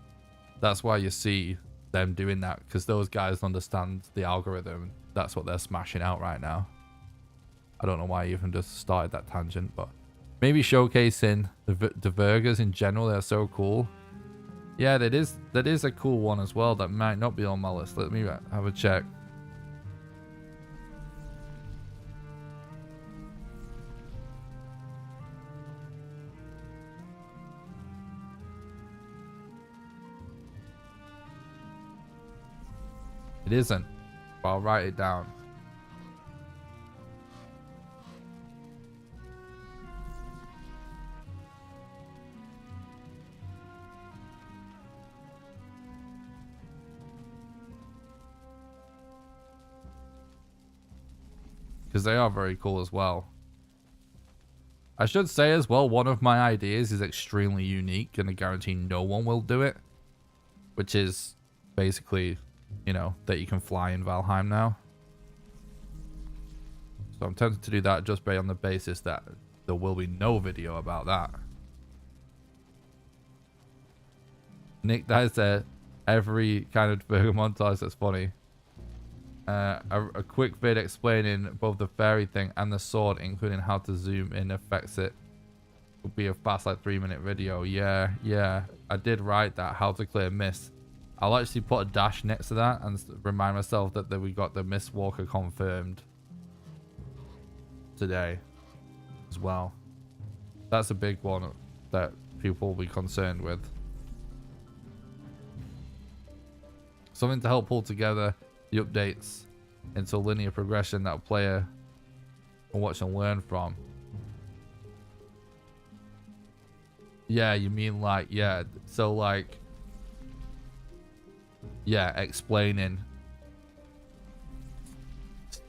That's why you see them doing that, because those guys understand the algorithm. That's what they're smashing out right now. I don't know why I even just started that tangent, but maybe showcasing the burgers in general, they're so cool. Yeah, that is a cool one as well that might not be on my list. Let me have a check. It isn't, but I'll write it down. Because they are very cool as well. I should say as well, one of my ideas is extremely unique and I guarantee no one will do it. Which is basically, you know, that you can fly in Valheim now. So I'm tempted to do that just based on the basis that there will be no video about that. Nick, that is every kind of burger montage. That's funny. A quick vid explaining both the fairy thing and the sword, including how to zoom in affects it, would be a fast like 3-minute video. Yeah, I did write that, how to clear mist. I'll actually put a dash next to that and remind myself that we got the Mist Walker confirmed today as well. That's a big one that people will be concerned with. Something to help pull together the updates into linear progression that a player can watch and learn from. Yeah, you mean like, yeah, so like, yeah, explaining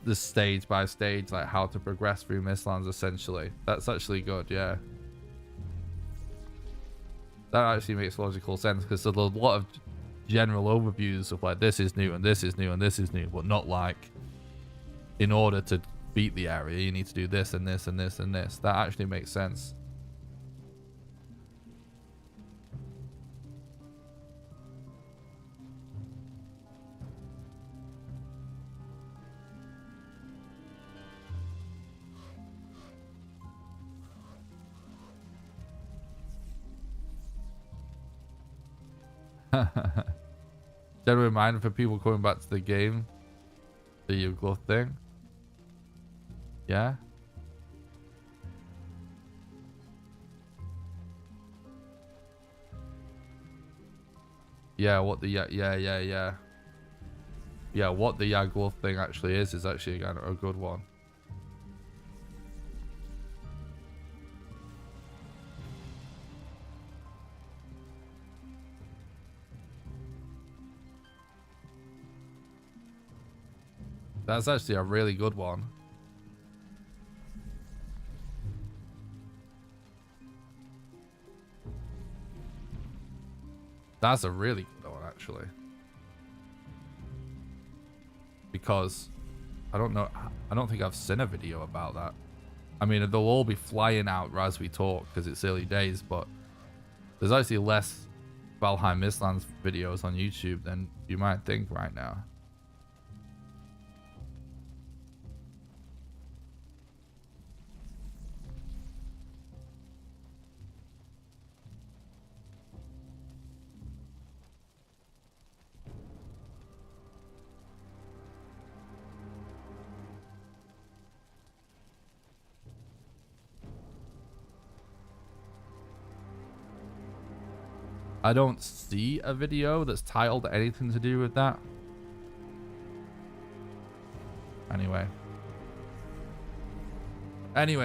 the stage by stage, like how to progress through Mistlands essentially. That's actually good, yeah. That actually makes logical sense, because there's a lot of general overviews of like this is new and this is new and this is new, but not like in order to beat the area you need to do this and this and this and this. That actually makes sense. General reminder for people coming back to the game, the glove thing. Yeah. Yeah, what the yeah, what the glove thing actually is actually again a good one. That's actually a really good one. That's a really good one, actually. Because I don't think I've seen a video about that. I mean, they'll all be flying out as we talk because it's early days, but there's actually less Valheim Mistlands videos on YouTube than you might think right now. I don't see a video that's titled anything to do with that. Anyway,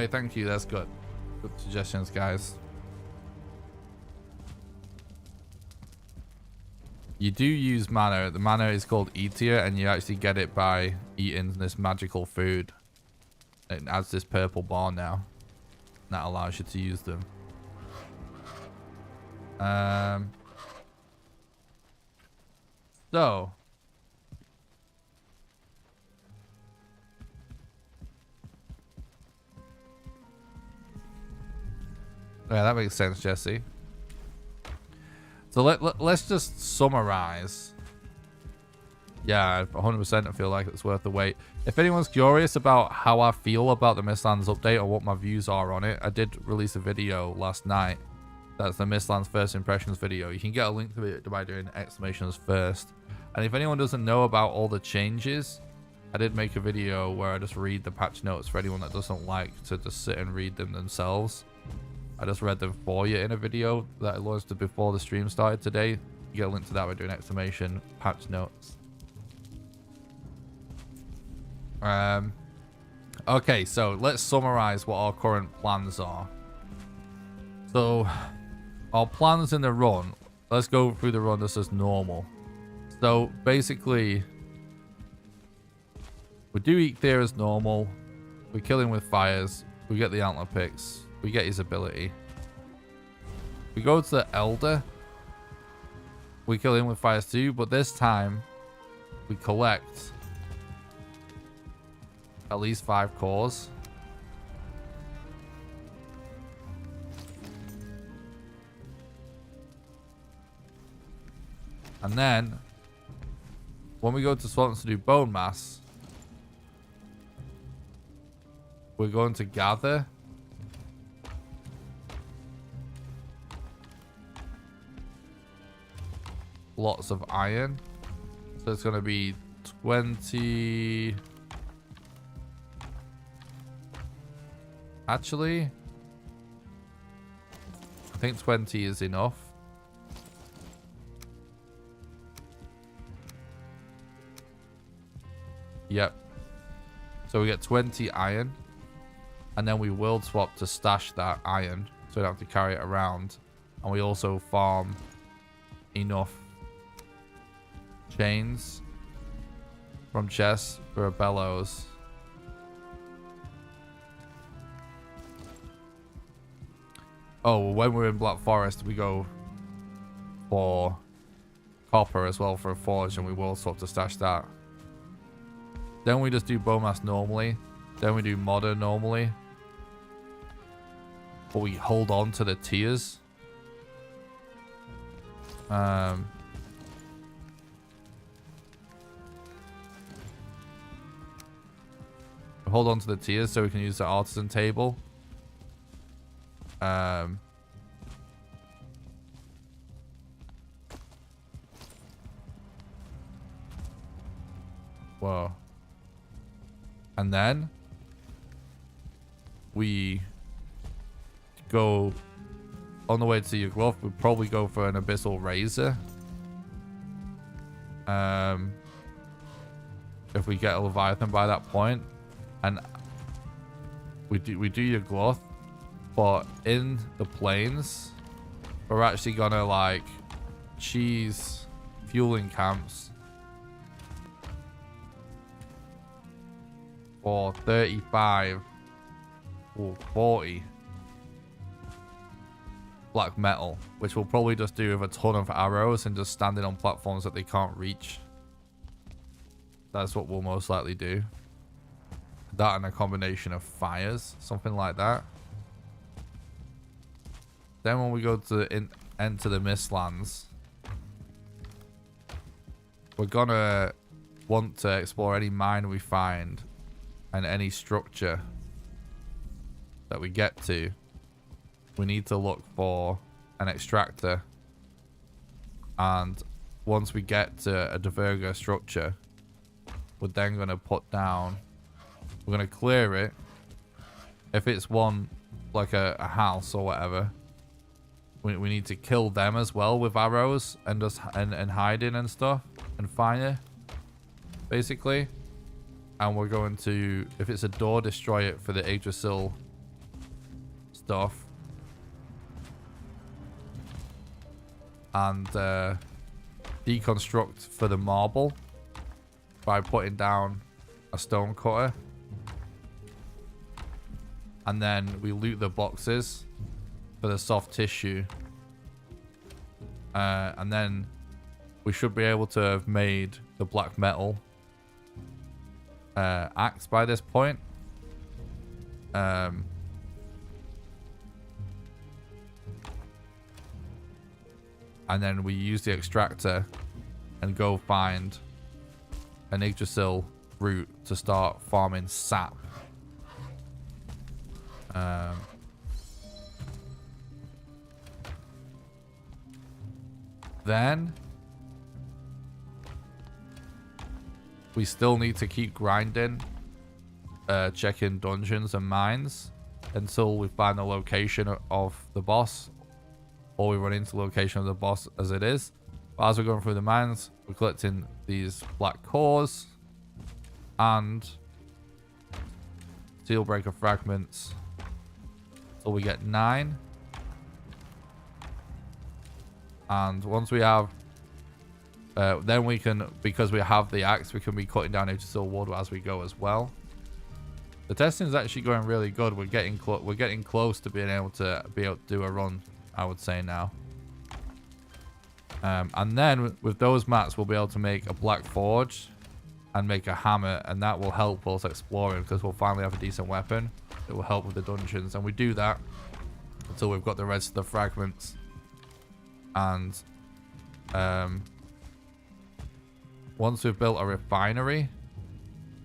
thank you. That's good. Good suggestions, guys. You do use mana. The mana is called E tier, and you actually get it by eating this magical food. It adds this purple bar now. That allows you to use them. So. Yeah, that makes sense, Jesse. So let's just summarize. Yeah, 100% I feel like it's worth the wait. If anyone's curious about how I feel about the Mistlands update or what my views are on it, I did release a video last night. That's the Mistlands first impressions video. You can get a link to it by doing exclamations first. And if anyone doesn't know about all the changes, I did make a video where I just read the patch notes for anyone that doesn't like to just sit and read them themselves. I just read them for you in a video that I launched before the stream started today. You get a link to that by doing exclamation patch notes. Okay, so let's summarize what our current plans are. So, our plans in the run, let's go through the run just as normal. So, basically, we do eat there as normal. We kill him with fires. We get the antler picks. We get his ability. We go to the Elder. We kill him with fires too, but this time, we collect at least 5 cores. And then, when we go to Swamps to do bone mass, we're going to gather lots of iron. So it's going to be 20... Actually, I think 20 is enough. Yep. So we get 20 iron. And then we world swap to stash that iron. So we don't have to carry it around. And we also farm enough chains from chests for a bellows. Oh, when we're in Black Forest, we go for copper as well for a forge, and we world swap to stash that. Then we just do bone mass normally. Then we do modern normally. But we hold on to the tiers. We hold on to the tiers so we can use the artisan table. Whoa. And then we go on the way to your glove. We'll probably go for an abyssal razor. If we get a Leviathan by that point. And we do your glove. But in the plains, we're actually gonna like cheese fueling camps for 35 or 40 black metal, which we'll probably just do with a ton of arrows and just standing on platforms that they can't reach. That's what we'll most likely do. That and a combination of fires, something like that. Then when we go to enter the Mistlands, we're gonna want to explore any mine we find and any structure that we get to. We need to look for an extractor, and once we get to a diverger structure, we're then gonna put down, we're gonna clear it. If it's one like a house or whatever, we need to kill them as well with arrows and just and hiding and stuff and fire, basically. And we're going to, if it's a door, destroy it for the Yggdrasil stuff. And deconstruct for the marble by putting down a stone cutter. And then we loot the boxes for the soft tissue. And then we should be able to have made the black metal axe by this point. And then we use the extractor and go find an Yggdrasil root to start farming sap. Then we still need to keep grinding, checking dungeons and mines until we find the location of the boss, or we run into the location of the boss as it is. But as we're going through the mines, we're collecting these black cores and steel breaker fragments until we get 9. And once we have, then we can, because we have the axe, we can be cutting down Yggdrasil wood as we go as well. The testing is actually going really good. We're getting close to being able to do a run, I would say now. And then with those mats, we'll be able to make a black forge and make a hammer, and that will help us exploring because we'll finally have a decent weapon. It will help with the dungeons, and we do that until we've got the rest of the fragments. And once we've built a refinery,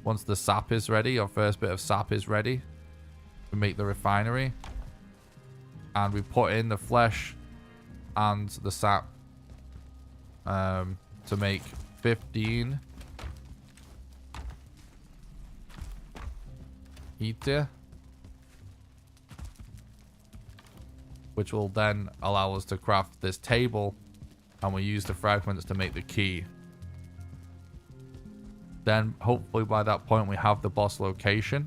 once the sap is ready, our first bit of sap is ready, we make the refinery and we put in the flesh and the sap to make 15 heater, which will then allow us to craft this table, and we use the fragments to make the key. Then hopefully by that point we have the boss location,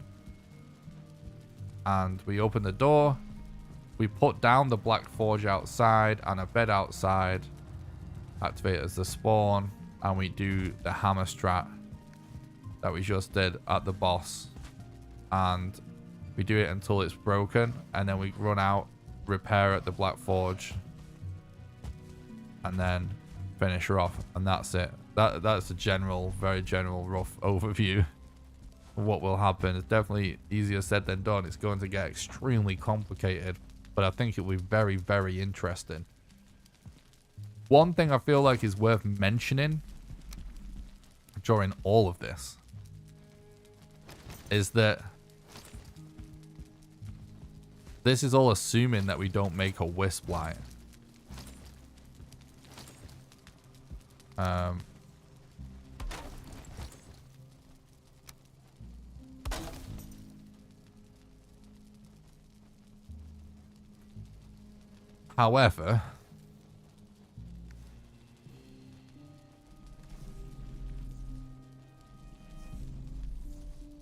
and we open the door, we put down the black forge outside and a bed outside, activate as the spawn, and we do the hammer strat that we just did at the boss, and we do it until it's broken, and then we run out, repair at the black forge, and then finish her off, and that's it. That's a general, very general, rough overview of what will happen. It's definitely easier said than done. It's going to get extremely complicated, but I think it will be very, very interesting. One thing I feel like is worth mentioning during all of this is that this is all assuming that we don't make a Wisp light. However,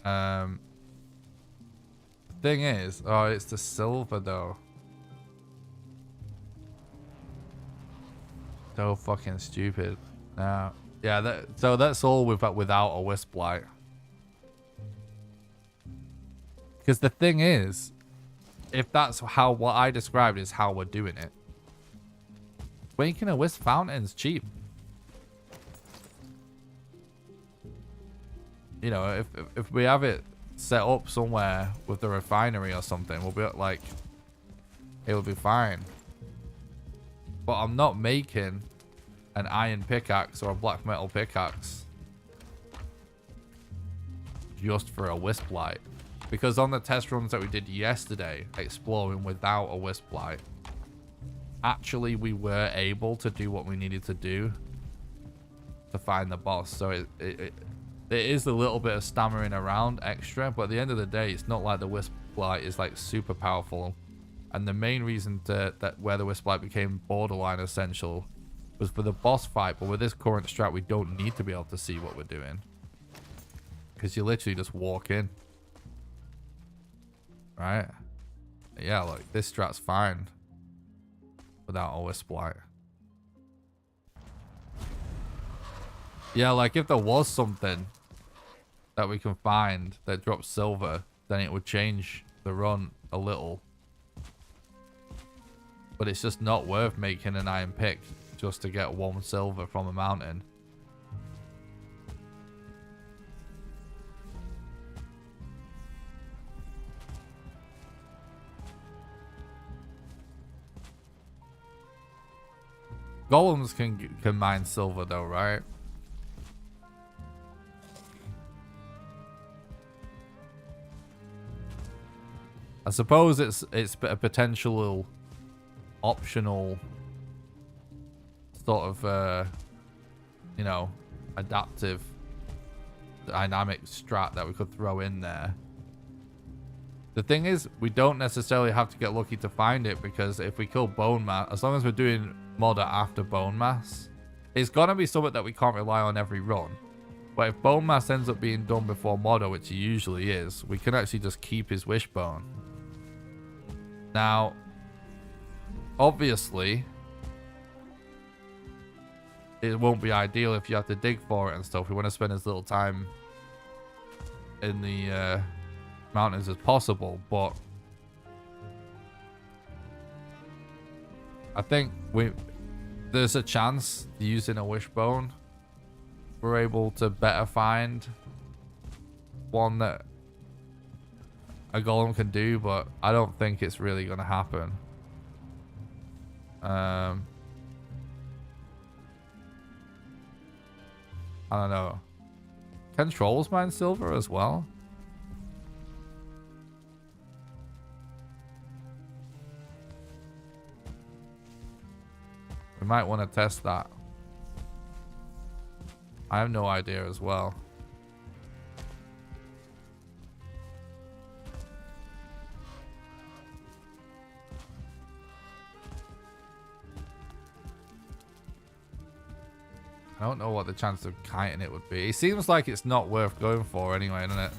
the thing is, oh, it's the silver though. So fucking stupid. Now, yeah, so that's all without a Wisp light. Because the thing is, if that's how what I described is how we're doing it, making a Wisp fountain's cheap. You know, if we have it set up somewhere with the refinery or something, we'll be like, it will be fine. But I'm not making an iron pickaxe or a black metal pickaxe just for a Wisp light. Because on the test runs that we did yesterday, exploring without a Wisp light, actually we were able to do what we needed to do to find the boss. So it is a little bit of stammering around extra, but at the end of the day, it's not like the Wisp light is like super powerful. And the main reason that where the Wisp light became borderline essential was for the boss fight. But with this current strat, we don't need to be able to see what we're doing, because you literally just walk in. Right? Yeah, look, this strat's fine without a Wisp light. Yeah, like if there was something that we can find that drops silver, then it would change the run a little. But it's just not worth making an iron pick just to get 1 silver from a mountain. Golems can mine silver though, right? I suppose it's a potential optional sort of you know, adaptive dynamic strat that we could throw in there. The thing is, we don't necessarily have to get lucky to find it, because if we kill bone mass, as long as we're doing modder after bone mass, it's gonna be something that we can't rely on every run. But if bone mass ends up being done before modder, which it usually is, we can actually just keep his wishbone. Now, obviously, it won't be ideal if you have to dig for it and stuff. We want to spend as little time in the mountains as possible, but I think there's a chance using a wishbone we're able to better find one that a golem can do, but I don't think it's really going to happen. I don't know. Can trolls mine silver as well? We might want to test that. I have no idea as well. I don't know what the chance of kiting it would be. It seems like it's not worth going for anyway, doesn't it?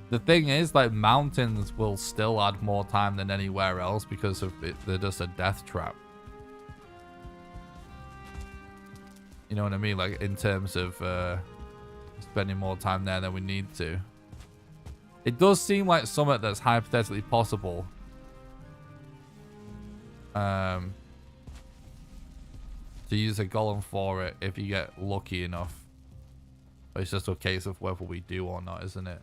The thing is, like, mountains will still add more time than anywhere else because of it. They're just a death trap. You know what I mean? Like, in terms of spending more time there than we need to. It does seem like something that's hypothetically possible. To use a golem for it if you get lucky enough. But it's just a case of whether we do or not, isn't it?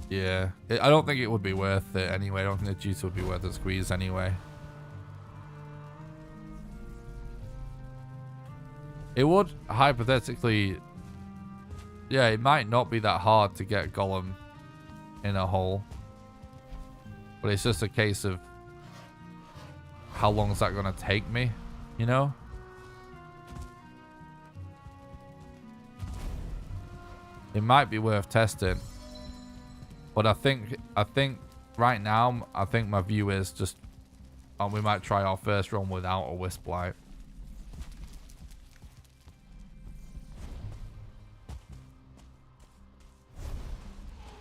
Yeah, I don't think it would be worth it anyway. I don't think the juice would be worth the squeeze anyway. It would, hypothetically... Yeah, it might not be that hard to get golem in a hole. But it's just a case of... how long is that going to take me? You know? It might be worth testing. But I think right now, I think my view is just, we might try our first run without a Wisp light.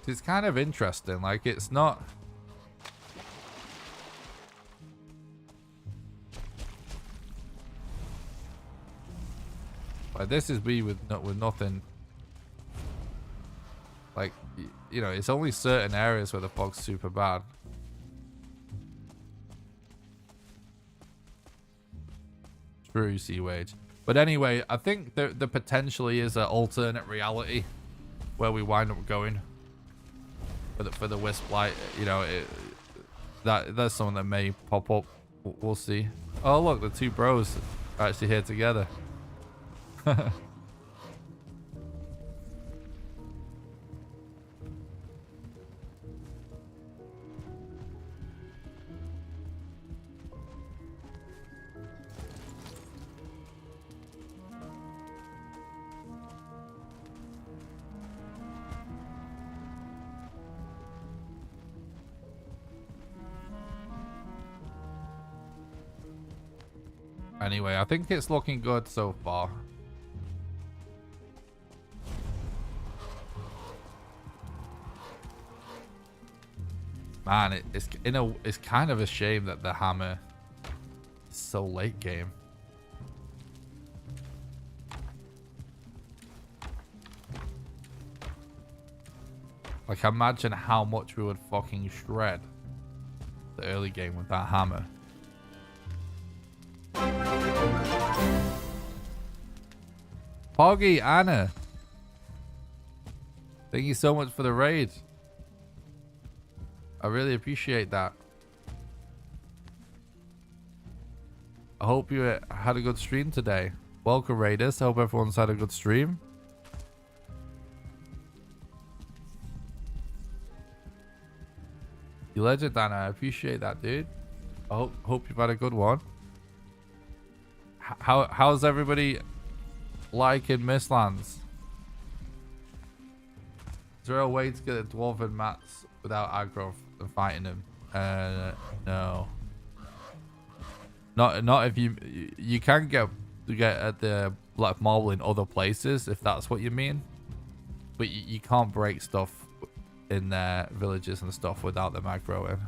It's kind of interesting, like it's not. Like this is me with nothing. Like, you know, it's only certain areas where the fog's super bad. True, Sea Wage. But anyway, I think there potentially is an alternate reality where we wind up going for the Wisp light. You know, that's something that may pop up. We'll see. Oh look, the two bros are actually here together. Anyway, I think it's looking good so far. Man, it's kind of a shame that the hammer is so late game. Like, imagine how much we would fucking shred the early game with that hammer. Poggy, Anna. Thank you so much for the raid. I really appreciate that. I hope you had a good stream today. Welcome, Raiders. I hope everyone's had a good stream. You legend, Anna. I appreciate that, dude. I hope you've had a good one. How's everybody liking Mistlands? Is there a way to get the dwarven mats without aggro and fighting them? No. Not if you can get at the black marble in other places if that's what you mean, but you can't break stuff in their villages and stuff without them aggroing.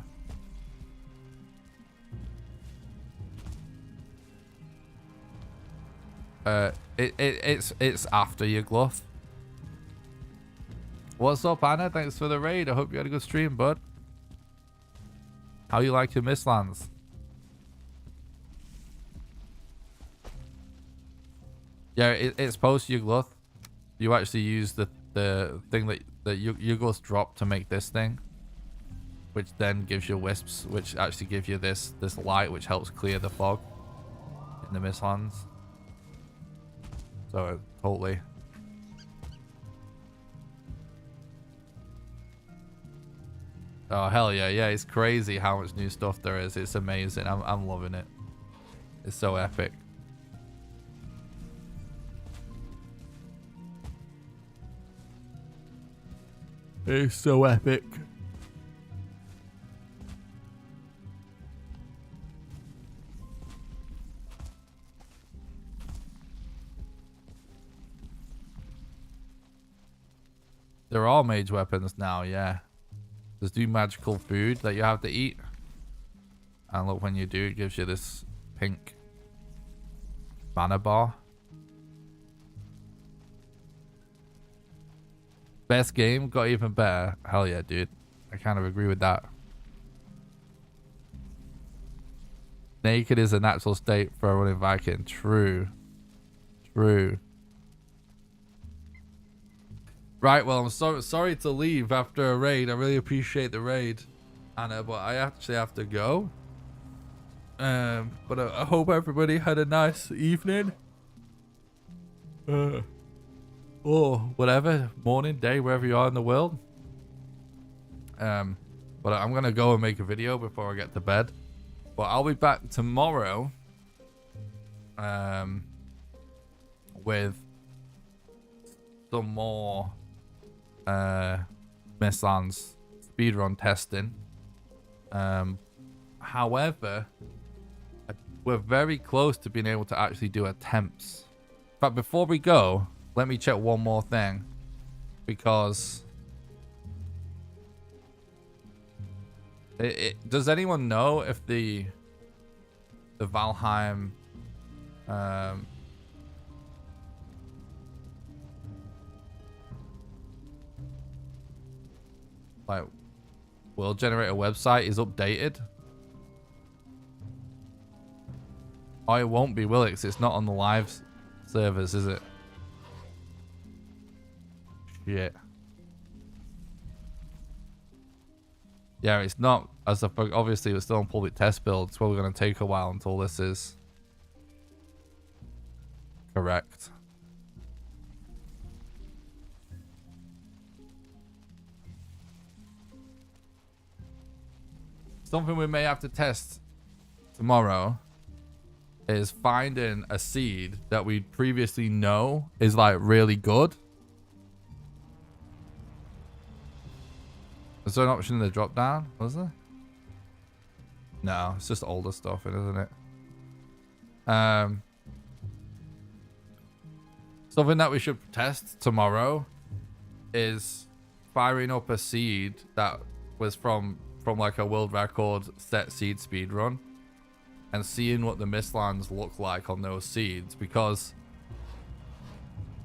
It's after your gluff. What's up, Anna? Thanks for the raid. I hope you had a good stream, bud. How you like your Mistlands? Yeah, it's post your gluff. You actually use the thing that your gluff drop to make this thing, which then gives you wisps, which actually give you this light, which helps clear the fog in the Mistlands. So totally. Oh hell yeah, yeah! It's crazy how much new stuff there is. It's amazing. I'm loving it. It's so epic. It's so epic. They're all mage weapons now, yeah. Just do magical food that you have to eat. And look, when you do, it gives you this pink mana bar. Best game, got even better. Hell yeah, dude. I kind of agree with that. Naked is a natural state for a running Viking. True. True. Right, well, I'm sorry to leave after a raid. I really appreciate the raid, Anna, but I actually have to go. But I hope everybody had a nice evening. Or whatever, morning, day, wherever you are in the world. But I'm gonna go and make a video before I get to bed. But I'll be back tomorrow. With some more Mistlands speedrun testing. However, we're very close to being able to actually do attempts. But before we go, let me check one more thing, because does anyone know if the Valheim like world generator website is updated? Oh, it won't be, will it? 'Cause it's not on the live servers, is it? Shit. Yeah, it's not. As obviously it's still on public test build. It's probably going to take a while until this is correct. Something we may have to test tomorrow is finding a seed that we previously know is like really good. Is there an option in the drop down? Was there? No, it's just older stuff, isn't it? Something that we should test tomorrow is firing up a seed that was from like a world record set seed speed run and seeing what the Mistlands look like on those seeds, because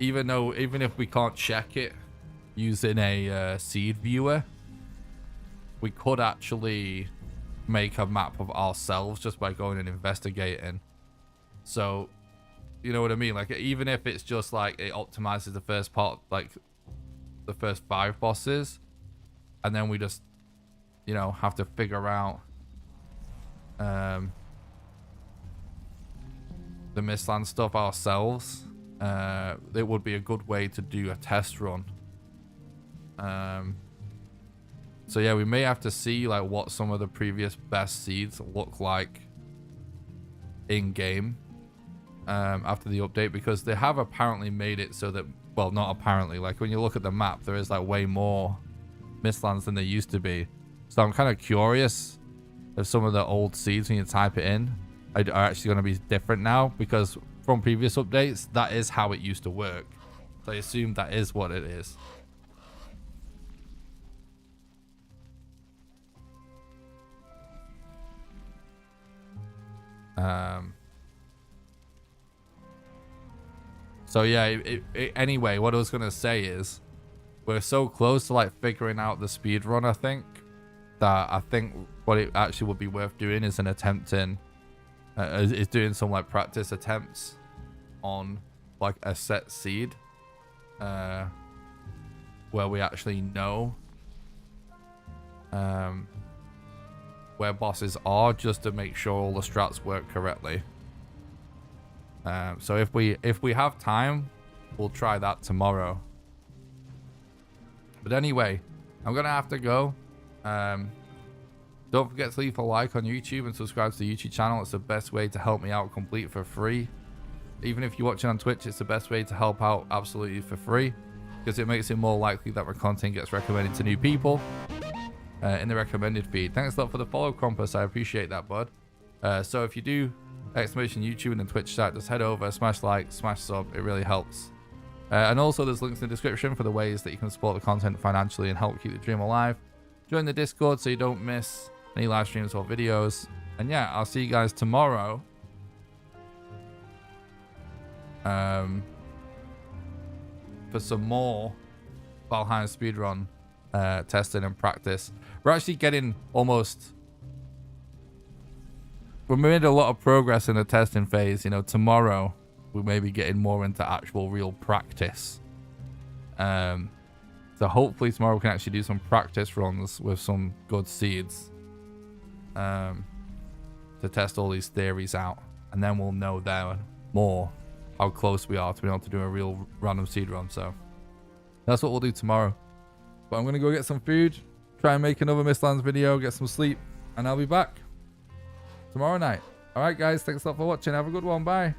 even if we can't check it using a seed viewer, we could actually make a map of ourselves just by going and investigating. So you know what I mean? Like, even if it's just like it optimizes the first part, like the first 5 bosses, and then we just, you know, have to figure out the Mistland stuff ourselves, it would be a good way to do a test run. So yeah, we may have to see like what some of the previous best seeds look like in game after the update, because they have apparently made it so that, well, not apparently, like when you look at the map, there is like way more Mistlands than there used to be. So I'm kind of curious if some of the old seeds, when you type it in, are actually going to be different now, because from previous updates, that is how it used to work. So I assume that is what it is. So yeah, anyway, what I was gonna say is we're so close to like figuring out the speed run, I think, that I think what it actually would be worth doing is is doing some like practice attempts on like a set seed, where we actually know where bosses are, just to make sure all the strats work correctly. So if we have time, we'll try that tomorrow. But anyway, I'm gonna have to go. Don't forget to leave a like on YouTube and subscribe to the YouTube channel. It's the best way to help me out complete for free. Even if you're watching on Twitch, it's the best way to help out absolutely for free, because it makes it more likely that my content gets recommended to new people in the recommended feed. Thanks a lot for the follow, Compass. I appreciate that, bud. So if you do exclamation YouTube and the Twitch chat, just head over, smash like, smash sub. It really helps. And also there's links in the description for the ways that you can support the content financially and help keep the dream alive. Join the Discord so you don't miss any live streams or videos. And yeah, I'll see you guys tomorrow. For some more Valheim speedrun testing and practice. We're actually getting almost... We made a lot of progress in the testing phase. You know, tomorrow we may be getting more into actual real practice. So hopefully tomorrow we can actually do some practice runs with some good seeds to test all these theories out, and then we'll know then more how close we are to being able to do a real random seed run. So that's what we'll do tomorrow. But I'm gonna go get some food, try and make another Mistlands video, get some sleep, and I'll be back tomorrow night. All right, guys, thanks a lot for watching. Have a good one. Bye.